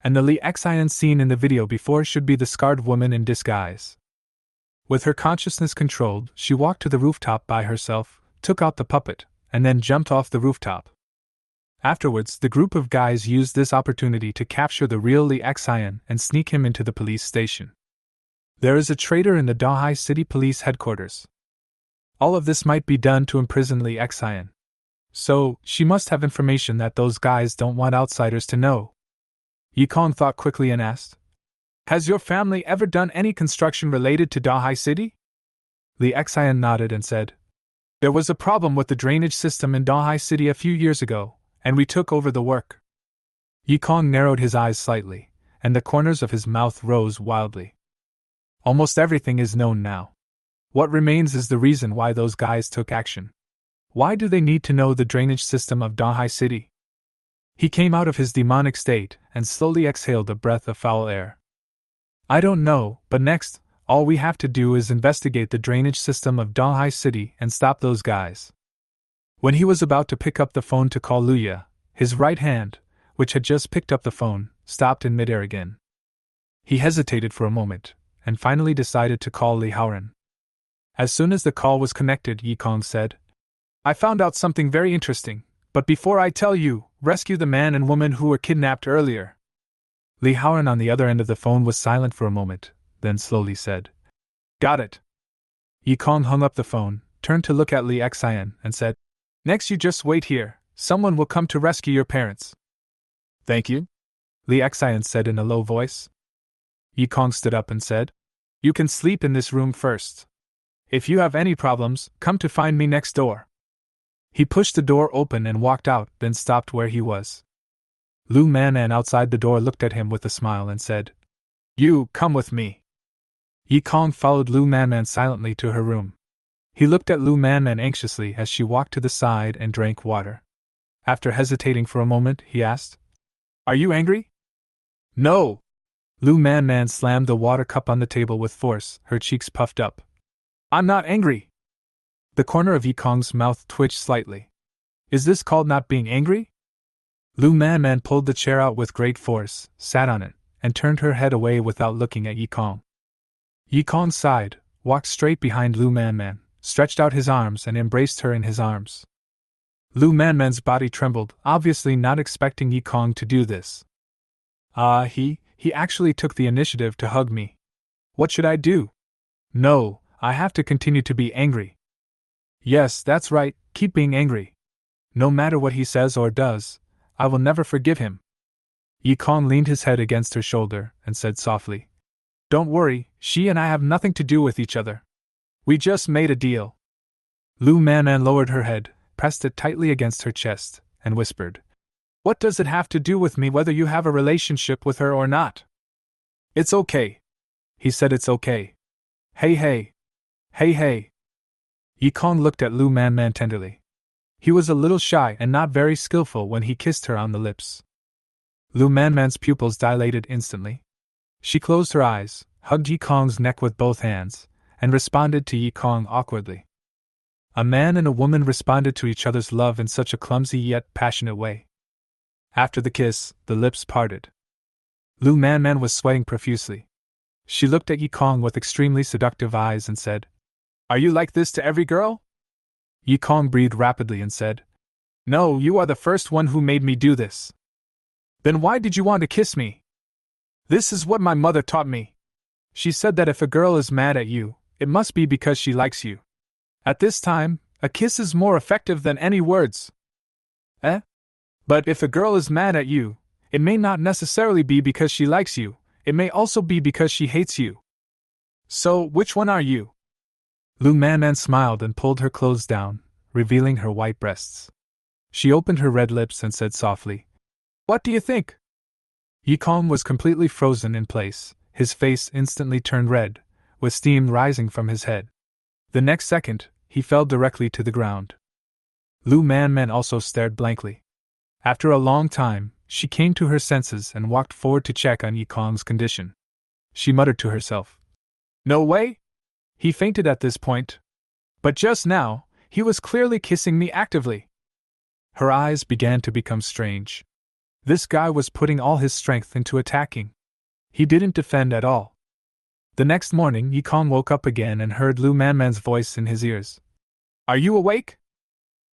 And the Li Xian seen in the video before should be the scarred woman in disguise. With her consciousness controlled, she walked to the rooftop by herself, took out the puppet, and then jumped off the rooftop. Afterwards, the group of guys used this opportunity to capture the real Li Xian and sneak him into the police station. There is a traitor in the Dahai City Police headquarters. All of this might be done to imprison Li Xian. So, she must have information that those guys don't want outsiders to know. Yi Kong thought quickly and asked, Has your family ever done any construction related to Dahai City? Li Xian nodded and said, There was a problem with the drainage system in Dahai City a few years ago, and we took over the work. Yi Kong narrowed his eyes slightly, and the corners of his mouth rose wildly. Almost everything is known now. What remains is the reason why those guys took action. Why do they need to know the drainage system of Dahai City? He came out of his demonic state and slowly exhaled a breath of foul air. I don't know, but next, all we have to do is investigate the drainage system of Dahai City and stop those guys. When he was about to pick up the phone to call Luya, his right hand, which had just picked up the phone, stopped in midair again. He hesitated for a moment, and finally decided to call Li Haoran. As soon as the call was connected, Yi Kong said, I found out something very interesting, but before I tell you, rescue the man and woman who were kidnapped earlier. Li Haoran on the other end of the phone was silent for a moment, then slowly said, Got it. Yi Kong hung up the phone, turned to look at Li Xian, and said, Next you just wait here, someone will come to rescue your parents. Thank you, Li Xian said in a low voice. Yi Kong stood up and said, You can sleep in this room first. If you have any problems, come to find me next door. He pushed the door open and walked out, then stopped where he was. Lu Man outside the door looked at him with a smile and said, You, come with me. Yi Kong followed Lu Man silently to her room. He looked at Lu Man anxiously as she walked to the side and drank water. After hesitating for a moment, he asked, Are you angry? No. Lu Man slammed the water cup on the table with force, her cheeks puffed up. I'm not angry. The corner of Yi Kong's mouth twitched slightly. Is this called not being angry? Lu Man pulled the chair out with great force, sat on it, and turned her head away without looking at Yi Kong. Yi Kong sighed, walked straight behind Lu Man, stretched out his arms and embraced her in his arms. Lu Man's body trembled, obviously not expecting Yi Kong to do this. He actually took the initiative to hug me. What should I do? No, I have to continue to be angry. Yes, that's right, keep being angry. No matter what he says or does, I will never forgive him. Yi Kong leaned his head against her shoulder and said softly, Don't worry, she and I have nothing to do with each other. We just made a deal. Lu Man lowered her head, pressed it tightly against her chest, and whispered, What does it have to do with me whether you have a relationship with her or not? It's okay. He said it's okay. Hey hey. Hey hey. Yi Kong looked at Lu Man tenderly. He was a little shy and not very skillful when he kissed her on the lips. Lu Man's pupils dilated instantly. She closed her eyes, hugged Yi Kong's neck with both hands, and responded to Yi Kong awkwardly. A man and a woman responded to each other's love in such a clumsy yet passionate way. After the kiss, the lips parted. Lu Man was sweating profusely. She looked at Yi Kong with extremely seductive eyes and said, Are you like this to every girl? Yi Kong breathed rapidly and said, No, you are the first one who made me do this. Then why did you want to kiss me? This is what my mother taught me. She said that if a girl is mad at you, it must be because she likes you. At this time, a kiss is more effective than any words. But if a girl is mad at you, It may not necessarily be because she likes you, it may also be because she hates you. So, which one are you? Lu Man smiled and pulled her clothes down, revealing her white breasts. She opened her red lips and said softly, "What do you think?" Yikong was completely frozen in place, his face instantly turned red, with steam rising from his head. The next second, he fell directly to the ground. Lu Man also stared blankly. After a long time, she came to her senses and walked forward to check on Yikong's condition. She muttered to herself, "No way!" He fainted at this point. But just now, he was clearly kissing me actively. Her eyes began to become strange. This guy was putting all his strength into attacking. He didn't defend at all. The next morning, Yikong woke up again and heard Lu Man's voice in his ears. "Are you awake?"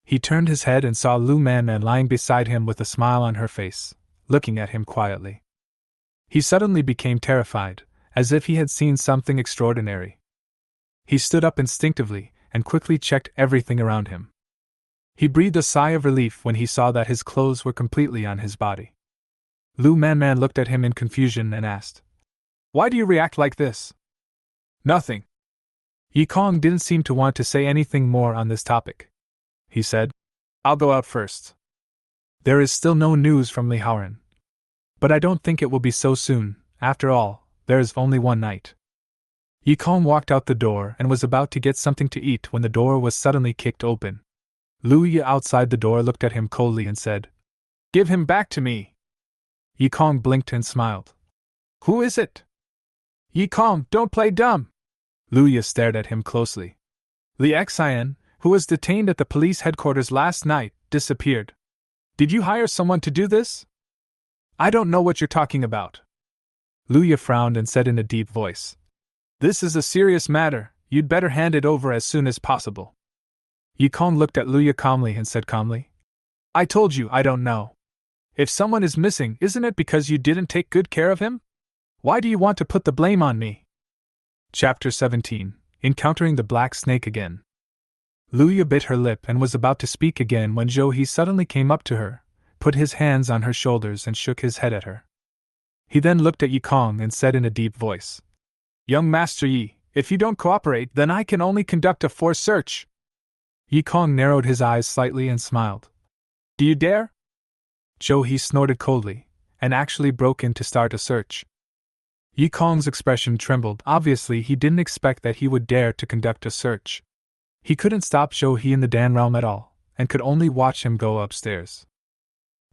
He turned his head and saw Lu Man lying beside him with a smile on her face, looking at him quietly. He suddenly became terrified, as if he had seen something extraordinary. He stood up instinctively and quickly checked everything around him. He breathed a sigh of relief when he saw that his clothes were completely on his body. Lu Man looked at him in confusion and asked, "Why do you react like this?" "Nothing." Yikong didn't seem to want to say anything more on this topic. He said, "I'll go out first. There is still no news from Li Haoran. But I don't think it will be so soon. After all, there is only one night." Yikong walked out the door and was about to get something to eat when the door was suddenly kicked open. Lu Yi outside the door looked at him coldly and said, "Give him back to me." Yikong blinked and smiled. "Who is it?" "Yikong, don't play dumb." Lu Yi stared at him closely. "Li Xian, who was detained at the police headquarters last night, disappeared. Did you hire someone to do this?" "I don't know what you're talking about." Lu Yi frowned and said in a deep voice, "This is a serious matter, you'd better hand it over as soon as possible." Yikong looked at Lu Yi calmly and said calmly, "I told you I don't know. If someone is missing, isn't it because you didn't take good care of him? Why do you want to put the blame on me?" Chapter 17. Encountering the Black Snake Again. Lu Yi bit her lip and was about to speak again when Zhou He suddenly came up to her, put his hands on her shoulders and shook his head at her. He then looked at Yikong and said in a deep voice, "Young Master Yi, if you don't cooperate, then I can only conduct a forced search." Yikong narrowed his eyes slightly and smiled. "Do you dare?" Zhou He snorted coldly, and actually broke in to start a search. Yikong's expression trembled. Obviously he didn't expect that he would dare to conduct a search. He couldn't stop Zhou He in the Dan realm at all, and could only watch him go upstairs.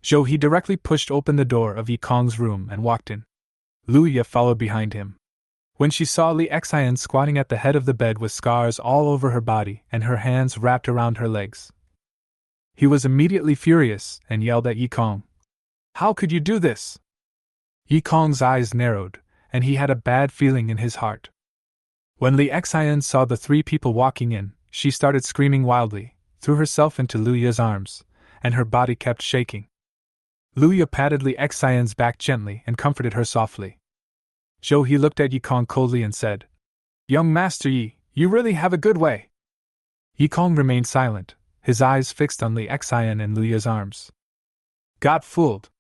Zhou He directly pushed open the door of Yikong's room and walked in. Lu Yi followed behind him. When she saw Li Xian squatting at the head of the bed with scars all over her body and her hands wrapped around her legs, he was immediately furious and yelled at Yikong, "How could you do this?" Yikong's eyes narrowed, and he had a bad feeling in his heart. When Li Xian saw the three people walking in, she started screaming wildly, threw herself into Lu Yi's arms, and her body kept shaking. Lu Yi patted Li Xian's back gently and comforted her softly. Zhou He looked at Yikong coldly and said, "Young Master Yi, you really have a good way." Yikong remained silent, his eyes fixed on Li Xian and Lu Yi's arms. "Got fooled."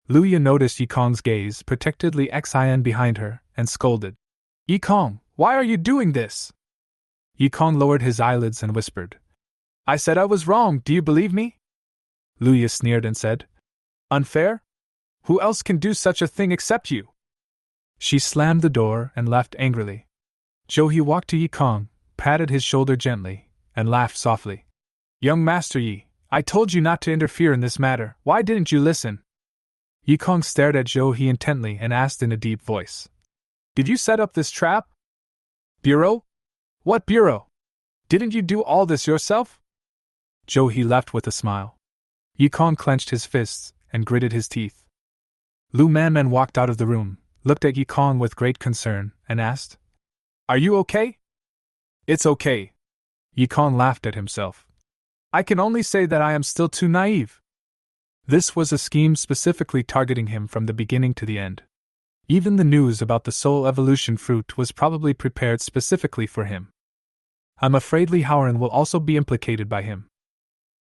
Lu Yi noticed Yikong's gaze, protected Li Xian behind her, and scolded, "Yikong, why are you doing this?" Yikong lowered his eyelids and whispered, "I said I was wrong, do you believe me?" Lu Yi sneered and said, "Unfair? Who else can do such a thing except you?" She slammed the door and left angrily. Zhou He walked to Yikong, patted his shoulder gently, and laughed softly. "Young Master Yi, I told you not to interfere in this matter, why didn't you listen?" Yikong stared at Zhou He intently and asked in a deep voice, "Did you set up this trap?" "Bureau? What bureau? Didn't you do all this yourself?" Zhou He left with a smile. Yikong clenched his fists and gritted his teeth. Lu Man walked out of the room, looked at Yikong with great concern, and asked, "Are you okay?" "It's okay." Yikong laughed at himself. "I can only say that I am still too naive." This was a scheme specifically targeting him from the beginning to the end. Even the news about the soul evolution fruit was probably prepared specifically for him. I'm afraid Li Haoran will also be implicated by him.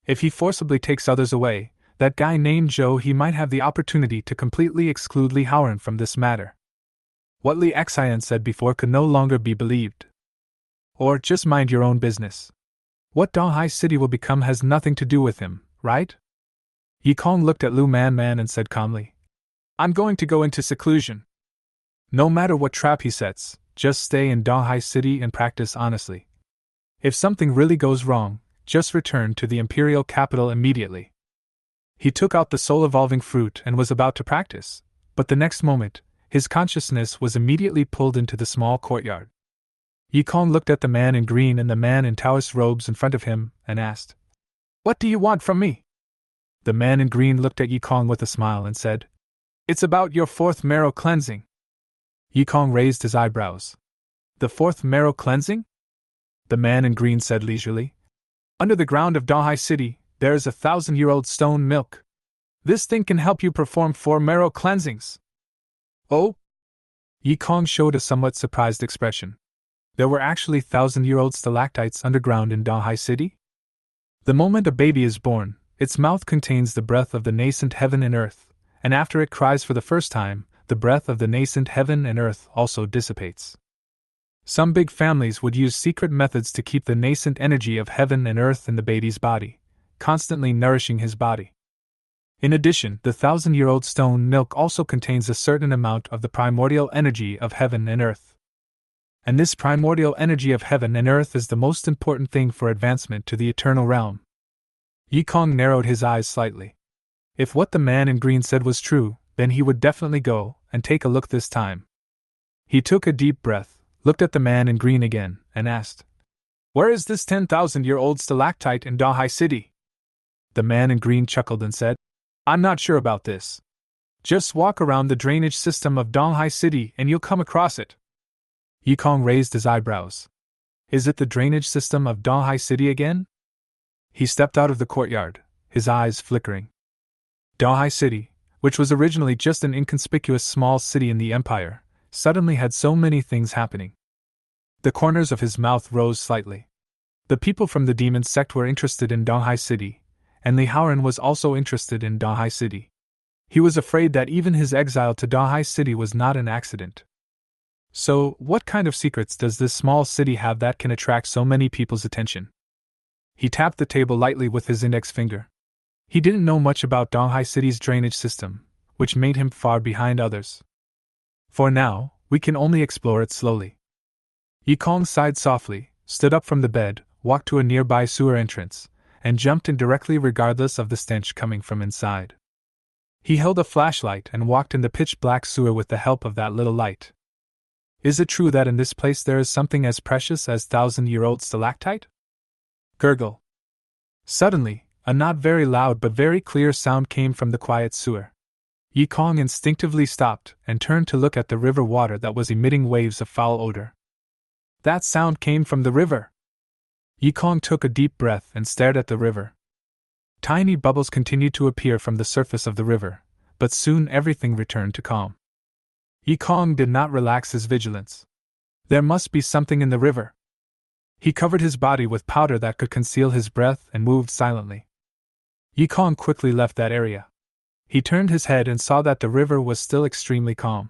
If he forcibly takes others away, That guy named Joe, he might have the opportunity to completely exclude Li Haoran from this matter. What Li Xian said before could no longer be believed. Or just mind your own business. What Donghai City will become has nothing to do with him, right? Yi Kong looked at Lu Man Man and said calmly, I'm going to go into seclusion. No matter what trap he sets, just stay in Donghai City and practice honestly. If something really goes wrong, just return to the imperial capital immediately. He took out the soul-evolving fruit and was about to practice, but the next moment, his consciousness was immediately pulled into the small courtyard. Yi Kong looked at the man in green and the man in Taoist robes in front of him, and asked, What do you want from me? The man in green looked at Yi Kong with a smile and said, It's about your fourth marrow cleansing. Yi Kong raised his eyebrows. The fourth marrow cleansing? The man in green said leisurely, Under the ground of Donghai City, there is 1,000-year-old stone milk. This thing can help you perform 4 marrow cleansings. Oh? Yi Kong showed a somewhat surprised expression. There were actually 1,000-year-old stalactites underground in Donghai City? The moment a baby is born, its mouth contains the breath of the nascent heaven and earth, and after it cries for the first time, the breath of the nascent heaven and earth also dissipates. Some big families would use secret methods to keep the nascent energy of heaven and earth in the baby's body, constantly nourishing his body. In addition, the 1,000-year-old stone milk also contains a certain amount of the primordial energy of heaven and earth. And this primordial energy of heaven and earth is the most important thing for advancement to the eternal realm. Yi Kong narrowed his eyes slightly. If what the man in green said was true, then he would definitely go and take a look this time. He took a deep breath, looked at the man in green again, and asked, Where is this 10,000-year-old stalactite in Donghai City? The man in green chuckled and said, I'm not sure about this. Just walk around the drainage system of Donghai City and you'll come across it. Yi Kong raised his eyebrows. Is it the drainage system of Donghai City again? He stepped out of the courtyard, his eyes flickering. Donghai City, which was originally just an inconspicuous small city in the empire, suddenly had so many things happening. The corners of his mouth rose slightly. The people from the demon sect were interested in Donghai City, and Li Haoran was also interested in Donghai City. He was afraid that even his exile to Donghai City was not an accident. So, what kind of secrets does this small city have that can attract so many people's attention? He tapped the table lightly with his index finger. He didn't know much about Donghai City's drainage system, which made him far behind others. For now, we can only explore it slowly. Yi Kong sighed softly, stood up from the bed, walked to a nearby sewer entrance, and jumped in directly regardless of the stench coming from inside. He held a flashlight and walked in the pitch-black sewer with the help of that little light. Is it true that in this place there is something as precious as 1,000-year-old stalactite? Gurgle. Suddenly, a not very loud but very clear sound came from the quiet sewer. Yi Kong instinctively stopped and turned to look at the river water that was emitting waves of foul odor. That sound came from the river. Yi Kong took a deep breath and stared at the river. Tiny bubbles continued to appear from the surface of the river, but soon everything returned to calm. Yi Kong did not relax his vigilance. There must be something in the river. He covered his body with powder that could conceal his breath and moved silently. Yi Kong quickly left that area. He turned his head and saw that the river was still extremely calm.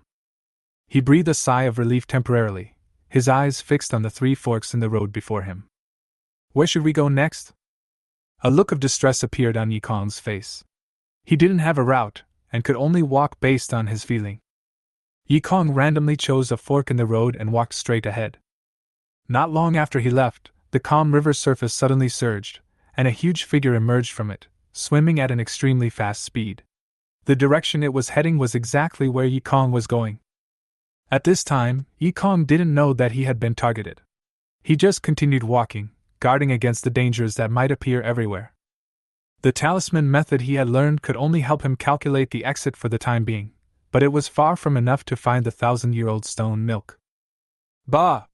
He breathed a sigh of relief temporarily, his eyes fixed on the 3 forks in the road before him. Where should we go next? A look of distress appeared on Yi Kong's face. He didn't have a route, and could only walk based on his feeling. Yi Kong randomly chose a fork in the road and walked straight ahead. Not long after he left, the calm river's surface suddenly surged, and a huge figure emerged from it, swimming at an extremely fast speed. The direction it was heading was exactly where Yi Kong was going. At this time, Yi Kong didn't know that he had been targeted. He just continued walking, guarding against the dangers that might appear everywhere. The talisman method he had learned could only help him calculate the exit for the time being, but it was far from enough to find the 1,000-year-old stone milk. Bah!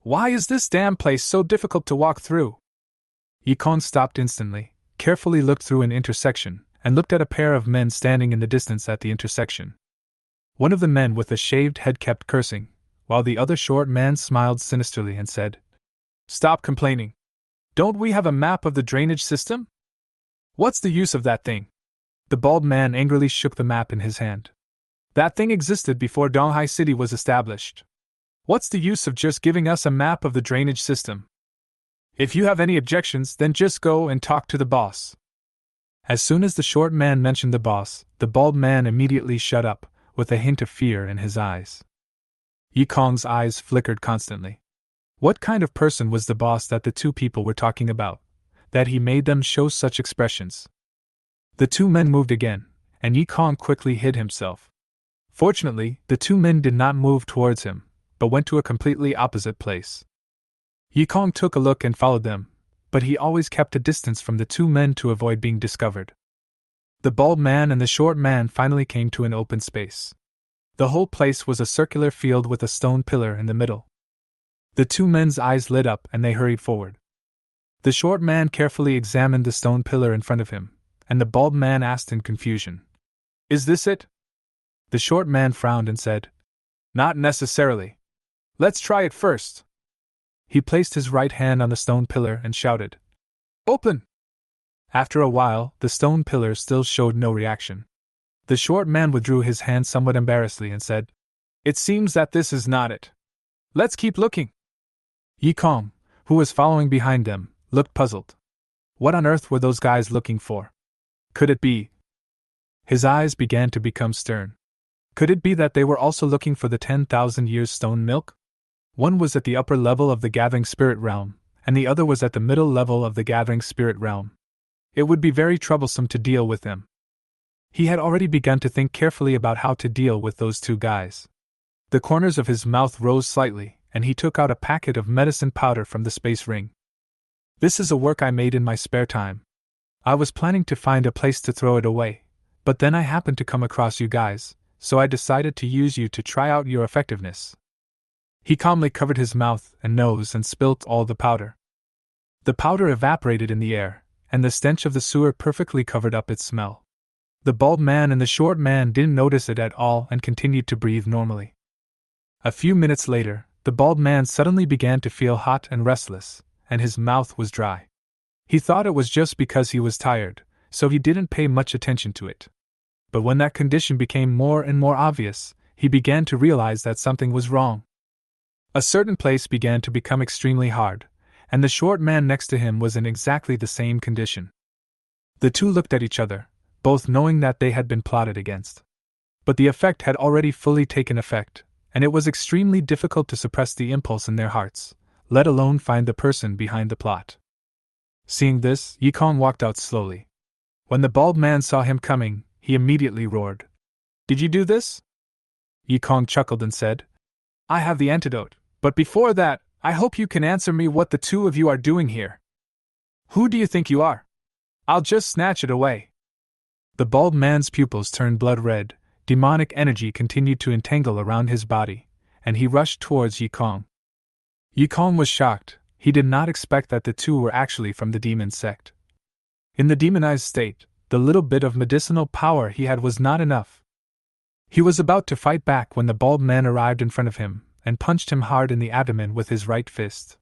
Why is this damn place so difficult to walk through? Yi Kong stopped instantly, carefully looked through an intersection, and looked at a pair of men standing in the distance at the intersection. One of the men with a shaved head kept cursing, while the other short man smiled sinisterly and said, Stop complaining. Don't we have a map of the drainage system? What's the use of that thing? The bald man angrily shook the map in his hand. That thing existed before Donghai City was established. What's the use of just giving us a map of the drainage system? If you have any objections, then just go and talk to the boss. As soon as the short man mentioned the boss, the bald man immediately shut up, with a hint of fear in his eyes. Yikong's eyes flickered constantly. What kind of person was the boss that the two people were talking about, that he made them show such expressions? The two men moved again, and Yikong quickly hid himself. Fortunately, the two men did not move towards him, but went to a completely opposite place. Yikong took a look and followed them, but he always kept a distance from the two men to avoid being discovered. The bald man and the short man finally came to an open space. The whole place was a circular field with a stone pillar in the middle. The two men's eyes lit up and they hurried forward. The short man carefully examined the stone pillar in front of him, and the bald man asked in confusion, "Is this it?" The short man frowned and said, "Not necessarily. Let's try it first." He placed his right hand on the stone pillar and shouted, "Open!" After a while, the stone pillar still showed no reaction. The short man withdrew his hand somewhat embarrassedly and said, "It seems that this is not it. Let's keep looking." Yikong, who was following behind them, looked puzzled. What on earth were those guys looking for? Could it be? His eyes began to become stern. Could it be that they were also looking for the 10,000 years stone milk? One was at the upper level of the gathering spirit realm, and the other was at the middle level of the gathering spirit realm. It would be very troublesome to deal with them. He had already begun to think carefully about how to deal with those two guys. The corners of his mouth rose slightly, and he took out a packet of medicine powder from the space ring. "This is a work I made in my spare time. I was planning to find a place to throw it away, but then I happened to come across you guys, so I decided to use you to try out your effectiveness." He calmly covered his mouth and nose and spilt all the powder. The powder evaporated in the air, and the stench of the sewer perfectly covered up its smell. The bald man and the short man didn't notice it at all and continued to breathe normally. A few minutes later, the bald man suddenly began to feel hot and restless, and his mouth was dry. He thought it was just because he was tired, so he didn't pay much attention to it. But when that condition became more and more obvious, he began to realize that something was wrong. A certain place began to become extremely hard, and the short man next to him was in exactly the same condition. The two looked at each other, both knowing that they had been plotted against. But the effect had already fully taken effect, and it was extremely difficult to suppress the impulse in their hearts, let alone find the person behind the plot. Seeing this, Yikong walked out slowly. When the bald man saw him coming, he immediately roared, "Did you do this?" Yikong chuckled and said, "I have the antidote, but before that, I hope you can answer me what the two of you are doing here. Who do you think you are? I'll just snatch it away." The bald man's pupils turned blood red, demonic energy continued to entangle around his body, and he rushed towards Yikong. Yikong was shocked. He did not expect that the two were actually from the demon sect. In the demonized state, the little bit of medicinal power he had was not enough. He was about to fight back when the bald man arrived in front of him and punched him hard in the abdomen with his right fist.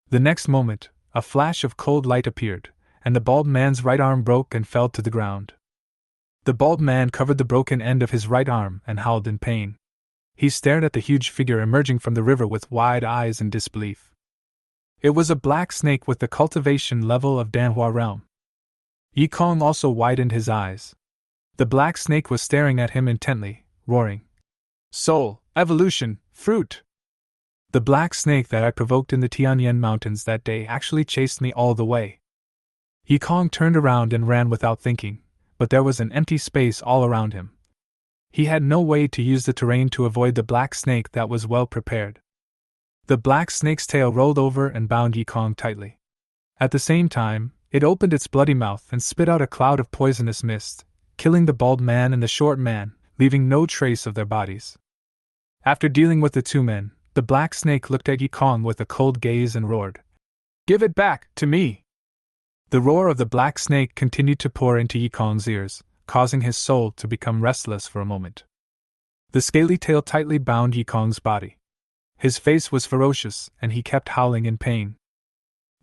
The next moment, a flash of cold light appeared, and the bald man's right arm broke and fell to the ground. The bald man covered the broken end of his right arm and howled in pain. He stared at the huge figure emerging from the river with wide eyes in disbelief. It was a black snake with the cultivation level of Danhua realm. Yikong also widened his eyes. The black snake was staring at him intently, roaring, "Soul, evolution, fruit! The black snake that I provoked in the Tianyan Mountains that day actually chased me all the way." Yikong turned around and ran without thinking, but there was an empty space all around him. He had no way to use the terrain to avoid the black snake that was well prepared. The black snake's tail rolled over and bound Yikong tightly. At the same time, it opened its bloody mouth and spit out a cloud of poisonous mist, killing the bald man and the short man, leaving no trace of their bodies. After dealing with the two men, the black snake looked at Yikong with a cold gaze and roared, "Give it back to me!" The roar of the black snake continued to pour into Yikong's ears, causing his soul to become restless for a moment. The scaly tail tightly bound Yikong's body. His face was ferocious, and he kept howling in pain.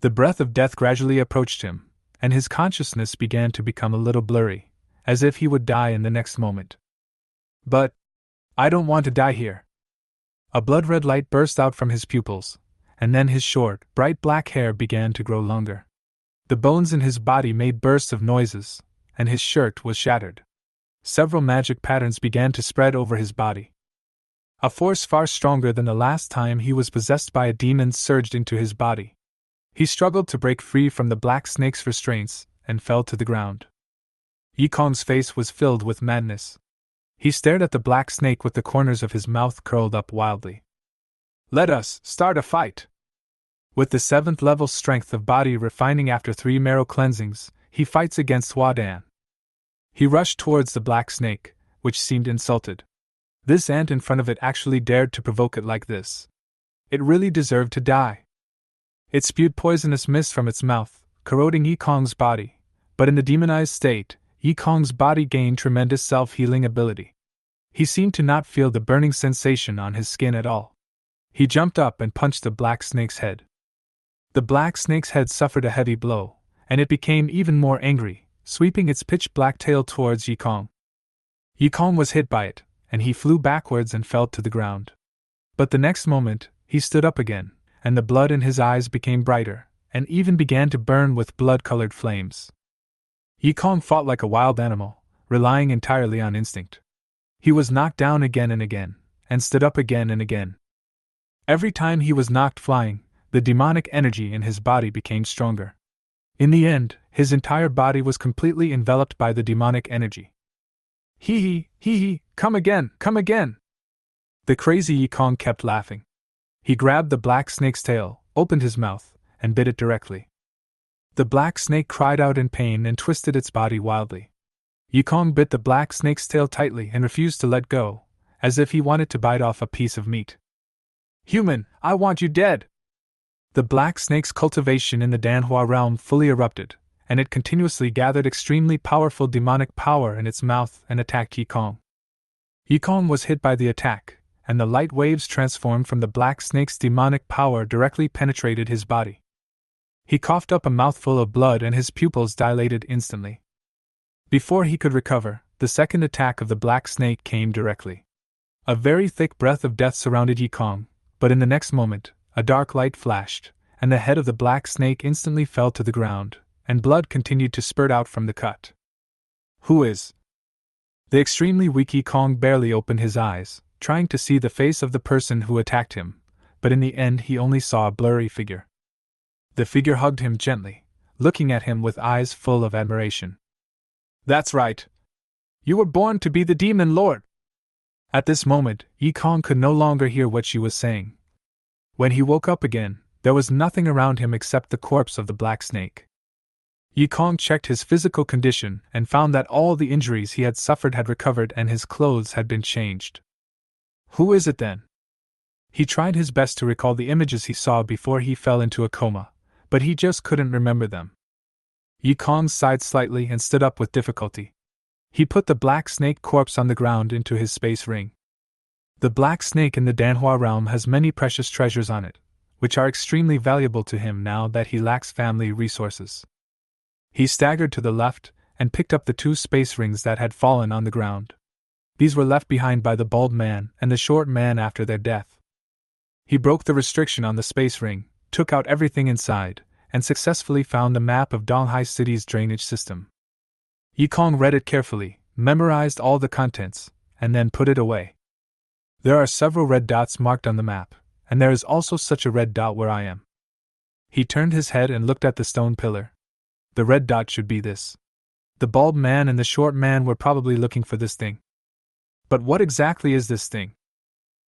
The breath of death gradually approached him, and his consciousness began to become a little blurry, as if he would die in the next moment. But I don't want to die here. A blood-red light burst out from his pupils, and then his short, bright black hair began to grow longer. The bones in his body made bursts of noises, and his shirt was shattered. Several magic patterns began to spread over his body. A force far stronger than the last time he was possessed by a demon surged into his body. He struggled to break free from the black snake's restraints and fell to the ground. Yikong's face was filled with madness. He stared at the black snake with the corners of his mouth curled up wildly. Let us start a fight! With the 7th level strength of body refining after 3 marrow cleansings, he fights against Wadan. He rushed towards the black snake, which seemed insulted. This ant in front of it actually dared to provoke it like this. It really deserved to die. It spewed poisonous mist from its mouth, corroding Yikong's body, but in the demonized state, Yikong's body gained tremendous self-healing ability. He seemed to not feel the burning sensation on his skin at all. He jumped up and punched the black snake's head. The black snake's head suffered a heavy blow, and it became even more angry, sweeping its pitch-black tail towards Yikong. Yikong was hit by it, and he flew backwards and fell to the ground. But the next moment, he stood up again, and the blood in his eyes became brighter, and even began to burn with blood-colored flames. Yikong fought like a wild animal, relying entirely on instinct. He was knocked down again and again, and stood up again and again. Every time he was knocked flying, the demonic energy in his body became stronger. In the end, his entire body was completely enveloped by the demonic energy. Hee hee, come again, come again! The crazy Yikong kept laughing. He grabbed the black snake's tail, opened his mouth, and bit it directly. The black snake cried out in pain and twisted its body wildly. Yikong bit the black snake's tail tightly and refused to let go, as if he wanted to bite off a piece of meat. Human, I want you dead! The black snake's cultivation in the Danhua realm fully erupted, and it continuously gathered extremely powerful demonic power in its mouth and attacked Yikong. Yikong was hit by the attack, and the light waves transformed from the black snake's demonic power directly penetrated his body. He coughed up a mouthful of blood and his pupils dilated instantly. Before he could recover, the second attack of the black snake came directly. A very thick breath of death surrounded Yikong, but in the next moment, a dark light flashed, and the head of the black snake instantly fell to the ground, and blood continued to spurt out from the cut. Who is? The extremely weak Yikong barely opened his eyes, trying to see the face of the person who attacked him, but in the end he only saw a blurry figure. The figure hugged him gently, looking at him with eyes full of admiration. That's right. You were born to be the demon lord. At this moment, Yikong could no longer hear what she was saying. When he woke up again, there was nothing around him except the corpse of the black snake. Yikong checked his physical condition and found that all the injuries he had suffered had recovered and his clothes had been changed. Who is it then? He tried his best to recall the images he saw before he fell into a coma, but he just couldn't remember them. Yikong sighed slightly and stood up with difficulty. He put the black snake corpse on the ground into his space ring. The black snake in the Danhua realm has many precious treasures on it, which are extremely valuable to him now that he lacks family resources. He staggered to the left and picked up the 2 space rings that had fallen on the ground. These were left behind by the bald man and the short man after their death. He broke the restriction on the space ring, took out everything inside, and successfully found a map of Donghai City's drainage system. Yikong read it carefully, memorized all the contents, and then put it away. There are several red dots marked on the map, and there is also such a red dot where I am. He turned his head and looked at the stone pillar. The red dot should be this. The bald man and the short man were probably looking for this thing. But what exactly is this thing?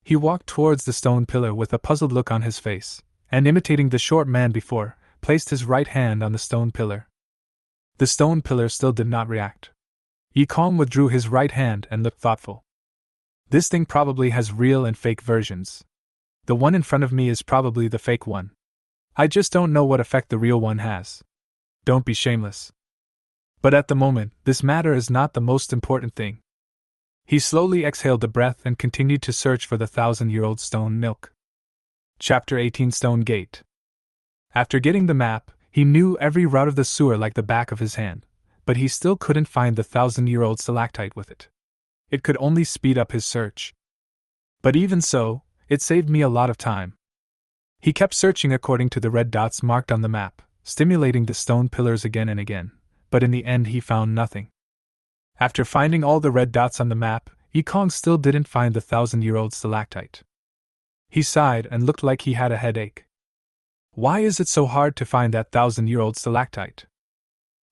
He walked towards the stone pillar with a puzzled look on his face, and imitating the short man before, placed his right hand on the stone pillar. The stone pillar still did not react. Yikong withdrew his right hand and looked thoughtful. This thing probably has real and fake versions. The one in front of me is probably the fake one. I just don't know what effect the real one has. Don't be shameless. But at the moment, this matter is not the most important thing. He slowly exhaled the breath and continued to search for the 1,000-year-old stone milk. Chapter 18 Stone Gate. After getting the map, he knew every route of the sewer like the back of his hand. but he still couldn't find the 1,000-year-old stalactite with it. It could only speed up his search. But even so, it saved me a lot of time. He kept searching according to the red dots marked on the map, stimulating the stone pillars again and again, but in the end he found nothing. After finding all the red dots on the map, Yikong still didn't find the 1,000-year-old stalactite. He sighed and looked like he had a headache. Why is it so hard to find that 1,000-year-old stalactite?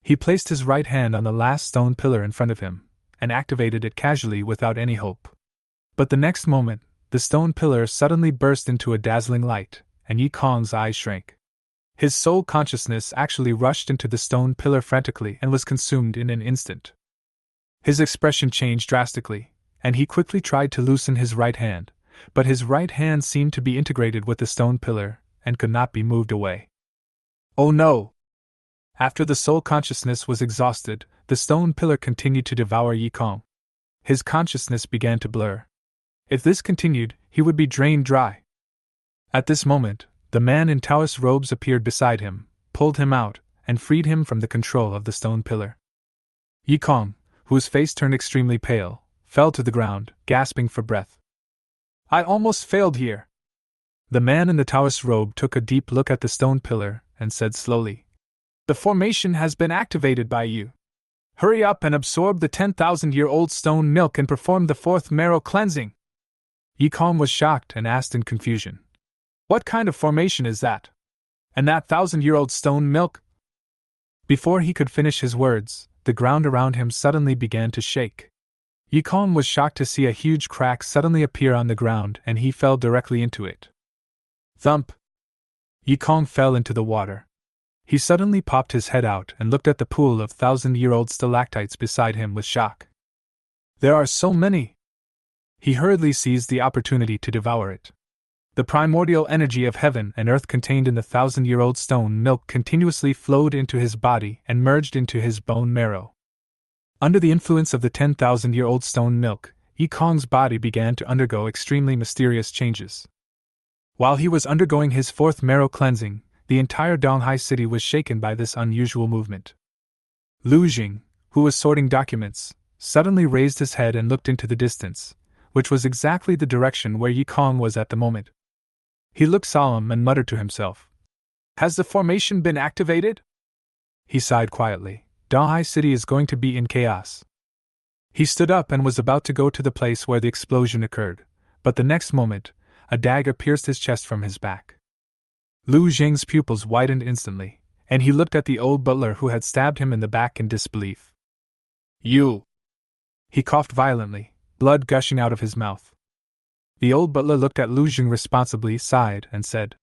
He placed his right hand on the last stone pillar in front of him, and activated it casually without any hope. But the next moment, the stone pillar suddenly burst into a dazzling light, and Yikong's eyes shrank. His soul consciousness actually rushed into the stone pillar frantically and was consumed in an instant. His expression changed drastically, and he quickly tried to loosen his right hand, but his right hand seemed to be integrated with the stone pillar and could not be moved away. Oh no! After the soul consciousness was exhausted, the stone pillar continued to devour Yikong. His consciousness began to blur. If this continued, he would be drained dry. At this moment, the man in Taoist robes appeared beside him, pulled him out, and freed him from the control of the stone pillar. Yikong, whose face turned extremely pale, fell to the ground, gasping for breath. I almost failed here. The man in the Taoist robe took a deep look at the stone pillar and said slowly, The formation has been activated by you. Hurry up and absorb the 10,000-year-old stone milk and perform the fourth marrow cleansing. Yikong was shocked and asked in confusion, What kind of formation is that? And that 1,000-year-old stone milk? Before he could finish his words, the ground around him suddenly began to shake. Yikong was shocked to see a huge crack suddenly appear on the ground, and he fell directly into it. Thump! Yikong fell into the water. He suddenly popped his head out and looked at the pool of 1,000-year-old stalactites beside him with shock. There are so many! He hurriedly seized the opportunity to devour it. The primordial energy of heaven and earth contained in the 1,000-year-old stone milk continuously flowed into his body and merged into his bone marrow. Under the influence of the 10,000-year-old stone milk, Yikong's body began to undergo extremely mysterious changes. While he was undergoing his fourth marrow cleansing, the entire Donghai city was shaken by this unusual movement. Lu Jing, who was sorting documents, suddenly raised his head and looked into the distance, which was exactly the direction where Yikong was at the moment. He looked solemn and muttered to himself, Has the formation been activated? He sighed quietly. Donghai City is going to be in chaos. He stood up and was about to go to the place where the explosion occurred, but the next moment, a dagger pierced his chest from his back. Lu Jing's pupils widened instantly, and he looked at the old butler who had stabbed him in the back in disbelief. You! He coughed violently, blood gushing out of his mouth. The old butler looked at Lu Jing responsibly, sighed, and said,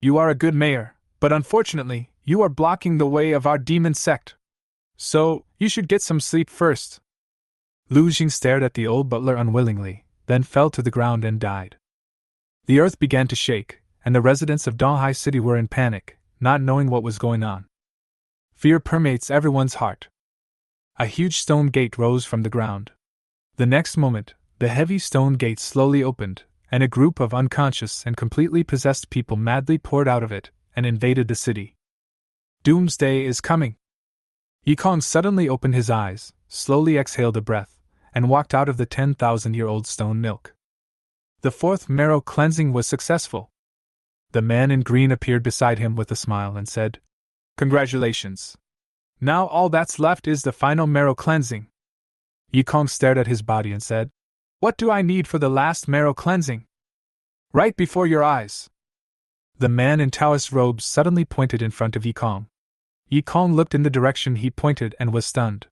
You are a good mayor, but unfortunately, you are blocking the way of our demon sect. So, you should get some sleep first. Lu Jing stared at the old butler unwillingly, then fell to the ground and died. The earth began to shake, and the residents of Donghai City were in panic, not knowing what was going on. Fear permeates everyone's heart. A huge stone gate rose from the ground. The next moment, the heavy stone gate slowly opened, and a group of unconscious and completely possessed people madly poured out of it and invaded the city. Doomsday is coming! Yikong suddenly opened his eyes, slowly exhaled a breath, and walked out of the 10,000-year-old stone milk. The fourth marrow cleansing was successful. The man in green appeared beside him with a smile and said, Congratulations! Now all that's left is the final marrow cleansing. Yikong stared at his body and said, What do I need for the last marrow cleansing? Right before your eyes. The man in Taoist robes suddenly pointed in front of Yikong. Yikong looked in the direction he pointed and was stunned.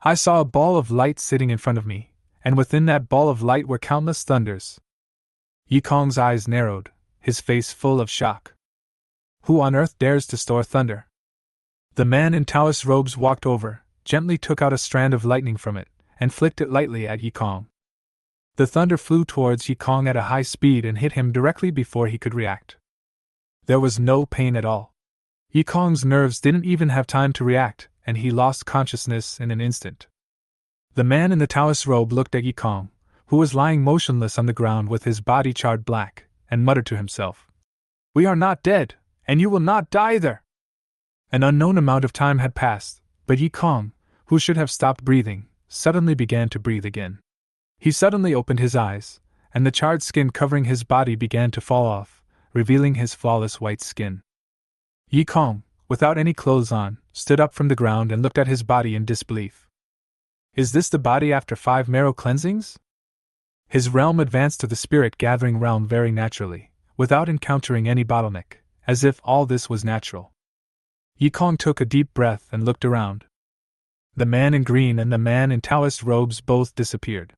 I saw a ball of light sitting in front of me, and within that ball of light were countless thunders. Yikong's eyes narrowed, his face full of shock. Who on earth dares to store thunder? The man in Taoist robes walked over, gently took out a strand of lightning from it, and flicked it lightly at Yikong. The thunder flew towards Yikong at a high speed and hit him directly before he could react. There was no pain at all. Yikong's nerves didn't even have time to react, and he lost consciousness in an instant. The man in the Taoist robe looked at Yikong, who was lying motionless on the ground with his body charred black, and muttered to himself, We are not dead, and you will not die either. An unknown amount of time had passed, but Yikong, who should have stopped breathing, suddenly began to breathe again. He suddenly opened his eyes, and the charred skin covering his body began to fall off, revealing his flawless white skin. Yi Kong, without any clothes on, stood up from the ground and looked at his body in disbelief. Is this the body after 5 marrow cleansings? His realm advanced to the spirit-gathering realm very naturally, without encountering any bottleneck, as if all this was natural. Yi Kong took a deep breath and looked around. The man in green and the man in Taoist robes both disappeared.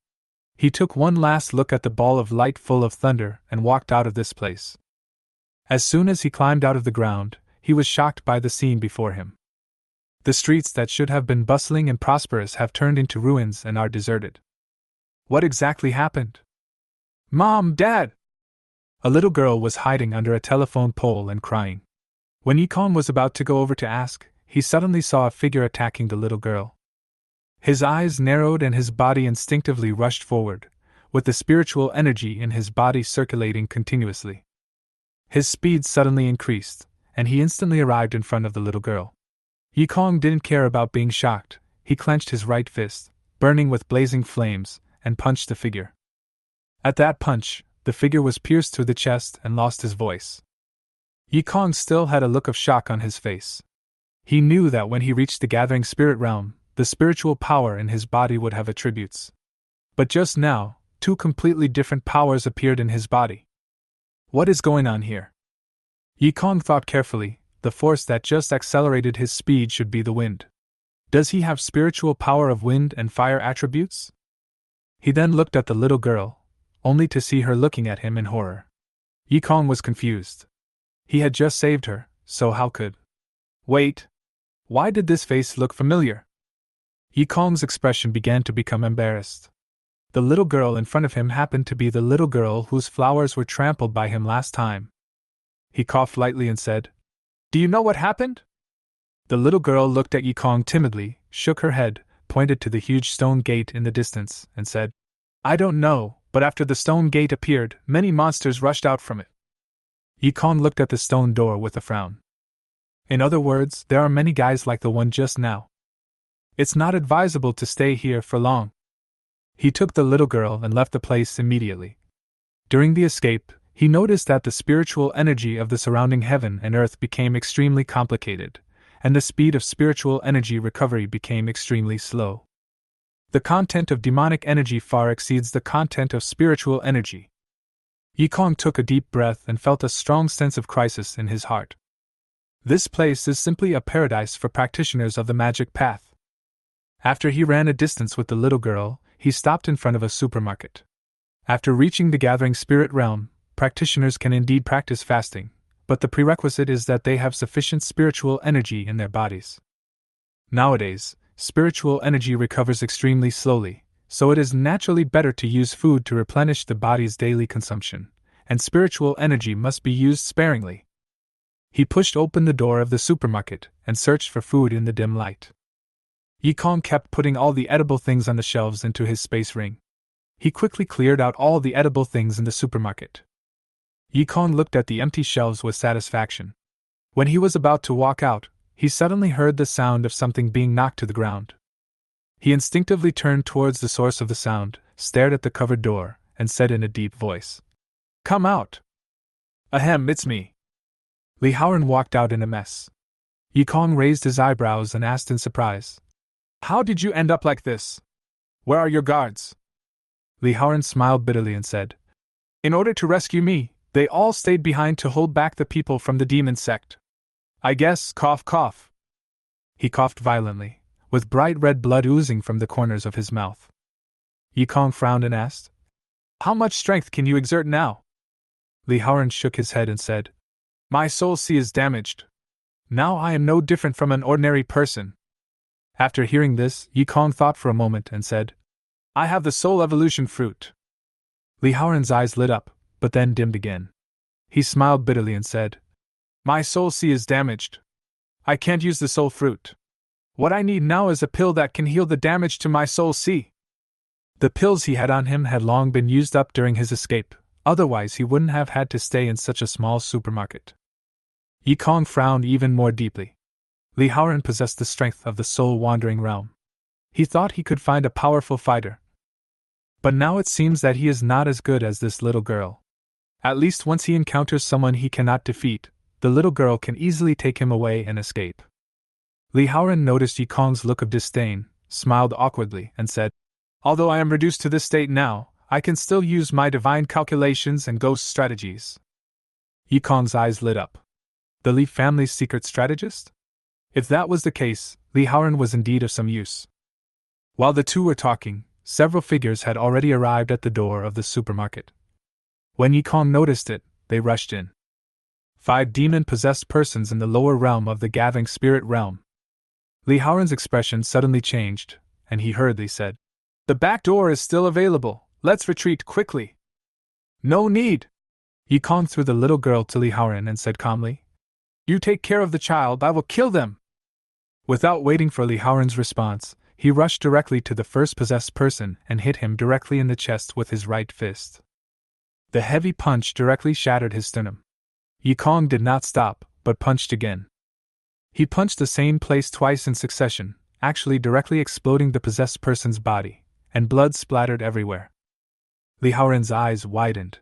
He took one last look at the ball of light full of thunder and walked out of this place. As soon as he climbed out of the ground, he was shocked by the scene before him. The streets that should have been bustling and prosperous have turned into ruins and are deserted. What exactly happened? Mom, Dad! A little girl was hiding under a telephone pole and crying. When Yi Kong was about to go over to ask, he suddenly saw a figure attacking the little girl. His eyes narrowed and his body instinctively rushed forward, with the spiritual energy in his body circulating continuously. His speed suddenly increased, and he instantly arrived in front of the little girl. Yi Kong didn't care about being shocked. He clenched his right fist, burning with blazing flames, and punched the figure. At that punch, the figure was pierced through the chest and lost his voice. Yi Kong still had a look of shock on his face. He knew that when he reached the gathering spirit realm, the spiritual power in his body would have attributes. But just now, 2 completely different powers appeared in his body. What is going on here? Yi Kong thought carefully. The force that just accelerated his speed should be the wind. Does he have spiritual power of wind and fire attributes? He then looked at the little girl, only to see her looking at him in horror. Yi Kong was confused. He had just saved her, so how could... Wait! Why did this face look familiar? Yi Kong's expression began to become embarrassed. The little girl in front of him happened to be the little girl whose flowers were trampled by him last time. He coughed lightly and said, "Do you know what happened?" The little girl looked at Yi Kong timidly, shook her head, pointed to the huge stone gate in the distance, and said, "I don't know, but after the stone gate appeared, many monsters rushed out from it." Yi Kong looked at the stone door with a frown. In other words, there are many guys like the one just now. It's not advisable to stay here for long. He took the little girl and left the place immediately. During the escape, he noticed that the spiritual energy of the surrounding heaven and earth became extremely complicated, and the speed of spiritual energy recovery became extremely slow. The content of demonic energy far exceeds the content of spiritual energy. Yi Kong took a deep breath and felt a strong sense of crisis in his heart. This place is simply a paradise for practitioners of the magic path. After he ran a distance with the little girl, he stopped in front of a supermarket. After reaching the gathering spirit realm, practitioners can indeed practice fasting, but the prerequisite is that they have sufficient spiritual energy in their bodies. Nowadays, spiritual energy recovers extremely slowly, so it is naturally better to use food to replenish the body's daily consumption, and spiritual energy must be used sparingly. He pushed open the door of the supermarket and searched for food in the dim light. Yi Kong kept putting all the edible things on the shelves into his space ring. He quickly cleared out all the edible things in the supermarket. Yi Kong looked at the empty shelves with satisfaction. When he was about to walk out, he suddenly heard the sound of something being knocked to the ground. He instinctively turned towards the source of the sound, stared at the covered door, and said in a deep voice, "Come out!" "Ahem, it's me." Li Haoran walked out in a mess. Yi Kong raised his eyebrows and asked in surprise, "How did you end up like this? Where are your guards?" Li Haoran smiled bitterly and said, "In order to rescue me, they all stayed behind to hold back the people from the demon sect. I guess, cough cough." He coughed violently, with bright red blood oozing from the corners of his mouth. Yi Kong frowned and asked, "How much strength can you exert now?" Li Haoran shook his head and said, "My soul sea is damaged. Now I am no different from an ordinary person." After hearing this, Yi Kong thought for a moment and said, "I have the soul evolution fruit." Li Haoran's eyes lit up, but then dimmed again. He smiled bitterly and said, "My soul sea is damaged. I can't use the soul fruit. What I need now is a pill that can heal the damage to my soul sea." The pills he had on him had long been used up during his escape, otherwise he wouldn't have had to stay in such a small supermarket. Yi Kong frowned even more deeply. Li Haoran possessed the strength of the soul-wandering realm. He thought he could find a powerful fighter. But now it seems that he is not as good as this little girl. At least once he encounters someone he cannot defeat, the little girl can easily take him away and escape. Li Haoran noticed Yikong's look of disdain, smiled awkwardly, and said, "Although I am reduced to this state now, I can still use my divine calculations and ghost strategies." Yikong's eyes lit up. The Li family's secret strategist? If that was the case, Li Haoran was indeed of some use. While the two were talking, several figures had already arrived at the door of the supermarket. When Yikong noticed it, they rushed in. 5 demon-possessed persons in the lower realm of the gathering spirit realm. Li Haoran's expression suddenly changed, and he hurriedly said, "The back door is still available, let's retreat quickly." "No need." Yikong threw the little girl to Li Haoran and said calmly, "You take care of the child, I will kill them." Without waiting for Li Haoran's response, he rushed directly to the first possessed person and hit him directly in the chest with his right fist. The heavy punch directly shattered his sternum. Yikong did not stop, but punched again. He punched the same place twice in succession, actually directly exploding the possessed person's body, and blood splattered everywhere. Li Haoran's eyes widened.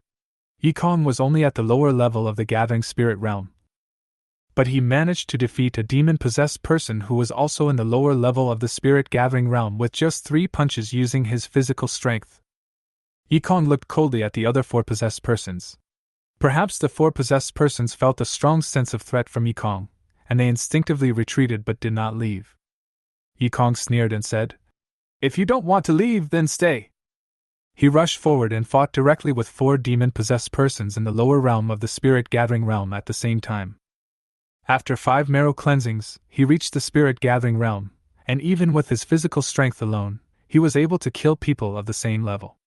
Yikong was only at the lower level of the gathering spirit realm. But he managed to defeat a demon-possessed person who was also in the lower level of the spirit gathering realm with just 3 punches using his physical strength. Yikong looked coldly at the other 4 possessed persons. Perhaps the 4 possessed persons felt a strong sense of threat from Yikong, and they instinctively retreated but did not leave. Yikong sneered and said, "If you don't want to leave, then stay." He rushed forward and fought directly with 4 demon-possessed persons in the lower realm of the spirit gathering realm at the same time. After 5 marrow cleansings, he reached the spirit gathering realm, and even with his physical strength alone, he was able to kill people of the same level.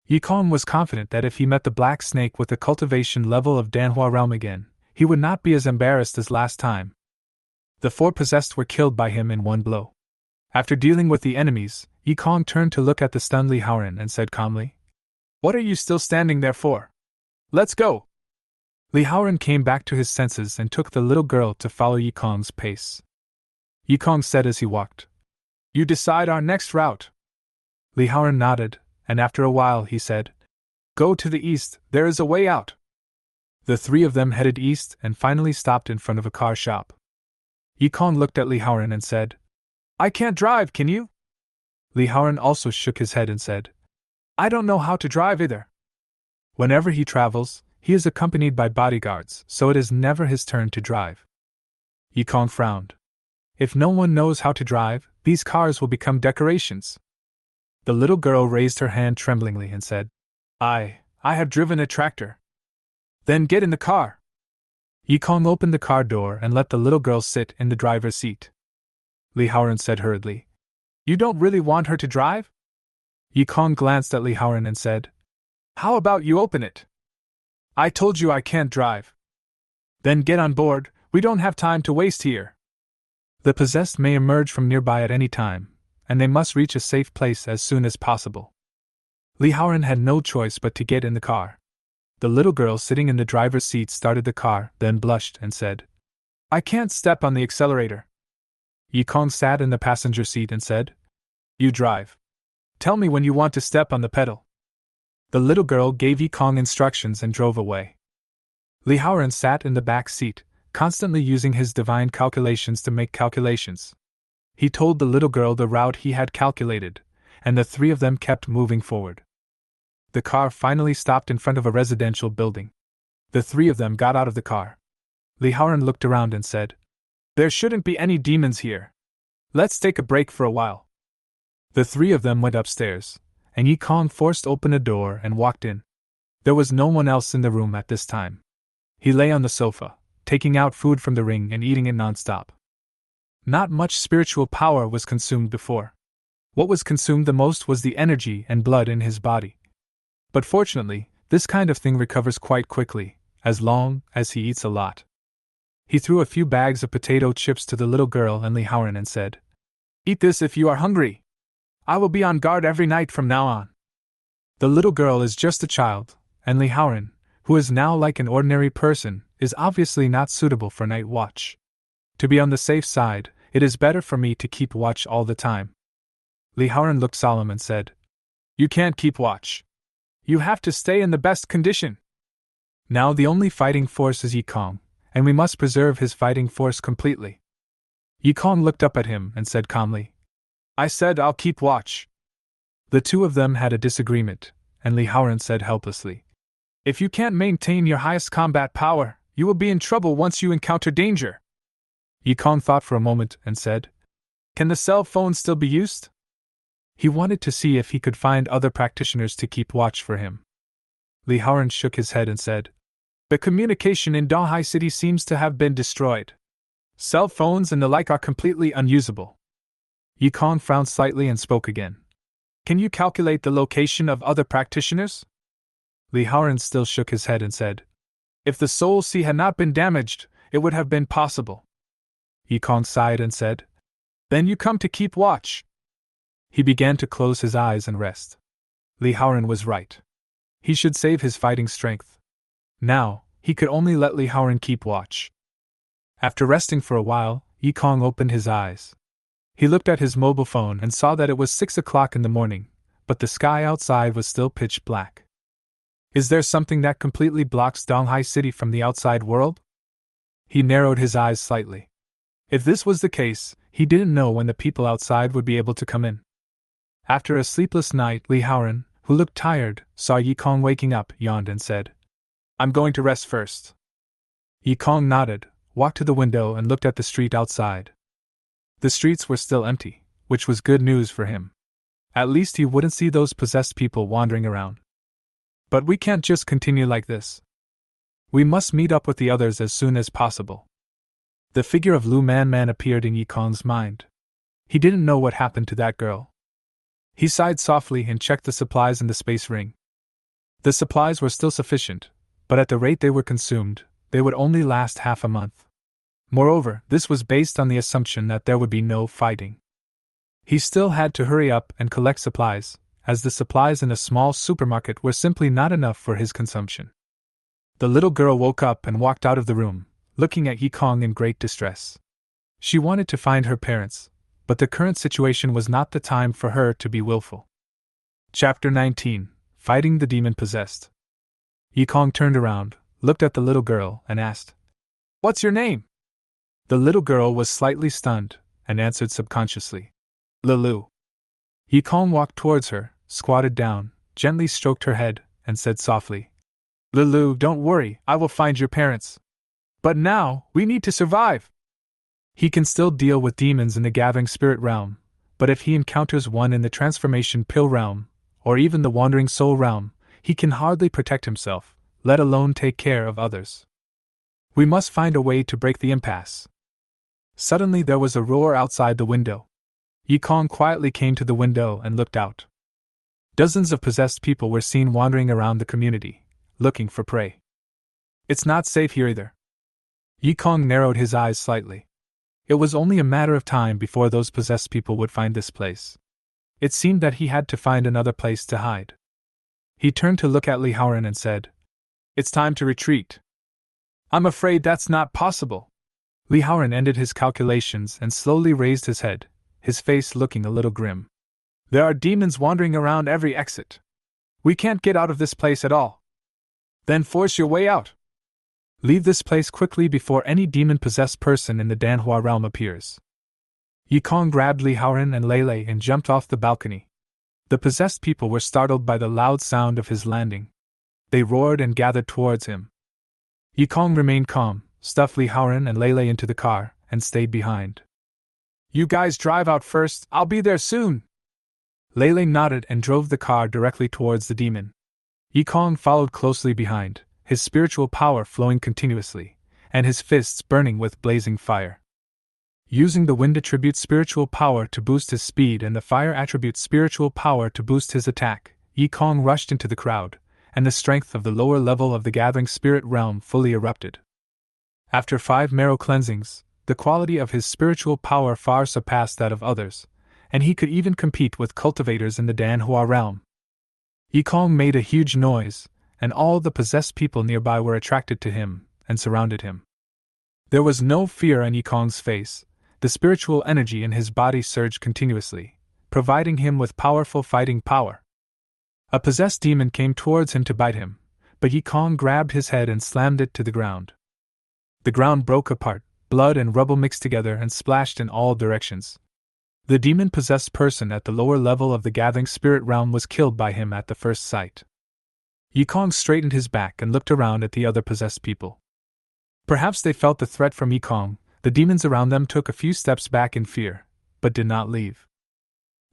Yikong was confident that if he met the black snake with the cultivation level of Danhua realm again, he would not be as embarrassed as last time. The 4 possessed were killed by him in one blow. After dealing with the enemies, Yikong turned to look at the stunned Li Haoran and said calmly, "What are you still standing there for? Let's go!" Li Haoran came back to his senses and took the little girl to follow Yikong's pace. Yikong said as he walked, "You decide our next route." Li Haoran nodded, and after a while he said, "Go to the east, there is a way out." The 3 of them headed east and finally stopped in front of a car shop. Yikong looked at Li Haoran and said, "I can't drive, can you?" Li Haoran also shook his head and said, "I don't know how to drive either." Whenever he travels, he is accompanied by bodyguards, so it is never his turn to drive. Yikong frowned. If no one knows how to drive, these cars will become decorations. The little girl raised her hand tremblingly and said, I have driven a tractor." "Then get in the car." Yikong opened the car door and let the little girl sit in the driver's seat. Li Haoran said hurriedly, "You don't really want her to drive?" Yikong glanced at Li Haoran and said, "How about you open it?" "I told you I can't drive." "Then get on board, we don't have time to waste here." The possessed may emerge from nearby at any time, and they must reach a safe place as soon as possible. Li Haoran had no choice but to get in the car. The little girl sitting in the driver's seat started the car, then blushed and said, "I can't step on the accelerator." Yikong sat in the passenger seat and said, "You drive. Tell me when you want to step on the pedal." The little girl gave Yikong instructions and drove away. Li Haoran sat in the back seat, constantly using his divine calculations to make calculations. He told the little girl the route he had calculated, and the 3 of them kept moving forward. The car finally stopped in front of a residential building. The 3 of them got out of the car. Li Haoran looked around and said, "There shouldn't be any demons here. Let's take a break for a while." The 3 of them went upstairs, and Yikong forced open a door and walked in. There was no one else in the room at this time. He lay on the sofa, taking out food from the ring and eating it non-stop. Not much spiritual power was consumed before. What was consumed the most was the energy and blood in his body. But fortunately, this kind of thing recovers quite quickly, as long as he eats a lot. He threw a few bags of potato chips to the little girl and Li Haoran and said, "Eat this if you are hungry. I will be on guard every night from now on." The little girl is just a child, and Li Haoran, who is now like an ordinary person, is obviously not suitable for night watch. To be on the safe side, it is better for me to keep watch all the time. Li Haoran looked solemn and said, "You can't keep watch. You have to stay in the best condition. Now the only fighting force is Yi Kong, and we must preserve his fighting force completely." Yi Kong looked up at him and said calmly, "I said I'll keep watch." The two of them had a disagreement, and Li Haoran said helplessly, "If you can't maintain your highest combat power, you will be in trouble once you encounter danger." Yi Kong thought for a moment and said, "Can the cell phone still be used?" He wanted to see if he could find other practitioners to keep watch for him. Li Haoran shook his head and said, "The communication in Donghai City seems to have been destroyed. Cell phones and the like are completely unusable." Yi Kong frowned slightly and spoke again. "Can you calculate the location of other practitioners?" Li Haoran still shook his head and said, "If the Soul Sea had not been damaged, it would have been possible." Yi Kong sighed and said, "Then you come to keep watch." He began to close his eyes and rest. Li Haoran was right. He should save his fighting strength. Now, he could only let Li Haoran keep watch. After resting for a while, Yi Kong opened his eyes. He looked at his mobile phone and saw that it was 6 o'clock in the morning, but the sky outside was still pitch black. Is there something that completely blocks Donghai City from the outside world? He narrowed his eyes slightly. If this was the case, he didn't know when the people outside would be able to come in. After a sleepless night, Li Haoran, who looked tired, saw Yi Kong waking up, yawned and said, "I'm going to rest first." Yi Kong nodded, walked to the window and looked at the street outside. The streets were still empty, which was good news for him. At least he wouldn't see those possessed people wandering around. But we can't just continue like this. We must meet up with the others as soon as possible. The figure of Lu Man Man appeared in Yi Kong's mind. He didn't know what happened to that girl. He sighed softly and checked the supplies in the space ring. The supplies were still sufficient, but at the rate they were consumed, they would only last half a month. Moreover, this was based on the assumption that there would be no fighting. He still had to hurry up and collect supplies, as the supplies in a small supermarket were simply not enough for his consumption. The little girl woke up and walked out of the room, looking at Yi Kong in great distress. She wanted to find her parents, but the current situation was not the time for her to be willful. Chapter 19: Fighting the Demon Possessed. Yi Kong turned around, looked at the little girl, and asked, "What's your name?" The little girl was slightly stunned, and answered subconsciously, "Lulu." Yi Kong walked towards her, squatted down, gently stroked her head, and said softly, "Lulu, don't worry, I will find your parents. But now, we need to survive." He can still deal with demons in the gathering spirit realm, but if he encounters one in the transformation pill realm, or even the wandering soul realm, he can hardly protect himself, let alone take care of others. We must find a way to break the impasse. Suddenly there was a roar outside the window. Yi Kong quietly came to the window and looked out. Dozens of possessed people were seen wandering around the community, looking for prey. It's not safe here either. Yi Kong narrowed his eyes slightly. It was only a matter of time before those possessed people would find this place. It seemed that he had to find another place to hide. He turned to look at Li Haoran and said, "It's time to retreat." "I'm afraid that's not possible." Li Haoran ended his calculations and slowly raised his head, his face looking a little grim. "There are demons wandering around every exit. We can't get out of this place at all." "Then force your way out. Leave this place quickly before any demon-possessed person in the Danhua realm appears." Yi Kong grabbed Li Haoran and Lei and jumped off the balcony. The possessed people were startled by the loud sound of his landing. They roared and gathered towards him. Yi Kong remained calm, stuffed Li Haoran and Lei into the car, and stayed behind. "You guys drive out first, I'll be there soon." Lei nodded and drove the car directly towards the demon. Yi Kong followed closely behind, his spiritual power flowing continuously, and his fists burning with blazing fire. Using the wind attribute spiritual power to boost his speed and the fire attribute spiritual power to boost his attack, Yi Kong rushed into the crowd, and the strength of the lower level of the gathering spirit realm fully erupted. After 5 marrow cleansings, the quality of his spiritual power far surpassed that of others, and he could even compete with cultivators in the Danhua realm. Yi Kong made a huge noise, and all the possessed people nearby were attracted to him and surrounded him. There was no fear on Yi Kong's face. The spiritual energy in his body surged continuously, providing him with powerful fighting power. A possessed demon came towards him to bite him, but Yi Kong grabbed his head and slammed it to the ground. The ground broke apart, blood and rubble mixed together and splashed in all directions. The demon-possessed person at the lower level of the gathering spirit realm was killed by him at the first sight. Yi Kong straightened his back and looked around at the other possessed people. Perhaps they felt the threat from Yi Kong. The demons around them took a few steps back in fear, but did not leave.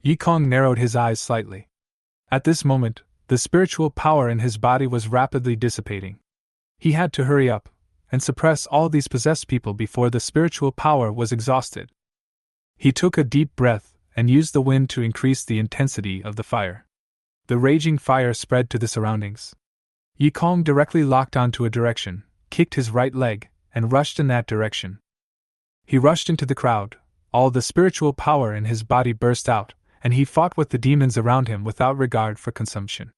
Yi Kong narrowed his eyes slightly. At this moment, the spiritual power in his body was rapidly dissipating. He had to hurry up and suppress all these possessed people before the spiritual power was exhausted. He took a deep breath and used the wind to increase the intensity of the fire. The raging fire spread to the surroundings. Yi Kong directly locked onto a direction, kicked his right leg, and rushed in that direction. He rushed into the crowd. All the spiritual power in his body burst out, and he fought with the demons around him without regard for consumption.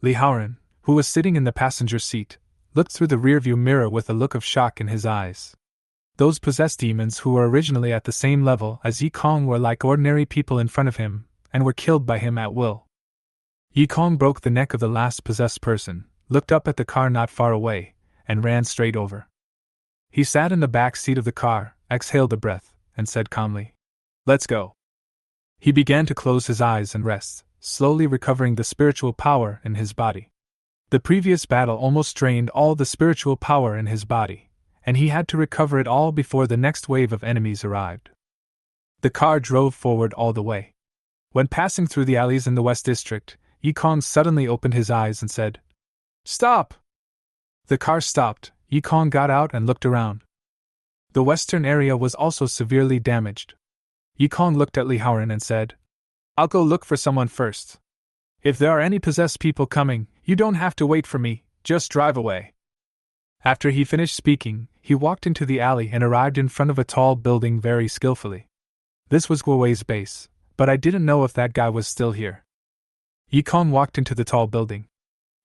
Li Haoran, who was sitting in the passenger seat, looked through the rearview mirror with a look of shock in his eyes. Those possessed demons who were originally at the same level as Yi Kong were like ordinary people in front of him, and were killed by him at will. Yi Kong broke the neck of the last possessed person, looked up at the car not far away, and ran straight over. He sat in the back seat of the car, exhaled a breath, and said calmly, "Let's go." He began to close his eyes and rest, slowly recovering the spiritual power in his body. The previous battle almost drained all the spiritual power in his body, and he had to recover it all before the next wave of enemies arrived. The car drove forward all the way. When passing through the alleys in the West District, Yi Kong suddenly opened his eyes and said, "Stop!" The car stopped. Yi Kong got out and looked around. The western area was also severely damaged. Yi Kong looked at Li Haoran and said, "I'll go look for someone first. If there are any possessed people coming, you don't have to wait for me, just drive away." After he finished speaking, he walked into the alley and arrived in front of a tall building very skillfully. This was Guowei's base, but I didn't know if that guy was still here. Yi Kong walked into the tall building.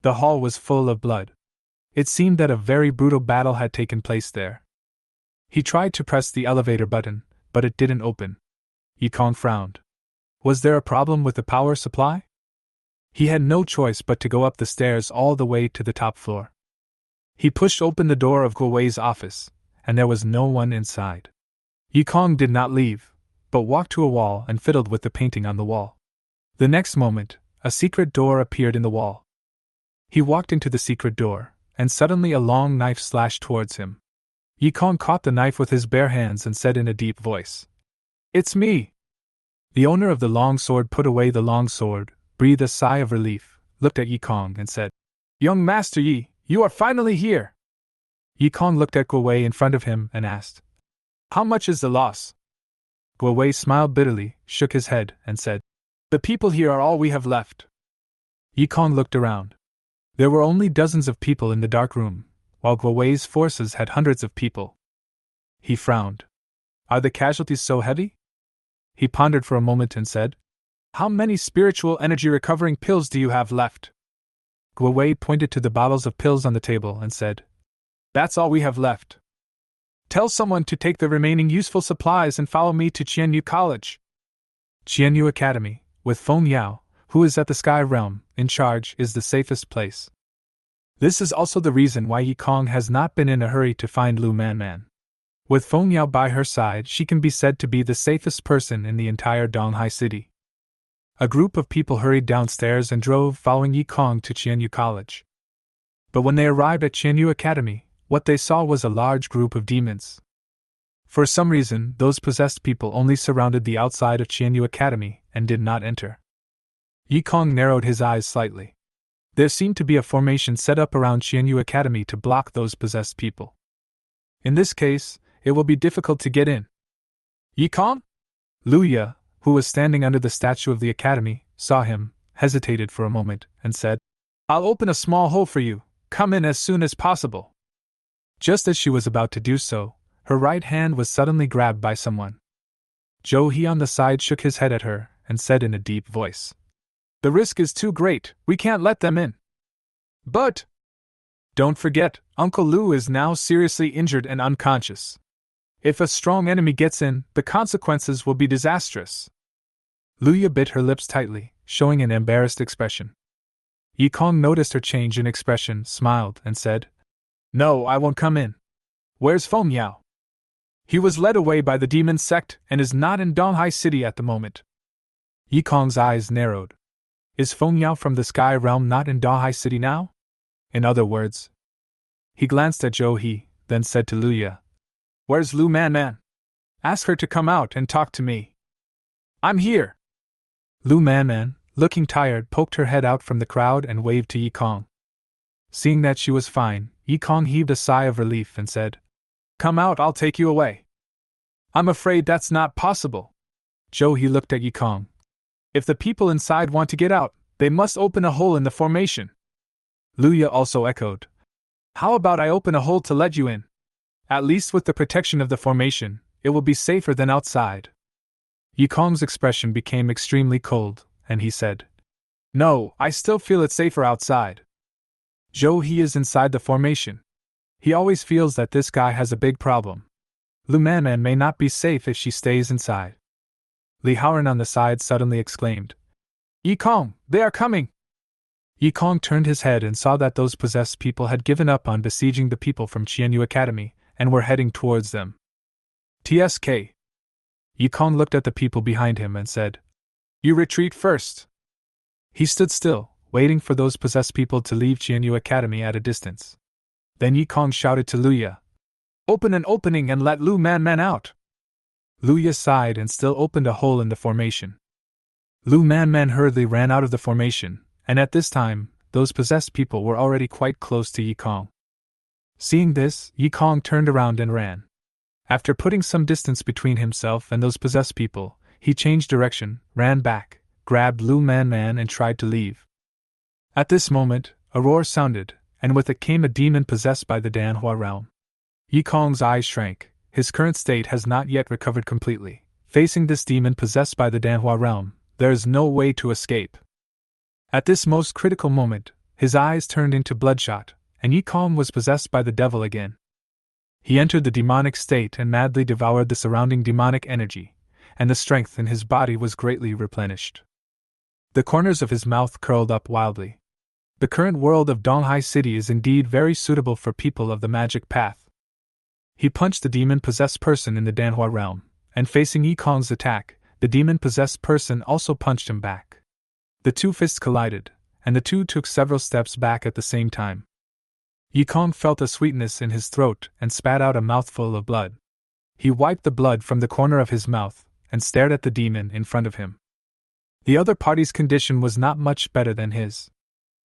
The hall was full of blood. It seemed that a very brutal battle had taken place there. He tried to press the elevator button, but it didn't open. Yi Kong frowned. Was there a problem with the power supply? He had no choice but to go up the stairs all the way to the top floor. He pushed open the door of Guowei's office, and there was no one inside. Yi Kong did not leave, but walked to a wall and fiddled with the painting on the wall. The next moment, a secret door appeared in the wall. He walked into the secret door, and suddenly a long knife slashed towards him. Yi Kong caught the knife with his bare hands and said in a deep voice, "It's me!" The owner of the long sword put away the long sword, breathed a sigh of relief, looked at Yi Kong and said, "Young Master Yi, you are finally here!" Yi Kong looked at Guowei in front of him and asked, "How much is the loss?" Guowei smiled bitterly, shook his head, and said, "The people here are all we have left." Yi Kong looked around. There were only dozens of people in the dark room, while Guowei's forces had hundreds of people. He frowned. "Are the casualties so heavy?" He pondered for a moment and said, "How many spiritual energy recovering pills do you have left?" Guowei pointed to the bottles of pills on the table and said, "That's all we have left. Tell someone to take the remaining useful supplies and follow me to Qianyu College." Qianyu Academy, with Feng Yao, who is at the Sky Realm, in charge, is the safest place. This is also the reason why Yi Kong has not been in a hurry to find Lu Man. With Feng Yao by her side, she can be said to be the safest person in the entire Donghai city. A group of people hurried downstairs and drove following Yi Kong to Qianyu College. But when they arrived at Qianyu Academy, what they saw was a large group of demons. For some reason, those possessed people only surrounded the outside of Qianyu Academy and did not enter. Yi Kong narrowed his eyes slightly. There seemed to be a formation set up around Qianyu Academy to block those possessed people. In this case, it will be difficult to get in. "Yi Kong?" Lu Ye, who was standing under the statue of the academy, saw him, hesitated for a moment, and said, "I'll open a small hole for you, come in as soon as possible." Just as she was about to do so, her right hand was suddenly grabbed by someone. Zhou He on the side shook his head at her, and said in a deep voice, "The risk is too great, we can't let them in." "But," "Don't forget, Uncle Lu is now seriously injured and unconscious. If a strong enemy gets in, the consequences will be disastrous." Luya bit her lips tightly, showing an embarrassed expression. Yikong noticed her change in expression, smiled, and said, "No, I won't come in. Where's Feng Yao? He was led away by the demon sect and is not in Donghai City at the moment." Yikong's eyes narrowed. Is Feng Yao from the Sky Realm not in Donghai City now? In other words, he glanced at Zhou He, then said to Luya, "Where's Lu Man Man? Ask her to come out and talk to me." "I'm here." Lu Man Man, looking tired, poked her head out from the crowd and waved to Yikong. Seeing that she was fine, Yikong heaved a sigh of relief and said, "Come out, I'll take you away." "I'm afraid that's not possible." Zhou He looked at Yikong. "If the people inside want to get out, they must open a hole in the formation." Luya also echoed, "How about I open a hole to let you in? At least with the protection of the formation, it will be safer than outside." Yikong's expression became extremely cold, and he said, "No, I still feel it safer outside." Zhou He is inside the formation. He always feels that this guy has a big problem. Lu Man may not be safe if she stays inside. Li Haoran on the side suddenly exclaimed, "Yikong, they are coming!" Yikong turned his head and saw that those possessed people had given up on besieging the people from Qianyu Academy and were heading towards them. "TSK." Yikong looked at the people behind him and said, "You retreat first." He stood still, waiting for those possessed people to leave Qianyu Academy at a distance. Then Yikong shouted to Luya, "Open an opening and let Lu Man Man out." Luya sighed and still opened a hole in the formation. Lu Man Man hurriedly ran out of the formation, and at this time, those possessed people were already quite close to Yikong. Seeing this, Yikong turned around and ran. After putting some distance between himself and those possessed people, he changed direction, ran back, grabbed Lu Man Man and tried to leave. At this moment, a roar sounded, and with it came a demon possessed by the Danhua realm. Yikong's eyes shrank. His current state has not yet recovered completely. Facing this demon possessed by the Danhua realm, there is no way to escape. At this most critical moment, his eyes turned into bloodshot, and Yikong was possessed by the devil again. He entered the demonic state and madly devoured the surrounding demonic energy, and the strength in his body was greatly replenished. The corners of his mouth curled up wildly. The current world of Donghai City is indeed very suitable for people of the magic path. He punched the demon-possessed person in the Danhua realm, and facing Yikong's attack, the demon-possessed person also punched him back. The two fists collided, and the two took several steps back at the same time. Yikong felt a sweetness in his throat and spat out a mouthful of blood. He wiped the blood from the corner of his mouth and stared at the demon in front of him. The other party's condition was not much better than his.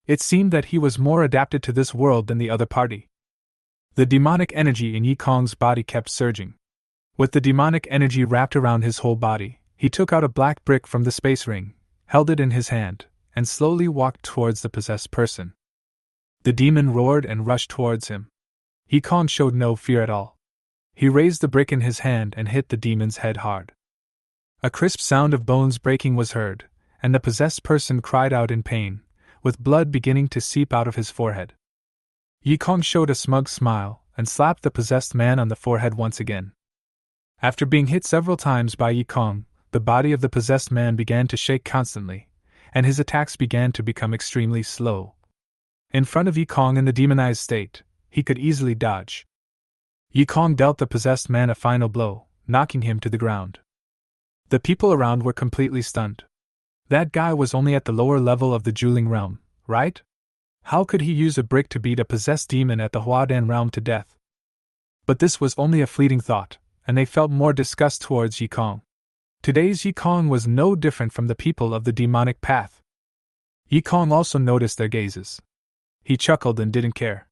It seemed that he was more adapted to this world than the other party. The demonic energy in Yikong's body kept surging. With the demonic energy wrapped around his whole body, he took out a black brick from the space ring, held it in his hand, and slowly walked towards the possessed person. The demon roared and rushed towards him. Yikong showed no fear at all. He raised the brick in his hand and hit the demon's head hard. A crisp sound of bones breaking was heard, and the possessed person cried out in pain, with blood beginning to seep out of his forehead. Yikong showed a smug smile and slapped the possessed man on the forehead once again. After being hit several times by Yikong, the body of the possessed man began to shake constantly, and his attacks began to become extremely slow. In front of Yikong in the demonized state, he could easily dodge. Yikong dealt the possessed man a final blow, knocking him to the ground. The people around were completely stunned. That guy was only at the lower level of the Juling realm, right? How could he use a brick to beat a possessed demon at the Huadan realm to death? But this was only a fleeting thought, and they felt more disgust towards Yikong. Today's Yikong was no different from the people of the demonic path. Yikong also noticed their gazes. He chuckled and didn't care.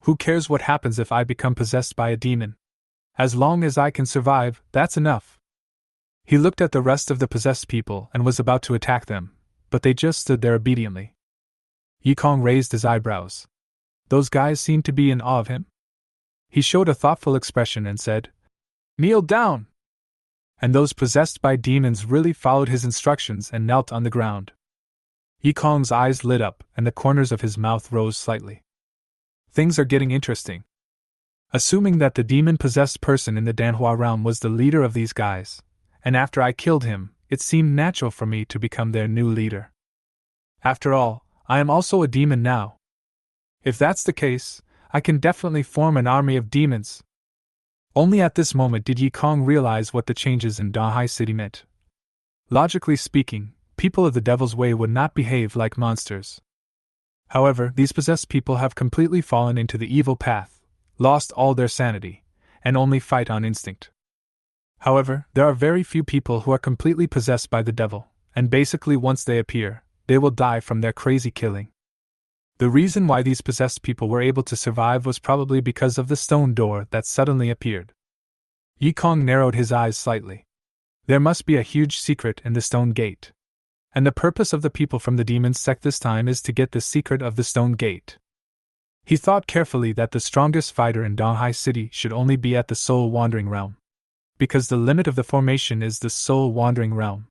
Who cares what happens if I become possessed by a demon? As long as I can survive, that's enough. He looked at the rest of the possessed people and was about to attack them, but they just stood there obediently. Yikong raised his eyebrows. Those guys seemed to be in awe of him. He showed a thoughtful expression and said, "Kneel down!" And those possessed by demons really followed his instructions and knelt on the ground. Yikong's eyes lit up and the corners of his mouth rose slightly. Things are getting interesting. Assuming that the demon-possessed person in the Danhua realm was the leader of these guys, and after I killed him, it seemed natural for me to become their new leader. After all, I am also a demon now. If that's the case, I can definitely form an army of demons. Only at this moment did Yi Kong realize what the changes in Donghai City meant. Logically speaking, people of the Devil's Way would not behave like monsters. However, these possessed people have completely fallen into the evil path, lost all their sanity, and only fight on instinct. However, there are very few people who are completely possessed by the devil, and basically once they appear, they will die from their crazy killing. The reason why these possessed people were able to survive was probably because of the stone door that suddenly appeared. Yi Kong narrowed his eyes slightly. There must be a huge secret in the stone gate. And the purpose of the people from the demon sect this time is to get the secret of the stone gate. He thought carefully that the strongest fighter in Donghai City should only be at the soul wandering realm. Because the limit of the formation is the soul wandering realm.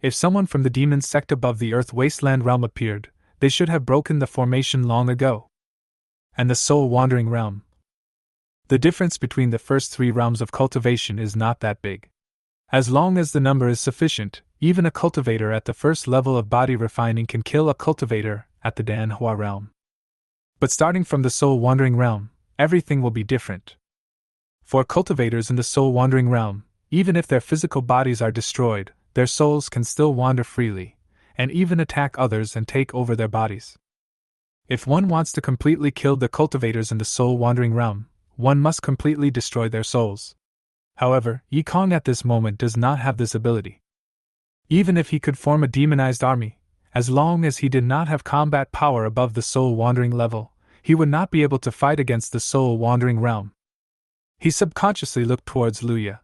If someone from the demon sect above the earth wasteland realm appeared, they should have broken the formation long ago. And the soul wandering realm. The difference between the first three realms of cultivation is not that big. As long as the number is sufficient, even a cultivator at the first level of body refining can kill a cultivator at the Danhua realm. But starting from the soul wandering realm, everything will be different. For cultivators in the soul wandering realm, even if their physical bodies are destroyed, their souls can still wander freely, and even attack others and take over their bodies. If one wants to completely kill the cultivators in the soul wandering realm, one must completely destroy their souls. However, Yi Kong at this moment does not have this ability. Even if he could form a demonized army, as long as he did not have combat power above the soul wandering level, he would not be able to fight against the soul wandering realm. He subconsciously looked towards Luya.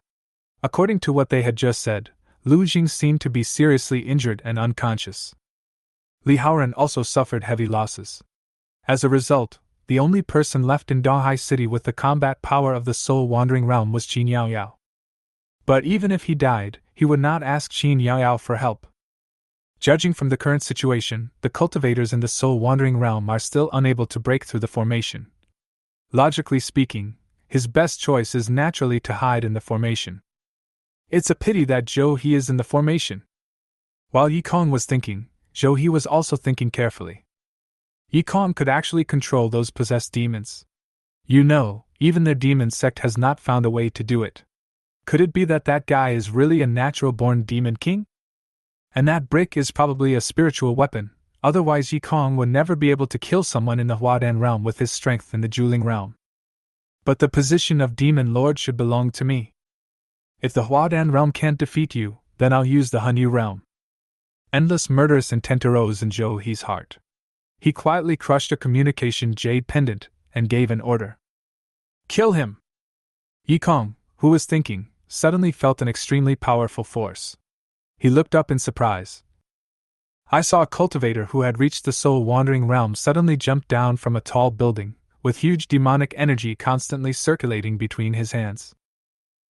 According to what they had just said, Lu Jing seemed to be seriously injured and unconscious. Li Haoran also suffered heavy losses. As a result, the only person left in Donghai City with the combat power of the soul wandering realm was Qin Yao Yao. But even if he died, he would not ask Qin Yao Yao for help. Judging from the current situation, the cultivators in the soul wandering realm are still unable to break through the formation. Logically speaking, his best choice is naturally to hide in the formation. It's a pity that Zhou He is in the formation. While Yi Kong was thinking, Zhou He was also thinking carefully. Yi Kong could actually control those possessed demons. You know, even their demon sect has not found a way to do it. Could it be that that guy is really a natural-born demon king? And that brick is probably a spiritual weapon, otherwise Yi Kong would never be able to kill someone in the Huadan realm with his strength in the Juling realm. But the position of demon lord should belong to me. If the Huadan realm can't defeat you, then I'll use the Hanyu realm. Endless murderous intent arose in Zhou He's heart. He quietly crushed a communication jade pendant and gave an order. Kill him! Yi Kong, who was thinking, suddenly felt an extremely powerful force. He looked up in surprise. I saw a cultivator who had reached the soul wandering realm suddenly jump down from a tall building, with huge demonic energy constantly circulating between his hands.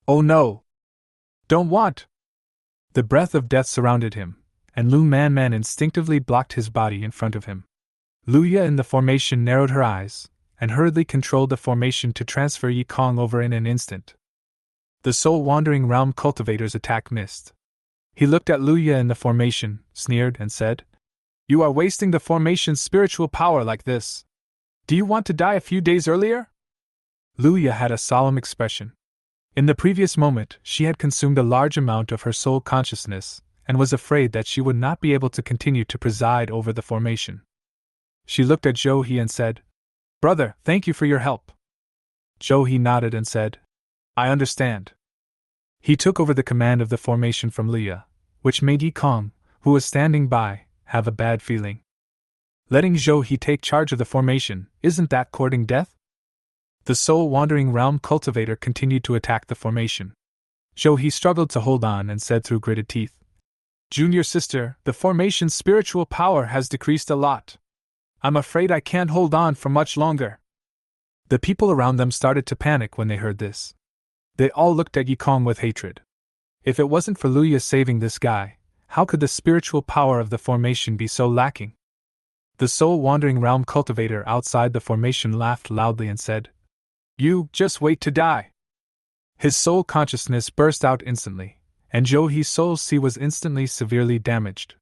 Oh no! Don't want! The breath of death surrounded him, and Lu Man instinctively blocked his body in front of him. Luya in the formation narrowed her eyes, and hurriedly controlled the formation to transfer Yi Kong over in an instant. The soul wandering realm cultivator's attack missed. He looked at Luya in the formation, sneered, and said, You are wasting the formation's spiritual power like this. Do you want to die a few days earlier? Luya had a solemn expression. In the previous moment, she had consumed a large amount of her soul consciousness, and was afraid that she would not be able to continue to preside over the formation. She looked at Zhou He and said, Brother, thank you for your help. Zhou He nodded and said, I understand. He took over the command of the formation from Luya, which made Yi Kong, who was standing by, have a bad feeling. Letting Zhou He take charge of the formation, isn't that courting death? The soul wandering realm cultivator continued to attack the formation. Zhou He struggled to hold on and said through gritted teeth, Junior sister, the formation's spiritual power has decreased a lot. I'm afraid I can't hold on for much longer. The people around them started to panic when they heard this. They all looked at Yi Kong with hatred. If it wasn't for Luya saving this guy, how could the spiritual power of the formation be so lacking? The soul wandering realm cultivator outside the formation laughed loudly and said, You just wait to die. His soul consciousness burst out instantly, and Zhou-He's soul sea was instantly severely damaged.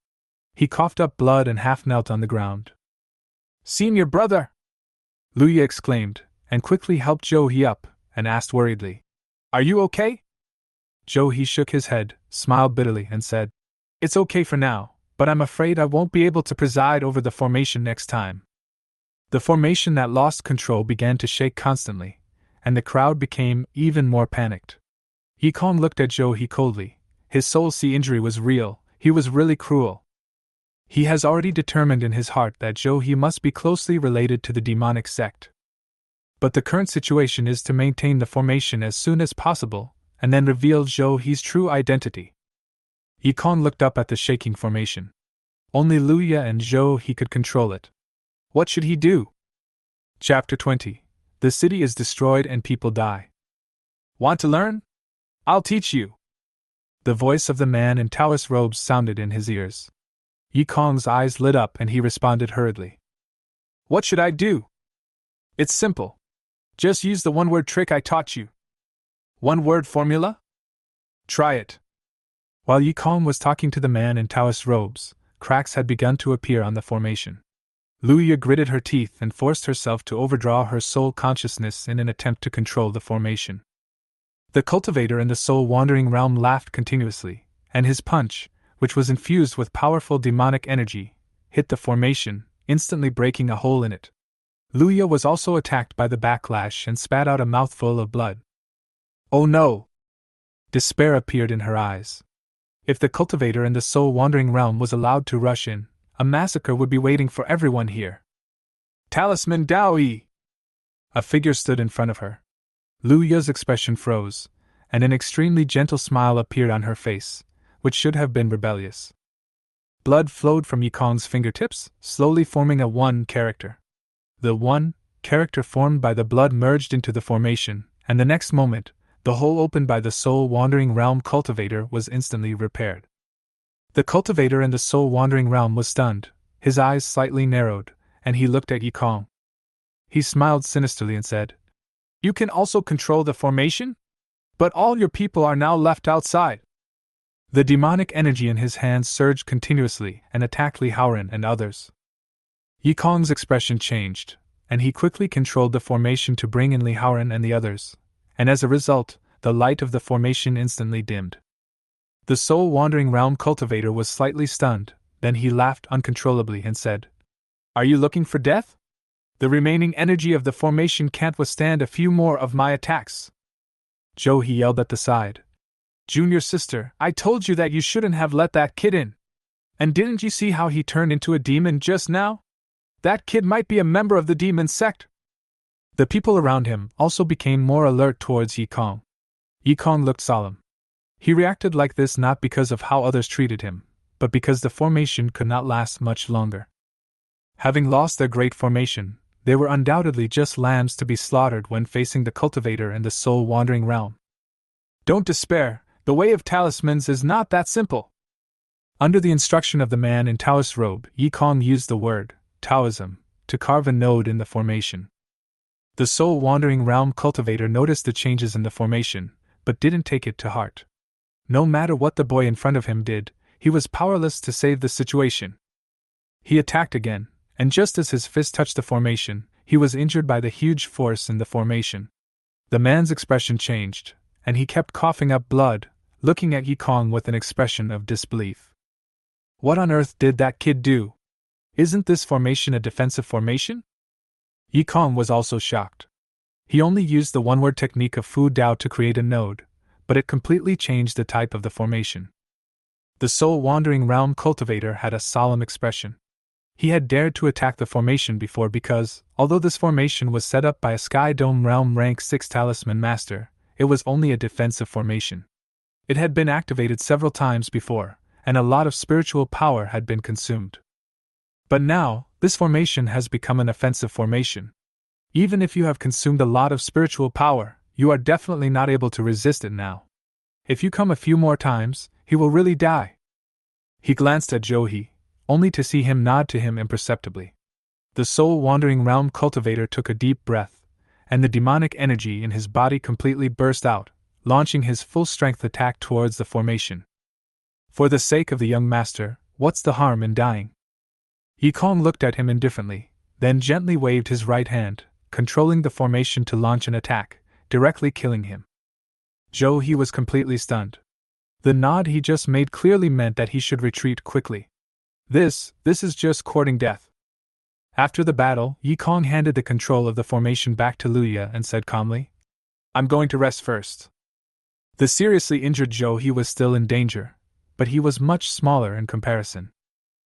He coughed up blood and half knelt on the ground. "Senior brother!" Luya exclaimed, and quickly helped Zhou-He up, and asked worriedly, "Are you okay?" Zhou-He shook his head, smiled bitterly, and said, "It's okay for now, but I'm afraid I won't be able to preside over the formation next time." The formation that lost control began to shake constantly, and the crowd became even more panicked. Yikong looked at Zhou-He coldly. His soul sea injury was real, he was really cruel. He has already determined in his heart that Zhou-He must be closely related to the demonic sect. But the current situation is to maintain the formation as soon as possible, and then reveal Zhou-He's true identity. Yikong looked up at the shaking formation. Only Luya and Zhou-He could control it. What should he do? Chapter 20. The city is destroyed and people die. Want to learn? I'll teach you. The voice of the man in Taoist robes sounded in his ears. Yikong's eyes lit up and he responded hurriedly. What should I do? It's simple. Just use the one-word trick I taught you. One-word formula? Try it. While Yikong was talking to the man in Taoist robes, cracks had begun to appear on the formation. Luya gritted her teeth and forced herself to overdraw her soul consciousness in an attempt to control the formation. The cultivator in the soul-wandering realm laughed continuously, and his punch, which was infused with powerful demonic energy, hit the formation, instantly breaking a hole in it. Luya was also attacked by the backlash and spat out a mouthful of blood. Oh no! Despair appeared in her eyes. If the cultivator in the soul-wandering realm was allowed to rush in, a massacre would be waiting for everyone here. Talisman Daoyi! A figure stood in front of her. Luya's expression froze, and an extremely gentle smile appeared on her face, which should have been rebellious. Blood flowed from Yikong's fingertips, slowly forming a one character. The one character formed by the blood merged into the formation, and the next moment, the hole opened by the soul-wandering realm cultivator was instantly repaired. The cultivator in the soul-wandering realm was stunned, his eyes slightly narrowed, and he looked at Yikong. He smiled sinisterly and said, You can also control the formation? But all your people are now left outside. The demonic energy in his hands surged continuously and attacked Li Haoran and others. Yikong's expression changed, and he quickly controlled the formation to bring in Li Haoran and the others, and as a result, the light of the formation instantly dimmed. The soul-wandering realm cultivator was slightly stunned, then he laughed uncontrollably and said, Are you looking for death? The remaining energy of the formation can't withstand a few more of my attacks. Zhou-He yelled at the side. Junior sister, I told you that you shouldn't have let that kid in. And didn't you see how he turned into a demon just now? That kid might be a member of the demon sect. The people around him also became more alert towards Yikong. Yikong looked solemn. He reacted like this not because of how others treated him, but because the formation could not last much longer. Having lost their great formation, they were undoubtedly just lambs to be slaughtered when facing the cultivator in the soul-wandering realm. Don't despair, the way of talismans is not that simple. Under the instruction of the man in Taoist robe, Yikong used the word, Taoism, to carve a node in the formation. The soul-wandering realm cultivator noticed the changes in the formation, but didn't take it to heart. No matter what the boy in front of him did, he was powerless to save the situation. He attacked again, and just as his fist touched the formation, he was injured by the huge force in the formation. The man's expression changed, and he kept coughing up blood, looking at Yikong with an expression of disbelief. What on earth did that kid do? Isn't this formation a defensive formation? Yikong was also shocked. He only used the one-word technique of Fu Dao to create a node, but it completely changed the type of the formation. The soul-wandering realm cultivator had a solemn expression. He had dared to attack the formation before because, although this formation was set up by a Sky Dome Realm Rank 6 Talisman Master, it was only a defensive formation. It had been activated several times before, and a lot of spiritual power had been consumed. But now, this formation has become an offensive formation. Even if you have consumed a lot of spiritual power, you are definitely not able to resist it now. If you come a few more times, he will really die. He glanced at Zhou-He, only to see him nod to him imperceptibly. The soul-wandering realm cultivator took a deep breath, and the demonic energy in his body completely burst out, launching his full-strength attack towards the formation. For the sake of the young master, what's the harm in dying? Yikong looked at him indifferently, then gently waved his right hand, controlling the formation to launch an attack, directly killing him. Zhou He was completely stunned. The nod he just made clearly meant that he should retreat quickly. This is just courting death. After the battle, Yikong handed the control of the formation back to Luya and said calmly, "I'm going to rest first." The seriously injured Zhou He was still in danger, but he was much smaller in comparison.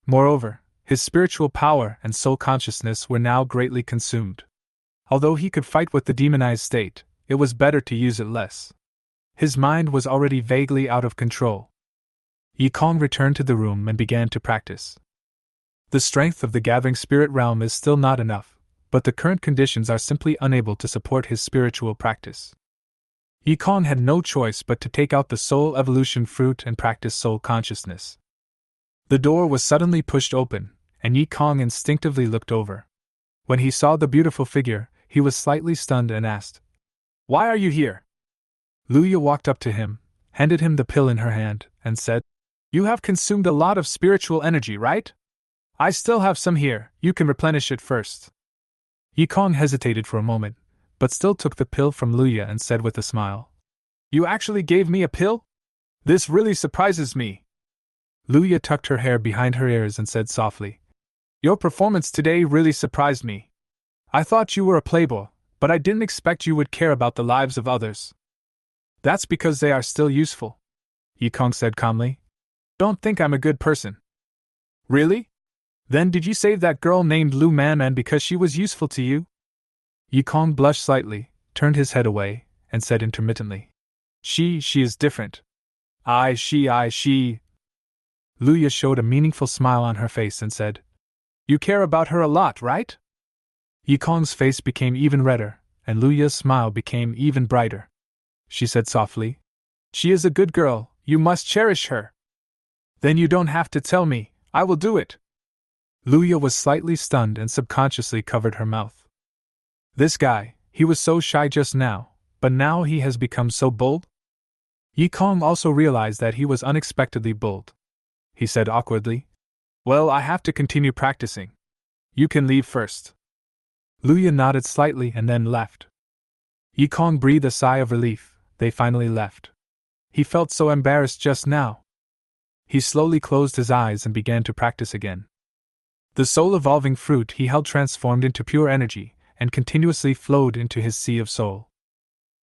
Moreover, his spiritual power and soul consciousness were now greatly consumed. Although he could fight with the demonized state, it was better to use it less. His mind was already vaguely out of control. Yikong returned to the room and began to practice. The strength of the gathering spirit realm is still not enough, but the current conditions are simply unable to support his spiritual practice. Yikong had no choice but to take out the soul evolution fruit and practice soul consciousness. The door was suddenly pushed open, and Yikong instinctively looked over. When he saw the beautiful figure, he was slightly stunned and asked, "Why are you here?" Luya walked up to him, handed him the pill in her hand, and said, "You have consumed a lot of spiritual energy, right? I still have some here, you can replenish it first." Yikong hesitated for a moment, but still took the pill from Luya and said with a smile, "You actually gave me a pill? This really surprises me." Luya tucked her hair behind her ears and said softly, "Your performance today really surprised me. I thought you were a playboy, but I didn't expect you would care about the lives of others." "That's because they are still useful," Yikong said calmly. "Don't think I'm a good person." "Really? Then did you save that girl named Lu Man because she was useful to you?" Yikong blushed slightly, turned his head away, and said intermittently, She is different. She. Luya showed a meaningful smile on her face and said, "You care about her a lot, right?" Yikong's face became even redder, and Luya's smile became even brighter. She said softly, "She is a good girl, you must cherish her." "Then you don't have to tell me, I will do it." Luya was slightly stunned and subconsciously covered her mouth. This guy, he was so shy just now, but now he has become so bold? Yikong also realized that he was unexpectedly bold. He said awkwardly, "Well, I have to continue practicing. You can leave first." Luya nodded slightly and then left. Yikong breathed a sigh of relief. They finally left. He felt so embarrassed just now. He slowly closed his eyes and began to practice again. The soul-evolving fruit he held transformed into pure energy and continuously flowed into his sea of soul.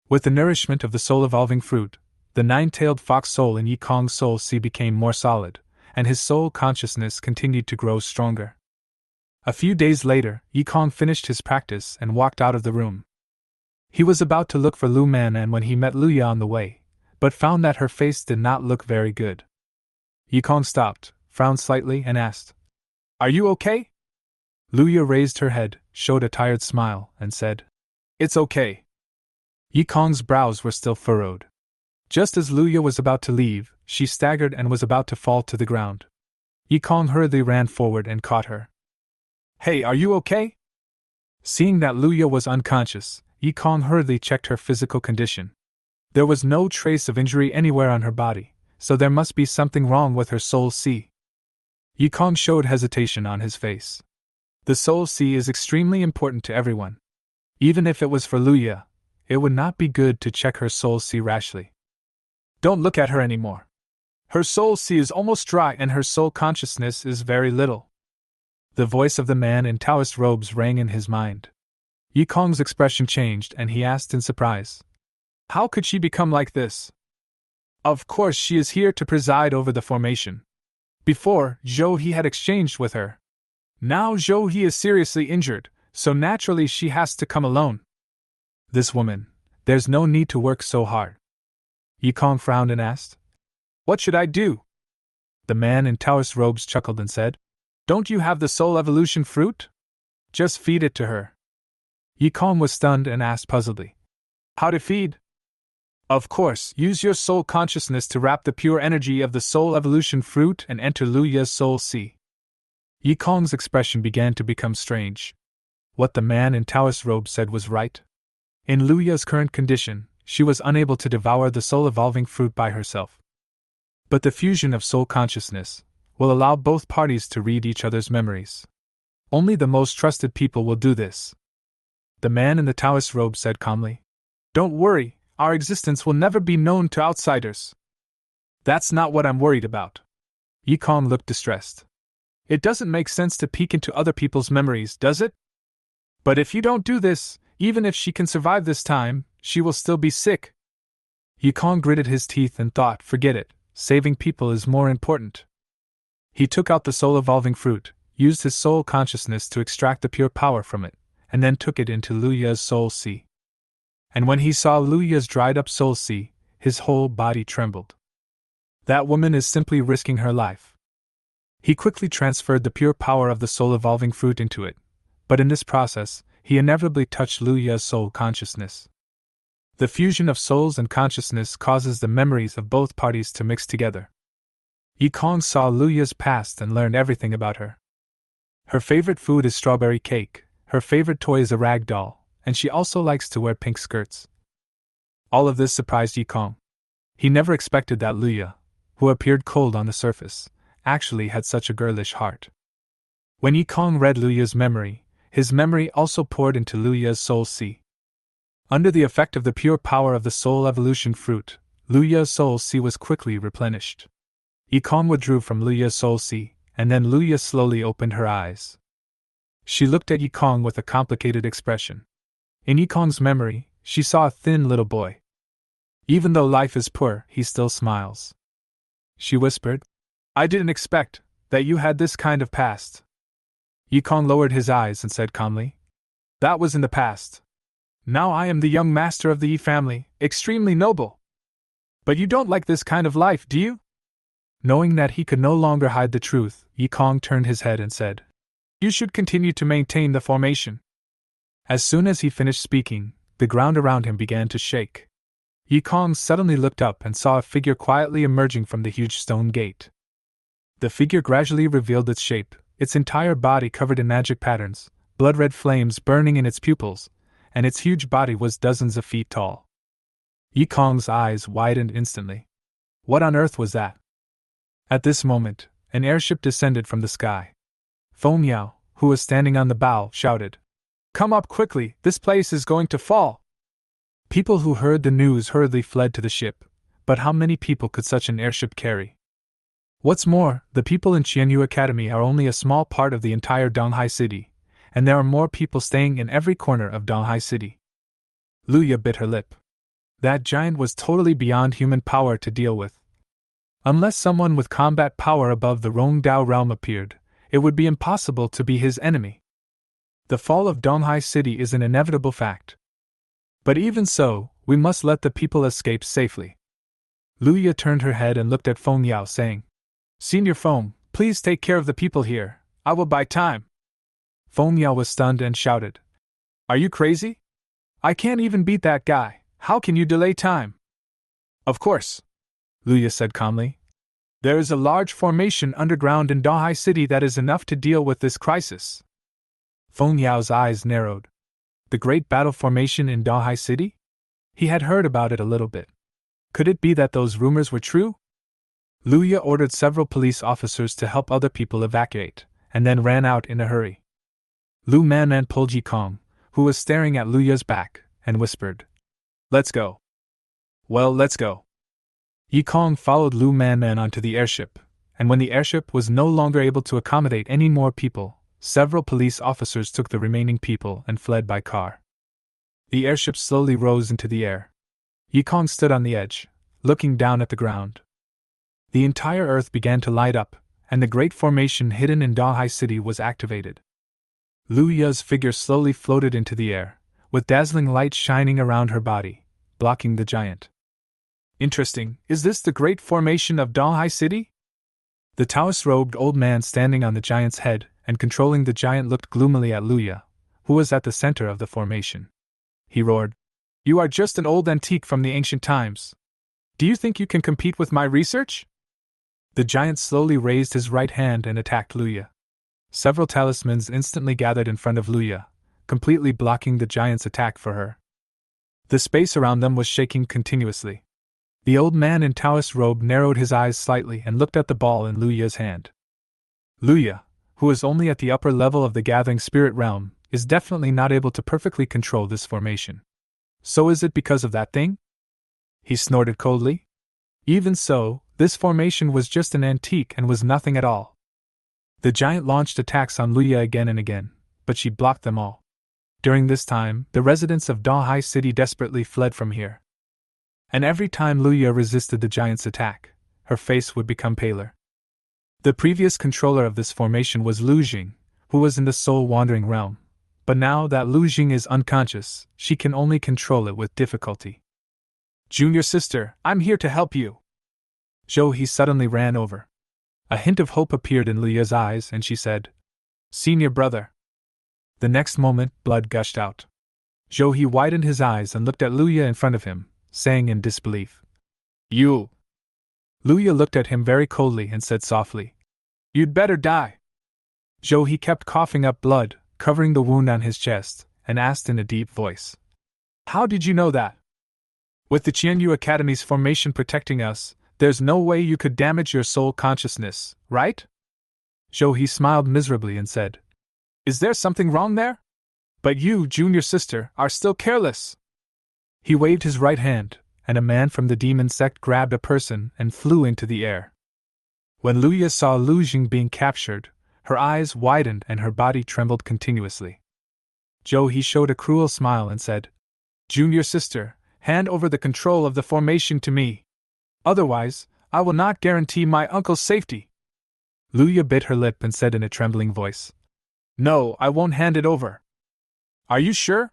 With the nourishment of the soul-evolving fruit, the nine-tailed fox soul in Yikong's soul sea became more solid, and his soul consciousness continued to grow stronger. A few days later, Yikong finished his practice and walked out of the room. He was about to look for Lu Man when he met Luya on the way, but found that her face did not look very good. Yikong stopped, frowned slightly, and asked, "Are you okay?" Luya raised her head, showed a tired smile, and said, "It's okay." Yikong's brows were still furrowed. Just as Luya was about to leave, she staggered and was about to fall to the ground. Yikong hurriedly ran forward and caught her. "Hey, are you okay?" Seeing that Luya was unconscious, Yikong hurriedly checked her physical condition. There was no trace of injury anywhere on her body, so there must be something wrong with her soul sea. Yikong showed hesitation on his face. The soul sea is extremely important to everyone. Even if it was for Luya, it would not be good to check her soul sea rashly. "Don't look at her anymore. Her soul sea is almost dry and her soul consciousness is very little." The voice of the man in Taoist robes rang in his mind. Yikong's expression changed and he asked in surprise, "How could she become like this?" "Of course she is here to preside over the formation. Before, Zhou He had exchanged with her. Now Zhou He is seriously injured, so naturally she has to come alone." "This woman, there's no need to work so hard." Yikong frowned and asked, "What should I do?" The man in Taoist robes chuckled and said, "Don't you have the soul evolution fruit? Just feed it to her." Yikong was stunned and asked puzzledly, "How to feed?" "Of course, use your soul consciousness to wrap the pure energy of the soul evolution fruit and enter Luya's soul sea." Yikong's expression began to become strange. What the man in Taoist robes said was right. In Luya's current condition, she was unable to devour the soul-evolving fruit by herself. But the fusion of soul consciousness will allow both parties to read each other's memories. Only the most trusted people will do this. The man in the Taoist robe said calmly. Don't worry, our existence will never be known to outsiders. That's not what I'm worried about. Yikong looked distressed. It doesn't make sense to peek into other people's memories, does it? But if you don't do this, even if she can survive this time, she will still be sick. Yikong gritted his teeth and thought, forget it, saving people is more important. He took out the soul-evolving fruit, used his soul consciousness to extract the pure power from it, and then took it into Lu Ya's soul sea. And when he saw Lu Ya's dried-up soul sea, his whole body trembled. That woman is simply risking her life. He quickly transferred the pure power of the soul-evolving fruit into it, but in this process, he inevitably touched Lu Ya's soul consciousness. The fusion of souls and consciousness causes the memories of both parties to mix together. Yikong saw Lu Ya's past and learned everything about her. Her favorite food is strawberry cake, her favorite toy is a rag doll, and she also likes to wear pink skirts. All of this surprised Yikong. He never expected that Lu Ya, who appeared cold on the surface, actually had such a girlish heart. When Yikong read Lu Ya's memory, his memory also poured into Lu Ya's soul sea. Under the effect of the pure power of the soul evolution fruit, Lu Ya's soul sea was quickly replenished. Yikong withdrew from Lu Ya's soul sea, and then Lu Ya slowly opened her eyes. She looked at Yikong with a complicated expression. In Yikong's memory, she saw a thin little boy. Even though life is poor, he still smiles. She whispered, I didn't expect that you had this kind of past. Yikong lowered his eyes and said calmly, that was in the past. Now I am the young master of the Yi family, extremely noble. But you don't like this kind of life, do you? Knowing that he could no longer hide the truth, Yikong turned his head and said, you should continue to maintain the formation. As soon as he finished speaking, the ground around him began to shake. Yikong suddenly looked up and saw a figure quietly emerging from the huge stone gate. The figure gradually revealed its shape, its entire body covered in magic patterns, blood-red flames burning in its pupils, and its huge body was dozens of feet tall. Yikong's eyes widened instantly. What on earth was that? At this moment, an airship descended from the sky. Feng Yao, who was standing on the bow, shouted, come up quickly, this place is going to fall. People who heard the news hurriedly fled to the ship, but how many people could such an airship carry? What's more, the people in Qianyu Academy are only a small part of the entire Donghai city, and there are more people staying in every corner of Donghai city. Lu Ya bit her lip. That giant was totally beyond human power to deal with. Unless someone with combat power above the Rongdao realm appeared, it would be impossible to be his enemy. The fall of Donghai city is an inevitable fact. But even so, we must let the people escape safely. Lu Ya turned her head and looked at Feng Yao, saying, Senior Feng, please take care of the people here, I will buy time. Feng Yao was stunned and shouted, are you crazy? I can't even beat that guy, how can you delay time? Of course, Lu Ya said calmly. There is a large formation underground in Donghai city that is enough to deal with this crisis. Feng Yao's eyes narrowed. The Great Battle Formation in Donghai city? He had heard about it a little bit. Could it be that those rumors were true? Lu Ya ordered several police officers to help other people evacuate, and then ran out in a hurry. Lu Man pulled Yikong, who was staring at Lu Ya's back, and whispered, let's go. Well, let's go. Yikong followed Lu Man onto the airship, and when the airship was no longer able to accommodate any more people, several police officers took the remaining people and fled by car. The airship slowly rose into the air. Yikong stood on the edge, looking down at the ground. The entire earth began to light up, and the great formation hidden in Donghai city was activated. Lu Ya's figure slowly floated into the air, with dazzling light shining around her body, blocking the giant. Interesting, is this the great formation of Donghai city? The Taoist-robed old man standing on the giant's head and controlling the giant looked gloomily at Lu Ya, who was at the center of the formation. He roared, you are just an old antique from the ancient times. Do you think you can compete with my research? The giant slowly raised his right hand and attacked Lu Ya. Several talismans instantly gathered in front of Lu Ya, completely blocking the giant's attack for her. The space around them was shaking continuously. The old man in Taoist robe narrowed his eyes slightly and looked at the ball in Luya's hand. Luya, who is only at the upper level of the gathering spirit realm, is definitely not able to perfectly control this formation. So is it because of that thing? He snorted coldly. Even so, this formation was just an antique and was nothing at all. The giant launched attacks on Luya again and again, but she blocked them all. During this time, the residents of Dahai City desperately fled from here. And every time Luya resisted the giant's attack, her face would become paler. The previous controller of this formation was Lu Jing, who was in the soul-wandering realm, but now that Lu Jing is unconscious, she can only control it with difficulty. "Junior sister, I'm here to help you." Zhou He suddenly ran over. A hint of hope appeared in Luya's eyes and she said, "Senior brother." The next moment, blood gushed out. Zhou He widened his eyes and looked at Luya in front of him, saying in disbelief, "You." Luya looked at him very coldly and said softly, "You'd better die." Zhou He kept coughing up blood, covering the wound on his chest, and asked in a deep voice, "How did you know that? With the Qianyu Academy's formation protecting us, there's no way you could damage your soul consciousness, right?" Zhou He smiled miserably and said, "Is there something wrong there? But you, junior sister, are still careless." He waved his right hand, and a man from the demon sect grabbed a person and flew into the air. When Luya saw Lu Jing being captured, her eyes widened and her body trembled continuously. Zhou He showed a cruel smile and said, "Junior sister, hand over the control of the formation to me. Otherwise, I will not guarantee my uncle's safety." Luya bit her lip and said in a trembling voice, "No, I won't hand it over." "Are you sure?"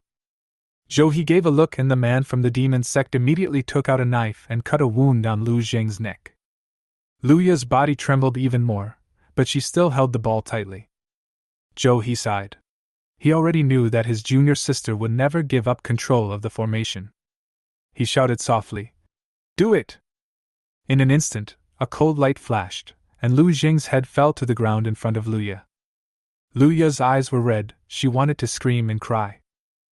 Zhou He gave a look and the man from the demon sect immediately took out a knife and cut a wound on Lu Jing's neck. Luya's body trembled even more, but she still held the ball tightly. Zhou He sighed. He already knew that his junior sister would never give up control of the formation. He shouted softly, "Do it!" In an instant, a cold light flashed, and Lu Jing's head fell to the ground in front of Luya. Luya's eyes were red, she wanted to scream and cry.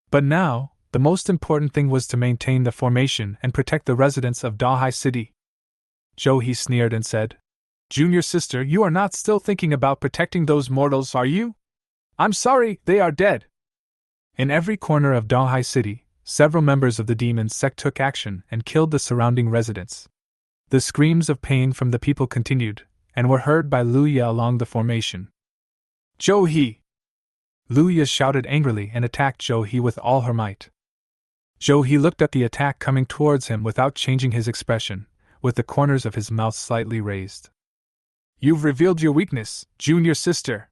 But now, the most important thing was to maintain the formation and protect the residents of Dahai City. Zhou He sneered and said, "Junior sister, you are not still thinking about protecting those mortals, are you? I'm sorry, they are dead." In every corner of Dahai City, several members of the demon sect took action and killed the surrounding residents. The screams of pain from the people continued, and were heard by Luya along the formation. "Zhou He!" Luya shouted angrily and attacked Zhou He with all her might. Zhou He looked at the attack coming towards him without changing his expression, with the corners of his mouth slightly raised. "You've revealed your weakness, junior sister."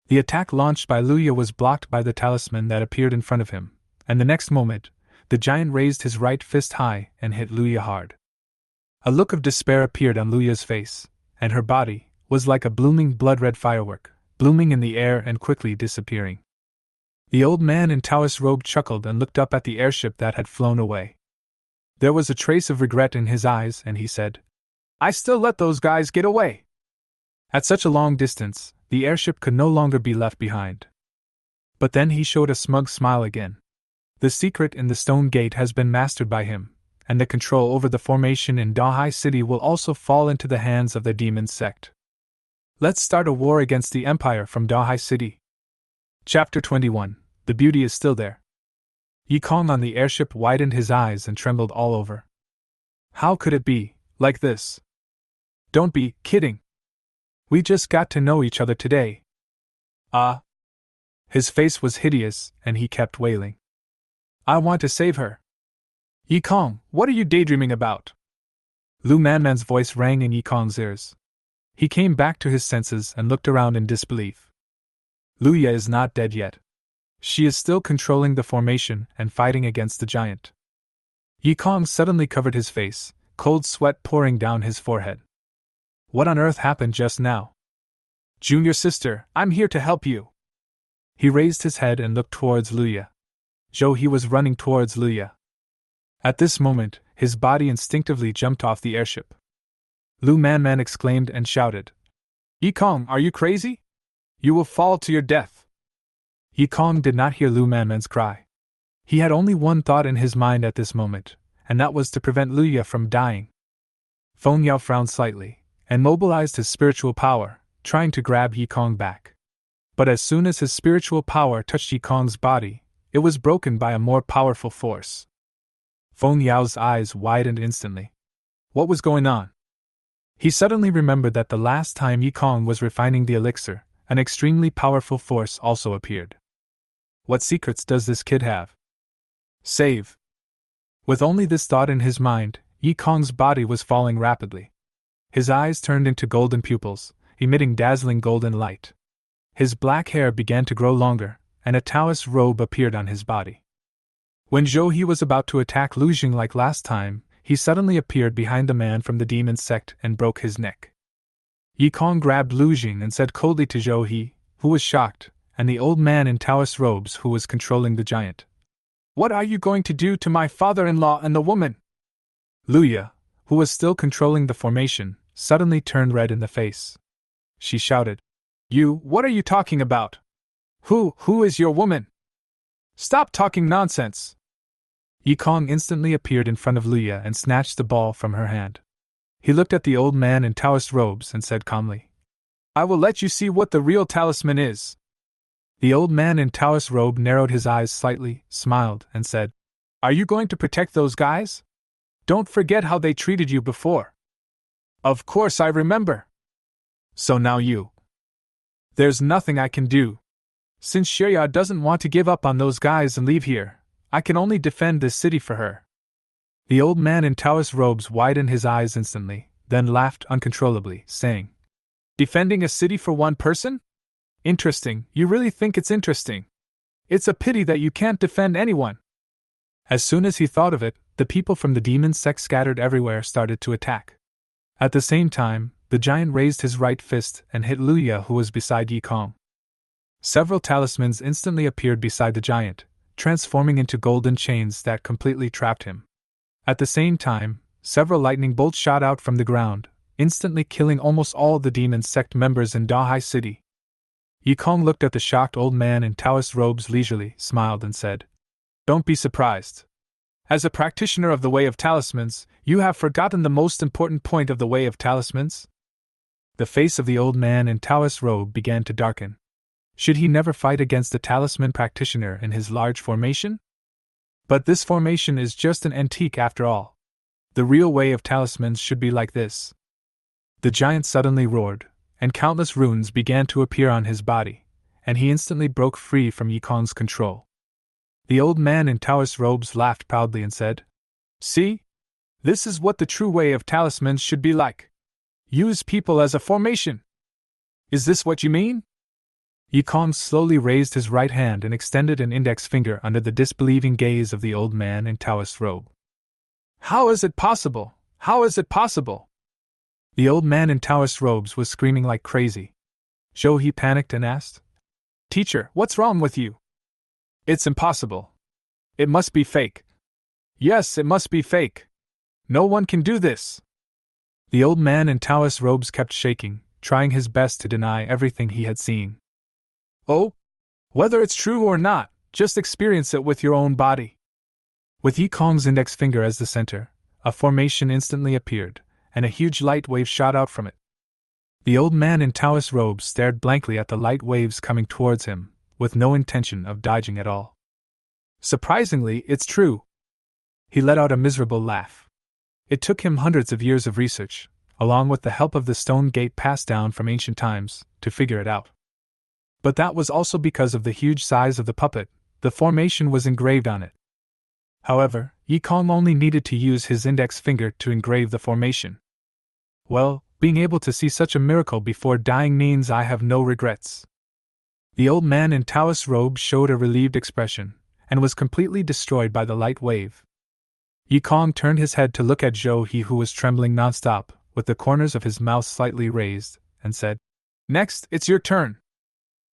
The attack launched by Luya was blocked by the talisman that appeared in front of him, and the next moment, the giant raised his right fist high and hit Luya hard. A look of despair appeared on Luya's face, and her body was like a blooming blood-red firework, blooming in the air and quickly disappearing. The old man in Taoist robe chuckled and looked up at the airship that had flown away. There was a trace of regret in his eyes and he said, "I still let those guys get away." At such a long distance, the airship could no longer be left behind. But then he showed a smug smile again. The secret in the stone gate has been mastered by him, and the control over the formation in Dahai City will also fall into the hands of the demon sect. Let's start a war against the Empire from Dahai City. Chapter 21. The beauty is still there. Yikong on the airship widened his eyes and trembled all over. How could it be, like this? Don't be kidding. We just got to know each other today. His face was hideous, and he kept wailing. I want to save her. Yikong, what are you daydreaming about? Lu Manman's voice rang in Yikong's ears. He came back to his senses and looked around in disbelief. Luya is not dead yet. She is still controlling the formation and fighting against the giant. Yikong suddenly covered his face, cold sweat pouring down his forehead. What on earth happened just now? Junior sister, I'm here to help you. He raised his head and looked towards Luya. He was running towards Luya. At this moment, his body instinctively jumped off the airship. Lu Manman exclaimed and shouted, Yikong, are you crazy? You will fall to your death. Yikong did not hear Lu Manman's cry. He had only one thought in his mind at this moment, and that was to prevent Luya from dying. Feng Yao frowned slightly, and mobilized his spiritual power, trying to grab Yi Kong back. But as soon as his spiritual power touched Yi Kong's body, it was broken by a more powerful force. Feng Yao's eyes widened instantly. What was going on? He suddenly remembered that the last time Yi Kong was refining the elixir, an extremely powerful force also appeared. What secrets does this kid have? Save! With only this thought in his mind, Yi Kong's body was falling rapidly. His eyes turned into golden pupils, emitting dazzling golden light. His black hair began to grow longer, and a Taoist robe appeared on his body. When Zhou He was about to attack Lu Jing like last time, he suddenly appeared behind the man from the demon sect and broke his neck. Yi Kong grabbed Lu Jing and said coldly to Zhou He, who was shocked, and the old man in Taoist robes who was controlling the giant. What are you going to do to my father-in-law and the woman? Luya, who was still controlling the formation, suddenly turned red in the face. She shouted, what are you talking about? Who is your woman? Stop talking nonsense! Yi Kong instantly appeared in front of Luya and snatched the ball from her hand. He looked at the old man in Taoist robes and said calmly, I will let you see what the real talisman is. The old man in Taoist robe narrowed his eyes slightly, smiled, and said, Are you going to protect those guys? Don't forget how they treated you before. Of course I remember. So now you. There's nothing I can do. Since Shirya doesn't want to give up on those guys and leave here, I can only defend this city for her. The old man in Taoist robes widened his eyes instantly, then laughed uncontrollably, saying, Defending a city for one person? Interesting, you really think it's interesting. It's a pity that you can't defend anyone. As soon as he thought of it, the people from the demon sect scattered everywhere started to attack. At the same time, the giant raised his right fist and hit Luya, who was beside Yi Kong. Several talismans instantly appeared beside the giant, transforming into golden chains that completely trapped him. At the same time, several lightning bolts shot out from the ground, instantly killing almost all the demon sect members in Dahai City. Yi Kong looked at the shocked old man in Taoist robes leisurely, smiled and said, Don't be surprised. As a practitioner of the Way of Talismans, you have forgotten the most important point of the Way of Talismans? The face of the old man in Taoist robe began to darken. Should he never fight against the talisman practitioner in his large formation? But this formation is just an antique after all. The real Way of Talismans should be like this. The giant suddenly roared, and countless runes began to appear on his body, and he instantly broke free from Yi Kong's control. The old man in Taoist robes laughed proudly and said, See? This is what the true Way of Talismans should be like. Use people as a formation. Is this what you mean? Yi Kong slowly raised his right hand and extended an index finger under the disbelieving gaze of the old man in Taoist robe. How is it possible? How is it possible? The old man in Taoist robes was screaming like crazy. Zhou He panicked and asked, Teacher, what's wrong with you? It's impossible. It must be fake. Yes, it must be fake. No one can do this. The old man in Taoist robes kept shaking, trying his best to deny everything he had seen. Oh? Whether it's true or not, just experience it with your own body. With Yi Kong's index finger as the center, a formation instantly appeared, and a huge light wave shot out from it. The old man in Taoist robes stared blankly at the light waves coming towards him, with no intention of dodging at all. Surprisingly, it's true. He let out a miserable laugh. It took him hundreds of years of research, along with the help of the stone gate passed down from ancient times, to figure it out. But that was also because of the huge size of the puppet. The formation was engraved on it. However, Yi Kong only needed to use his index finger to engrave the formation. Well, being able to see such a miracle before dying means I have no regrets. The old man in Taoist robe showed a relieved expression, and was completely destroyed by the light wave. Yi Kong turned his head to look at Zhou He, who was trembling nonstop, with the corners of his mouth slightly raised, and said, Next, it's your turn.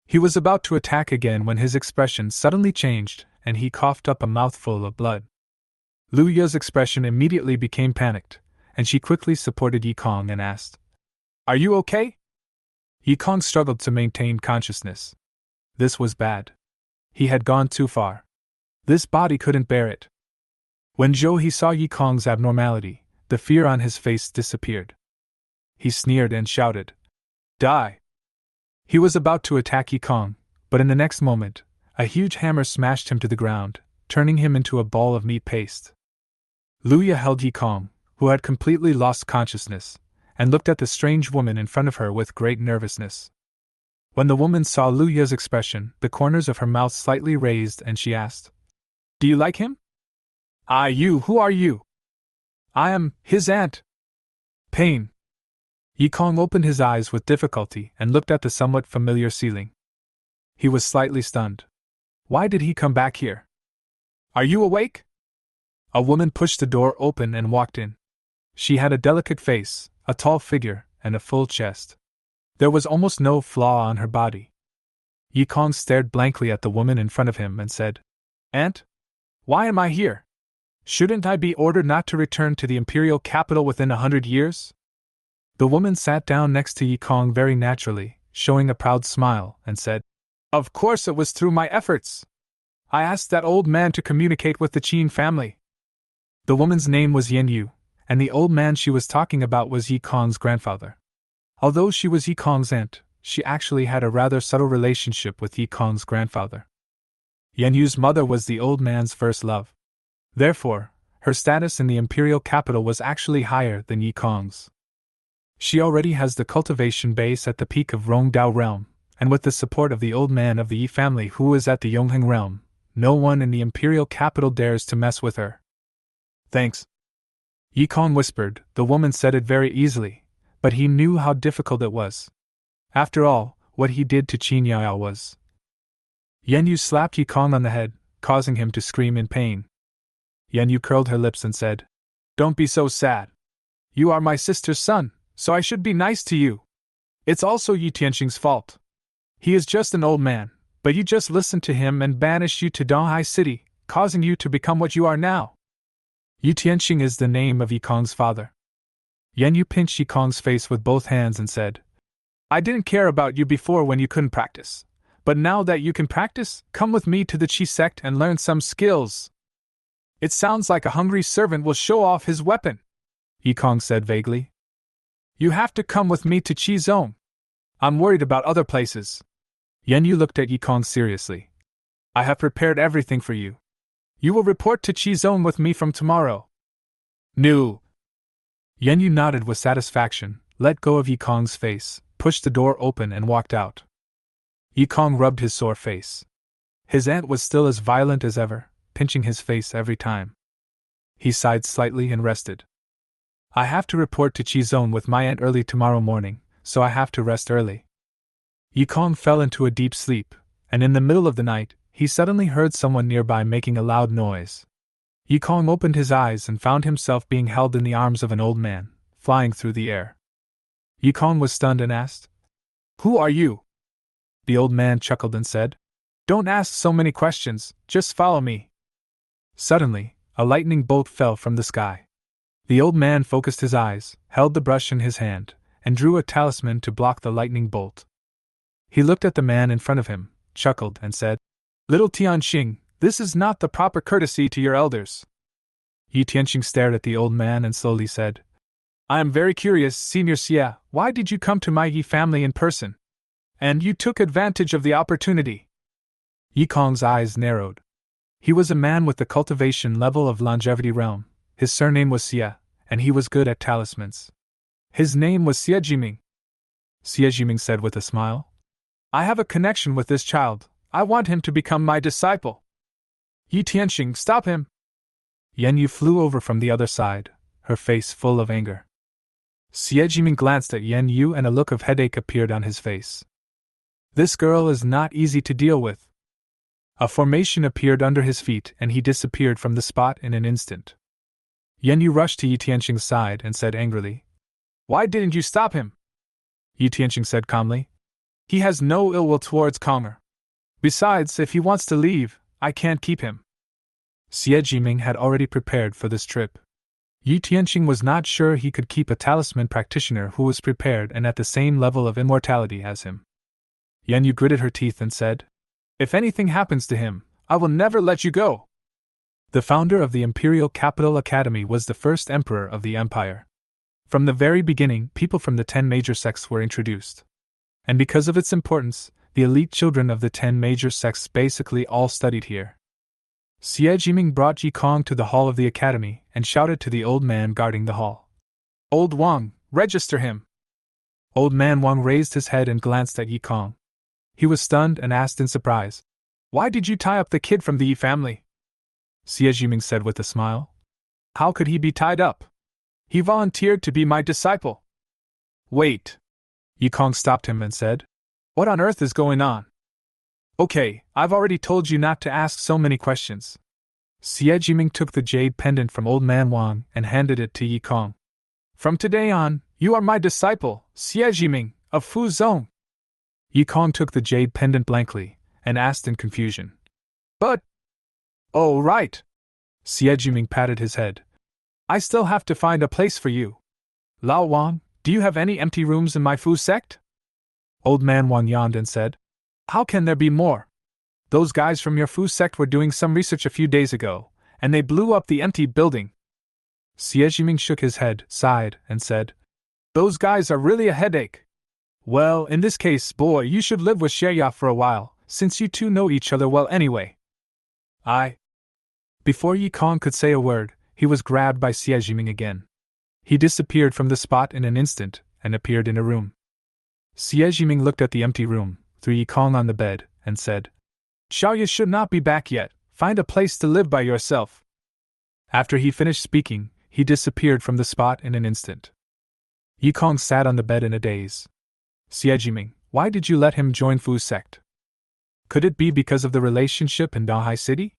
He was about to attack again when his expression suddenly changed, and he coughed up a mouthful of blood. Lu Ya's expression immediately became panicked, and she quickly supported Yi Kong and asked, Are you okay? Yi Kong struggled to maintain consciousness. This was bad. He had gone too far. This body couldn't bear it. When Zhou saw Yi Kong's abnormality, the fear on his face disappeared. He sneered and shouted, "Die!" He was about to attack Yi Kong, but in the next moment, a huge hammer smashed him to the ground, turning him into a ball of meat paste. Luya held Yi Kong, who had completely lost consciousness, and looked at the strange woman in front of her with great nervousness. When the woman saw Luya's expression, the corners of her mouth slightly raised and she asked, "Do you like him?" Who are you?" "I am his aunt." Pain. Yi Kong opened his eyes with difficulty and looked at the somewhat familiar ceiling. He was slightly stunned. Why did he come back here? "Are you awake?" A woman pushed the door open and walked in. She had a delicate face, a tall figure, and a full chest. There was almost no flaw on her body. Yi Kong stared blankly at the woman in front of him and said, "Aunt? Why am I here? Shouldn't I be ordered not to return to the imperial capital within 100 years? The woman sat down next to Yi Kong very naturally, showing a proud smile, and said, "Of course it was through my efforts. I asked that old man to communicate with the Qin family." The woman's name was Yu, and the old man she was talking about was Yi Kong's grandfather. Although she was Yi Kong's aunt, she actually had a rather subtle relationship with Yi Kong's grandfather. Yu's mother was the old man's first love. Therefore, her status in the imperial capital was actually higher than Yi Kong's. She already has the cultivation base at the peak of Rongdao realm, and with the support of the old man of the Yi family who is at the Yongheng realm, no one in the imperial capital dares to mess with her. "Thanks," Yi Kong whispered. The woman said it very easily, but he knew how difficult it was. After all, what he did to Qin Yao was. Yu slapped Yi Kong on the head, causing him to scream in pain. Yu curled her lips and said, "Don't be so sad. You are my sister's son, so I should be nice to you. It's also Yi Tianxing's fault. He is just an old man, but you just listened to him and banished you to Donghai City, causing you to become what you are now." Yi Tianxing is the name of Yi Kong's father. Yu pinched Yi Kong's face with both hands and said, "I didn't care about you before when you couldn't practice, but now that you can practice, come with me to the Qi sect and learn some skills." "It sounds like a hungry servant will show off his weapon," Yi Kong said vaguely. "You have to come with me to Qi Zone. I'm worried about other places." Yu looked at Yi Kong seriously. "I have prepared everything for you. You will report to Qi Zone with me from tomorrow." "No." Yu nodded with satisfaction, let go of Yi Kong's face, pushed the door open and walked out. Yi Kong rubbed his sore face. His aunt was still as violent as ever, pinching his face every time. He sighed slightly and rested. "I have to report to Qi Zone with my aunt early tomorrow morning, so I have to rest early." Yi Kong fell into a deep sleep, and in the middle of the night, he suddenly heard someone nearby making a loud noise. Yi Kong opened his eyes and found himself being held in the arms of an old man, flying through the air. Yi Kong was stunned and asked, "Who are you?" The old man chuckled and said, "Don't ask so many questions, just follow me." Suddenly, a lightning bolt fell from the sky. The old man focused his eyes, held the brush in his hand, and drew a talisman to block the lightning bolt. He looked at the man in front of him, chuckled, and said, "Little Tianxing, this is not the proper courtesy to your elders." Yi Tianxing stared at the old man and slowly said, "I am very curious, Senior Xie, why did you come to my Yi family in person? And you took advantage of the opportunity." Yi Kong's eyes narrowed. He was a man with the cultivation level of longevity realm. His surname was Xie, and he was good at talismans. His name was Xie Jiming. Xie Jiming said with a smile, "I have a connection with this child. I want him to become my disciple." "Yi Tianxing, stop him!" Yu flew over from the other side, her face full of anger. Xie Jiming glanced at Yu and a look of headache appeared on his face. "This girl is not easy to deal with." A formation appeared under his feet and he disappeared from the spot in an instant. Yu rushed to Yi Tianxing's side and said angrily, "Why didn't you stop him?" Yi Tianxing said calmly, "He has no ill will towards Konger. Besides, if he wants to leave, I can't keep him." Xie Jiming had already prepared for this trip. Yi Tianxing was not sure he could keep a talisman practitioner who was prepared and at the same level of immortality as him. Yu gritted her teeth and said, "If anything happens to him, I will never let you go." The founder of the Imperial Capital Academy was the first emperor of the empire. From the very beginning, people from the 10 major sects were introduced. And because of its importance, the elite children of the 10 major sects basically all studied here. Xie Jiming brought Yi Kong to the hall of the academy and shouted to the old man guarding the hall. "Old Wang, register him!" Old man Wang raised his head and glanced at Yi Kong. He was stunned and asked in surprise, "Why did you tie up the kid from the Yi family?" Xie Jiming said with a smile. "How could he be tied up? He volunteered to be my disciple." "Wait." Yi Kong stopped him and said, "What on earth is going on?" "Okay, I've already told you not to ask so many questions." Xie Jiming took the jade pendant from old man Wang and handed it to Yi Kong. "From today on, you are my disciple, Xie Jiming, of Fu Zong." Yi Kong took the jade pendant blankly and asked in confusion, "But…" "Oh, right." Xie Jiming patted his head. "I still have to find a place for you. Lao Wang, do you have any empty rooms in my Fu sect?" Old man Wang yawned and said, "How can there be more? Those guys from your Fu sect were doing some research a few days ago, and they blew up the empty building." Xie Jiming shook his head, sighed, and said, "Those guys are really a headache. Well, in this case, boy, you should live with Xieya for a while, since you two know each other well anyway." Before Yi Kong could say a word, he was grabbed by Xie Jiming again. He disappeared from the spot in an instant and appeared in a room. Xie Jiming looked at the empty room, threw Yi Kong on the bed, and said, "Xiaoya should not be back yet. Find a place to live by yourself." After he finished speaking, he disappeared from the spot in an instant. Yi Kong sat on the bed in a daze. "Xie Jiming, why did you let him join Fu's sect? Could it be because of the relationship in Dahai City?"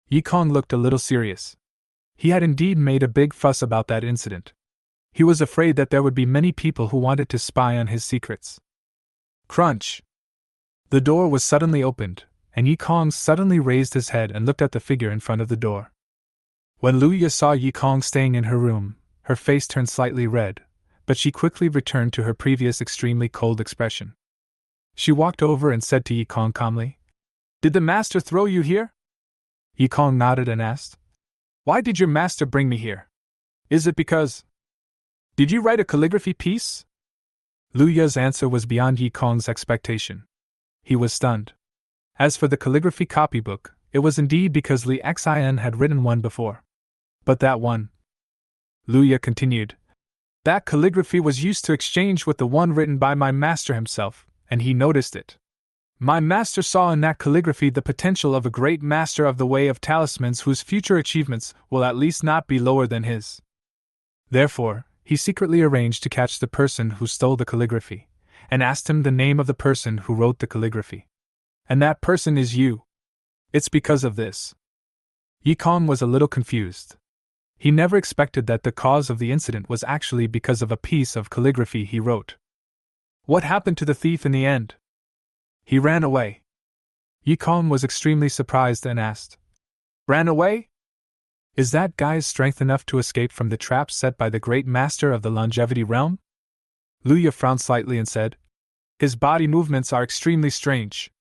Yi Kong looked a little serious. He had indeed made a big fuss about that incident. He was afraid that there would be many people who wanted to spy on his secrets. Crunch! The door was suddenly opened, and Yi Kong suddenly raised his head and looked at the figure in front of the door. When Luya saw Yi Kong staying in her room, her face turned slightly red, but she quickly returned to her previous extremely cold expression. She walked over and said to Yi Kong calmly, "Did the master throw you here?" Yi Kong nodded and asked, "Why did your master bring me here? Is it because… Did you write a calligraphy piece?" Luya's answer was beyond Yi Kong's expectation. He was stunned. As for the calligraphy copybook, it was indeed because Li Xin had written one before. But that one, Luya continued, that calligraphy was used to exchange with the one written by my master himself, and he noticed it. My master saw in that calligraphy the potential of a great master of the way of talismans whose future achievements will at least not be lower than his. Therefore, he secretly arranged to catch the person who stole the calligraphy, and asked him the name of the person who wrote the calligraphy. And that person is you. It's because of this. Yi Kong was a little confused. He never expected that the cause of the incident was actually because of a piece of calligraphy he wrote. What happened to the thief in the end? He ran away. Yi Kong was extremely surprised and asked, "Ran away? Is that guy's strength enough to escape from the trap set by the great master of the longevity realm?" Luya frowned slightly and said, "His body movements are extremely strange.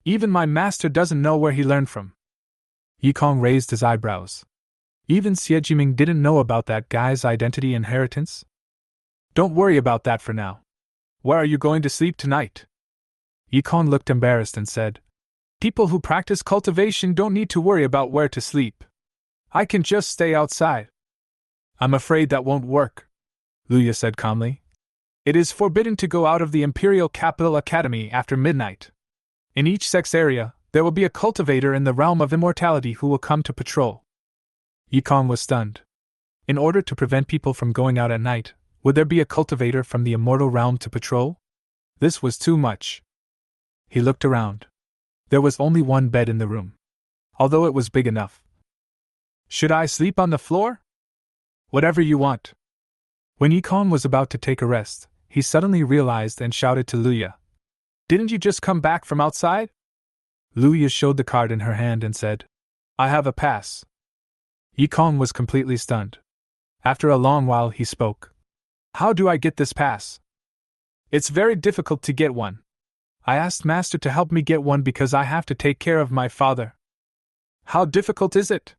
Even my master doesn't know where he learned from." Yi Kong raised his eyebrows. Even Xie Jiming didn't know about that guy's identity inheritance? "Don't worry about that for now. Where are you going to sleep tonight?" Yi Kong looked embarrassed and said, "People who practice cultivation don't need to worry about where to sleep. I can just stay outside." "I'm afraid that won't work," Luya said calmly. "It is forbidden to go out of the Imperial Capital Academy after midnight. In each sect's area, there will be a cultivator in the realm of immortality who will come to patrol." Yi Kong was stunned. In order to prevent people from going out at night, would there be a cultivator from the immortal realm to patrol? This was too much. He looked around. There was only one bed in the room, although it was big enough. "Should I sleep on the floor?" "Whatever you want." When Yi Kong was about to take a rest, he suddenly realized and shouted to Luya, "Didn't you just come back from outside?" Luya showed the card in her hand and said, "I have a pass." Yi Kong was completely stunned. After a long while he spoke. "How do I get this pass?" "It's very difficult to get one. I asked Master to help me get one because I have to take care of my father." "How difficult is it?"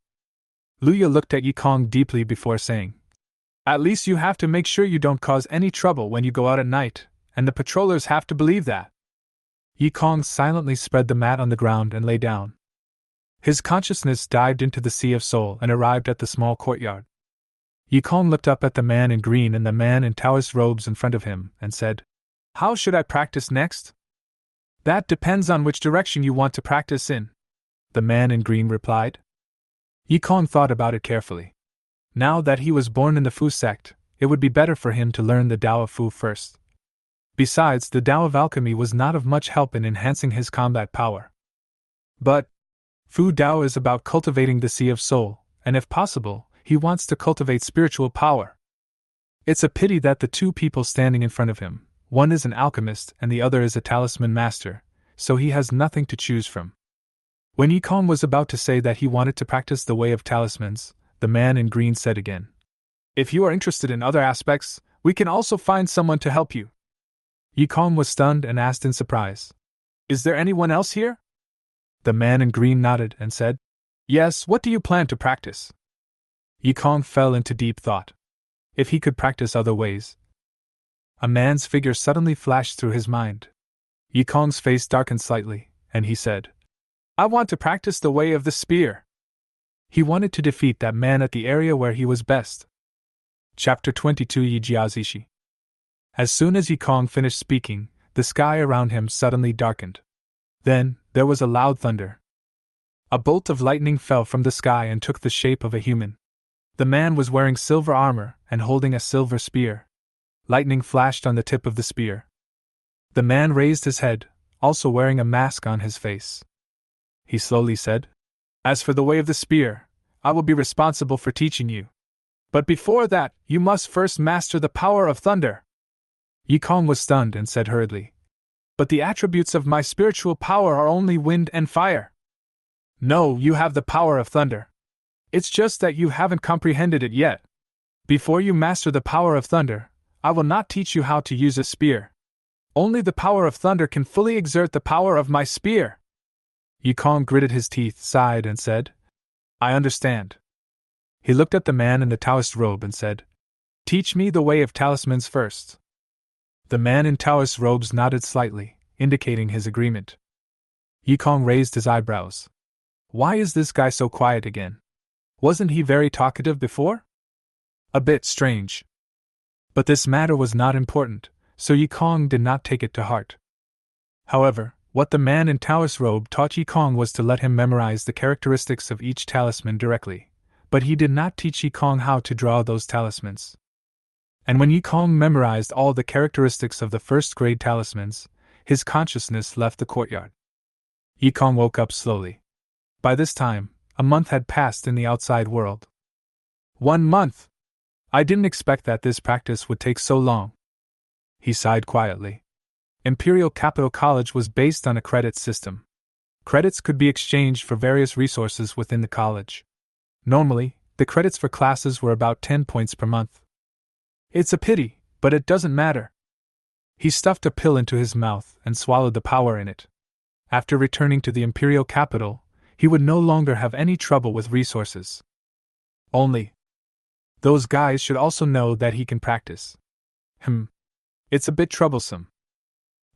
Luya looked at Yi Kong deeply before saying, "At least you have to make sure you don't cause any trouble when you go out at night, and the patrollers have to believe that." Yi Kong silently spread the mat on the ground and lay down. His consciousness dived into the sea of soul and arrived at the small courtyard. Yi Kong looked up at the man in green and the man in Taoist robes in front of him and said, "How should I practice next?" "That depends on which direction you want to practice in," the man in green replied. Yi Kong thought about it carefully. Now that he was born in the Fu sect, it would be better for him to learn the Tao of Fu first. Besides, the Tao of alchemy was not of much help in enhancing his combat power. But Fu Dao is about cultivating the sea of soul, and if possible, he wants to cultivate spiritual power. It's a pity that the two people standing in front of him, one is an alchemist and the other is a talisman master, so he has nothing to choose from. When Yi Kong was about to say that he wanted to practice the way of talismans, the man in green said again, "If you are interested in other aspects, we can also find someone to help you." Yi Kong was stunned and asked in surprise, "Is there anyone else here?" The man in green nodded and said, "Yes, what do you plan to practice?" Yi Kong fell into deep thought. If he could practice other ways. A man's figure suddenly flashed through his mind. Yi Kong's face darkened slightly, and he said, "I want to practice the way of the spear." He wanted to defeat that man at the area where he was best. Chapter 22 Yi Jiazishi. As soon as Yi Kong finished speaking, the sky around him suddenly darkened. Then, there was a loud thunder. A bolt of lightning fell from the sky and took the shape of a human. The man was wearing silver armor and holding a silver spear. Lightning flashed on the tip of the spear. The man raised his head, also wearing a mask on his face. He slowly said, "As for the way of the spear, I will be responsible for teaching you. But before that, you must first master the power of thunder." Yi Kong was stunned and said hurriedly, "But the attributes of my spiritual power are only wind and fire." "No, you have the power of thunder. It's just that you haven't comprehended it yet. Before you master the power of thunder, I will not teach you how to use a spear. Only the power of thunder can fully exert the power of my spear." Yi Kong gritted his teeth, sighed, and said, "I understand." He looked at the man in the Taoist robe and said, "Teach me the way of talismans first." The man in Taoist robes nodded slightly, indicating his agreement. Yi Kong raised his eyebrows. Why is this guy so quiet again? Wasn't he very talkative before? A bit strange. But this matter was not important, so Yi Kong did not take it to heart. However, what the man in Taoist robe taught Yi Kong was to let him memorize the characteristics of each talisman directly, but he did not teach Yi Kong how to draw those talismans. And when Yi Kong memorized all the characteristics of the first-grade talismans, his consciousness left the courtyard. Yi Kong woke up slowly. By this time, a month had passed in the outside world. 1 month! I didn't expect that this practice would take so long. He sighed quietly. Imperial Capital College was based on a credit system. Credits could be exchanged for various resources within the college. Normally, the credits for classes were about 10 points per month. It's a pity, but it doesn't matter. He stuffed a pill into his mouth and swallowed the power in it. After returning to the Imperial Capital, he would no longer have any trouble with resources. Only, those guys should also know that he can practice. It's a bit troublesome.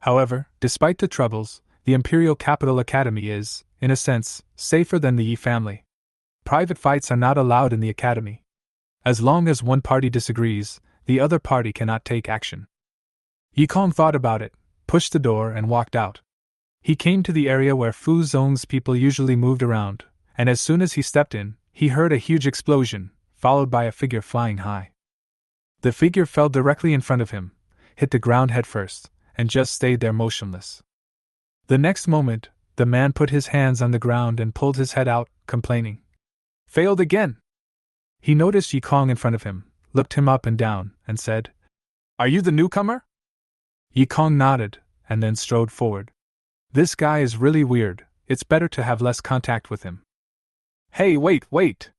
However, despite the troubles, the Imperial Capital Academy is, in a sense, safer than the Yi family. Private fights are not allowed in the academy. As long as one party disagrees, the other party cannot take action. Yi Kong thought about it, pushed the door, and walked out. He came to the area where Fu Zong's people usually moved around, and as soon as he stepped in, he heard a huge explosion, followed by a figure flying high. The figure fell directly in front of him, hit the ground headfirst, and just stayed there motionless. The next moment, the man put his hands on the ground and pulled his head out, complaining. "Failed again!" He noticed Yi Kong in front of him, looked him up and down, and said, "Are you the newcomer?" Yi Kong nodded, and then strode forward. "This guy is really weird, it's better to have less contact with him." "Hey, wait!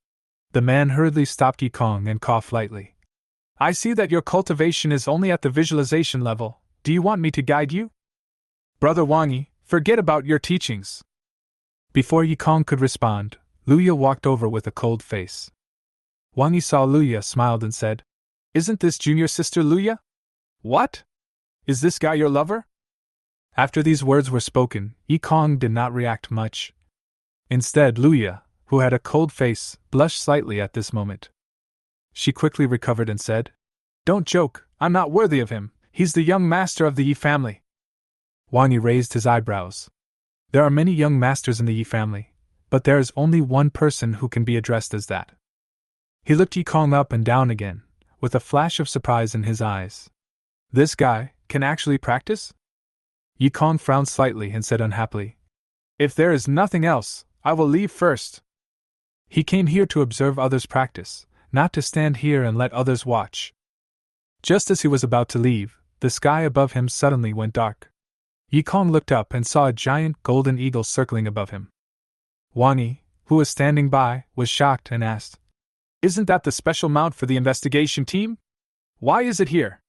The man hurriedly stopped Yi Kong and coughed lightly. "I see that your cultivation is only at the visualization level. Do you want me to guide you?" "Brother Wang Yi, forget about your teachings." Before Yi Kong could respond, Luya walked over with a cold face. Wang Yi saw Luya, smiled and said, "Isn't this junior sister Luya?" "What? Is this guy your lover?" After these words were spoken, Yi Kong did not react much. Instead, Luya, who had a cold face, blushed slightly at this moment. She quickly recovered and said, "Don't joke, I'm not worthy of him, he's the young master of the Yi family." Wang Yi raised his eyebrows. There are many young masters in the Yi family, but there is only one person who can be addressed as that. He looked Yi Kong up and down again, with a flash of surprise in his eyes. This guy can actually practice? Yi Kong frowned slightly and said unhappily, "If there is nothing else, I will leave first." He came here to observe others practice, not to stand here and let others watch. Just as he was about to leave, the sky above him suddenly went dark. Yi Kong looked up and saw a giant golden eagle circling above him. Wang Yi, who was standing by, was shocked and asked, "Isn't that the special mount for the investigation team? Why is it here?"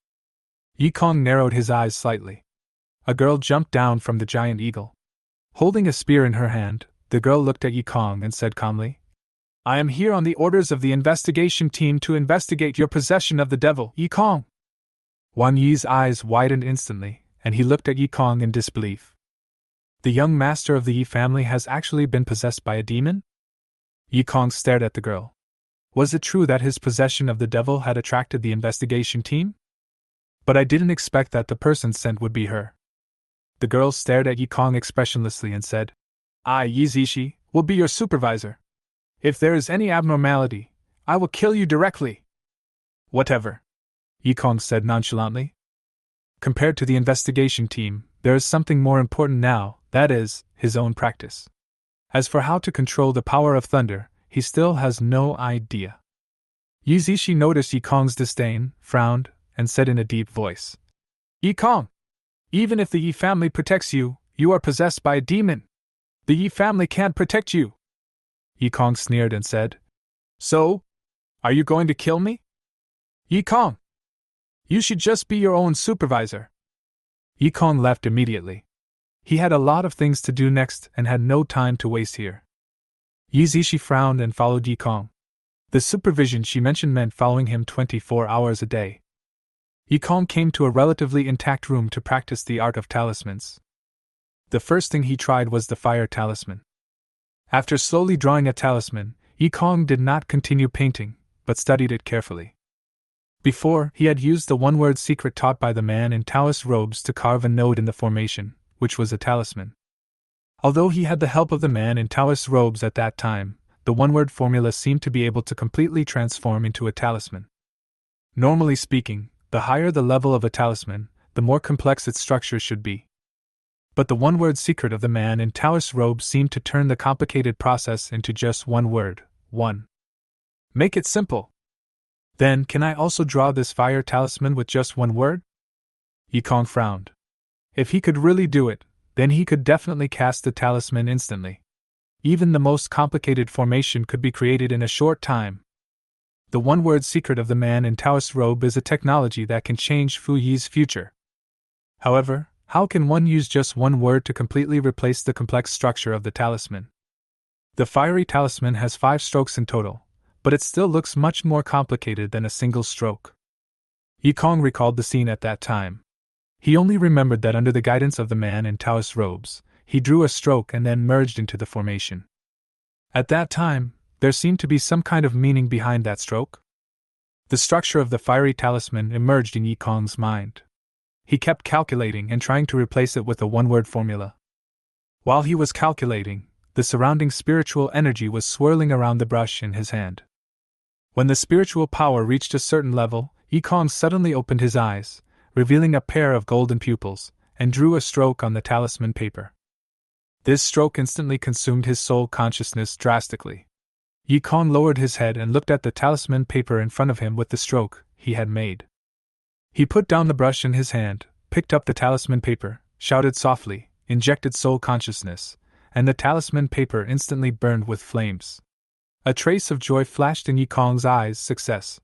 Yi Kong narrowed his eyes slightly. A girl jumped down from the giant eagle. Holding a spear in her hand, the girl looked at Yi Kong and said calmly, "I am here on the orders of the investigation team to investigate your possession of the devil, Yi Kong." Wang Yi's eyes widened instantly, and he looked at Yi Kong in disbelief. The young master of the Yi family has actually been possessed by a demon? Yi Kong stared at the girl. Was it true that his possession of the devil had attracted the investigation team? But I didn't expect that the person sent would be her. The girl stared at Yi Kong expressionlessly and said, "I, Yi Zishi, will be your supervisor. If there is any abnormality, I will kill you directly." "Whatever," Yi Kong said nonchalantly. Compared to the investigation team, there is something more important now, that is, his own practice. As for how to control the power of thunder, he still has no idea. Yi Zishi noticed Yi Kong's disdain, frowned, and said in a deep voice, "Yi Kong, even if the Yi family protects you, you are possessed by a demon. The Yi family can't protect you." Yi Kong sneered and said, "So? Are you going to kill me? Yi Kong, you should just be your own supervisor." Yi Kong left immediately. He had a lot of things to do next and had no time to waste here. Yi Zishi frowned and followed Yi Kong. The supervision she mentioned meant following him 24 hours a day. Yi Kong came to a relatively intact room to practice the art of talismans. The first thing he tried was the fire talisman. After slowly drawing a talisman, Yi Kong did not continue painting, but studied it carefully. Before, he had used the one-word secret taught by the man in Taoist robes to carve a node in the formation, which was a talisman. Although he had the help of the man in Taoist robes at that time, the one-word formula seemed to be able to completely transform into a talisman. Normally speaking, the higher the level of a talisman, the more complex its structure should be. But the one-word secret of the man in Taoist robes seemed to turn the complicated process into just one word, one. Make it simple. Then, can I also draw this fire talisman with just one word? Yi Kong frowned. If he could really do it, then he could definitely cast the talisman instantly. Even the most complicated formation could be created in a short time. The one-word secret of the man in Taoist robe is a technology that can change Fu Yi's future. However, how can one use just one word to completely replace the complex structure of the talisman? The fiery talisman has 5 strokes in total, but it still looks much more complicated than a single stroke. Yi Kong recalled the scene at that time. He only remembered that under the guidance of the man in Taoist robes, he drew a stroke and then merged into the formation. At that time, there seemed to be some kind of meaning behind that stroke. The structure of the fiery talisman emerged in Yi Kong's mind. He kept calculating and trying to replace it with a one-word formula. While he was calculating, the surrounding spiritual energy was swirling around the brush in his hand. When the spiritual power reached a certain level, Yi Kong suddenly opened his eyes, revealing a pair of golden pupils, and drew a stroke on the talisman paper. This stroke instantly consumed his soul consciousness drastically. Yi Kong lowered his head and looked at the talisman paper in front of him with the stroke he had made. He put down the brush in his hand, picked up the talisman paper, shouted softly, injected soul consciousness, and the talisman paper instantly burned with flames. A trace of joy flashed in Yi Kong's eyes. Success.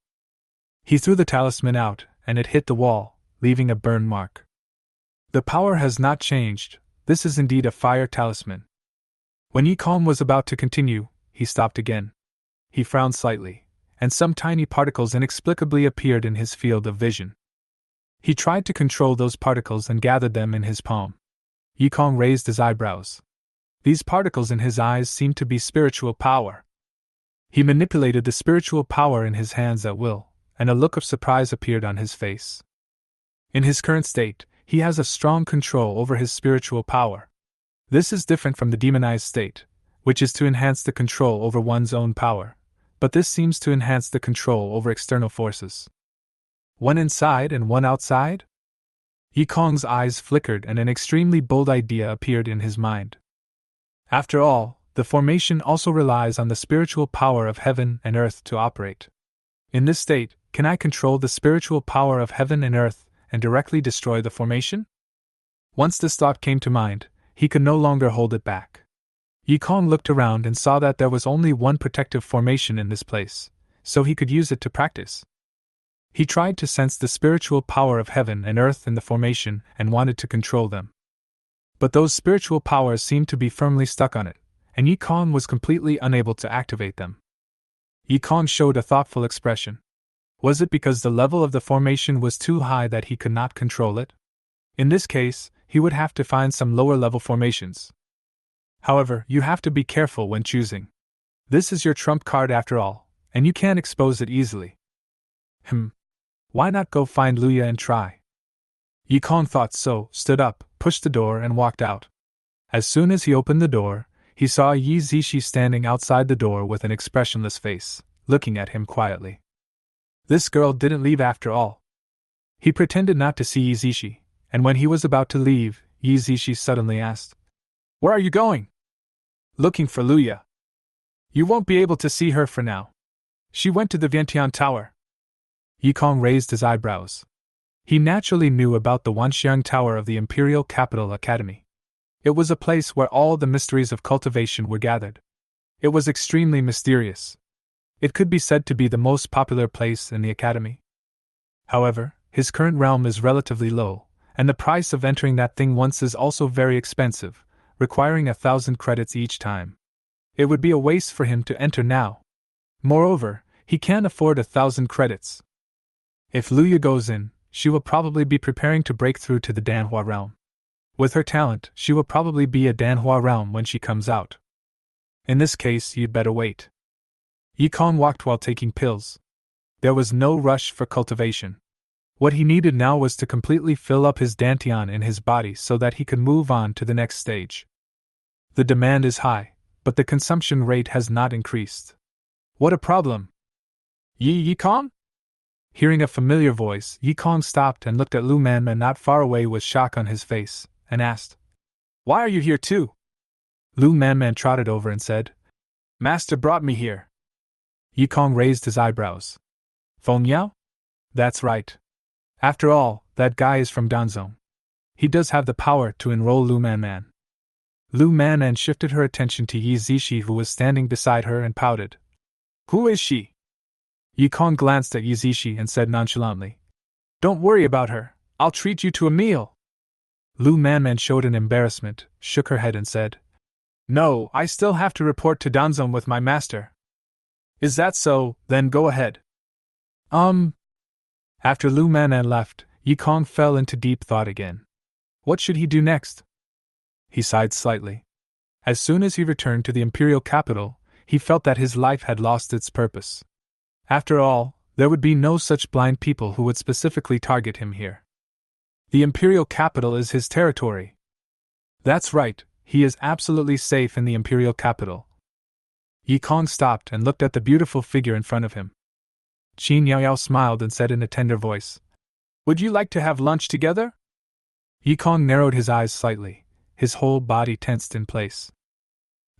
He threw the talisman out, and it hit the wall, leaving a burn mark. The power has not changed. This is indeed a fire talisman. When Yi Kong was about to continue, he stopped again. He frowned slightly, and some tiny particles inexplicably appeared in his field of vision. He tried to control those particles and gathered them in his palm. Yikong raised his eyebrows. These particles in his eyes seemed to be spiritual power. He manipulated the spiritual power in his hands at will, and a look of surprise appeared on his face. In his current state, he has a strong control over his spiritual power. This is different from the demonized state, which is to enhance the control over one's own power, but this seems to enhance the control over external forces. One inside and one outside? Yikong's eyes flickered and an extremely bold idea appeared in his mind. After all, the formation also relies on the spiritual power of heaven and earth to operate. In this state, can I control the spiritual power of heaven and earth and directly destroy the formation? Once this thought came to mind, he could no longer hold it back. Yikong looked around and saw that there was only one protective formation in this place, so he could use it to practice. He tried to sense the spiritual power of heaven and earth in the formation and wanted to control them. But those spiritual powers seemed to be firmly stuck on it, and Yikong was completely unable to activate them. Yikong showed a thoughtful expression. Was it because the level of the formation was too high that he could not control it? In this case, he would have to find some lower-level formations. However, you have to be careful when choosing. This is your trump card after all, and you can't expose it easily. Why not go find Luya and try? Yikong thought so, stood up, pushed the door and walked out. As soon as he opened the door, he saw Yi Zishi standing outside the door with an expressionless face, looking at him quietly. This girl didn't leave after all. He pretended not to see Yi Zishi, and when he was about to leave, Yi Zishi suddenly asked, "Where are you going?" "Looking for Luya." "You won't be able to see her for now. She went to the Vientiane Tower." Yikong raised his eyebrows. He naturally knew about the Wanxiang Tower of the Imperial Capital Academy. It was a place where all the mysteries of cultivation were gathered. It was extremely mysterious. It could be said to be the most popular place in the academy. However, his current realm is relatively low, and the price of entering that thing once is also very expensive, requiring 1,000 credits each time. It would be a waste for him to enter now. Moreover, he can't afford 1,000 credits. If Luya goes in, she will probably be preparing to break through to the Danhua realm. With her talent, she will probably be a Danhua realm when she comes out. In this case, you'd better wait. Yikong walked while taking pills. There was no rush for cultivation. What he needed now was to completely fill up his dantian in his body so that he could move on to the next stage. The demand is high, but the consumption rate has not increased. What a problem! Yikong? Hearing a familiar voice, Yikong stopped and looked at Lu Manman not far away with shock on his face, and asked, "Why are you here too?" Lu Manman trotted over and said, "Master brought me here." Yikong raised his eyebrows. "Feng Yao? That's right. After all, that guy is from Danzong. He does have the power to enroll Lu Manman." Lu Manman shifted her attention to Yi Zishi, who was standing beside her, and pouted. "Who is she?" Yikong glanced at Yi Zishi and said nonchalantly, "Don't worry about her, I'll treat you to a meal." Lu Manman showed an embarrassment, shook her head and said, "No, I still have to report to Danzong with my master." "Is that so? Then go ahead." After Lu Manman left, Yikong fell into deep thought again. What should he do next? He sighed slightly. As soon as he returned to the imperial capital, he felt that his life had lost its purpose. After all, there would be no such blind people who would specifically target him here. The imperial capital is his territory. That's right, he is absolutely safe in the imperial capital. Yikong stopped and looked at the beautiful figure in front of him. Qin Yaoyao smiled and said in a tender voice, "Would you like to have lunch together?" Yikong narrowed his eyes slightly, his whole body tensed in place.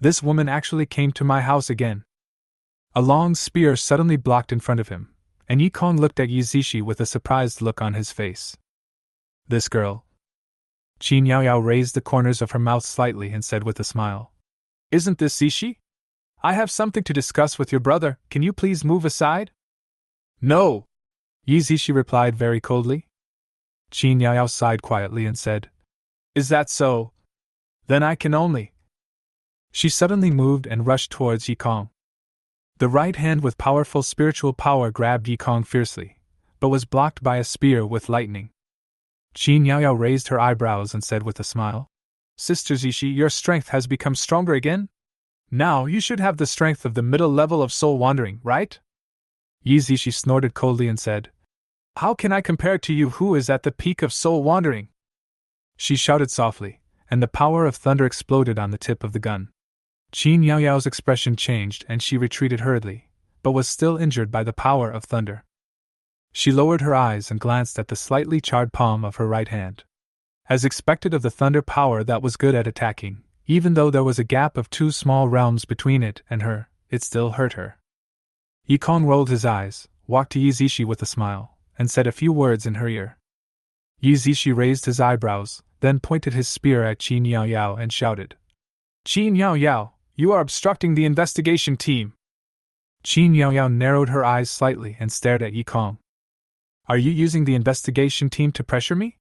This woman actually came to my house again. A long spear suddenly blocked in front of him, and Yikong looked at Yi Zishi with a surprised look on his face. This girl. Qin Yaoyao raised the corners of her mouth slightly and said with a smile, "Isn't this Zishi? I have something to discuss with your brother, can you please move aside?" "No," Yi Zishi replied very coldly. Qin Yaoyao sighed quietly and said, "Is that so? Then I can only..." She suddenly moved and rushed towards Yikong. The right hand with powerful spiritual power grabbed Yikong fiercely, but was blocked by a spear with lightning. Qin Yaoyao raised her eyebrows and said with a smile, "Sister Zishi, your strength has become stronger again? Now you should have the strength of the middle level of soul wandering, right?" Yi Zishi snorted coldly and said, "How can I compare to you who is at the peak of soul wandering?" She shouted softly, and the power of thunder exploded on the tip of the gun. Qin Yaoyao's expression changed and she retreated hurriedly, but was still injured by the power of thunder. She lowered her eyes and glanced at the slightly charred palm of her right hand. As expected of the thunder power that was good at attacking, even though there was a gap of 2 small realms between it and her, it still hurt her. Yikong rolled his eyes, walked to Yi Zishi with a smile, and said a few words in her ear. Yi Zishi raised his eyebrows, then pointed his spear at Qin Yaoyao and shouted, "Qin Yaoyao, you are obstructing the investigation team." Qin Yaoyao narrowed her eyes slightly and stared at Yikong. "Are you using the investigation team to pressure me?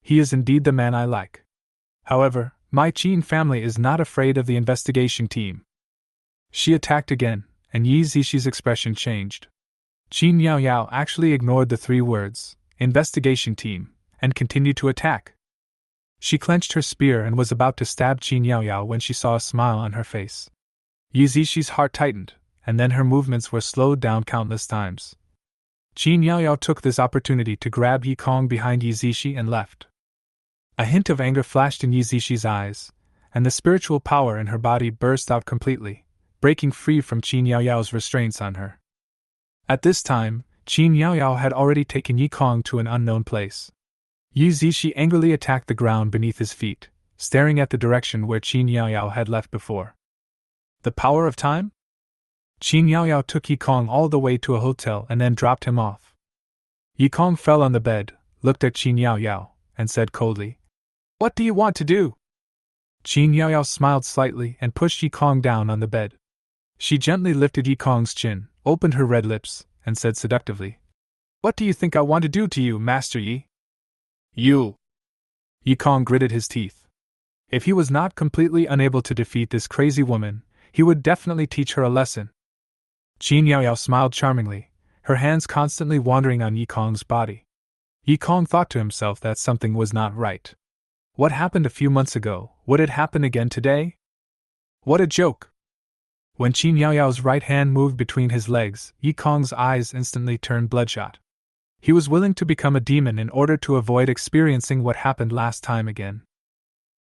He is indeed the man I like. However, my Qin family is not afraid of the investigation team." She attacked again, and Yi Zishi's expression changed. Qin Yaoyao actually ignored the 3 words, "investigation team," and continued to attack. She clenched her spear and was about to stab Qin Yaoyao when she saw a smile on her face. Yi Zishi's heart tightened, and then her movements were slowed down countless times. Qin Yaoyao took this opportunity to grab Yikong behind Yi Zishi and left. A hint of anger flashed in Yi Zishi's eyes, and the spiritual power in her body burst out completely, breaking free from Qin Yaoyao's restraints on her. At this time, Qin Yaoyao had already taken Yikong to an unknown place. Yi Zishi angrily attacked the ground beneath his feet, staring at the direction where Qin Yaoyao had left before. The power of time? Qin Yaoyao took Yikong all the way to a hotel and then dropped him off. Yikong fell on the bed, looked at Qin Yaoyao, and said coldly, "What do you want to do?" Qin Yaoyao smiled slightly and pushed Yikong down on the bed. She gently lifted Yikong's chin, opened her red lips, and said seductively, "What do you think I want to do to you, Master Yi?" "You!" Yikong gritted his teeth. If he was not completely unable to defeat this crazy woman, he would definitely teach her a lesson. Qin Yaoyao smiled charmingly, her hands constantly wandering on Yikong's body. Yikong thought to himself that something was not right. What happened a few months ago, would it happen again today? What a joke! When Qin Yaoyao's right hand moved between his legs, Yikong's eyes instantly turned bloodshot. He was willing to become a demon in order to avoid experiencing what happened last time again.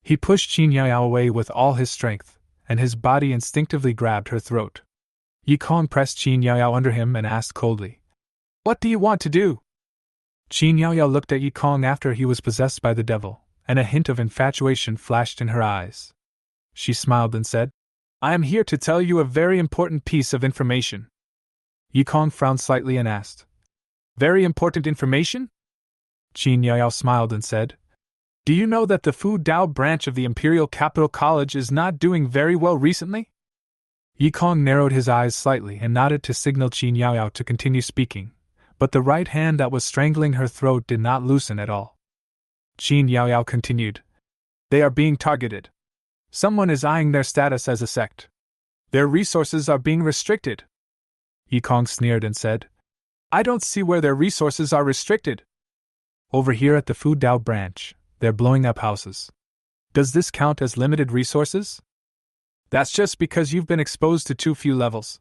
He pushed Qin Yaoyao away with all his strength, and his body instinctively grabbed her throat. Yikong pressed Qin Yaoyao under him and asked coldly, "What do you want to do?" Qin Yaoyao looked at Yikong after he was possessed by the devil, and a hint of infatuation flashed in her eyes. She smiled and said, "I am here to tell you a very important piece of information." Yikong frowned slightly and asked, "Very important information?" Qin Yaoyao smiled and said, "Do you know that the Fu Dao branch of the Imperial Capital College is not doing very well recently?" Yikong narrowed his eyes slightly and nodded to signal Qin Yaoyao to continue speaking, but the right hand that was strangling her throat did not loosen at all. Qin Yaoyao continued, "They are being targeted. Someone is eyeing their status as a sect. Their resources are being restricted." Yikong sneered and said, "I don't see where their resources are restricted. Over here at the Fu Dao branch, they're blowing up houses. Does this count as limited resources?" "That's just because you've been exposed to too few levels.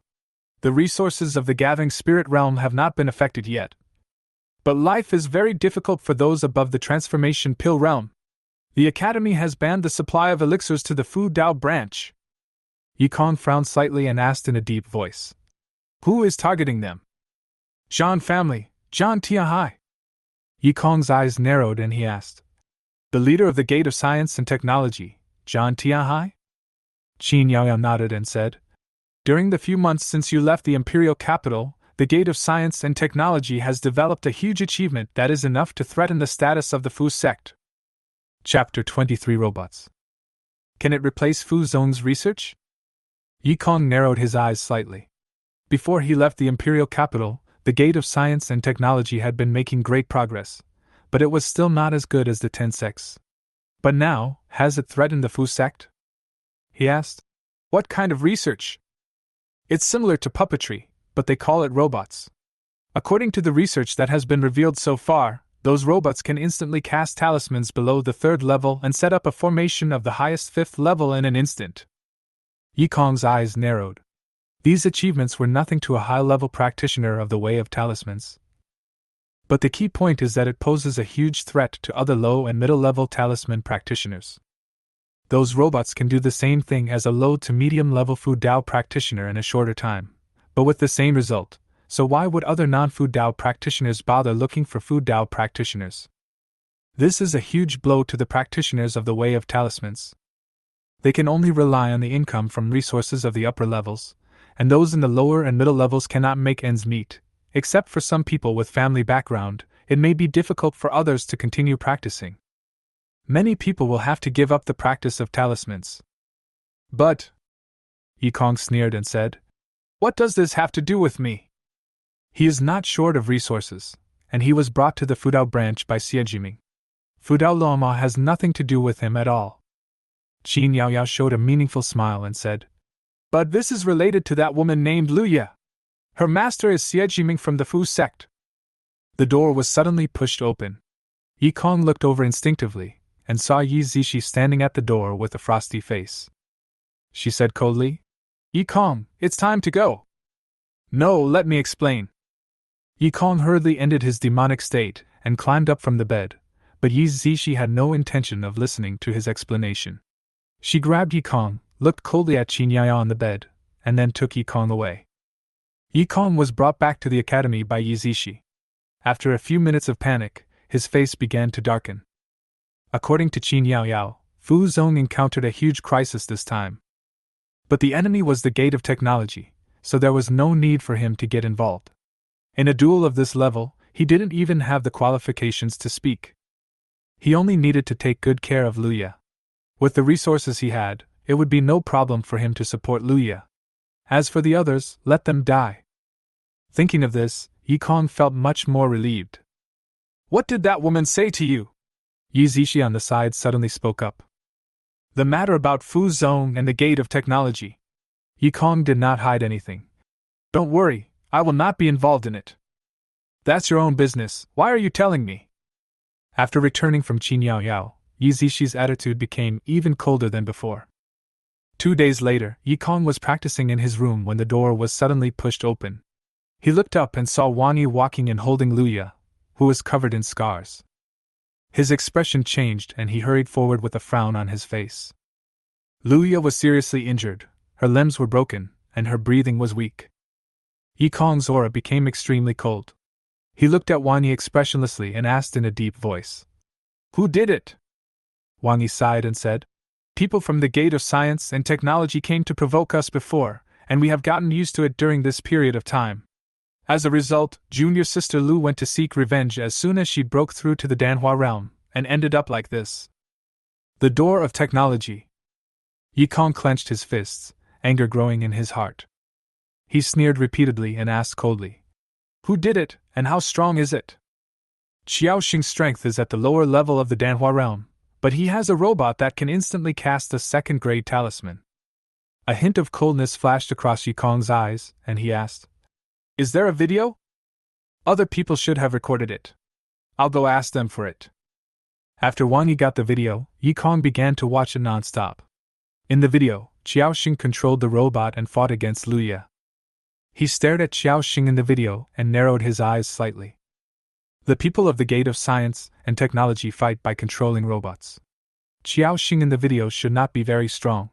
The resources of the gathering spirit realm have not been affected yet. But life is very difficult for those above the transformation pill realm. The academy has banned the supply of elixirs to the Fu Dao branch." Yikong frowned slightly and asked in a deep voice, "Who is targeting them?" "Zhan family, Zhan Tiahai." Yikong's eyes narrowed and he asked, "The leader of the Gate of Science and Technology, Zhan Tiahai?" Qin Yaoyao nodded and said, "During the few months since you left the Imperial Capital, the Gate of Science and Technology has developed a huge achievement that is enough to threaten the status of the Fu sect." Chapter 23 Robots. Can it replace Fu Zong's research? Yikong narrowed his eyes slightly. Before he left the Imperial Capital, the Gate of Science and Technology had been making great progress, but it was still not as good as the 10 sects. But now, has it threatened the Fu sect? He asked. What kind of research? It's similar to puppetry, but they call it robots. According to the research that has been revealed so far, those robots can instantly cast talismans below the 3rd level and set up a formation of the highest 5th level in an instant. Yikong's eyes narrowed. These achievements were nothing to a high-level practitioner of the way of talismans. But the key point is that it poses a huge threat to other low and middle-level talisman practitioners. Those robots can do the same thing as a low to medium-level Fu Dao practitioner in a shorter time, but with the same result. So why would other non-Fu Dao practitioners bother looking for Fu Dao practitioners? This is a huge blow to the practitioners of the way of talismans. They can only rely on the income from resources of the upper levels, and those in the lower and middle levels cannot make ends meet. Except for some people with family background, it may be difficult for others to continue practicing. Many people will have to give up the practice of talismans. But, Yikong sneered and said, what does this have to do with me? He is not short of resources, and he was brought to the Fudao branch by Ming. Fudao Loma has nothing to do with him at all. Qin Yaoyao showed a meaningful smile and said, but this is related to that woman named Luya. Her master is Ming from the Fu sect. The door was suddenly pushed open. Yikong looked over instinctively, and saw Yi Zishi standing at the door with a frosty face. She said coldly, Yikong, it's time to go. No, let me explain. Yikong hurriedly ended his demonic state and climbed up from the bed, but Yi Zishi had no intention of listening to his explanation. She grabbed Yikong, looked coldly at Qin Yaoyao on the bed, and then took Yikong away. Yikong was brought back to the academy by Yi Zishi. After a few minutes of panic, his face began to darken. According to Qin Yaoyao, Fu Zong encountered a huge crisis this time. But the enemy was the gate of technology, so there was no need for him to get involved. In a duel of this level, he didn't even have the qualifications to speak. He only needed to take good care of Luya. With the resources he had, it would be no problem for him to support Luya. As for the others, let them die. Thinking of this, Yikong felt much more relieved. What did that woman say to you? Yi Zishi on the side suddenly spoke up. The matter about Fu Zong and the gate of technology. Yikong did not hide anything. Don't worry, I will not be involved in it. That's your own business, why are you telling me? After returning from Qin Yaoyao, Yi Zishi's attitude became even colder than before. 2 days later, Yikong was practicing in his room when the door was suddenly pushed open. He looked up and saw Wang Yi walking and holding Luya, who was covered in scars. His expression changed and he hurried forward with a frown on his face. Luya was seriously injured, her limbs were broken, and her breathing was weak. Yikong's aura became extremely cold. He looked at Wang Yi expressionlessly and asked in a deep voice, Who did it? Wang Yi sighed and said, People from the Gate of Science and Technology came to provoke us before, and we have gotten used to it during this period of time. As a result, junior sister Lu went to seek revenge as soon as she broke through to the Danhua realm, and ended up like this. The door of technology. Yikong clenched his fists, anger growing in his heart. He sneered repeatedly and asked coldly, Who did it, and how strong is it? Xiaoxing's strength is at the lower level of the Danhua realm, but he has a robot that can instantly cast a second-grade talisman. A hint of coldness flashed across Yikong's eyes, and he asked, Is there a video? Other people should have recorded it. I'll go ask them for it. After Wang Yi got the video, Yikong began to watch it non-stop. In the video, Xiaoxing controlled the robot and fought against Luya. He stared at Xiaoxing in the video and narrowed his eyes slightly. The people of the Gate of Science and Technology fight by controlling robots. Xiaoxing in the video should not be very strong.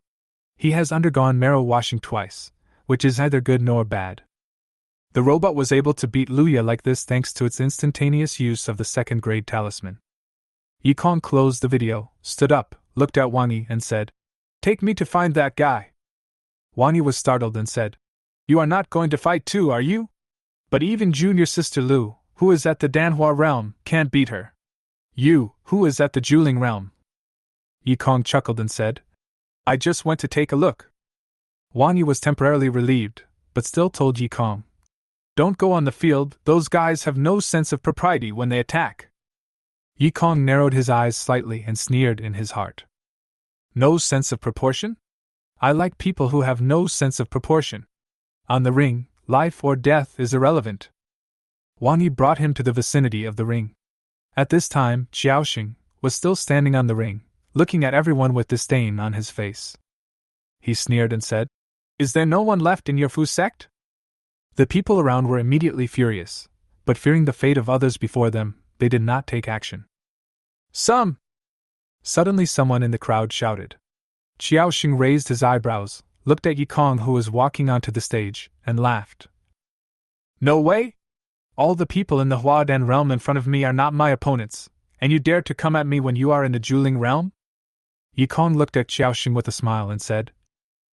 He has undergone marrow washing twice, which is neither good nor bad. The robot was able to beat Luya like this thanks to its instantaneous use of the second-grade talisman. Yikong closed the video, stood up, looked at Wang Yi and said, Take me to find that guy. Wang Yi was startled and said, You are not going to fight too, are you? But even junior sister Lu, who is at the Danhua realm, can't beat her. You, who is at the Juling realm? Yikong chuckled and said, I just went to take a look. Wang Yi was temporarily relieved, but still told Yikong, Don't go on the field, those guys have no sense of propriety when they attack. Yikong narrowed his eyes slightly and sneered in his heart. No sense of proportion? I like people who have no sense of proportion. On the ring, life or death is irrelevant. Wang Yi brought him to the vicinity of the ring. At this time, Xiaoxing was still standing on the ring, looking at everyone with disdain on his face. He sneered and said, "Is there no one left in your Fu sect?" The people around were immediately furious, but fearing the fate of others before them, they did not take action. "Some!" Suddenly someone in the crowd shouted. Xiaoxing raised his eyebrows, looked at Yikong who was walking onto the stage, and laughed. "No way! All the people in the Huadan realm in front of me are not my opponents, and you dare to come at me when you are in the Juling realm?" Yikong looked at Xiaoxing with a smile and said,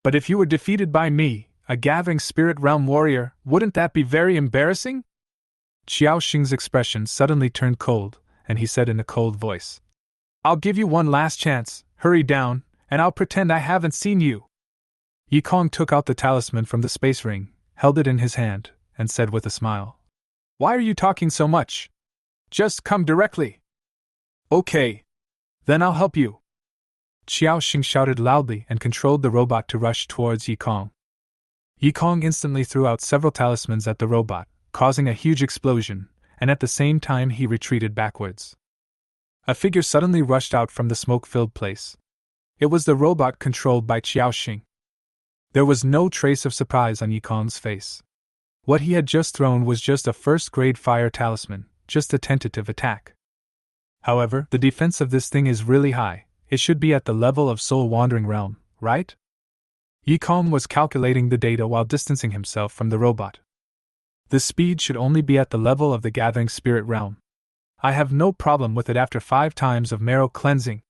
"But if you were defeated by me, a gathering spirit realm warrior, wouldn't that be very embarrassing?" Xiaoxing's expression suddenly turned cold, and he said in a cold voice, "I'll give you one last chance, hurry down, and I'll pretend I haven't seen you." Yikong took out the talisman from the space ring, held it in his hand, and said with a smile, "Why are you talking so much? Just come directly." "Okay. Then I'll help you." Xiaoxing shouted loudly and controlled the robot to rush towards Yikong. Yikong instantly threw out several talismans at the robot, causing a huge explosion, and at the same time he retreated backwards. A figure suddenly rushed out from the smoke-filled place. It was the robot controlled by Xiaoxing. There was no trace of surprise on Yikong's face. What he had just thrown was just a first-grade fire talisman, just a tentative attack. However, the defense of this thing is really high. It should be at the level of Soul Wandering Realm, right? Yikong was calculating the data while distancing himself from the robot. The speed should only be at the level of the Gathering Spirit Realm. I have no problem with it after 5 times of marrow cleansing.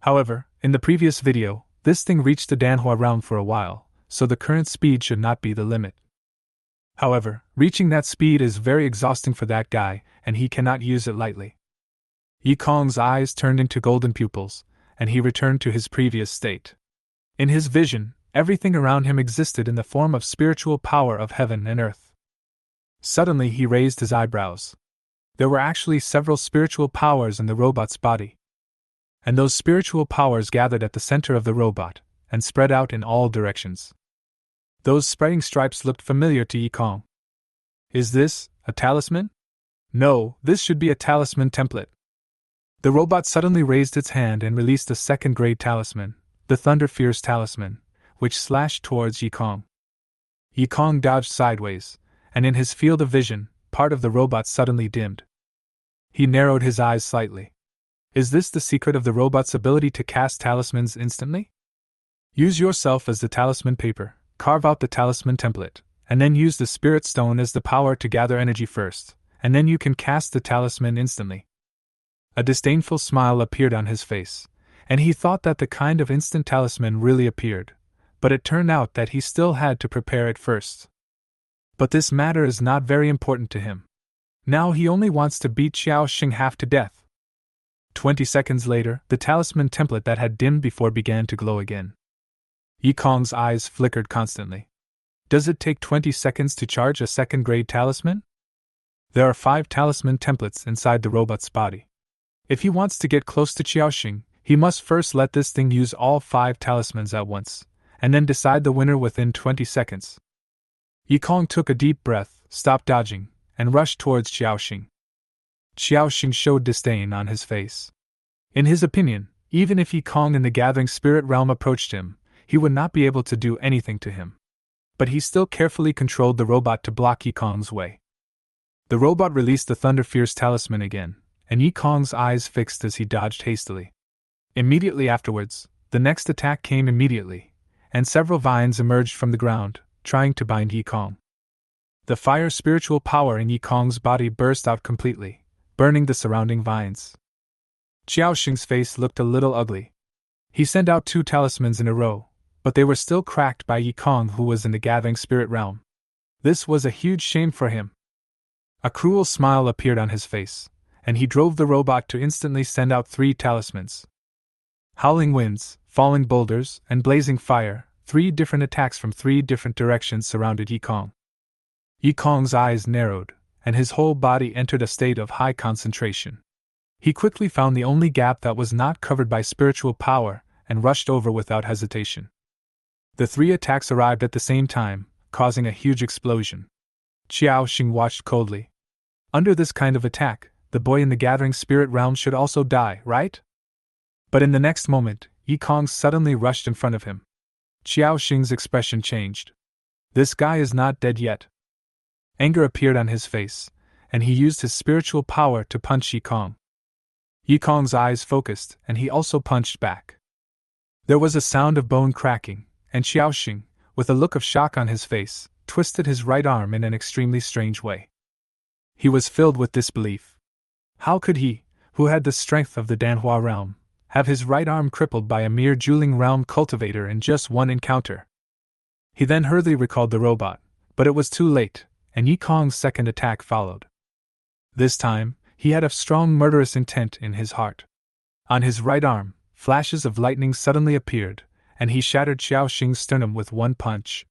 However, in the previous video, this thing reached the Danhua realm for a while, so the current speed should not be the limit. However, reaching that speed is very exhausting for that guy, and he cannot use it lightly. Yikong's eyes turned into golden pupils, and he returned to his previous state. In his vision, everything around him existed in the form of spiritual power of heaven and earth. Suddenly he raised his eyebrows. There were actually several spiritual powers in the robot's body. And those spiritual powers gathered at the center of the robot, and spread out in all directions. Those spreading stripes looked familiar to Yikong. Is this a talisman? No, this should be a talisman template. The robot suddenly raised its hand and released a second-grade talisman, the Thunder Fierce talisman, which slashed towards Yikong. Yikong dodged sideways, and in his field of vision, part of the robot suddenly dimmed. He narrowed his eyes slightly. Is this the secret of the robot's ability to cast talismans instantly? Use yourself as the talisman paper, carve out the talisman template, and then use the spirit stone as the power to gather energy first, and then you can cast the talisman instantly. A disdainful smile appeared on his face, and he thought that the kind of instant talisman really appeared, but it turned out that he still had to prepare it first. But this matter is not very important to him. Now he only wants to beat Xiaoxing half to death. 20 seconds later, the talisman template that had dimmed before began to glow again. Yikong's eyes flickered constantly. Does it take 20 seconds to charge a second-grade talisman? There are 5 talisman templates inside the robot's body. If he wants to get close to Xiaoxing, he must first let this thing use all 5 talismans at once, and then decide the winner within 20 seconds. Yikong took a deep breath, stopped dodging, and rushed towards Xiaoxing. Xiaoxing showed disdain on his face. In his opinion, even if Yikong in the Gathering Spirit Realm approached him, he would not be able to do anything to him. But he still carefully controlled the robot to block Yikong's way. The robot released the Thunder Fierce talisman again, and Yikong's eyes fixed as he dodged hastily. Immediately afterwards, the next attack came immediately, and several vines emerged from the ground, trying to bind Yikong. The fire spiritual power in Yikong's body burst out completely, burning the surrounding vines. Xiaoxing's face looked a little ugly. He sent out 2 talismans in a row, but they were still cracked by Yikong, who was in the Gathering Spirit Realm. This was a huge shame for him. A cruel smile appeared on his face, and he drove the robot to instantly send out 3 talismans. Howling winds, falling boulders, and blazing fire, 3 different attacks from 3 different directions surrounded Yikong. Yikong's eyes narrowed, and his whole body entered a state of high concentration. He quickly found the only gap that was not covered by spiritual power, and rushed over without hesitation. The three attacks arrived at the same time, causing a huge explosion. Xiao Xing watched coldly. Under this kind of attack, the boy in the gathering spirit realm should also die, right? But in the next moment, Yi Kong suddenly rushed in front of him. Xiao Xing's expression changed. This guy is not dead yet. Anger appeared on his face, and he used his spiritual power to punch Yi Kong. Yi Kong's eyes focused, and he also punched back. There was a sound of bone cracking, and Xiao Xing, with a look of shock on his face, twisted his right arm in an extremely strange way. He was filled with disbelief. How could he, who had the strength of the Danhua realm, have his right arm crippled by a mere Juling realm cultivator in just one encounter? He then hurriedly recalled the robot, but it was too late, and Yi Kong's second attack followed. This time, he had a strong murderous intent in his heart. On his right arm, flashes of lightning suddenly appeared, and he shattered Xiao Xing's sternum with one punch.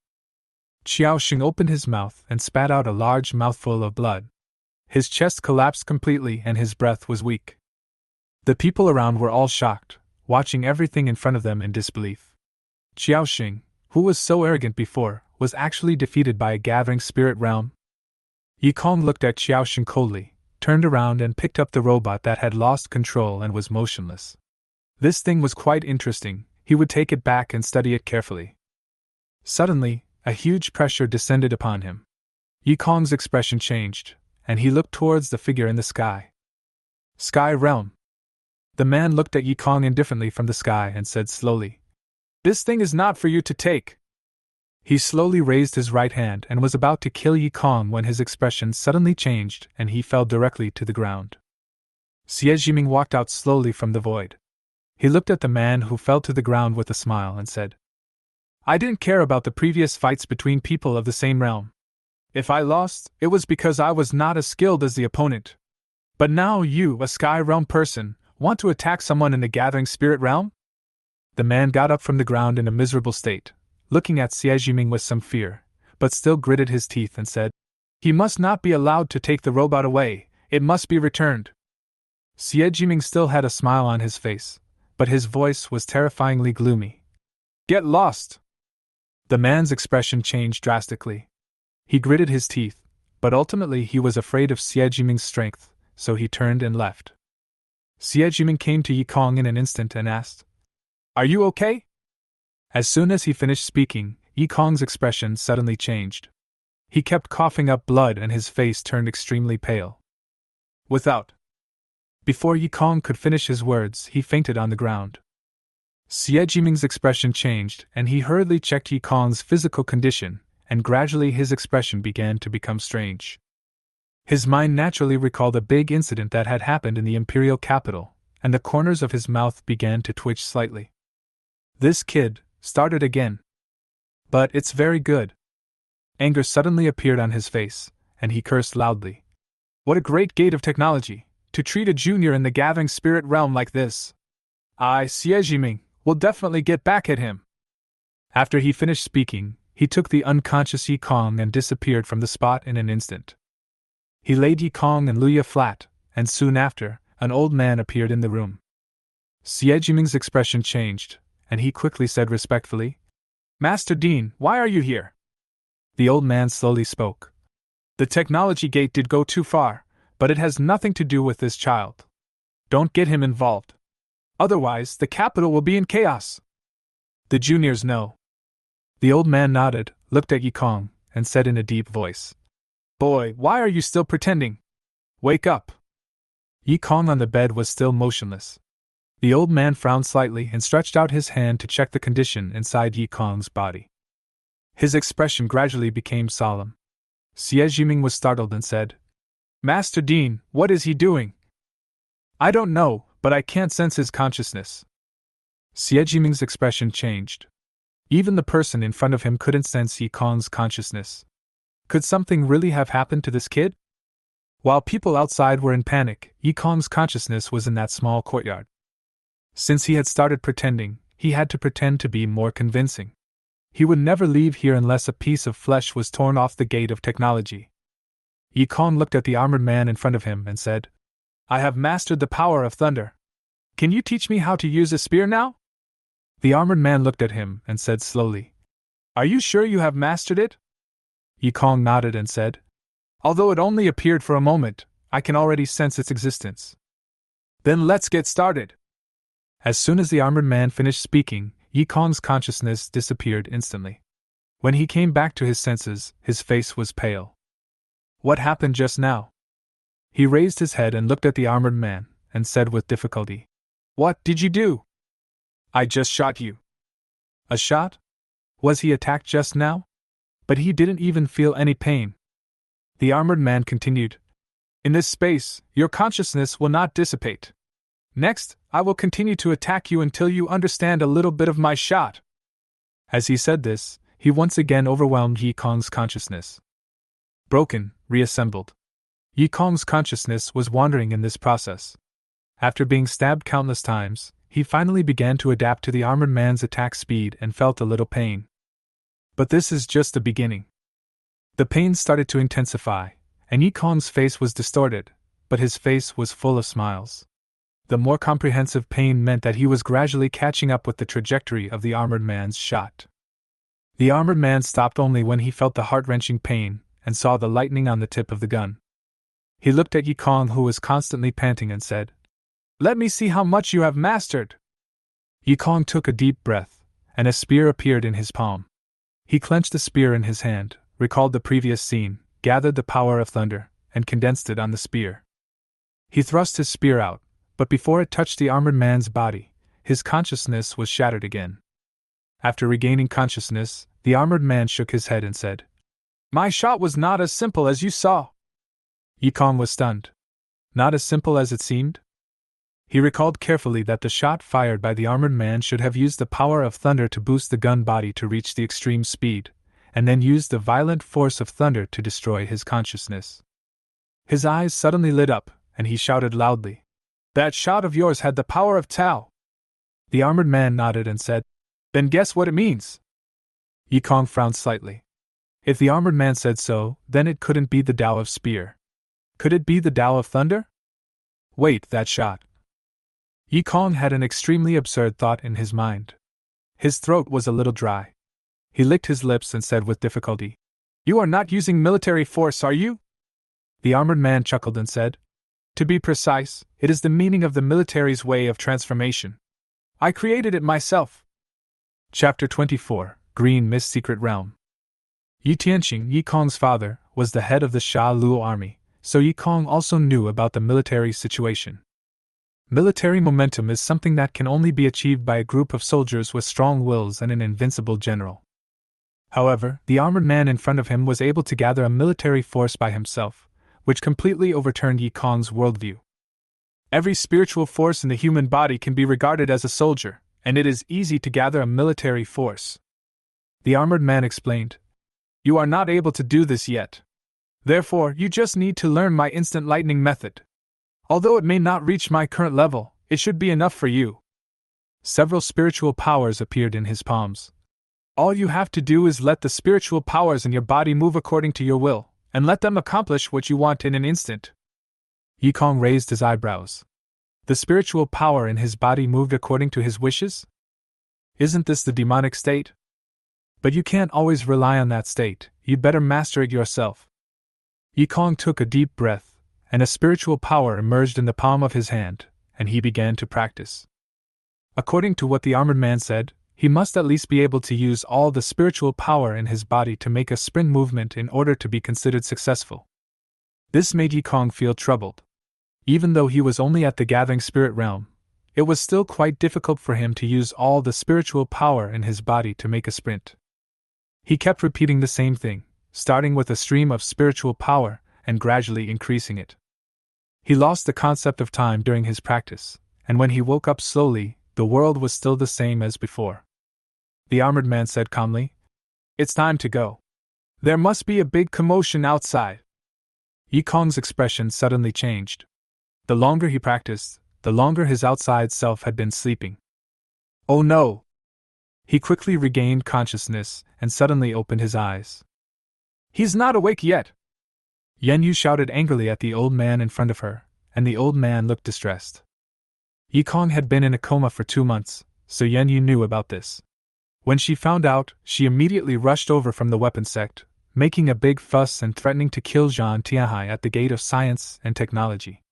Xiao Xing opened his mouth and spat out a large mouthful of blood. His chest collapsed completely and his breath was weak. The people around were all shocked, watching everything in front of them in disbelief. Xiao Xing, who was so arrogant before, was actually defeated by a gathering spirit realm. Yi Kong looked at Xiao Xing coldly, turned around and picked up the robot that had lost control and was motionless. This thing was quite interesting, he would take it back and study it carefully. Suddenly, a huge pressure descended upon him. Yi Kong's expression changed, and he looked towards the figure in the sky. Sky realm. The man looked at Yi Kong indifferently from the sky and said slowly, "This thing is not for you to take." He slowly raised his right hand and was about to kill Yi Kong when his expression suddenly changed and he fell directly to the ground. Xie Jiming walked out slowly from the void. He looked at the man who fell to the ground with a smile and said, "I didn't care about the previous fights between people of the same realm. If I lost, it was because I was not as skilled as the opponent. But now you, a Sky Realm person, want to attack someone in the Gathering Spirit Realm?" The man got up from the ground in a miserable state, looking at Xie Jiming with some fear, but still gritted his teeth and said, "He must not be allowed to take the robot away, it must be returned." Xie Jiming still had a smile on his face, but his voice was terrifyingly gloomy. "Get lost!" The man's expression changed drastically. He gritted his teeth, but ultimately he was afraid of Xie Jiming's strength, so he turned and left. Xie Jiming came to Yi Kong in an instant and asked, "Are you okay?" As soon as he finished speaking, Yi Kong's expression suddenly changed. He kept coughing up blood and his face turned extremely pale. Before Yi Kong could finish his words, he fainted on the ground. Xie Jiming's expression changed, and he hurriedly checked Yi Kong's physical condition, and gradually his expression began to become strange. His mind naturally recalled a big incident that had happened in the imperial capital, and the corners of his mouth began to twitch slightly. This kid started again. But it's very good. Anger suddenly appeared on his face, and he cursed loudly. What a great gate of technology, to treat a junior in the Gathering Spirit Realm like this. Xie Jiming will definitely get back at him. After he finished speaking, he took the unconscious Yi Kong and disappeared from the spot in an instant. He laid Yi Kong and Luya flat, and soon after, an old man appeared in the room. Xie Jiming's expression changed, and he quickly said respectfully, "Master Dean, why are you here?" The old man slowly spoke. "The technology gate did go too far, but it has nothing to do with this child. Don't get him involved. Otherwise, the capital will be in chaos. The juniors know." The old man nodded, looked at Yi Kong, and said in a deep voice, "Boy, why are you still pretending? Wake up." Yi Kong on the bed was still motionless. The old man frowned slightly and stretched out his hand to check the condition inside Yi Kong's body. His expression gradually became solemn. Xie Jiming was startled and said, "Master Dean, what is he doing?" "I don't know, but I can't sense his consciousness." Xie Jiming's expression changed. Even the person in front of him couldn't sense Yi Kong's consciousness. Could something really have happened to this kid? While people outside were in panic, Yi Kong's consciousness was in that small courtyard. Since he had started pretending, he had to pretend to be more convincing. He would never leave here unless a piece of flesh was torn off the gate of technology. Yi Kong looked at the armored man in front of him and said, "I have mastered the power of thunder. Can you teach me how to use a spear now?" The armored man looked at him and said slowly, Are you sure you have mastered it? Yi Kong nodded and said, although it only appeared for a moment, I can already sense its existence. Then let's get started. As soon as the armored man finished speaking, Yi Kong's consciousness disappeared instantly. When he came back to his senses, his face was pale. What happened just now? He raised his head and looked at the armored man, and said with difficulty, What did you do? I just shot you. A shot? Was he attacked just now? But he didn't even feel any pain. The armored man continued, In this space, your consciousness will not dissipate. Next, I will continue to attack you until you understand a little bit of my shot. As he said this, he once again overwhelmed Yi Kong's consciousness. Broken, reassembled. Yi Kong's consciousness was wandering in this process. After being stabbed countless times, he finally began to adapt to the armored man's attack speed and felt a little pain. But this is just the beginning. The pain started to intensify, and Yi Kong's face was distorted, but his face was full of smiles. The more comprehensive pain meant that he was gradually catching up with the trajectory of the armored man's shot. The armored man stopped only when he felt the heart-wrenching pain and saw the lightning on the tip of the gun. He looked at Yi Kong, who was constantly panting, and said, Let me see how much you have mastered. Yi Kong took a deep breath, and a spear appeared in his palm. He clenched the spear in his hand, recalled the previous scene, gathered the power of thunder, and condensed it on the spear. He thrust his spear out, but before it touched the armored man's body, his consciousness was shattered again. After regaining consciousness, the armored man shook his head and said, My shot was not as simple as you saw. Yi Kong was stunned. Not as simple as it seemed? He recalled carefully that the shot fired by the armored man should have used the power of thunder to boost the gun body to reach the extreme speed, and then used the violent force of thunder to destroy his consciousness. His eyes suddenly lit up, and he shouted loudly, That shot of yours had the power of Tao. The armored man nodded and said, Then guess what it means? Yi Kong frowned slightly. If the armored man said so, then it couldn't be the Tao of Spear. Could it be the Tao of Thunder? Wait, that shot. Yi Kong had an extremely absurd thought in his mind. His throat was a little dry. He licked his lips and said with difficulty, You are not using military force, are you? The armored man chuckled and said, To be precise, it is the meaning of the military's way of transformation. I created it myself. Chapter 24, Green Mist Secret Realm. Yi Tianqing, Yi Kong's father, was the head of the Sha Luo army, so Yi Kong also knew about the military situation. Military momentum is something that can only be achieved by a group of soldiers with strong wills and an invincible general. However, the armored man in front of him was able to gather a military force by himself, which completely overturned Yi Kong's worldview. Every spiritual force in the human body can be regarded as a soldier, and it is easy to gather a military force. The armored man explained, You are not able to do this yet. Therefore, you just need to learn my instant lightning method. Although it may not reach my current level, it should be enough for you. Several spiritual powers appeared in his palms. All you have to do is let the spiritual powers in your body move according to your will, and let them accomplish what you want in an instant. Yi Kong raised his eyebrows. The spiritual power in his body moved according to his wishes? Isn't this the demonic state? But you can't always rely on that state, you'd better master it yourself. Yi Kong took a deep breath, and a spiritual power emerged in the palm of his hand, and he began to practice. According to what the armored man said, he must at least be able to use all the spiritual power in his body to make a sprint movement in order to be considered successful. This made Yi Kong feel troubled. Even though he was only at the gathering spirit realm, it was still quite difficult for him to use all the spiritual power in his body to make a sprint. He kept repeating the same thing, starting with a stream of spiritual power and gradually increasing it. He lost the concept of time during his practice, and when he woke up slowly, the world was still the same as before. The armored man said calmly, It's time to go. There must be a big commotion outside. Yi Kong's expression suddenly changed. The longer he practiced, the longer his outside self had been sleeping. Oh no! He quickly regained consciousness and suddenly opened his eyes. He's not awake yet! Yan Yu shouted angrily at the old man in front of her, and the old man looked distressed. Yi Kong had been in a coma for 2 months, so Yan Yu knew about this. When she found out, she immediately rushed over from the weapon sect, making a big fuss and threatening to kill Zhang Tianhai at the gate of science and technology.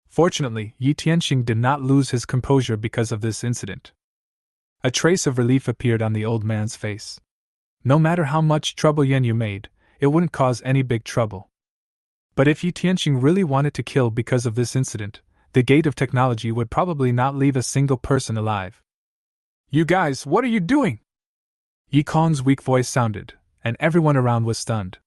Fortunately, Yi Tianxing did not lose his composure because of this incident. A trace of relief appeared on the old man's face. No matter how much trouble Yanyu made, it wouldn't cause any big trouble. But if Yi Tianxing really wanted to kill because of this incident, the gate of technology would probably not leave a single person alive. "You guys, what are you doing?" Yi Kong's weak voice sounded, and everyone around was stunned.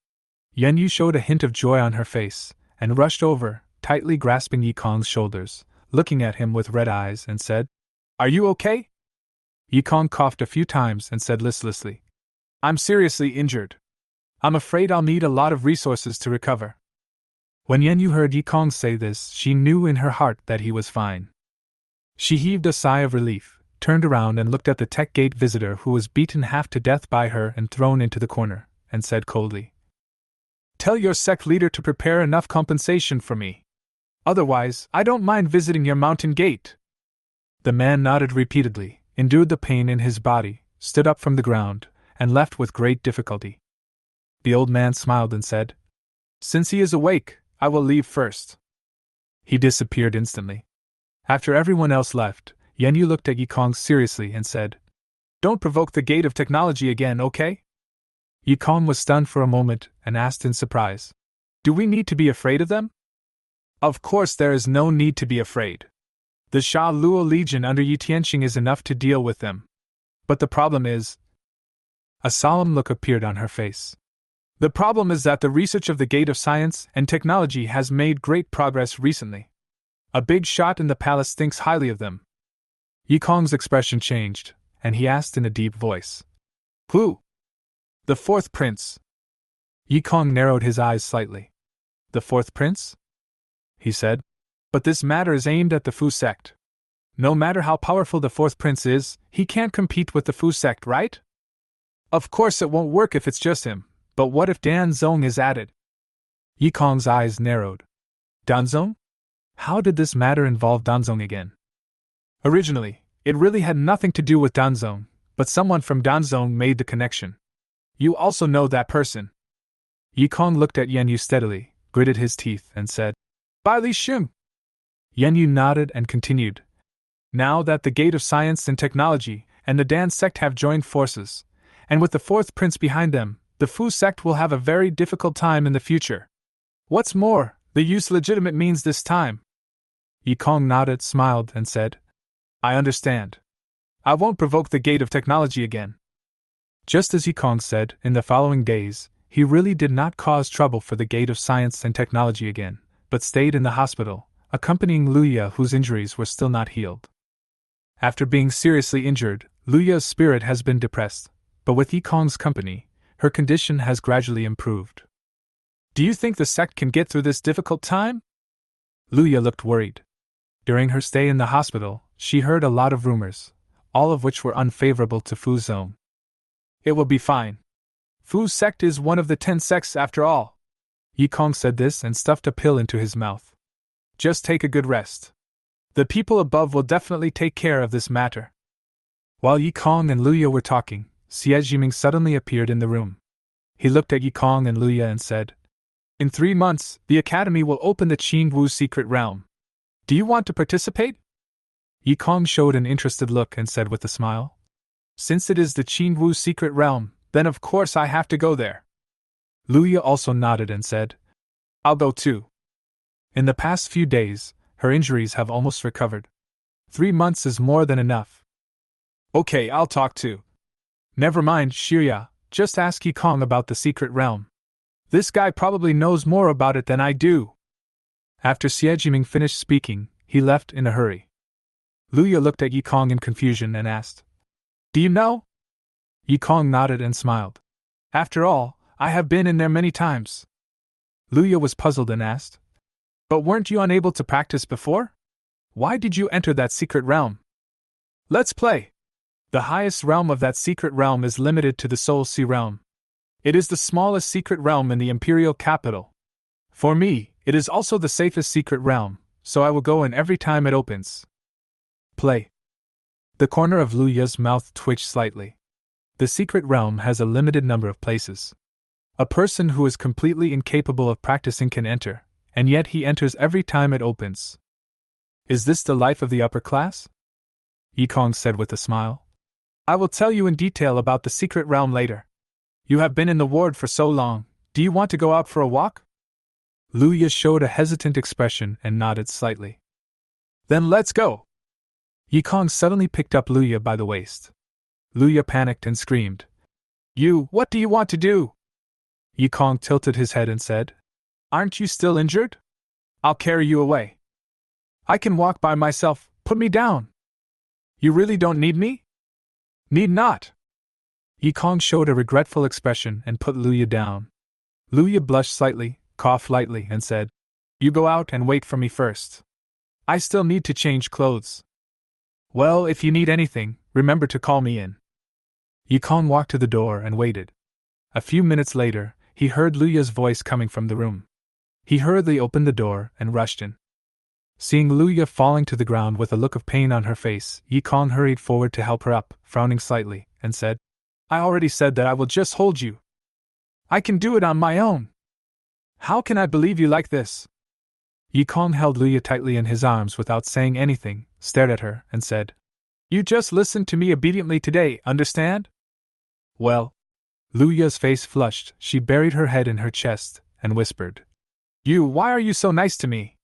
Yanyu showed a hint of joy on her face, and rushed over, tightly grasping Yi Kong's shoulders, looking at him with red eyes, and said, "Are you okay?" Yi Kong coughed a few times and said listlessly, "I'm seriously injured. I'm afraid I'll need a lot of resources to recover." When Yanyu heard Yi Kong say this, she knew in her heart that he was fine. She heaved a sigh of relief, turned around and looked at the tech gate visitor who was beaten half to death by her and thrown into the corner, and said coldly, "Tell your sect leader to prepare enough compensation for me. Otherwise, I don't mind visiting your mountain gate." The man nodded repeatedly, endured the pain in his body, stood up from the ground, and left with great difficulty. The old man smiled and said, "Since he is awake, I will leave first." He disappeared instantly. After everyone else left, Yanyu looked at Yi Kong seriously and said, "Don't provoke the gate of technology again, okay?" Yi Kong was stunned for a moment and asked in surprise, "Do we need to be afraid of them?" "Of course there is no need to be afraid. The Sha Luo Legion under Yi Tianxing is enough to deal with them. But the problem is..." A solemn look appeared on her face. "The problem is that the research of the Gate of Science and Technology has made great progress recently. A big shot in the palace thinks highly of them." Yi Kong's expression changed, and he asked in a deep voice, "Who?" "The fourth prince." Yi Kong narrowed his eyes slightly. "The fourth prince?" he said. "But this matter is aimed at the Fu sect. No matter how powerful the fourth prince is, he can't compete with the Fu sect, right? Of course it won't work if it's just him, but what if Danzong is added?" Yi Kong's eyes narrowed. Danzong? How did this matter involve Danzong again? Originally, it really had nothing to do with Danzong, but someone from Danzong made the connection. "You also know that person." Yi Kong looked at Yanyu steadily, gritted his teeth, and said, "Bai Li Xing." Yanyu nodded and continued, "Now that the Gate of Science and Technology and the Dan sect have joined forces, and with the fourth prince behind them, the Fu sect will have a very difficult time in the future. What's more, they use legitimate means this time." Yi Kong nodded, smiled, and said, "I understand. I won't provoke the Gate of Technology again." Just as Yi Kong said, in the following days, he really did not cause trouble for the Gate of Science and Technology again, but stayed in the hospital, accompanying Luya, whose injuries were still not healed. After being seriously injured, Luya's spirit has been depressed, but with Yi Kong's company, her condition has gradually improved. "Do you think the sect can get through this difficult time?" Luya looked worried. During her stay in the hospital, she heard a lot of rumors, all of which were unfavorable to Fu Zone. "It will be fine. Fu's sect is one of the 10 sects after all." Yi Kong said this and stuffed a pill into his mouth. "Just take a good rest. The people above will definitely take care of this matter." While Yi Kong and Luya were talking, Xie Jiming suddenly appeared in the room. He looked at Yi Kong and Luya and said, "In 3 months, the Academy will open the Qingwu Secret Realm. Do you want to participate?" Yi Kong showed an interested look and said with a smile, "Since it is the Qingwu Secret Realm, then of course I have to go there." Luya also nodded and said, "I'll go too." In the past few days, her injuries have almost recovered. 3 months is more than enough. "Okay, I'll talk too. Never mind, Shirya, just ask Yi Kong about the secret realm. This guy probably knows more about it than I do." After Xie Jiming finished speaking, he left in a hurry. Luya looked at Yi Kong in confusion and asked, "Do you know?" Yi Kong nodded and smiled. "After all, I have been in there many times." Luya was puzzled and asked, "But weren't you unable to practice before? Why did you enter that secret realm?" "Let's play." The highest realm of that secret realm is limited to the Soul Sea realm. It is the smallest secret realm in the imperial capital. For me, it is also the safest secret realm, so I will go in every time it opens. Play. The corner of Luya's mouth twitched slightly. The secret realm has a limited number of places. A person who is completely incapable of practicing can enter, and yet he enters every time it opens. Is this the life of the upper class? Yikong said with a smile. I will tell you in detail about the secret realm later. You have been in the ward for so long, do you want to go out for a walk? Luya showed a hesitant expression and nodded slightly. Then let's go! Yikong suddenly picked up Luya by the waist. Luya panicked and screamed. What do you want to do? Yikong tilted his head and said, Aren't you still injured? I'll carry you away. I can walk by myself, put me down. You really don't need me? Need not. Yikong showed a regretful expression and put Luya down. Luya blushed slightly, coughed lightly, and said, You go out and wait for me first. I still need to change clothes. Well, if you need anything, remember to call me in. Yikong walked to the door and waited. A few minutes later, he heard Luya's voice coming from the room. He hurriedly opened the door and rushed in. Seeing Luya falling to the ground with a look of pain on her face, Yikong hurried forward to help her up, frowning slightly, and said, I already said that I will just hold you. I can do it on my own. How can I believe you like this? Yikong held Luya tightly in his arms without saying anything, stared at her, and said, You just listened to me obediently today, understand? Well. Luya's face flushed, she buried her head in her chest, and whispered, Why are you so nice to me?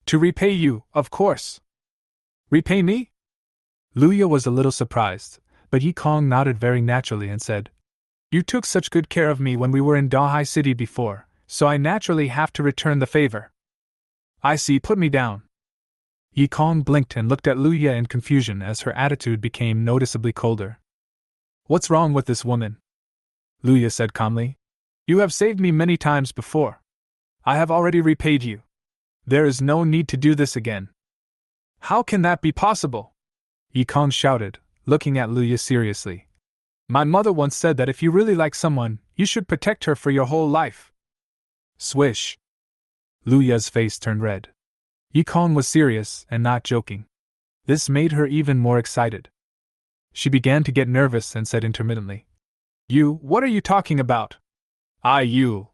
To repay you, of course. Repay me? Luya was a little surprised, but Yikong nodded very naturally and said, You took such good care of me when we were in Dahai City before, so I naturally have to return the favor. I see, put me down. Yikong blinked and looked at Luya in confusion as her attitude became noticeably colder. What's wrong with this woman? Luya said calmly. You have saved me many times before. I have already repaid you. There is no need to do this again. How can that be possible? Yikong shouted, looking at Luya seriously. My mother once said that if you really like someone, you should protect her for your whole life. Swish. Luya's face turned red. Yikong was serious and not joking. This made her even more excited. She began to get nervous and said intermittently, What are you talking about? You.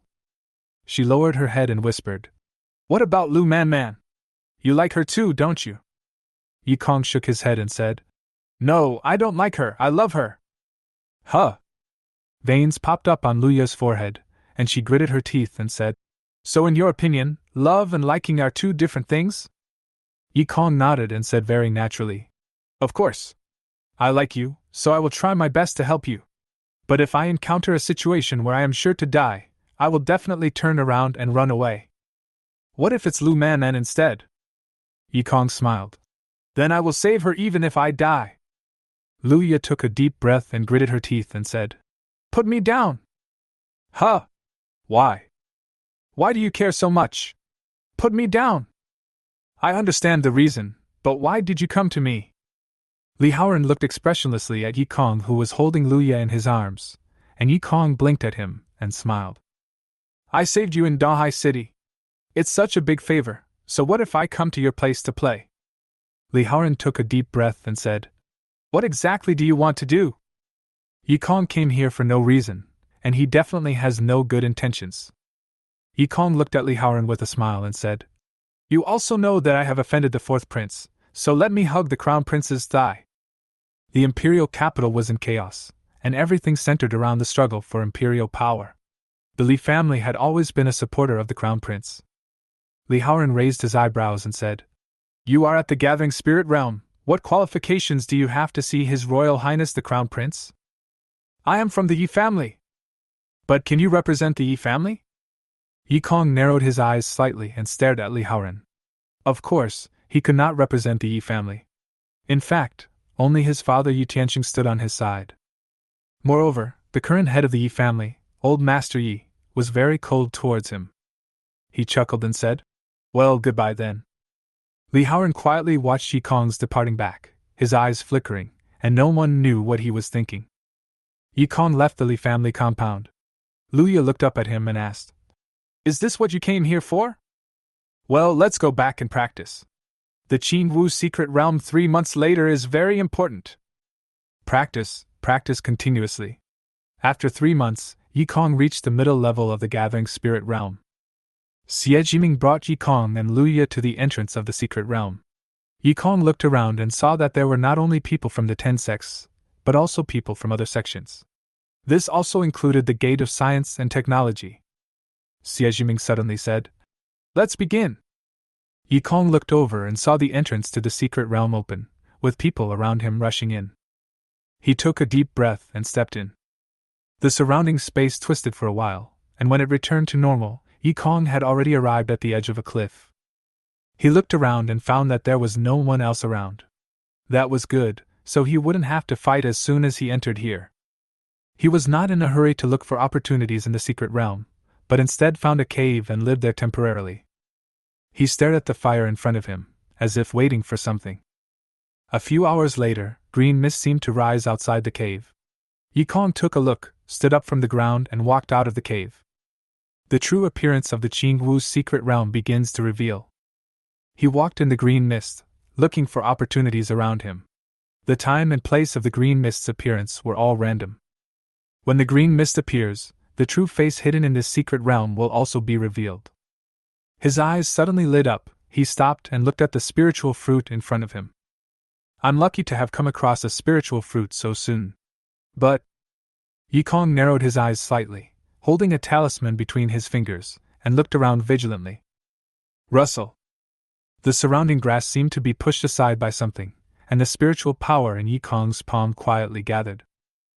She lowered her head and whispered, What about Lu Man Man? You like her too, don't you? Yikong shook his head and said, No, I don't like her, I love her. Huh. Veins popped up on Luya's forehead, and she gritted her teeth and said, So in your opinion, love and liking are two different things? Yikong nodded and said very naturally, Of course. I like you, so I will try my best to help you. But if I encounter a situation where I am sure to die, I will definitely turn around and run away. What if it's Lu Man Man instead? Yikong smiled. Then I will save her even if I die. Luya took a deep breath and gritted her teeth and said, Put me down. Huh? Why? Why do you care so much? Put me down. I understand the reason, but why did you come to me? Li Haoran looked expressionlessly at Yikong, who was holding Luya in his arms, and Yikong blinked at him and smiled. I saved you in Dahai City. It's such a big favor, so what if I come to your place to play? Li Haoran took a deep breath and said, What exactly do you want to do? Yikong came here for no reason, and he definitely has no good intentions. Yikong looked at Li Haoran with a smile and said, You also know that I have offended the fourth prince, so let me hug the crown prince's thigh. The imperial capital was in chaos, and everything centered around the struggle for imperial power. The Li family had always been a supporter of the crown prince. Li Haoran raised his eyebrows and said, You are at the Gathering Spirit Realm. What qualifications do you have to see His Royal Highness the Crown Prince? I am from the Yi family. But can you represent the Yi family? Yikong narrowed his eyes slightly and stared at Li Haoran. Of course, he could not represent the Yi family. In fact, only his father Yi Tianqing stood on his side. Moreover, the current head of the Yi family, Old Master Yi, was very cold towards him. He chuckled and said, Well, goodbye then. Li Haoran quietly watched Yikong's departing back, his eyes flickering, and no one knew what he was thinking. Yikong left the Li family compound. Luya looked up at him and asked, Is this what you came here for? Well, let's go back and practice. The Qin Wu secret realm 3 months later is very important. Practice, practice continuously. After 3 months, Yikong reached the middle level of the gathering spirit realm. Ming brought Yikong and Luya to the entrance of the secret realm. Yikong looked around and saw that there were not only people from the 10 sects, but also people from other sections. This also included the Gate of Science and Technology. Ming suddenly said, "Let's begin." Yikong looked over and saw the entrance to the secret realm open, with people around him rushing in. He took a deep breath and stepped in. The surrounding space twisted for a while, and when it returned to normal, Yikong had already arrived at the edge of a cliff. He looked around and found that there was no one else around. That was good, so he wouldn't have to fight as soon as he entered here. He was not in a hurry to look for opportunities in the secret realm, but instead found a cave and lived there temporarily. He stared at the fire in front of him, as if waiting for something. A few hours later, green mist seemed to rise outside the cave. Yikong took a look, stood up from the ground and walked out of the cave. The true appearance of the Qingwu's secret realm begins to reveal. He walked in the green mist, looking for opportunities around him. The time and place of the green mist's appearance were all random. When the green mist appears, the true face hidden in this secret realm will also be revealed. His eyes suddenly lit up, he stopped and looked at the spiritual fruit in front of him. I'm lucky to have come across a spiritual fruit so soon. But... Yikong narrowed his eyes slightly, holding a talisman between his fingers, and looked around vigilantly. Rustle! The surrounding grass seemed to be pushed aside by something, and the spiritual power in Yikong's palm quietly gathered.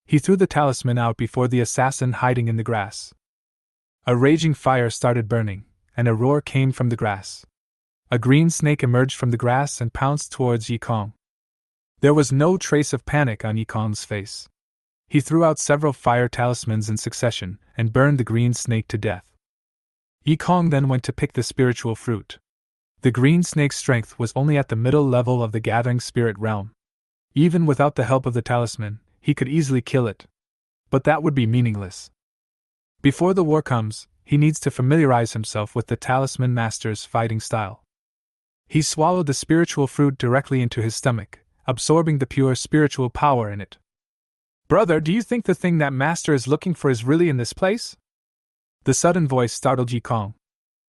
He threw the talisman out before the assassin hiding in the grass. A raging fire started burning, and a roar came from the grass. A green snake emerged from the grass and pounced towards Yikong. There was no trace of panic on Yikong's face. He threw out several fire talismans in succession and burned the green snake to death. Yikong then went to pick the spiritual fruit. The green snake's strength was only at the middle level of the gathering spirit realm. Even without the help of the talisman, he could easily kill it. But that would be meaningless. Before the war comes, he needs to familiarize himself with the talisman master's fighting style. He swallowed the spiritual fruit directly into his stomach, absorbing the pure spiritual power in it. Brother, do you think the thing that master is looking for is really in this place? The sudden voice startled Yikong.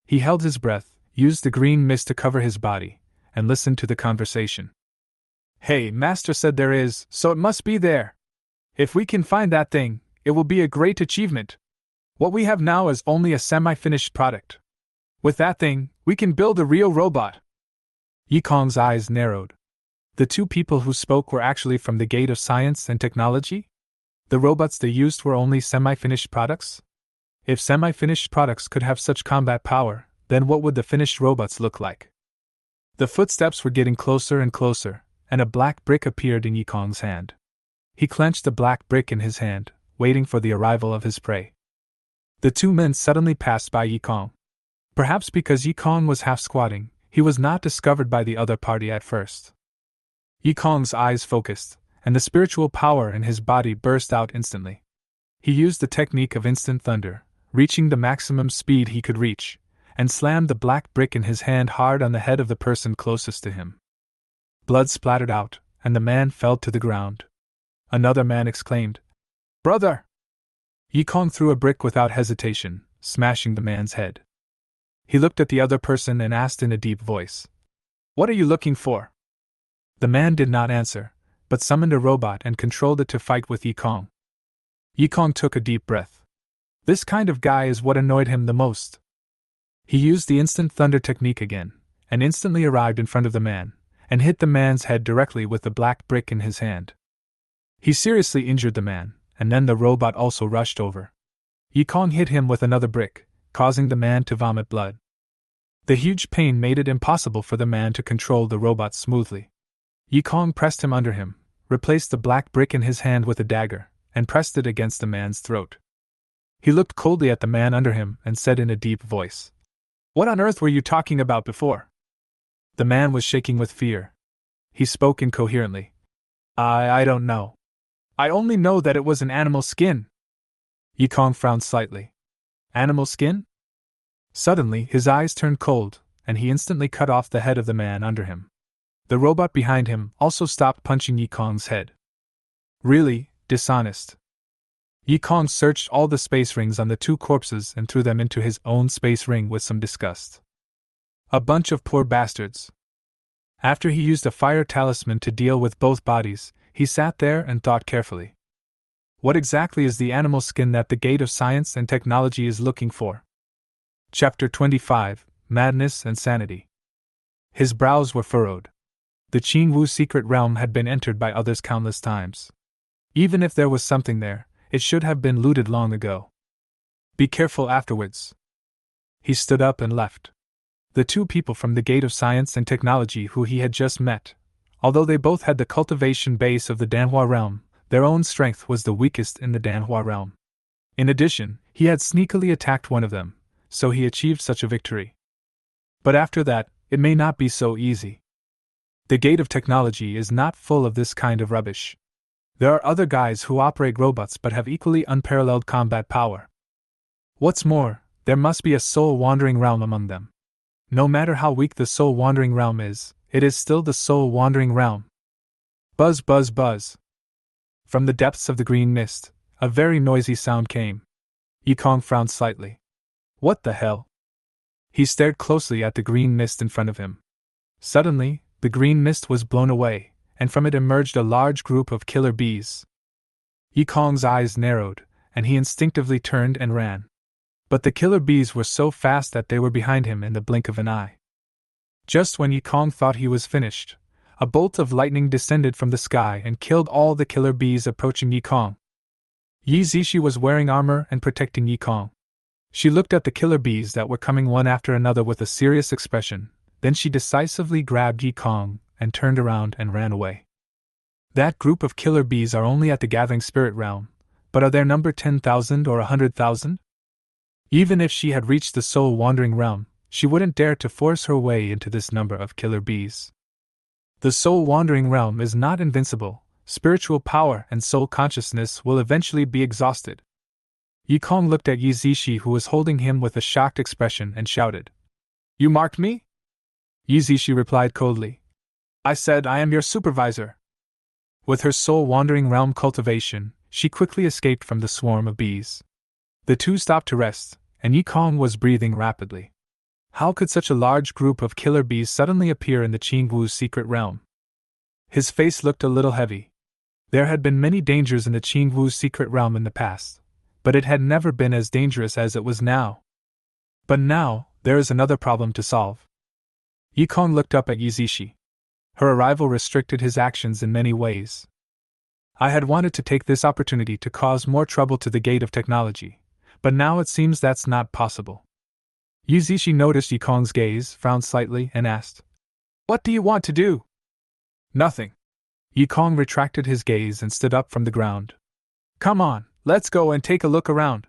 He held his breath, used the green mist to cover his body, and listened to the conversation. Hey, master said there is, so it must be there. If we can find that thing, it will be a great achievement. What we have now is only a semi-finished product. With that thing, we can build a real robot. Yikong's eyes narrowed. The two people who spoke were actually from the Gate of Science and Technology? The robots they used were only semi-finished products? If semi-finished products could have such combat power, then what would the finished robots look like? The footsteps were getting closer and closer, and a black brick appeared in Yikong's hand. He clenched the black brick in his hand, waiting for the arrival of his prey. The two men suddenly passed by Yikong. Perhaps because Yikong was half squatting, he was not discovered by the other party at first. Yikong's eyes focused, and the spiritual power in his body burst out instantly. He used the technique of instant thunder, reaching the maximum speed he could reach, and slammed the black brick in his hand hard on the head of the person closest to him. Blood splattered out, and the man fell to the ground. Another man exclaimed, "Brother!" Yikong threw a brick without hesitation, smashing the man's head. He looked at the other person and asked in a deep voice, "What are you looking for?" The man did not answer, but summoned a robot and controlled it to fight with Yikong. Yikong took a deep breath. This kind of guy is what annoyed him the most. He used the instant thunder technique again, and instantly arrived in front of the man, and hit the man's head directly with the black brick in his hand. He seriously injured the man, and then the robot also rushed over. Yikong hit him with another brick, causing the man to vomit blood. The huge pain made it impossible for the man to control the robot smoothly. Yikong pressed him under him, replaced the black brick in his hand with a dagger, and pressed it against the man's throat. He looked coldly at the man under him and said in a deep voice, "What on earth were you talking about before?" The man was shaking with fear. He spoke incoherently. I don't know. I only know that it was an animal skin." Yikong frowned slightly. Animal skin? Suddenly, his eyes turned cold, and he instantly cut off the head of the man under him. The robot behind him also stopped punching Yikong's head. Really, dishonest. Yi Kong searched all the space rings on the two corpses and threw them into his own space ring with some disgust. A bunch of poor bastards. After he used a fire talisman to deal with both bodies, he sat there and thought carefully. What exactly is the animal skin that the Gate of Science and Technology is looking for? Chapter 25, Madness and Sanity. His brows were furrowed. The Qingwu secret realm had been entered by others countless times. Even if there was something there, it should have been looted long ago. Be careful afterwards. He stood up and left. The two people from the Gate of Science and Technology who he had just met, although they both had the cultivation base of the Danhua realm, their own strength was the weakest in the Danhua realm. In addition, he had sneakily attacked one of them, so he achieved such a victory. But after that, it may not be so easy. The Gate of Technology is not full of this kind of rubbish. There are other guys who operate robots but have equally unparalleled combat power. What's more, there must be a soul-wandering realm among them. No matter how weak the soul-wandering realm is, it is still the soul-wandering realm. Buzz, buzz, buzz. From the depths of the green mist, a very noisy sound came. Yi Kong frowned slightly. What the hell? He stared closely at the green mist in front of him. Suddenly, the green mist was blown away, and from it emerged a large group of killer bees. Yi Kong's eyes narrowed, and he instinctively turned and ran. But the killer bees were so fast that they were behind him in the blink of an eye. Just when Yi Kong thought he was finished, a bolt of lightning descended from the sky and killed all the killer bees approaching Yi Kong. Yi Zishi was wearing armor and protecting Yi Kong. She looked at the killer bees that were coming one after another with a serious expression, then she decisively grabbed Yi Kong and turned around and ran away. That group of killer bees are only at the gathering spirit realm, but are their number 10,000 or 100,000? Even if she had reached the soul-wandering realm, she wouldn't dare to force her way into this number of killer bees. The soul-wandering realm is not invincible. Spiritual power and soul consciousness will eventually be exhausted. Yi Kong looked at Yi Zishi, who was holding him with a shocked expression, and shouted, "You marked me?" Yi Zishi replied coldly, "I said I am your supervisor." With her soul-wandering realm cultivation, she quickly escaped from the swarm of bees. The two stopped to rest, and Yi Kong was breathing rapidly. How could such a large group of killer bees suddenly appear in the Qingwu's secret realm? His face looked a little heavy. There had been many dangers in the Qingwu's secret realm in the past, but it had never been as dangerous as it was now. But now, there is another problem to solve. Yi Kong looked up at Yi Zishi. Her arrival restricted his actions in many ways. I had wanted to take this opportunity to cause more trouble to the Gate of Technology, but now it seems that's not possible. Yi Zishi noticed Yi Kong's gaze, frowned slightly, and asked, "What do you want to do?" "Nothing." Yi Kong retracted his gaze and stood up from the ground. "Come on, let's go and take a look around."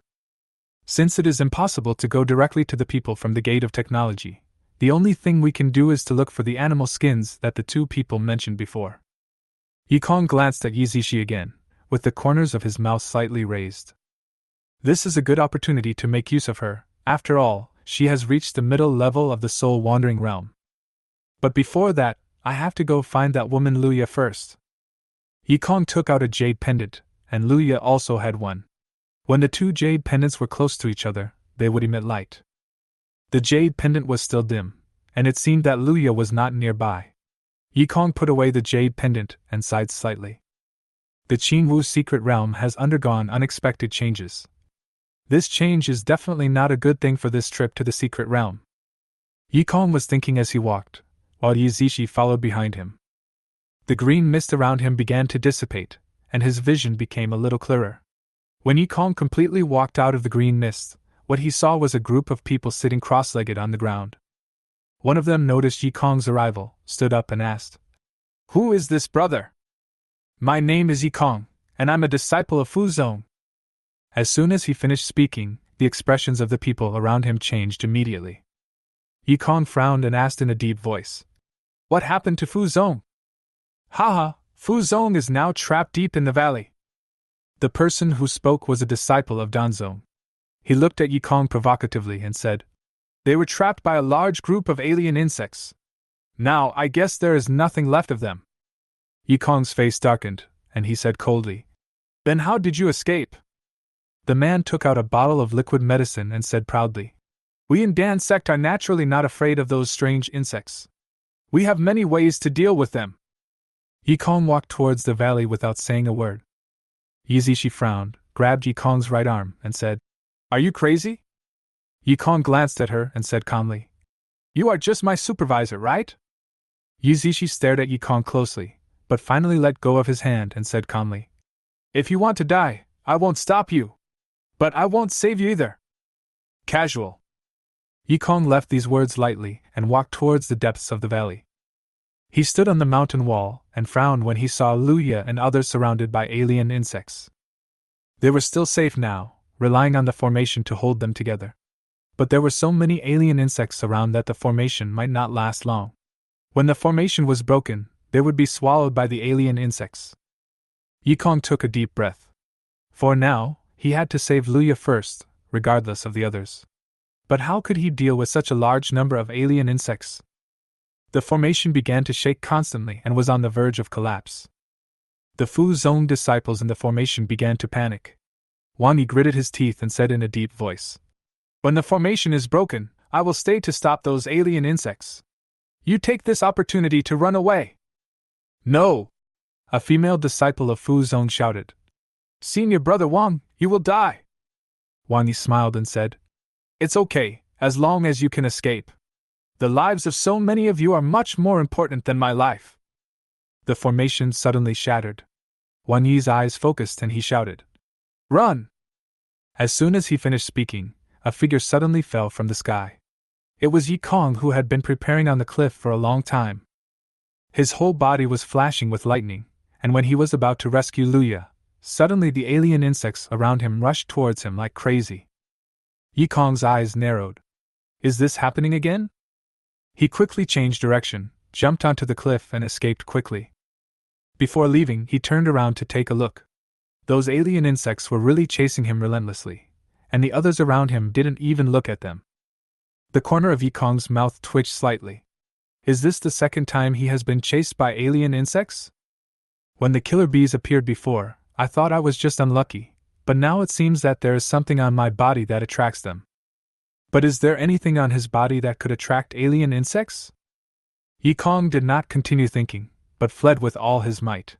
Since it is impossible to go directly to the people from the Gate of Technology, the only thing we can do is to look for the animal skins that the two people mentioned before. Yi Kong glanced at Yi Zishi again, with the corners of his mouth slightly raised. This is a good opportunity to make use of her. After all, she has reached the middle level of the soul-wandering realm. But before that, I have to go find that woman Luya first. Yi Kong took out a jade pendant, and Luya also had one. When the two jade pendants were close to each other, they would emit light. The jade pendant was still dim, and it seemed that Luya was not nearby. Yi Kong put away the jade pendant and sighed slightly. The Qingwu secret realm has undergone unexpected changes. This change is definitely not a good thing for this trip to the secret realm. Yi Kong was thinking as he walked, while Yi Zishi followed behind him. The green mist around him began to dissipate, and his vision became a little clearer. When Yi Kong completely walked out of the green mist, what he saw was a group of people sitting cross-legged on the ground. One of them noticed Yi Kong's arrival, stood up and asked, "Who is this brother?" "My name is Yi Kong, and I'm a disciple of Fu Zong." As soon as he finished speaking, the expressions of the people around him changed immediately. Yi Kong frowned and asked in a deep voice, "What happened to Fu Zong?" "Haha, Fu Zong is now trapped deep in the valley." The person who spoke was a disciple of Danzong. He looked at Yi Kong provocatively and said, "They were trapped by a large group of alien insects. Now I guess there is nothing left of them." Yi Kong's face darkened, and he said coldly, Then how did you escape? The man took out a bottle of liquid medicine and said proudly, We in Dan's sect are naturally not afraid of those strange insects. We have many ways to deal with them. Yikong walked towards the valley without saying a word. Yizishi frowned, grabbed Yikong's right arm, and said, Are you crazy? Yikong glanced at her and said calmly, You are just my supervisor, right? Yizishi stared at Yikong closely, but finally let go of his hand and said calmly, If you want to die, I won't stop you. But I won't save you either. Casual. Yikong left these words lightly and walked towards the depths of the valley. He stood on the mountain wall and frowned when he saw Luya and others surrounded by alien insects. They were still safe now, relying on the formation to hold them together. But there were so many alien insects around that the formation might not last long. When the formation was broken, they would be swallowed by the alien insects. Yikong took a deep breath. For now, he had to save Luya first, regardless of the others. But how could he deal with such a large number of alien insects? The formation began to shake constantly and was on the verge of collapse. The Fu Zong disciples in the formation began to panic. Wang Yi gritted his teeth and said in a deep voice, When the formation is broken, I will stay to stop those alien insects. You take this opportunity to run away. No! A female disciple of Fu Zong shouted. Senior brother Wang, you will die. Wang Yi smiled and said, It's okay, as long as you can escape. The lives of so many of you are much more important than my life. The formation suddenly shattered. Wang Yi's eyes focused and he shouted, Run! As soon as he finished speaking, a figure suddenly fell from the sky. It was Yikong, who had been preparing on the cliff for a long time. His whole body was flashing with lightning, and when he was about to rescue Luya, suddenly the alien insects around him rushed towards him like crazy. Yikong's eyes narrowed. Is this happening again? He quickly changed direction, jumped onto the cliff and escaped quickly. Before leaving, he turned around to take a look. Those alien insects were really chasing him relentlessly, and the others around him didn't even look at them. The corner of Yikong's mouth twitched slightly. Is this the second time he has been chased by alien insects? When the killer bees appeared before, I thought I was just unlucky, but now it seems that there is something on my body that attracts them. But is there anything on his body that could attract alien insects? Yikong did not continue thinking, but fled with all his might.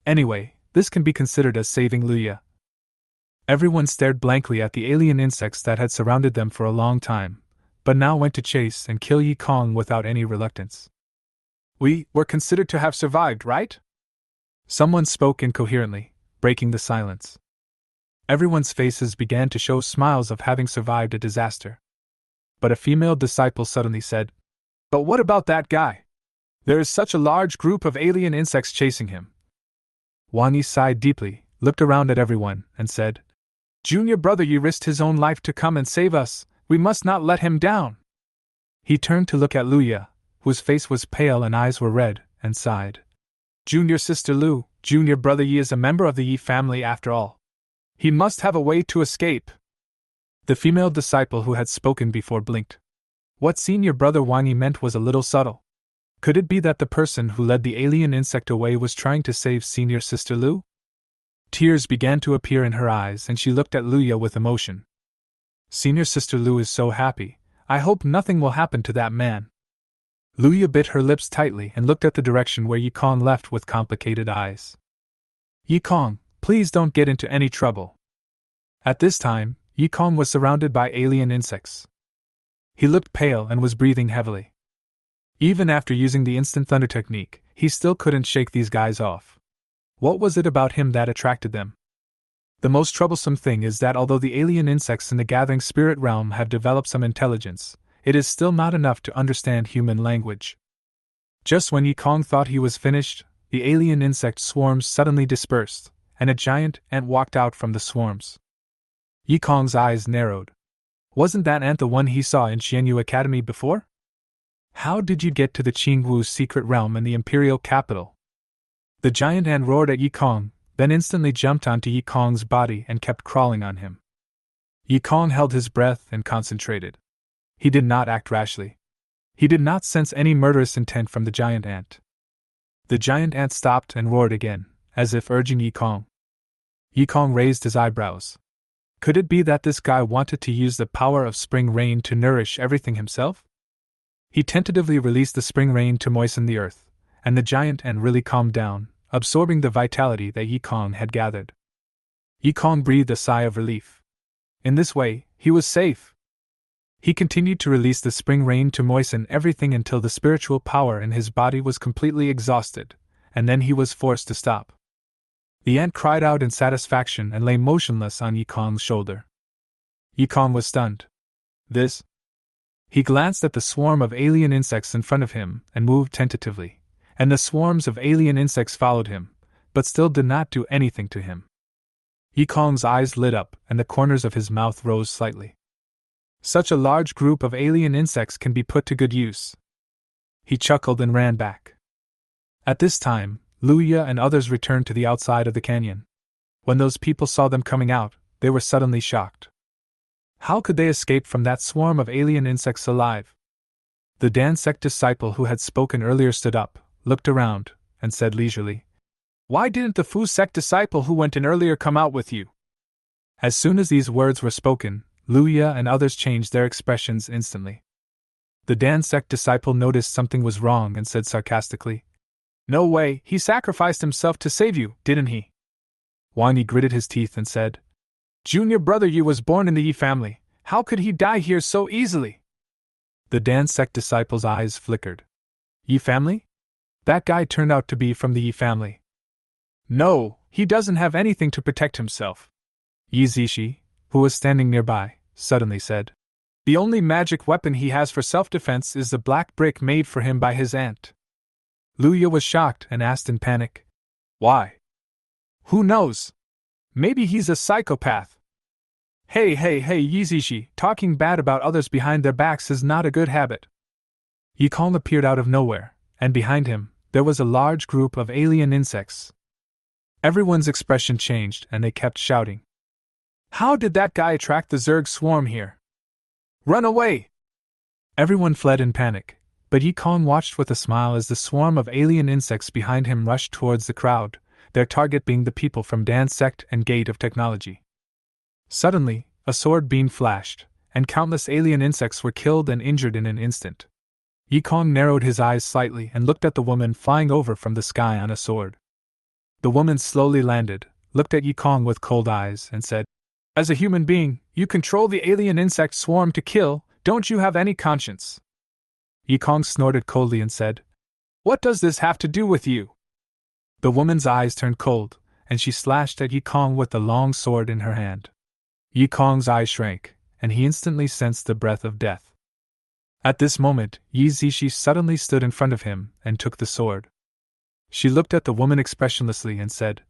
Anyway, this can be considered as saving Luya. Everyone stared blankly at the alien insects that had surrounded them for a long time, but now went to chase and kill Yikong without any reluctance. We were considered to have survived, right? Someone spoke incoherently, breaking the silence. Everyone's faces began to show smiles of having survived a disaster. But a female disciple suddenly said, But what about that guy? There is such a large group of alien insects chasing him. Wang Yi sighed deeply, looked around at everyone, and said, Junior brother Yi risked his own life to come and save us, we must not let him down. He turned to look at Luya, whose face was pale and eyes were red, and sighed. Junior sister Lu, junior brother Yi is a member of the Yi family after all. He must have a way to escape. The female disciple who had spoken before blinked. What senior brother Wang Yi meant was a little subtle. Could it be that the person who led the alien insect away was trying to save senior sister Lu? Tears began to appear in her eyes and she looked at Luya with emotion. Senior sister Lu is so happy, I hope nothing will happen to that man. Luya bit her lips tightly and looked at the direction where Yikong left with complicated eyes. Yikong, please don't get into any trouble. At this time, Yikong was surrounded by alien insects. He looked pale and was breathing heavily. Even after using the instant thunder technique, he still couldn't shake these guys off. What was it about him that attracted them? The most troublesome thing is that although the alien insects in the gathering spirit realm have developed some intelligence, it is still not enough to understand human language. Just when Yikong thought he was finished, the alien insect swarms suddenly dispersed, and a giant ant walked out from the swarms. Yikong's eyes narrowed. Wasn't that ant the one he saw in Qianyu Academy before? How did you get to the Qingwu's secret realm in the imperial capital? The giant ant roared at Yikong, then instantly jumped onto Yikong's body and kept crawling on him. Yikong held his breath and concentrated. He did not act rashly. He did not sense any murderous intent from the giant ant. The giant ant stopped and roared again, as if urging Yikong. Yikong raised his eyebrows. Could it be that this guy wanted to use the power of spring rain to nourish everything himself? He tentatively released the spring rain to moisten the earth, and the giant ant really calmed down, absorbing the vitality that Yikong had gathered. Yikong breathed a sigh of relief. In this way, he was safe. He continued to release the spring rain to moisten everything until the spiritual power in his body was completely exhausted, and then he was forced to stop. The ant cried out in satisfaction and lay motionless on Yikong's shoulder. Yikong was stunned. This? He glanced at the swarm of alien insects in front of him and moved tentatively, and the swarms of alien insects followed him, but still did not do anything to him. Yikong's eyes lit up and the corners of his mouth rose slightly. Such a large group of alien insects can be put to good use. He chuckled and ran back. At this time, Luya and others returned to the outside of the canyon. When those people saw them coming out, they were suddenly shocked. How could they escape from that swarm of alien insects alive? The Dan sect disciple who had spoken earlier stood up, looked around, and said leisurely, "Why didn't the Fu sect disciple who went in earlier come out with you?" As soon as these words were spoken, Luya and others changed their expressions instantly. The Dan sect disciple noticed something was wrong and said sarcastically, "No way, he sacrificed himself to save you, didn't he?" Wang Yi gritted his teeth and said, "Junior brother Yi was born in the Yi family, how could he die here so easily?" The Dan sect disciple's eyes flickered. Yi family? That guy turned out to be from the Yi family. No, he doesn't have anything to protect himself. Yi Zishi, who was standing nearby, suddenly said, "The only magic weapon he has for self-defense is the black brick made for him by his aunt." Luya was shocked and asked in panic, "Why?" "Who knows? Maybe he's a psychopath." Hey, Yi Zishi, talking bad about others behind their backs is not a good habit." Yikong appeared out of nowhere, and behind him, there was a large group of alien insects. Everyone's expression changed and they kept shouting, "How did that guy attract the Zerg swarm here? Run away!" Everyone fled in panic, but Yikong watched with a smile as the swarm of alien insects behind him rushed towards the crowd, their target being the people from Dan sect and Gate of Technology. Suddenly, a sword beam flashed, and countless alien insects were killed and injured in an instant. Yikong narrowed his eyes slightly and looked at the woman flying over from the sky on a sword. The woman slowly landed, looked at Yikong with cold eyes, and said, "As a human being, you control the alien insect swarm to kill, don't you have any conscience?" Yikong snorted coldly and said, "What does this have to do with you?" The woman's eyes turned cold, and she slashed at Yikong with the long sword in her hand. Yikong's eye shrank, and he instantly sensed the breath of death. At this moment, Yi Zishi suddenly stood in front of him and took the sword. She looked at the woman expressionlessly and said,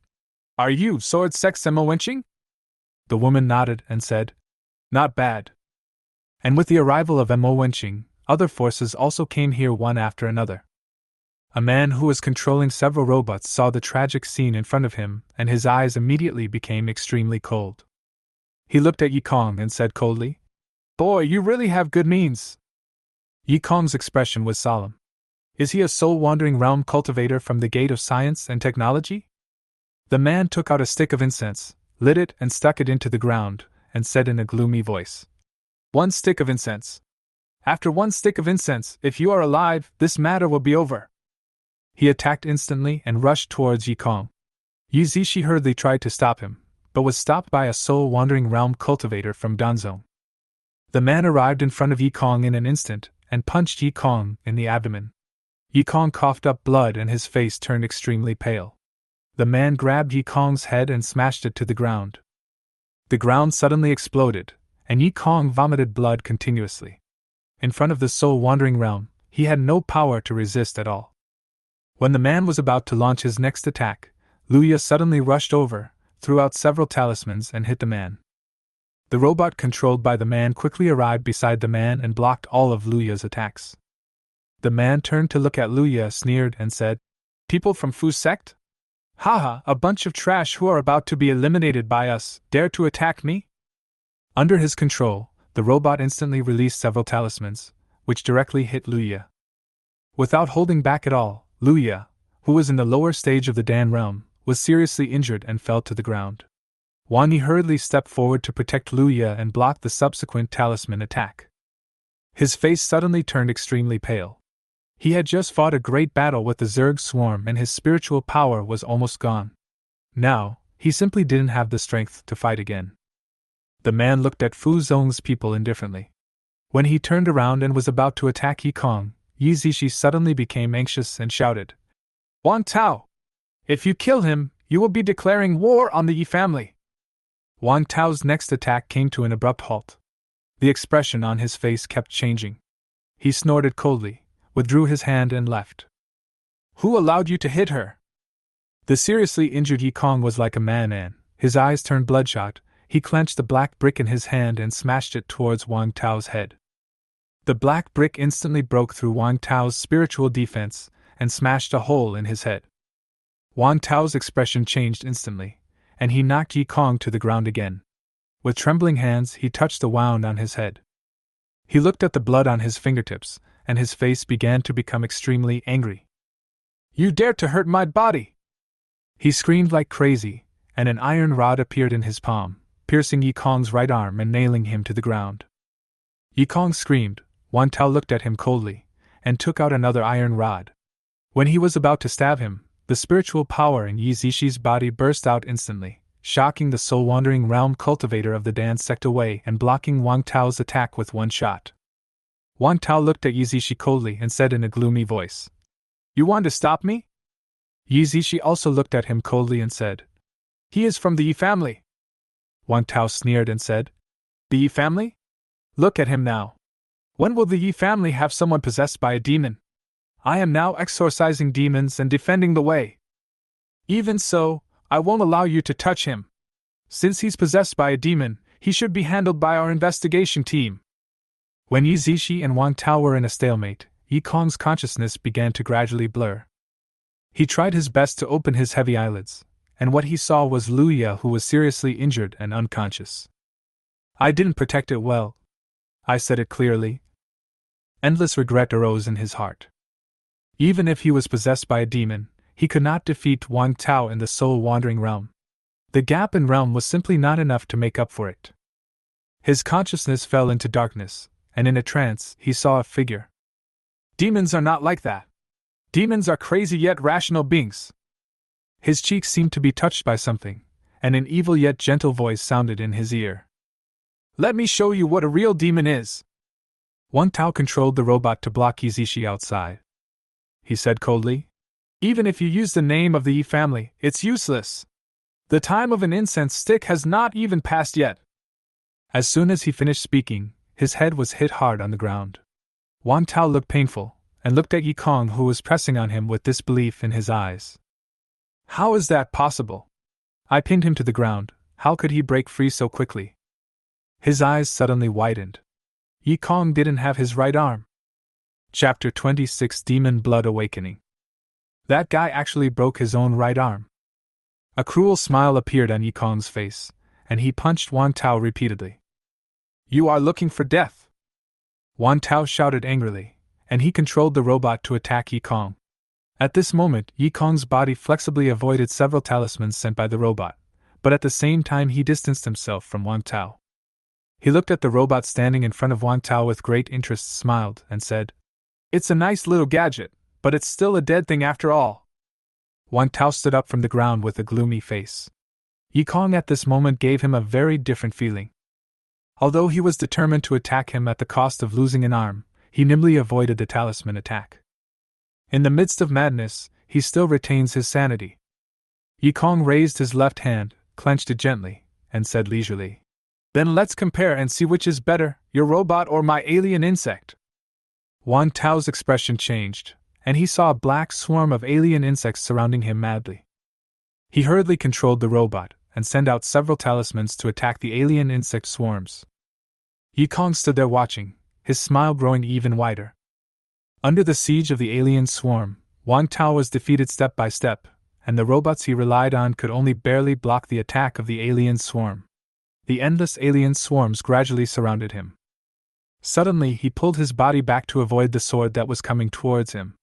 "Are you sword sect Wenching?" The woman nodded and said, "Not bad." And with the arrival of Wenching, other forces also came here one after another. A man who was controlling several robots saw the tragic scene in front of him, and his eyes immediately became extremely cold. He looked at Yikong and said coldly, "Boy, you really have good means." Yikong's expression was solemn. Is he a soul-wandering realm cultivator from the Gate of Science and Technology? The man took out a stick of incense, lit it and stuck it into the ground, and said in a gloomy voice, "One stick of incense. After one stick of incense, if you are alive, this matter will be over." He attacked instantly and rushed towards Yikong. Yi Zishi hurriedly tried to stop him, but was stopped by a soul-wandering realm cultivator from Danzong. The man arrived in front of Yikong in an instant and punched Yikong in the abdomen. Yikong coughed up blood and his face turned extremely pale. The man grabbed Yikong's head and smashed it to the ground. The ground suddenly exploded, and Yikong vomited blood continuously. In front of the soul-wandering realm, he had no power to resist at all. When the man was about to launch his next attack, Luya suddenly rushed over, threw out several talismans and hit the man. The robot controlled by the man quickly arrived beside the man and blocked all of Luya's attacks. The man turned to look at Luya, sneered, and said, "People from Fu sect? Haha, a bunch of trash who are about to be eliminated by us, dare to attack me?" Under his control, the robot instantly released several talismans, which directly hit Luya. Without holding back at all, Luya, who was in the lower stage of the Dan realm, was seriously injured and fell to the ground. Wang Yi hurriedly stepped forward to protect Luya and block the subsequent talisman attack. His face suddenly turned extremely pale. He had just fought a great battle with the Zerg swarm and his spiritual power was almost gone. Now, he simply didn't have the strength to fight again. The man looked at Fu Zong's people indifferently. When he turned around and was about to attack Yi Kong, Yi Zishi suddenly became anxious and shouted, "Wang Tao! If you kill him, you will be declaring war on the Yi family." Wang Tao's next attack came to an abrupt halt. The expression on his face kept changing. He snorted coldly, withdrew his hand and left. "Who allowed you to hit her?" The seriously injured Yi Kong was like a man and, his eyes turned bloodshot, he clenched the black brick in his hand and smashed it towards Wang Tao's head. The black brick instantly broke through Wang Tao's spiritual defense and smashed a hole in his head. Wang Tao's expression changed instantly, and he knocked Yi Kong to the ground again. With trembling hands, he touched the wound on his head. He looked at the blood on his fingertips, and his face began to become extremely angry. "You dared to hurt my body!" He screamed like crazy, and an iron rod appeared in his palm, piercing Yi Kong's right arm and nailing him to the ground. Yi Kong screamed. Wang Tao looked at him coldly, and took out another iron rod. When he was about to stab him, the spiritual power in Yi Zishi's body burst out instantly, shocking the soul-wandering realm cultivator of the dance sect away and blocking Wang Tao's attack with one shot. Wang Tao looked at Yi Zishi coldly and said in a gloomy voice, "You want to stop me?" Yi Zishi also looked at him coldly and said, "He is from the Yi family." Wang Tao sneered and said, "The Yi family? Look at him now. When will the Yi family have someone possessed by a demon? I am now exorcising demons and defending the way. Even so, I won't allow you to touch him. Since he's possessed by a demon, he should be handled by our investigation team." When Yi Zishi and Wang Tao were in a stalemate, Yi Kong's consciousness began to gradually blur. He tried his best to open his heavy eyelids, and what he saw was Luya, who was seriously injured and unconscious. "I didn't protect it well. I said it clearly." Endless regret arose in his heart. Even if he was possessed by a demon, he could not defeat Wang Tao in the soul-wandering realm. The gap in realm was simply not enough to make up for it. His consciousness fell into darkness, and in a trance he saw a figure. "Demons are not like that. Demons are crazy yet rational beings." His cheeks seemed to be touched by something, and an evil yet gentle voice sounded in his ear. "Let me show you what a real demon is." Wang Tao controlled the robot to block Yi Zishi outside. He said coldly, "Even if you use the name of the Yi family, it's useless. The time of an incense stick has not even passed yet." As soon as he finished speaking, his head was hit hard on the ground. Wang Tao looked painful, and looked at Yi Kong, who was pressing on him with disbelief in his eyes. "How is that possible? I pinned him to the ground, how could he break free so quickly?" His eyes suddenly widened. Yi Kong didn't have his right arm. Chapter 26 Demon Blood Awakening. That guy actually broke his own right arm. A cruel smile appeared on Yi Kong's face, and he punched Wang Tao repeatedly. "You are looking for death!" Wang Tao shouted angrily, and he controlled the robot to attack Yi Kong. At this moment, Yi Kong's body flexibly avoided several talismans sent by the robot, but at the same time he distanced himself from Wang Tao. He looked at the robot standing in front of Wang Tao with great interest, smiled, and said, "It's a nice little gadget, but it's still a dead thing after all." Wang Tao stood up from the ground with a gloomy face. Yi Kong at this moment gave him a very different feeling. Although he was determined to attack him at the cost of losing an arm, he nimbly avoided the talisman attack. In the midst of madness, he still retains his sanity. Yi Kong raised his left hand, clenched it gently, and said leisurely, "Then let's compare and see which is better, your robot or my alien insect." Wang Tao's expression changed, and he saw a black swarm of alien insects surrounding him madly. He hurriedly controlled the robot, and sent out several talismans to attack the alien insect swarms. Yi Kong stood there watching, his smile growing even wider. Under the siege of the alien swarm, Wang Tao was defeated step by step, and the robots he relied on could only barely block the attack of the alien swarm. The endless alien swarms gradually surrounded him. Suddenly he pulled his body back to avoid the sword that was coming towards him.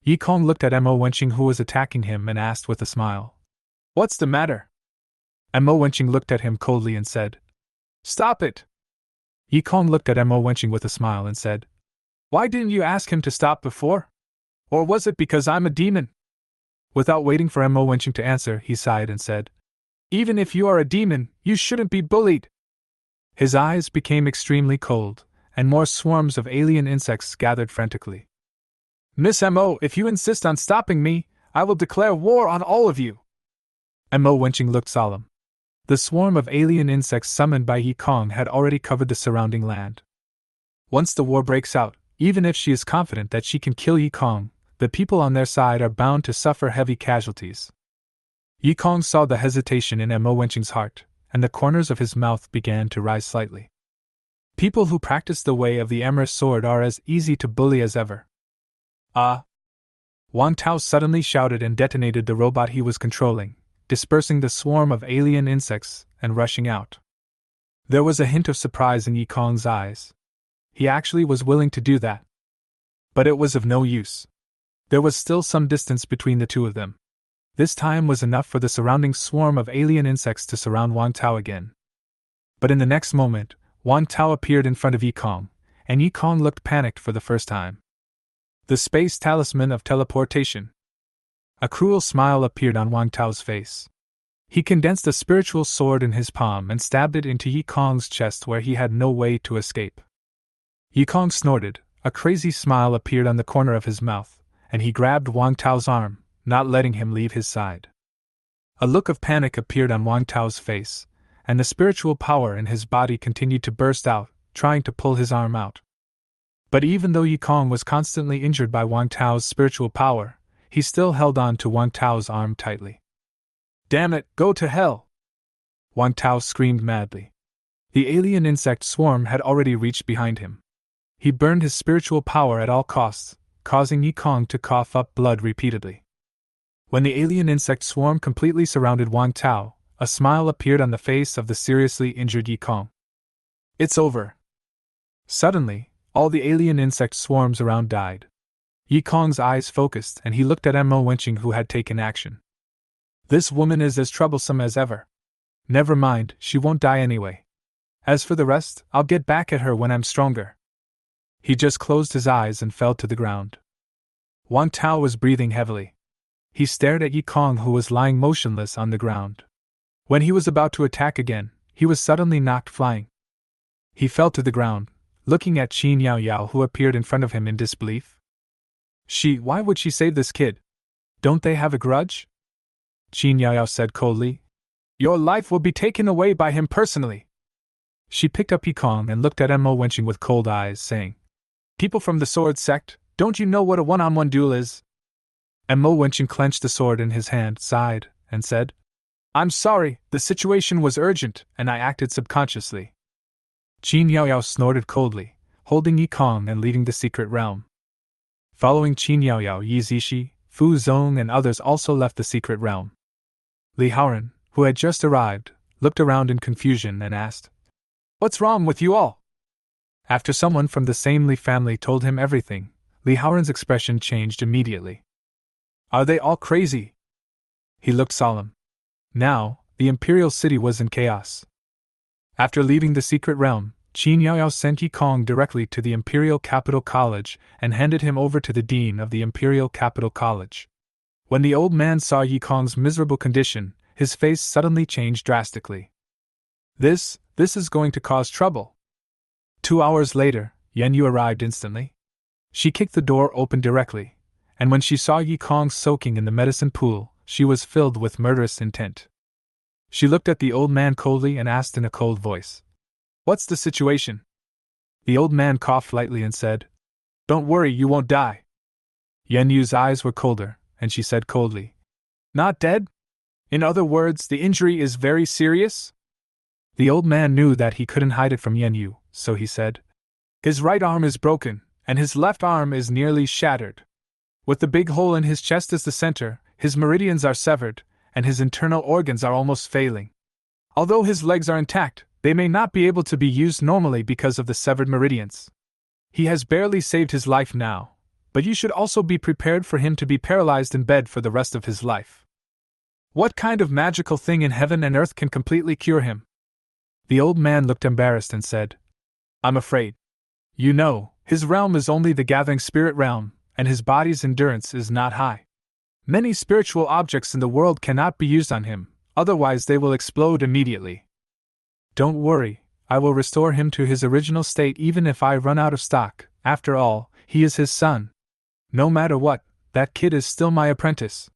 Yi Kong looked at Mo Wenqing, who was attacking him, and asked with a smile, "What's the matter?" Mo Wenching looked at him coldly and said, "Stop it!" Yi Kong looked at Mo Wenching with a smile and said, "Why didn't you ask him to stop before? Or was it because I'm a demon?" Without waiting for Mo Wenching to answer, he sighed and said, "Even if you are a demon, you shouldn't be bullied." His eyes became extremely cold, and more swarms of alien insects gathered frantically. "Miss Mo, if you insist on stopping me, I will declare war on all of you." Mo Wenching looked solemn. The swarm of alien insects summoned by Yi Kong had already covered the surrounding land. Once the war breaks out, even if she is confident that she can kill Yi Kong, the people on their side are bound to suffer heavy casualties. Yi Kong saw the hesitation in Mo Wenching's heart, and the corners of his mouth began to rise slightly. People who practice the way of the Emerald sword are as easy to bully as ever. Ah! Wang Tao suddenly shouted and detonated the robot he was controlling, dispersing the swarm of alien insects and rushing out. There was a hint of surprise in Yi Kong's eyes. He actually was willing to do that. But it was of no use. There was still some distance between the two of them. This time was enough for the surrounding swarm of alien insects to surround Wang Tao again. But in the next moment, Wang Tao appeared in front of Yi Kong, and Yi Kong looked panicked for the first time. The space talisman of teleportation. A cruel smile appeared on Wang Tao's face. He condensed a spiritual sword in his palm and stabbed it into Yi Kong's chest where he had no way to escape. Yi Kong snorted, a crazy smile appeared on the corner of his mouth, and he grabbed Wang Tao's arm, not letting him leave his side. A look of panic appeared on Wang Tao's face, and the spiritual power in his body continued to burst out, trying to pull his arm out. But even though Yi Kong was constantly injured by Wang Tao's spiritual power, he still held on to Wang Tao's arm tightly. "Damn it, go to hell!" Wang Tao screamed madly. The alien insect swarm had already reached behind him. He burned his spiritual power at all costs, causing Yi Kong to cough up blood repeatedly. When the alien insect swarm completely surrounded Wang Tao, a smile appeared on the face of the seriously injured Yi Kong. "It's over." Suddenly, all the alien insect swarms around died. Yi Kong's eyes focused and he looked at Mo Wenching who had taken action. "This woman is as troublesome as ever. Never mind, she won't die anyway. As for the rest, I'll get back at her when I'm stronger." He just closed his eyes and fell to the ground. Wang Tao was breathing heavily. He stared at Yi Kong who was lying motionless on the ground. When he was about to attack again, he was suddenly knocked flying. He fell to the ground, looking at Qin Yao Yao who appeared in front of him in disbelief. Why would she save this kid? Don't they have a grudge?" Qin Yao Yao said coldly. "Your life will be taken away by him personally." She picked up Yi Kong and looked at Mo Wenching with cold eyes, saying, "People from the sword sect, don't you know what a one-on-one duel is?" Mo Wenching clenched the sword in his hand, sighed, and said, "I'm sorry, the situation was urgent, and I acted subconsciously." Qin Yao Yao snorted coldly, holding Yi Kong and leaving the secret realm. Following Qin Yao Yao, Yi Zishi, Fu Zong and others also left the secret realm. Li Haoran, who had just arrived, looked around in confusion and asked, "What's wrong with you all?" After someone from the same Li family told him everything, Li Haoran's expression changed immediately. "Are they all crazy?" He looked solemn. Now, the imperial city was in chaos. After leaving the secret realm, Qin Yao Yao sent Yi Kong directly to the Imperial Capital College and handed him over to the dean of the Imperial Capital College. When the old man saw Yi Kong's miserable condition, his face suddenly changed drastically. This is going to cause trouble." 2 hours later, Yan Yu arrived instantly. She kicked the door open directly, and when she saw Yi Kong soaking in the medicine pool, she was filled with murderous intent. She looked at the old man coldly and asked in a cold voice, "What's the situation?" The old man coughed lightly and said, "Don't worry, you won't die." Yan Yu's eyes were colder, and she said coldly, "Not dead? In other words, the injury is very serious?" The old man knew that he couldn't hide it from Yan Yu, so he said, "His right arm is broken, and his left arm is nearly shattered. With the big hole in his chest as the center, his meridians are severed, and his internal organs are almost failing. Although his legs are intact, they may not be able to be used normally because of the severed meridians. He has barely saved his life now, but you should also be prepared for him to be paralyzed in bed for the rest of his life." What kind of magical thing in heaven and earth can completely cure him? The old man looked embarrassed and said, I'm afraid. You know, his realm is only the gathering spirit realm, and his body's endurance is not high. Many spiritual objects in the world cannot be used on him, otherwise they will explode immediately. Don't worry, I will restore him to his original state even if I run out of stock. After all, he is his son. No matter what, that kid is still my apprentice.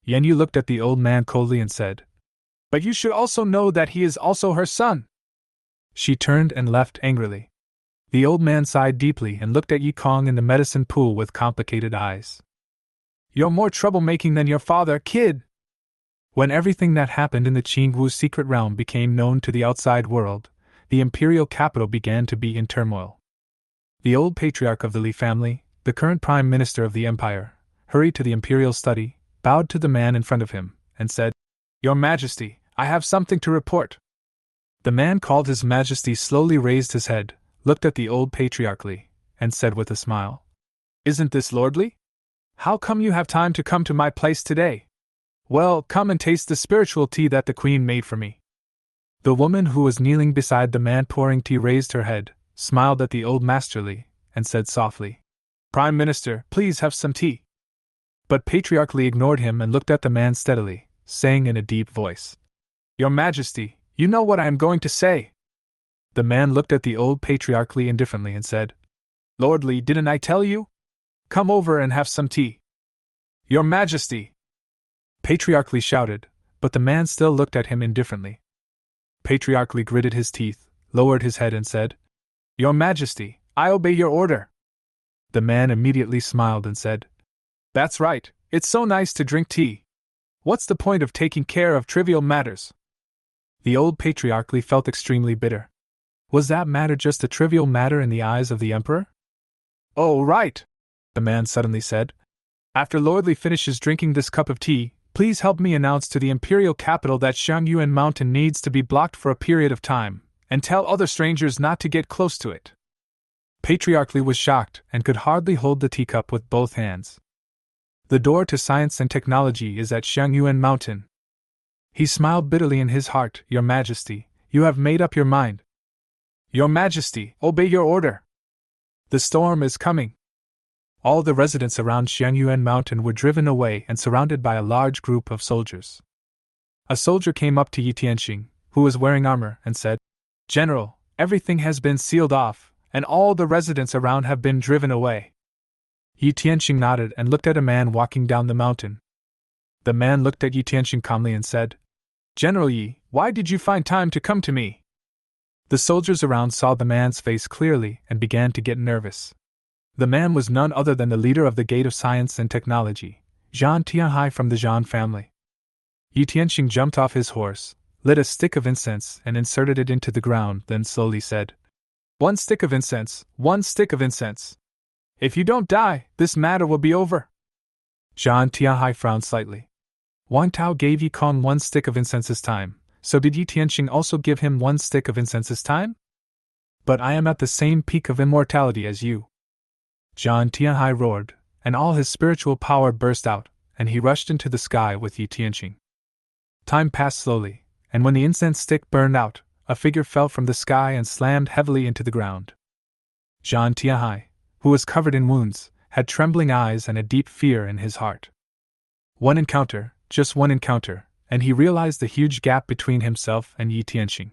Yenyu looked at the old man coldly and said, But you should also know that he is also her son. She turned and left angrily. The old man sighed deeply and looked at Yi Kong in the medicine pool with complicated eyes. You're more troublemaking than your father, kid! When everything that happened in the Qingwu secret realm became known to the outside world, the imperial capital began to be in turmoil. The old patriarch of the Li family, the current prime minister of the empire, hurried to the imperial study, bowed to the man in front of him, and said, Your Majesty, I have something to report. The man called His Majesty slowly raised his head, looked at the old patriarch Li, and said with a smile, Isn't this lordly? How come you have time to come to my place today? Well, come and taste the spiritual tea that the queen made for me. The woman who was kneeling beside the man pouring tea raised her head, smiled at the old master Li, and said softly, Prime Minister, please have some tea. But Patriarch Li ignored him and looked at the man steadily, saying in a deep voice, Your Majesty, you know what I am going to say. The man looked at the old Patriarch Li indifferently and said, Lord Li, didn't I tell you? Come over and have some tea. Your Majesty! Patriarch Li shouted, but the man still looked at him indifferently. Patriarch Li gritted his teeth, lowered his head and said, Your Majesty, I obey your order. The man immediately smiled and said, That's right, it's so nice to drink tea. What's the point of taking care of trivial matters? The old Patriarch Li felt extremely bitter. Was that matter just a trivial matter in the eyes of the emperor? Oh, right, the man suddenly said. After Lord Li finishes drinking this cup of tea, please help me announce to the imperial capital that Xiangyuan Mountain needs to be blocked for a period of time, and tell other strangers not to get close to it. Patriarch Li was shocked and could hardly hold the teacup with both hands. The door to science and technology is at Xiangyuan Mountain. He smiled bitterly in his heart. Your Majesty, you have made up your mind. Your Majesty, obey your order. The storm is coming. All the residents around Xiangyuan Mountain were driven away and surrounded by a large group of soldiers. A soldier came up to Yi Tianxing, who was wearing armor, and said, General, everything has been sealed off, and all the residents around have been driven away. Yi Tianxing nodded and looked at a man walking down the mountain. The man looked at Yi Tianxing calmly and said, General Yi, why did you find time to come to me? The soldiers around saw the man's face clearly and began to get nervous. The man was none other than the leader of the Gate of Science and Technology, Zhan Tianhai from the Zhan family. Yi Tianxing jumped off his horse, lit a stick of incense and inserted it into the ground, then slowly said, 1 stick of incense, 1 stick of incense. If you don't die, this matter will be over. Zhan Tianhai frowned slightly. Wang Tao gave Yi Kong 1 stick of incense this time, so did Yi Tianxing also give him 1 stick of incense this time? But I am at the same peak of immortality as you. Zhan Tianhai roared, and all his spiritual power burst out, and he rushed into the sky with Yi Tianxing. Time passed slowly, and when the incense stick burned out, a figure fell from the sky and slammed heavily into the ground. Zhan Tianhai, who was covered in wounds, had trembling eyes and a deep fear in his heart. One encounter, just one encounter, and he realized the huge gap between himself and Yi Tianxing.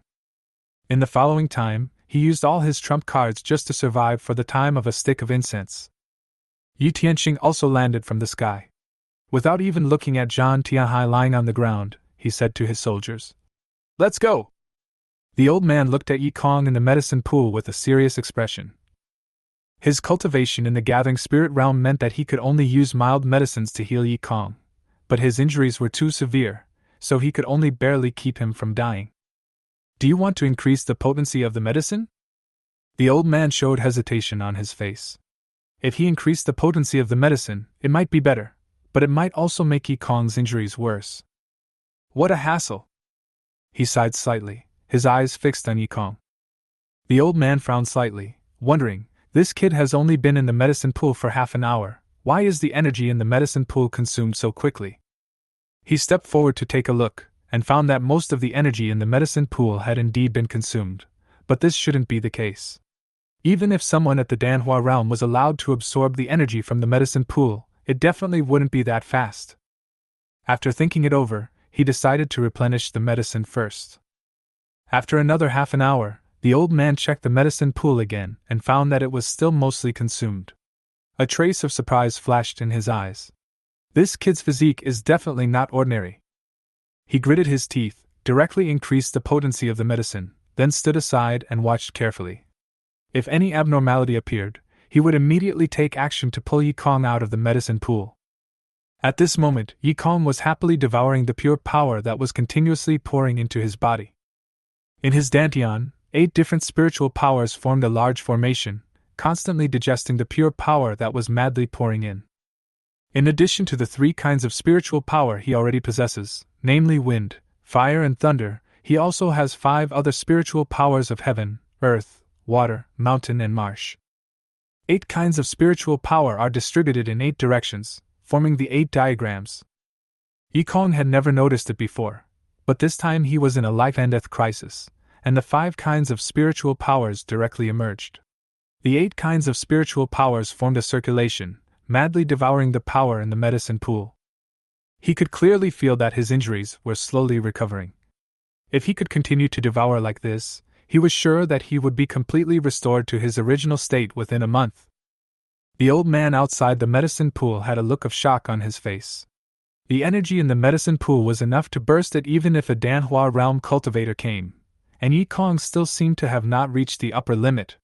In the following time, he used all his trump cards just to survive for the time of a stick of incense. Yi Tianxing also landed from the sky. Without even looking at Zhan Tianhai lying on the ground, he said to his soldiers, Let's go! The old man looked at Yi Kong in the medicine pool with a serious expression. His cultivation in the gathering spirit realm meant that he could only use mild medicines to heal Yi Kong, but his injuries were too severe, so he could only barely keep him from dying. Do you want to increase the potency of the medicine? The old man showed hesitation on his face. If he increased the potency of the medicine, it might be better, but it might also make Yi Kong's injuries worse. What a hassle! He sighed slightly, his eyes fixed on Yi Kong. The old man frowned slightly, wondering, this kid has only been in the medicine pool for half an hour, why is the energy in the medicine pool consumed so quickly? He stepped forward to take a look, and found that most of the energy in the medicine pool had indeed been consumed, but this shouldn't be the case. Even if someone at the Danhua realm was allowed to absorb the energy from the medicine pool, it definitely wouldn't be that fast. After thinking it over, he decided to replenish the medicine first. After another half an hour, the old man checked the medicine pool again and found that it was still mostly consumed. A trace of surprise flashed in his eyes. This kid's physique is definitely not ordinary. He gritted his teeth, directly increased the potency of the medicine, then stood aside and watched carefully. If any abnormality appeared, he would immediately take action to pull Yi Kong out of the medicine pool. At this moment, Yi Kong was happily devouring the pure power that was continuously pouring into his body. In his dantian, 8 different spiritual powers formed a large formation, constantly digesting the pure power that was madly pouring in. In addition to the 3 kinds of spiritual power he already possesses, namely wind, fire and thunder, he also has 5 other spiritual powers of heaven, earth, water, mountain and marsh. 8 kinds of spiritual power are distributed in 8 directions, forming the 8 diagrams. Yi Kong had never noticed it before, but this time he was in a life and death crisis, and the 5 kinds of spiritual powers directly emerged. The 8 kinds of spiritual powers formed a circulation, madly devouring the power in the medicine pool. He could clearly feel that his injuries were slowly recovering. If he could continue to devour like this, he was sure that he would be completely restored to his original state within a month. The old man outside the medicine pool had a look of shock on his face. The energy in the medicine pool was enough to burst it even if a Danhua realm cultivator came, and Yi Kong still seemed to have not reached the upper limit.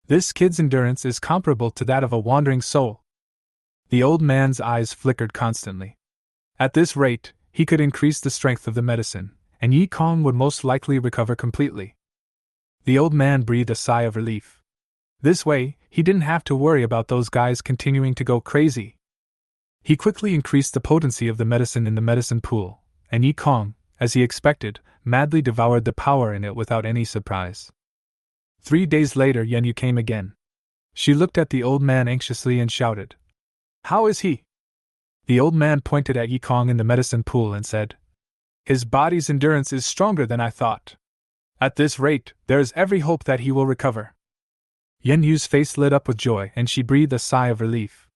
This kid's endurance is comparable to that of a wandering soul. The old man's eyes flickered constantly. At this rate, he could increase the strength of the medicine, and Yi Kong would most likely recover completely. The old man breathed a sigh of relief. This way, he didn't have to worry about those guys continuing to go crazy. He quickly increased the potency of the medicine in the medicine pool, and Yi Kong, as he expected, madly devoured the power in it without any surprise. 3 days later, Yenyu came again. She looked at the old man anxiously and shouted, "How is he?" The old man pointed at Yi Kong in the medicine pool and said, "His body's endurance is stronger than I thought. At this rate, there is every hope that he will recover." Yen Yu's face lit up with joy and she breathed a sigh of relief.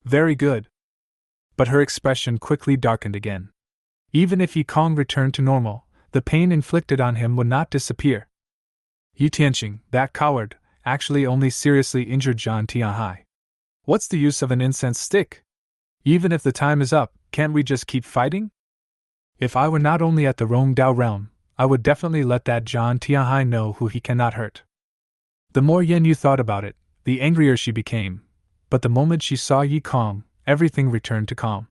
Very good. But her expression quickly darkened again. Even if Yi Kong returned to normal, the pain inflicted on him would not disappear. Yi Tianqing, that coward, actually only seriously injured Zhan Tianhai. What's the use of an incense stick? Even if the time is up, can't we just keep fighting? If I were not only at the Rong Dao realm, I would definitely let that Zhan Tianhai know who he cannot hurt. The more Yen Yu thought about it, the angrier she became, but the moment she saw Yi Kong, everything returned to calm.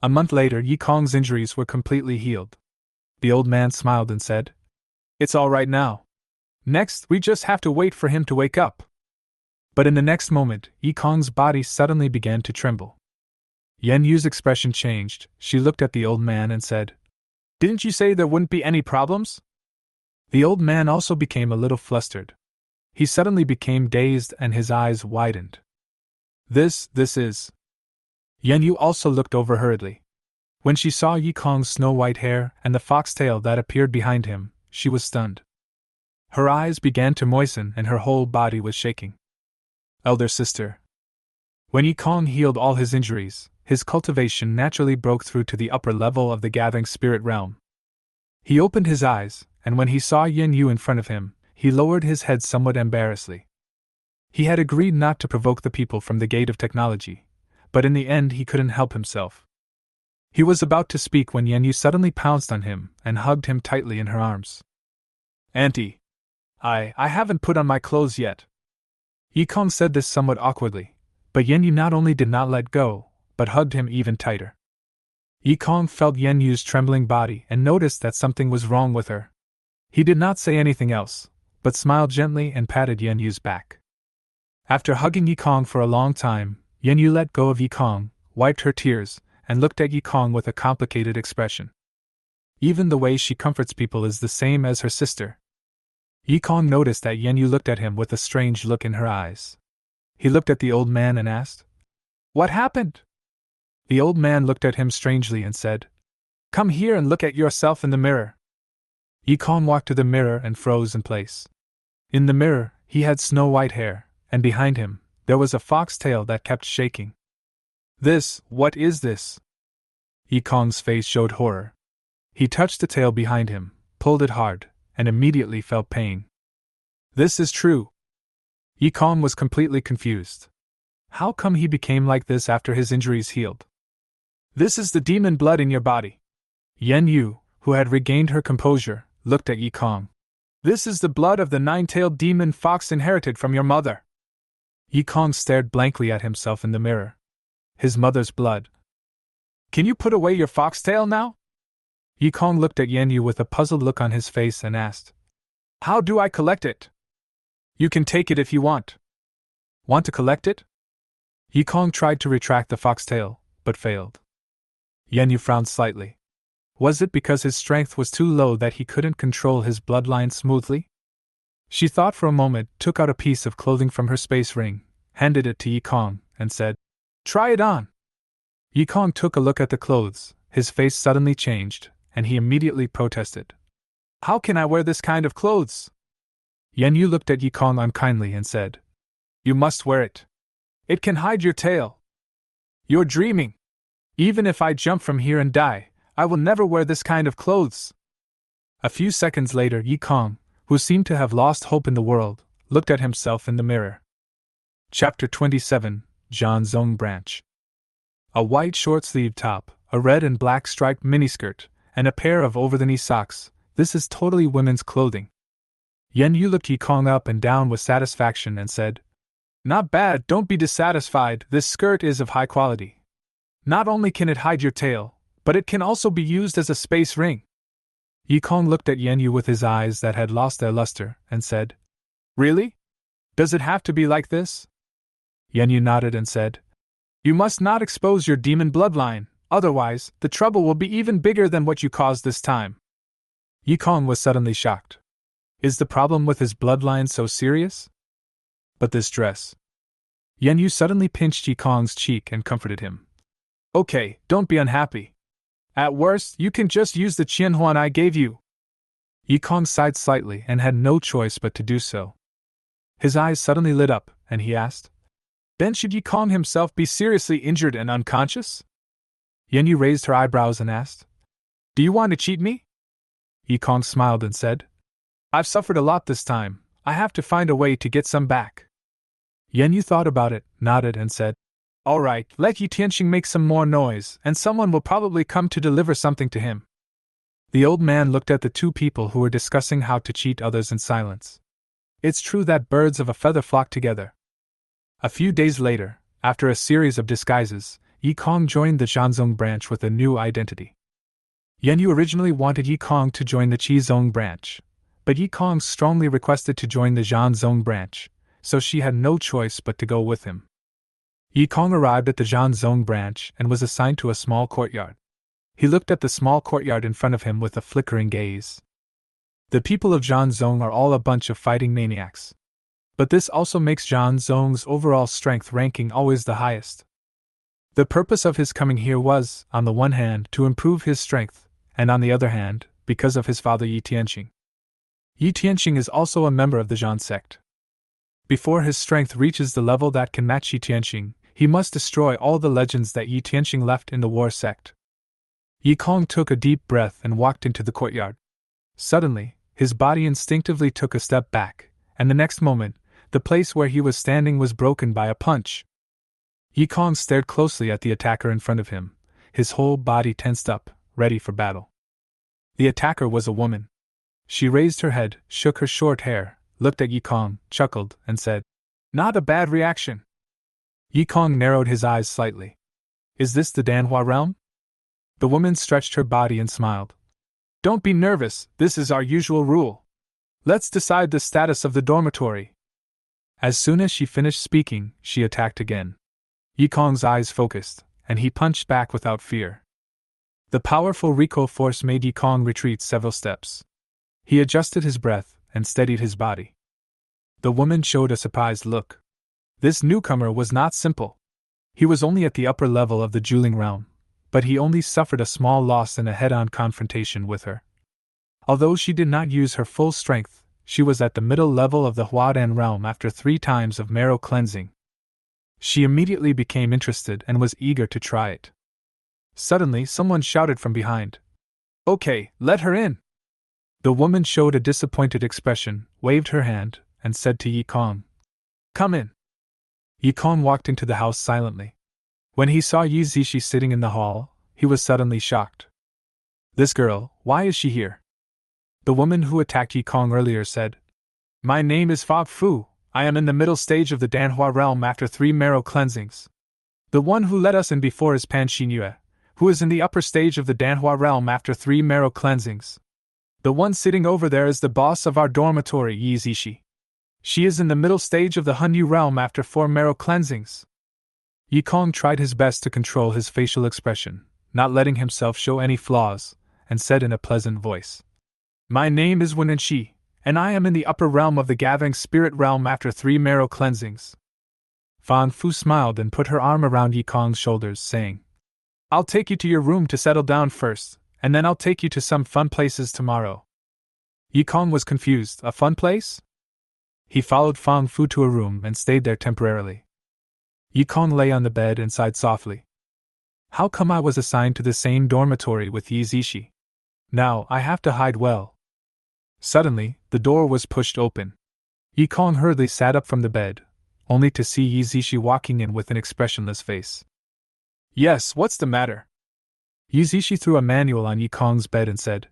A month later, Yi Kong's injuries were completely healed. The old man smiled and said, "It's all right now. Next, we just have to wait for him to wake up." But in the next moment, Yi Kong's body suddenly began to tremble. Yen Yu's expression changed. She looked at the old man and said, "Didn't you say there wouldn't be any problems?" The old man also became a little flustered. He suddenly became dazed and his eyes widened. This is... Yen Yu also looked over hurriedly. When she saw Yi Kong's snow-white hair and the foxtail that appeared behind him, she was stunned. Her eyes began to moisten and her whole body was shaking. Elder sister. When Yi Kong healed all his injuries, his cultivation naturally broke through to the upper level of the gathering spirit realm. He opened his eyes, and when he saw Yen Yu in front of him, he lowered his head somewhat embarrassedly. He had agreed not to provoke the people from the Gate of Technology, but in the end he couldn't help himself. He was about to speak when Yen Yu suddenly pounced on him and hugged him tightly in her arms. "Auntie, I haven't put on my clothes yet." Yi Kong said this somewhat awkwardly, but Yen Yu not only did not let go, but hugged him even tighter. Yi Kong felt Yen Yu's trembling body and noticed that something was wrong with her. He did not say anything else, but smiled gently and patted Yen Yu's back. After hugging Yi Kong for a long time, Yen Yu let go of Yi Kong, wiped her tears, and looked at Yi Kong with a complicated expression. Even the way she comforts people is the same as her sister. Yi Kong noticed that Yen Yu looked at him with a strange look in her eyes. He looked at the old man and asked, "What happened?" The old man looked at him strangely and said, "Come here and look at yourself in the mirror." Yikong walked to the mirror and froze in place. In the mirror, he had snow-white hair, and behind him, there was a fox tail that kept shaking. What is this? Yikong's face showed horror. He touched the tail behind him, pulled it hard, and immediately felt pain. This is true. Yikong was completely confused. How come he became like this after his injuries healed? This is the demon blood in your body. Yen Yu, who had regained her composure, looked at Yikong. This is the blood of the nine-tailed demon fox inherited from your mother. Yikong stared blankly at himself in the mirror. His mother's blood. Can you put away your foxtail now? Yikong looked at Yen Yu with a puzzled look on his face and asked, How do I collect it? You can take it if you want. Want to collect it? Yikong tried to retract the foxtail, but failed. Yen Yu frowned slightly. Was it because his strength was too low that he couldn't control his bloodline smoothly? She thought for a moment, took out a piece of clothing from her space ring, handed it to Yikong, and said, Try it on. Yikong took a look at the clothes, his face suddenly changed, and he immediately protested. How can I wear this kind of clothes? Yen Yu looked at Yikong unkindly and said, You must wear it. It can hide your tail. You're dreaming. Even if I jump from here and die, I will never wear this kind of clothes. A few seconds later, Yikong, who seemed to have lost hope in the world, looked at himself in the mirror. Chapter 27, Zhang Branch. A white short-sleeved top, a red and black striped miniskirt, and a pair of over-the-knee socks. This is totally women's clothing. Yen Yu looked Yikong up and down with satisfaction and said, Not bad, don't be dissatisfied, this skirt is of high quality. Not only can it hide your tail, but it can also be used as a space ring. Yikong looked at Yen Yu with his eyes that had lost their luster, and said, Really? Does it have to be like this? Yen Yu nodded and said, You must not expose your demon bloodline, otherwise, the trouble will be even bigger than what you caused this time. Yikong was suddenly shocked. Is the problem with his bloodline so serious? But this dress. Yen Yu suddenly pinched Yikong's cheek and comforted him. Okay, don't be unhappy. At worst, you can just use the qianhuan I gave you. Yikong sighed slightly and had no choice but to do so. His eyes suddenly lit up, and he asked, Then should Yikong himself be seriously injured and unconscious? Yen Yu raised her eyebrows and asked, Do you want to cheat me? Yikong smiled and said, I've suffered a lot this time, I have to find a way to get some back. Yen Yu thought about it, nodded and said, All right, let Yi Tianxing make some more noise, and someone will probably come to deliver something to him. The old man looked at the two people who were discussing how to cheat others in silence. It's true that birds of a feather flock together. A few days later, after a series of disguises, Yikong joined the Zhanzong branch with a new identity. Yen Yu originally wanted Yikong to join the Qizong branch, but Yikong strongly requested to join the Zhanzong branch, so she had no choice but to go with him. Yikong arrived at the Zhanzong branch and was assigned to a small courtyard. He looked at the small courtyard in front of him with a flickering gaze. The people of Zhanzong are all a bunch of fighting maniacs. But this also makes Zhanzong's overall strength ranking always the highest. The purpose of his coming here was, on the one hand, to improve his strength, and on the other hand, because of his father Yi Tianxing. Yi Tianxing is also a member of the Zhan sect. Before his strength reaches the level that can match Yi Tianxing, he must destroy all the legends that Yi Tianxing left in the war sect. Yikong took a deep breath and walked into the courtyard. Suddenly, his body instinctively took a step back, and the next moment, the place where he was standing was broken by a punch. Yikong stared closely at the attacker in front of him, his whole body tensed up, ready for battle. The attacker was a woman. She raised her head, shook her short hair, looked at Yikong, chuckled, and said, Not a bad reaction. Yikong narrowed his eyes slightly. Is this the Danhua realm? The woman stretched her body and smiled. Don't be nervous, this is our usual rule. Let's decide the status of the dormitory. As soon as she finished speaking, she attacked again. Yikong's eyes focused, and he punched back without fear. The powerful recoil force made Yikong retreat several steps. He adjusted his breath and steadied his body. The woman showed a surprised look. This newcomer was not simple. He was only at the upper level of the dueling realm, but he only suffered a small loss in a head-on confrontation with her. Although she did not use her full strength, she was at the middle level of the Huadan realm after 3 times of marrow cleansing. She immediately became interested and was eager to try it. Suddenly, someone shouted from behind, "Okay, let her in!" The woman showed a disappointed expression, waved her hand, and said to Yi Kong, "Come in." Yi Kong walked into the house silently. When he saw Yi Zishi sitting in the hall, he was suddenly shocked. "This girl, why is she here?" The woman who attacked Yi Kong earlier said, "My name is Fog Fu. I am in the middle stage of the Danhua realm after 3 marrow cleansings. The one who let us in before is Pan Xinyue, who is in the upper stage of the Danhua realm after 3 marrow cleansings. The one sitting over there is the boss of our dormitory, Yi Zishi. She is in the middle stage of the Hunyu realm after 4 marrow cleansings." Yi Kong tried his best to control his facial expression, not letting himself show any flaws, and said in a pleasant voice, "My name is Wen Shi, and I am in the upper realm of the Gathering Spirit realm after 3 marrow cleansings." Fang Fu smiled and put her arm around Yi Kong's shoulders, saying, "I'll take you to your room to settle down first, and then I'll take you to some fun places tomorrow." Yi Kong was confused. A fun place? He followed Fang Fu to a room and stayed there temporarily. Yi Kong lay on the bed and sighed softly. "How come I was assigned to the same dormitory with Yi Zishi? Now I have to hide well." Suddenly, the door was pushed open. Yi Kong hurriedly sat up from the bed, only to see Yi Zishi walking in with an expressionless face. "Yes, what's the matter?" Yi Zishi threw a manual on Yi Kong's bed and said,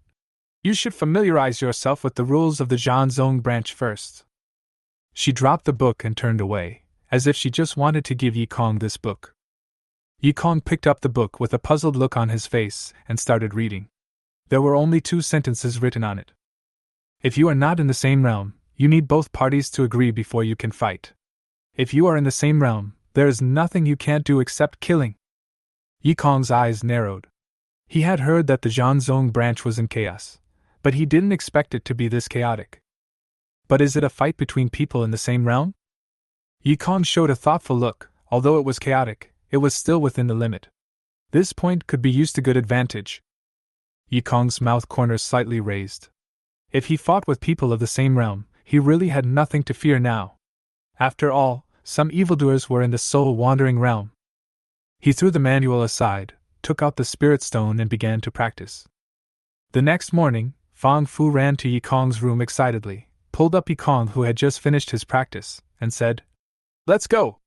"You should familiarize yourself with the rules of the Zhanzong branch first." She dropped the book and turned away, as if she just wanted to give Yi Kong this book. Yi Kong picked up the book with a puzzled look on his face and started reading. There were only 2 sentences written on it. "If you are not in the same realm, you need both parties to agree before you can fight. If you are in the same realm, there is nothing you can't do except killing." Yi Kong's eyes narrowed. He had heard that the Zhanzong branch was in chaos, but he didn't expect it to be this chaotic. But is it a fight between people in the same realm? Yi Kong showed a thoughtful look. Although it was chaotic, it was still within the limit. This point could be used to good advantage. Yi Kong's mouth corners slightly raised. If he fought with people of the same realm, he really had nothing to fear now. After all, some evildoers were in the soul-wandering realm. He threw the manual aside, took out the spirit stone and began to practice. The next morning, Fang Fu ran to Yi Kong's room excitedly, pulled up Yi Kong who had just finished his practice, and said, "Let's go."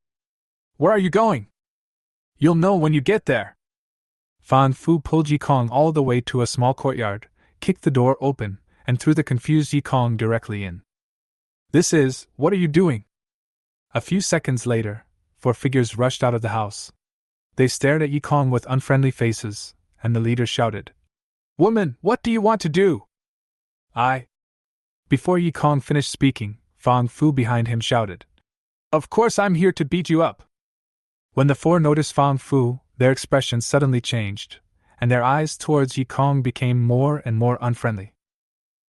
"Where are you going?" "You'll know when you get there." Fang Fu pulled Yi Kong all the way to a small courtyard, kicked the door open, and threw the confused Yi Kong directly in. What are you doing?" A few seconds later, 4 figures rushed out of the house. They stared at Yi Kong with unfriendly faces, and the leader shouted, "Woman, what do you want to do?" Before Yi Kong finished speaking, Fang Fu behind him shouted, "Of course I'm here to beat you up." When the 4 noticed Fang Fu, their expressions suddenly changed, and their eyes towards Yi Kong became more and more unfriendly.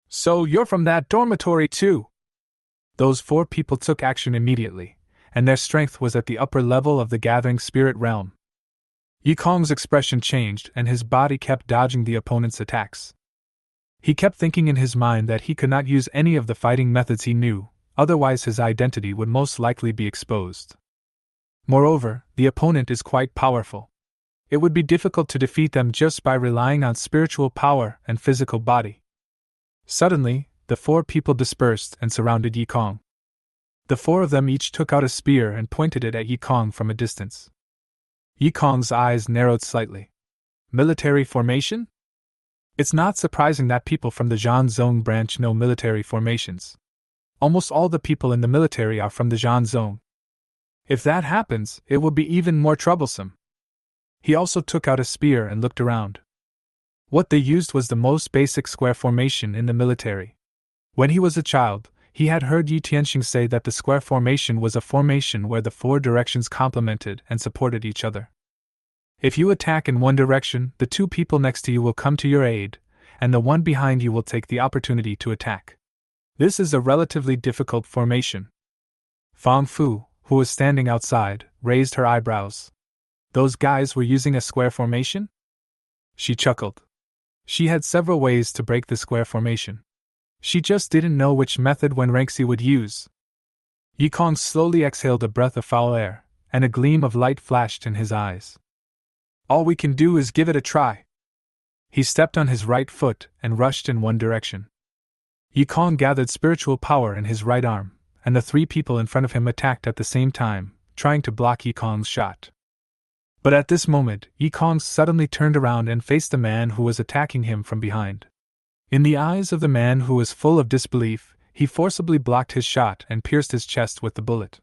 "So you're from that dormitory too?" Those 4 people took action immediately, and their strength was at the upper level of the Gathering Spirit realm. Yi Kong's expression changed and his body kept dodging the opponent's attacks. He kept thinking in his mind that he could not use any of the fighting methods he knew, otherwise his identity would most likely be exposed. Moreover, the opponent is quite powerful. It would be difficult to defeat them just by relying on spiritual power and physical body. Suddenly, the 4 people dispersed and surrounded Yi Kong. The 4 of them each took out a spear and pointed it at Yi Kong from a distance. Yi Kong's eyes narrowed slightly. Military formation? It's not surprising that people from the Zhanzong branch know military formations. Almost all the people in the military are from the Zhanzong. If that happens, it will be even more troublesome. He also took out a spear and looked around. What they used was the most basic square formation in the military. When he was a child, he had heard Yi Tianxing say that the square formation was a formation where the 4 directions complemented and supported each other. If you attack in one direction, the 2 people next to you will come to your aid, and the one behind you will take the opportunity to attack. This is a relatively difficult formation. Fang Fu, who was standing outside, raised her eyebrows. Those guys were using a square formation? She chuckled. She had several ways to break the square formation. She just didn't know which method Wenrengxi would use. Yikong slowly exhaled a breath of foul air, and a gleam of light flashed in his eyes. All we can do is give it a try. He stepped on his right foot and rushed in one direction. Yikong gathered spiritual power in his right arm, and the three people in front of him attacked at the same time, trying to block Yikong's shot. But at this moment, Yikong suddenly turned around and faced the man who was attacking him from behind. In the eyes of the man who was full of disbelief, he forcibly blocked his shot and pierced his chest with the bullet.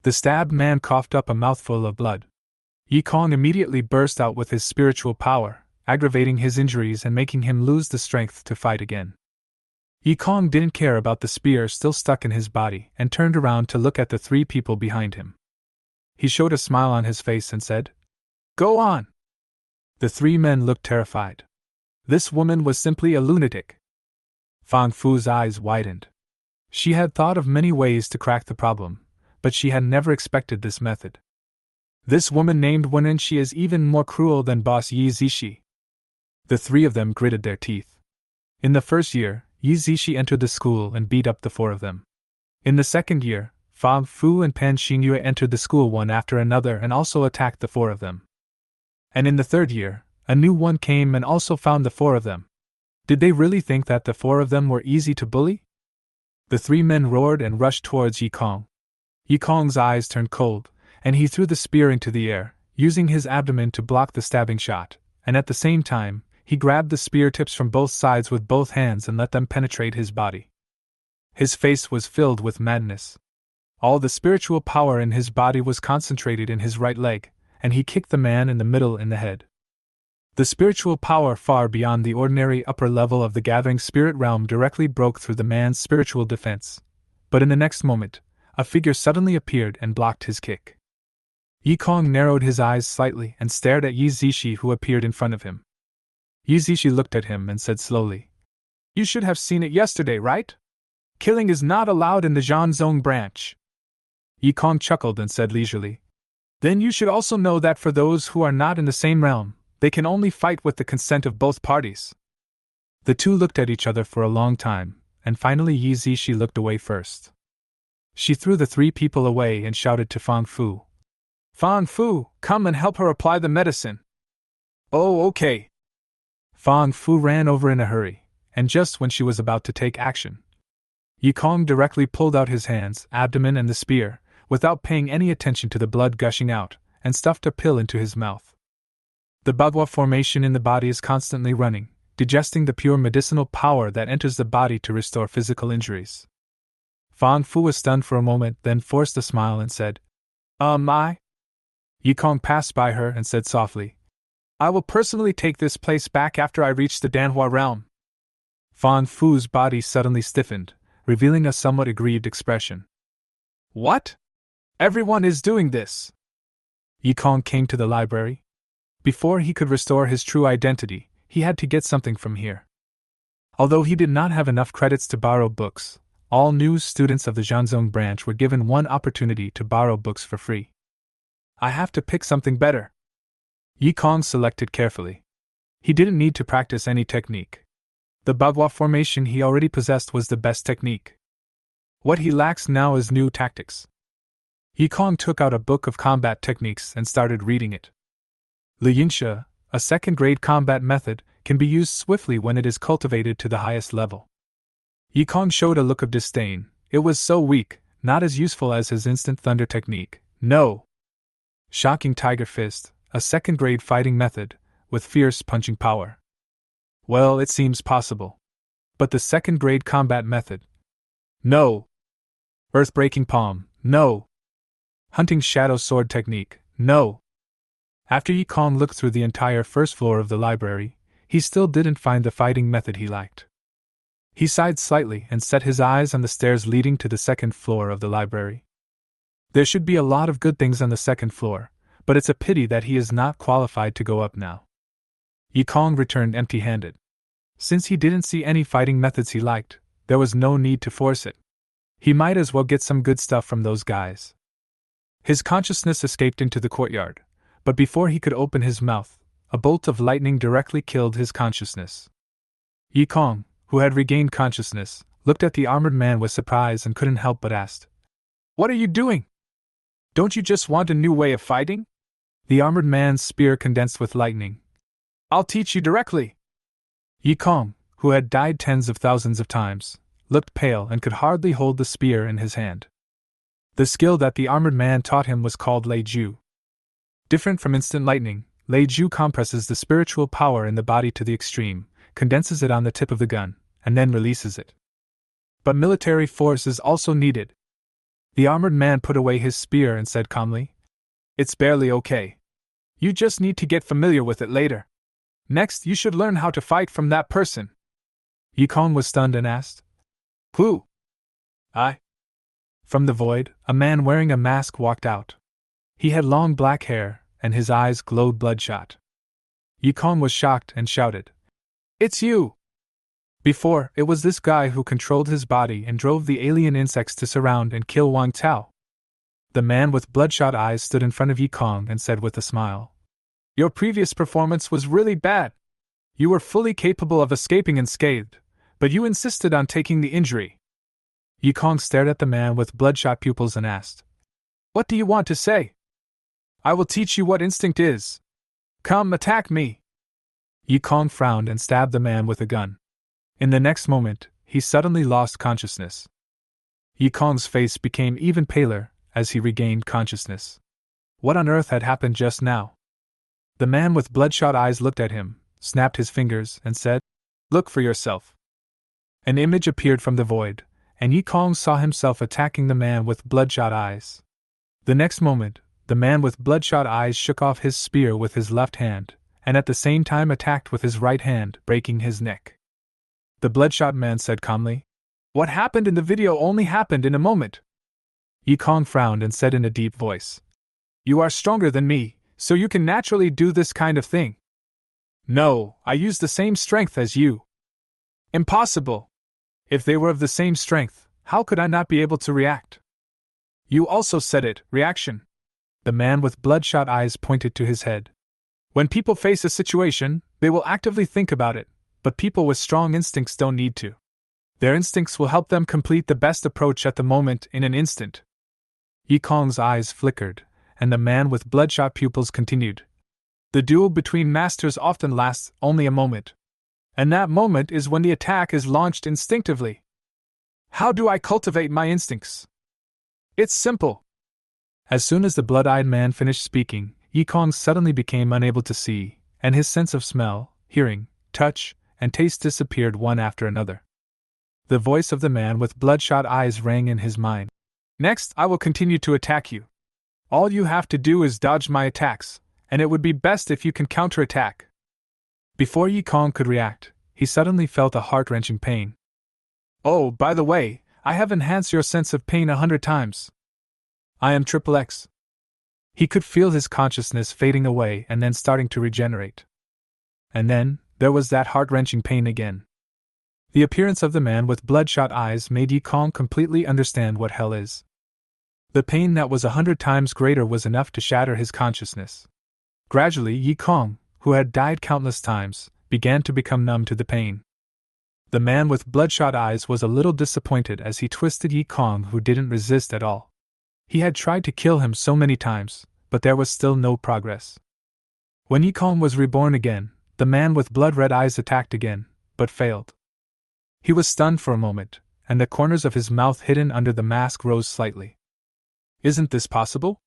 The stabbed man coughed up a mouthful of blood. Yikong immediately burst out with his spiritual power, aggravating his injuries and making him lose the strength to fight again. Yikong didn't care about the spear still stuck in his body and turned around to look at the three people behind him. He showed a smile on his face and said, "Go on!" The three men looked terrified. This woman was simply a lunatic. Fang Fu's eyes widened. She had thought of many ways to crack the problem, but she had never expected this method. This woman named Wenrengxi is even more cruel than boss Yi Zishi. The three of them gritted their teeth. In the first year, Yi Zishi entered the school and beat up the four of them. In the second year, Fang Fu and Pan Xingyue entered the school one after another and also attacked the four of them. And in the third year, a new one came and also found the four of them. Did they really think that the four of them were easy to bully? The three men roared and rushed towards Yikong. Yikong's eyes turned cold, and he threw the spear into the air, using his abdomen to block the stabbing shot, and at the same time, he grabbed the spear tips from both sides with both hands and let them penetrate his body. His face was filled with madness. All the spiritual power in his body was concentrated in his right leg, and he kicked the man in the middle in the head. The spiritual power far beyond the ordinary upper level of the gathering spirit realm directly broke through the man's spiritual defense, but in the next moment, a figure suddenly appeared and blocked his kick. Yikong narrowed his eyes slightly and stared at Yi Zishi, who appeared in front of him. Yi Zishi looked at him and said slowly, "You should have seen it yesterday, right? Killing is not allowed in the Zhanzong branch." Yikong chuckled and said leisurely, "Then you should also know that for those who are not in the same realm, they can only fight with the consent of both parties." The two looked at each other for a long time, and finally Yi Zishi looked away first. She threw the three people away and shouted to Fang Fu, "Fang Fu, come and help her apply the medicine." "Oh, okay." Fang Fu ran over in a hurry, and just when she was about to take action, Yikong directly pulled out his hands, abdomen and the spear, without paying any attention to the blood gushing out, and stuffed a pill into his mouth. The bagua formation in the body is constantly running, digesting the pure medicinal power that enters the body to restore physical injuries. Fang Fu was stunned for a moment, then forced a smile and said, I? Yikong passed by her and said softly, "I will personally take this place back after I reach the Danhua realm." Fang Fu's body suddenly stiffened, revealing a somewhat aggrieved expression. "What? Everyone is doing this." Yikong came to the library. Before he could restore his true identity, he had to get something from here. Although he did not have enough credits to borrow books, all new students of the Zhanzong branch were given one opportunity to borrow books for free. "I have to pick something better." Yikong selected carefully. He didn't need to practice any technique. The bagua formation he already possessed was the best technique. What he lacks now is new tactics. Yikong took out a book of combat techniques and started reading it. Liyinsha, a second-grade combat method, can be used swiftly when it is cultivated to the highest level. Yikong showed a look of disdain. It was so weak, not as useful as his instant thunder technique. No! Shocking Tiger Fist, a second-grade fighting method, with fierce punching power. Well, it seems possible. But the second-grade combat method? No! Earth-breaking palm? No! Hunting shadow sword technique? No! After Yikong looked through the entire first floor of the library, he still didn't find the fighting method he liked. He sighed slightly and set his eyes on the stairs leading to the second floor of the library. There should be a lot of good things on the second floor, but it's a pity that he is not qualified to go up now. Yikong returned empty-handed. Since he didn't see any fighting methods he liked, there was no need to force it. He might as well get some good stuff from those guys. His consciousness escaped into the courtyard, but before he could open his mouth, a bolt of lightning directly killed his consciousness. Yi Kong, who had regained consciousness, looked at the armored man with surprise and couldn't help but ask, "What are you doing? Don't you just want a new way of fighting?" The armored man's spear condensed with lightning. "I'll teach you directly." Yi Kong, who had died tens of thousands of times, looked pale and could hardly hold the spear in his hand. The skill that the armored man taught him was called Lei Ju. Different from instant lightning, Lei Ju compresses the spiritual power in the body to the extreme, condenses it on the tip of the gun, and then releases it. But military force is also needed. The armored man put away his spear and said calmly, "It's barely okay. You just need to get familiar with it later. Next, you should learn how to fight from that person." Yi Kong was stunned and asked, "Who?" "I." From the void, a man wearing a mask walked out. He had long black hair, and his eyes glowed bloodshot. Yi Kong was shocked and shouted, "It's you!" Before, it was this guy who controlled his body and drove the alien insects to surround and kill Wang Tao. The man with bloodshot eyes stood in front of Yi Kong and said with a smile, "Your previous performance was really bad. You were fully capable of escaping unscathed, but you insisted on taking the injury." Yi Kong stared at the man with bloodshot pupils and asked, "What do you want to say?" "I will teach you what instinct is. Come, attack me." Yi Kong frowned and stabbed the man with a gun. In the next moment, he suddenly lost consciousness. Yi Kong's face became even paler as he regained consciousness. What on earth had happened just now? The man with bloodshot eyes looked at him, snapped his fingers, and said, "Look for yourself." An image appeared from the void, and Yi Kong saw himself attacking the man with bloodshot eyes. The next moment, the man with bloodshot eyes shook off his spear with his left hand, and at the same time attacked with his right hand, breaking his neck. The bloodshot man said calmly, "What happened in the video only happened in a moment." Yi Kong frowned and said in a deep voice, "You are stronger than me, so you can naturally do this kind of thing." "No, I use the same strength as you." "Impossible. If they were of the same strength, how could I not be able to react?" "You also said it, reaction." The man with bloodshot eyes pointed to his head. "When people face a situation, they will actively think about it, but people with strong instincts don't need to. Their instincts will help them complete the best approach at the moment in an instant." Yi Kong's eyes flickered, and the man with bloodshot pupils continued, "The duel between masters often lasts only a moment. And that moment is when the attack is launched instinctively. How do I cultivate my instincts? It's simple." As soon as the blood-eyed man finished speaking, Yi Kong suddenly became unable to see, and his sense of smell, hearing, touch, and taste disappeared one after another. The voice of the man with bloodshot eyes rang in his mind. "Next, I will continue to attack you. All you have to do is dodge my attacks, and it would be best if you can counterattack." Before Yi Kong could react, he suddenly felt a heart-wrenching pain. "Oh, by the way, I have enhanced your sense of pain 100 times. I am XXX." He could feel his consciousness fading away and then starting to regenerate. And then, there was that heart-wrenching pain again. The appearance of the man with bloodshot eyes made Yi Kong completely understand what hell is. The pain that was 100 times greater was enough to shatter his consciousness. Gradually, Yi Kong, who had died countless times, began to become numb to the pain. The man with bloodshot eyes was a little disappointed as he twisted Yi Kong, who didn't resist at all. He had tried to kill him so many times, but there was still no progress. When Yi Kong was reborn again, the man with blood-red eyes attacked again, but failed. He was stunned for a moment, and the corners of his mouth hidden under the mask rose slightly. "Isn't this possible?"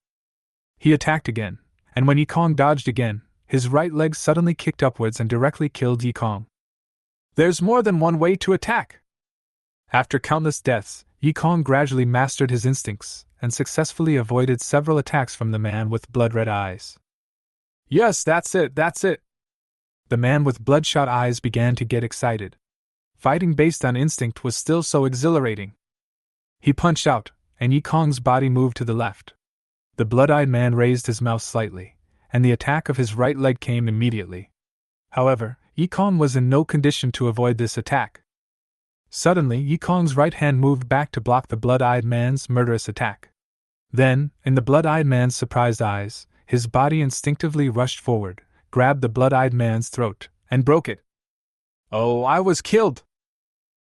He attacked again, and when Yi Kong dodged again, his right leg suddenly kicked upwards and directly killed Yi Kong. "There's more than one way to attack." After countless deaths, Yi Kong gradually mastered his instincts, and successfully avoided several attacks from the man with blood-red eyes. "Yes, that's it, that's it." The man with bloodshot eyes began to get excited. Fighting based on instinct was still so exhilarating. He punched out, and Yi Kong's body moved to the left. The blood-eyed man raised his mouth slightly, and the attack of his right leg came immediately. However, Yi Kong was in no condition to avoid this attack. Suddenly, Yi Kong's right hand moved back to block the blood-eyed man's murderous attack. Then, in the blood-eyed man's surprised eyes, His body instinctively rushed forward, grabbed the blood-eyed man's throat, and broke it. "Oh, I was killed!"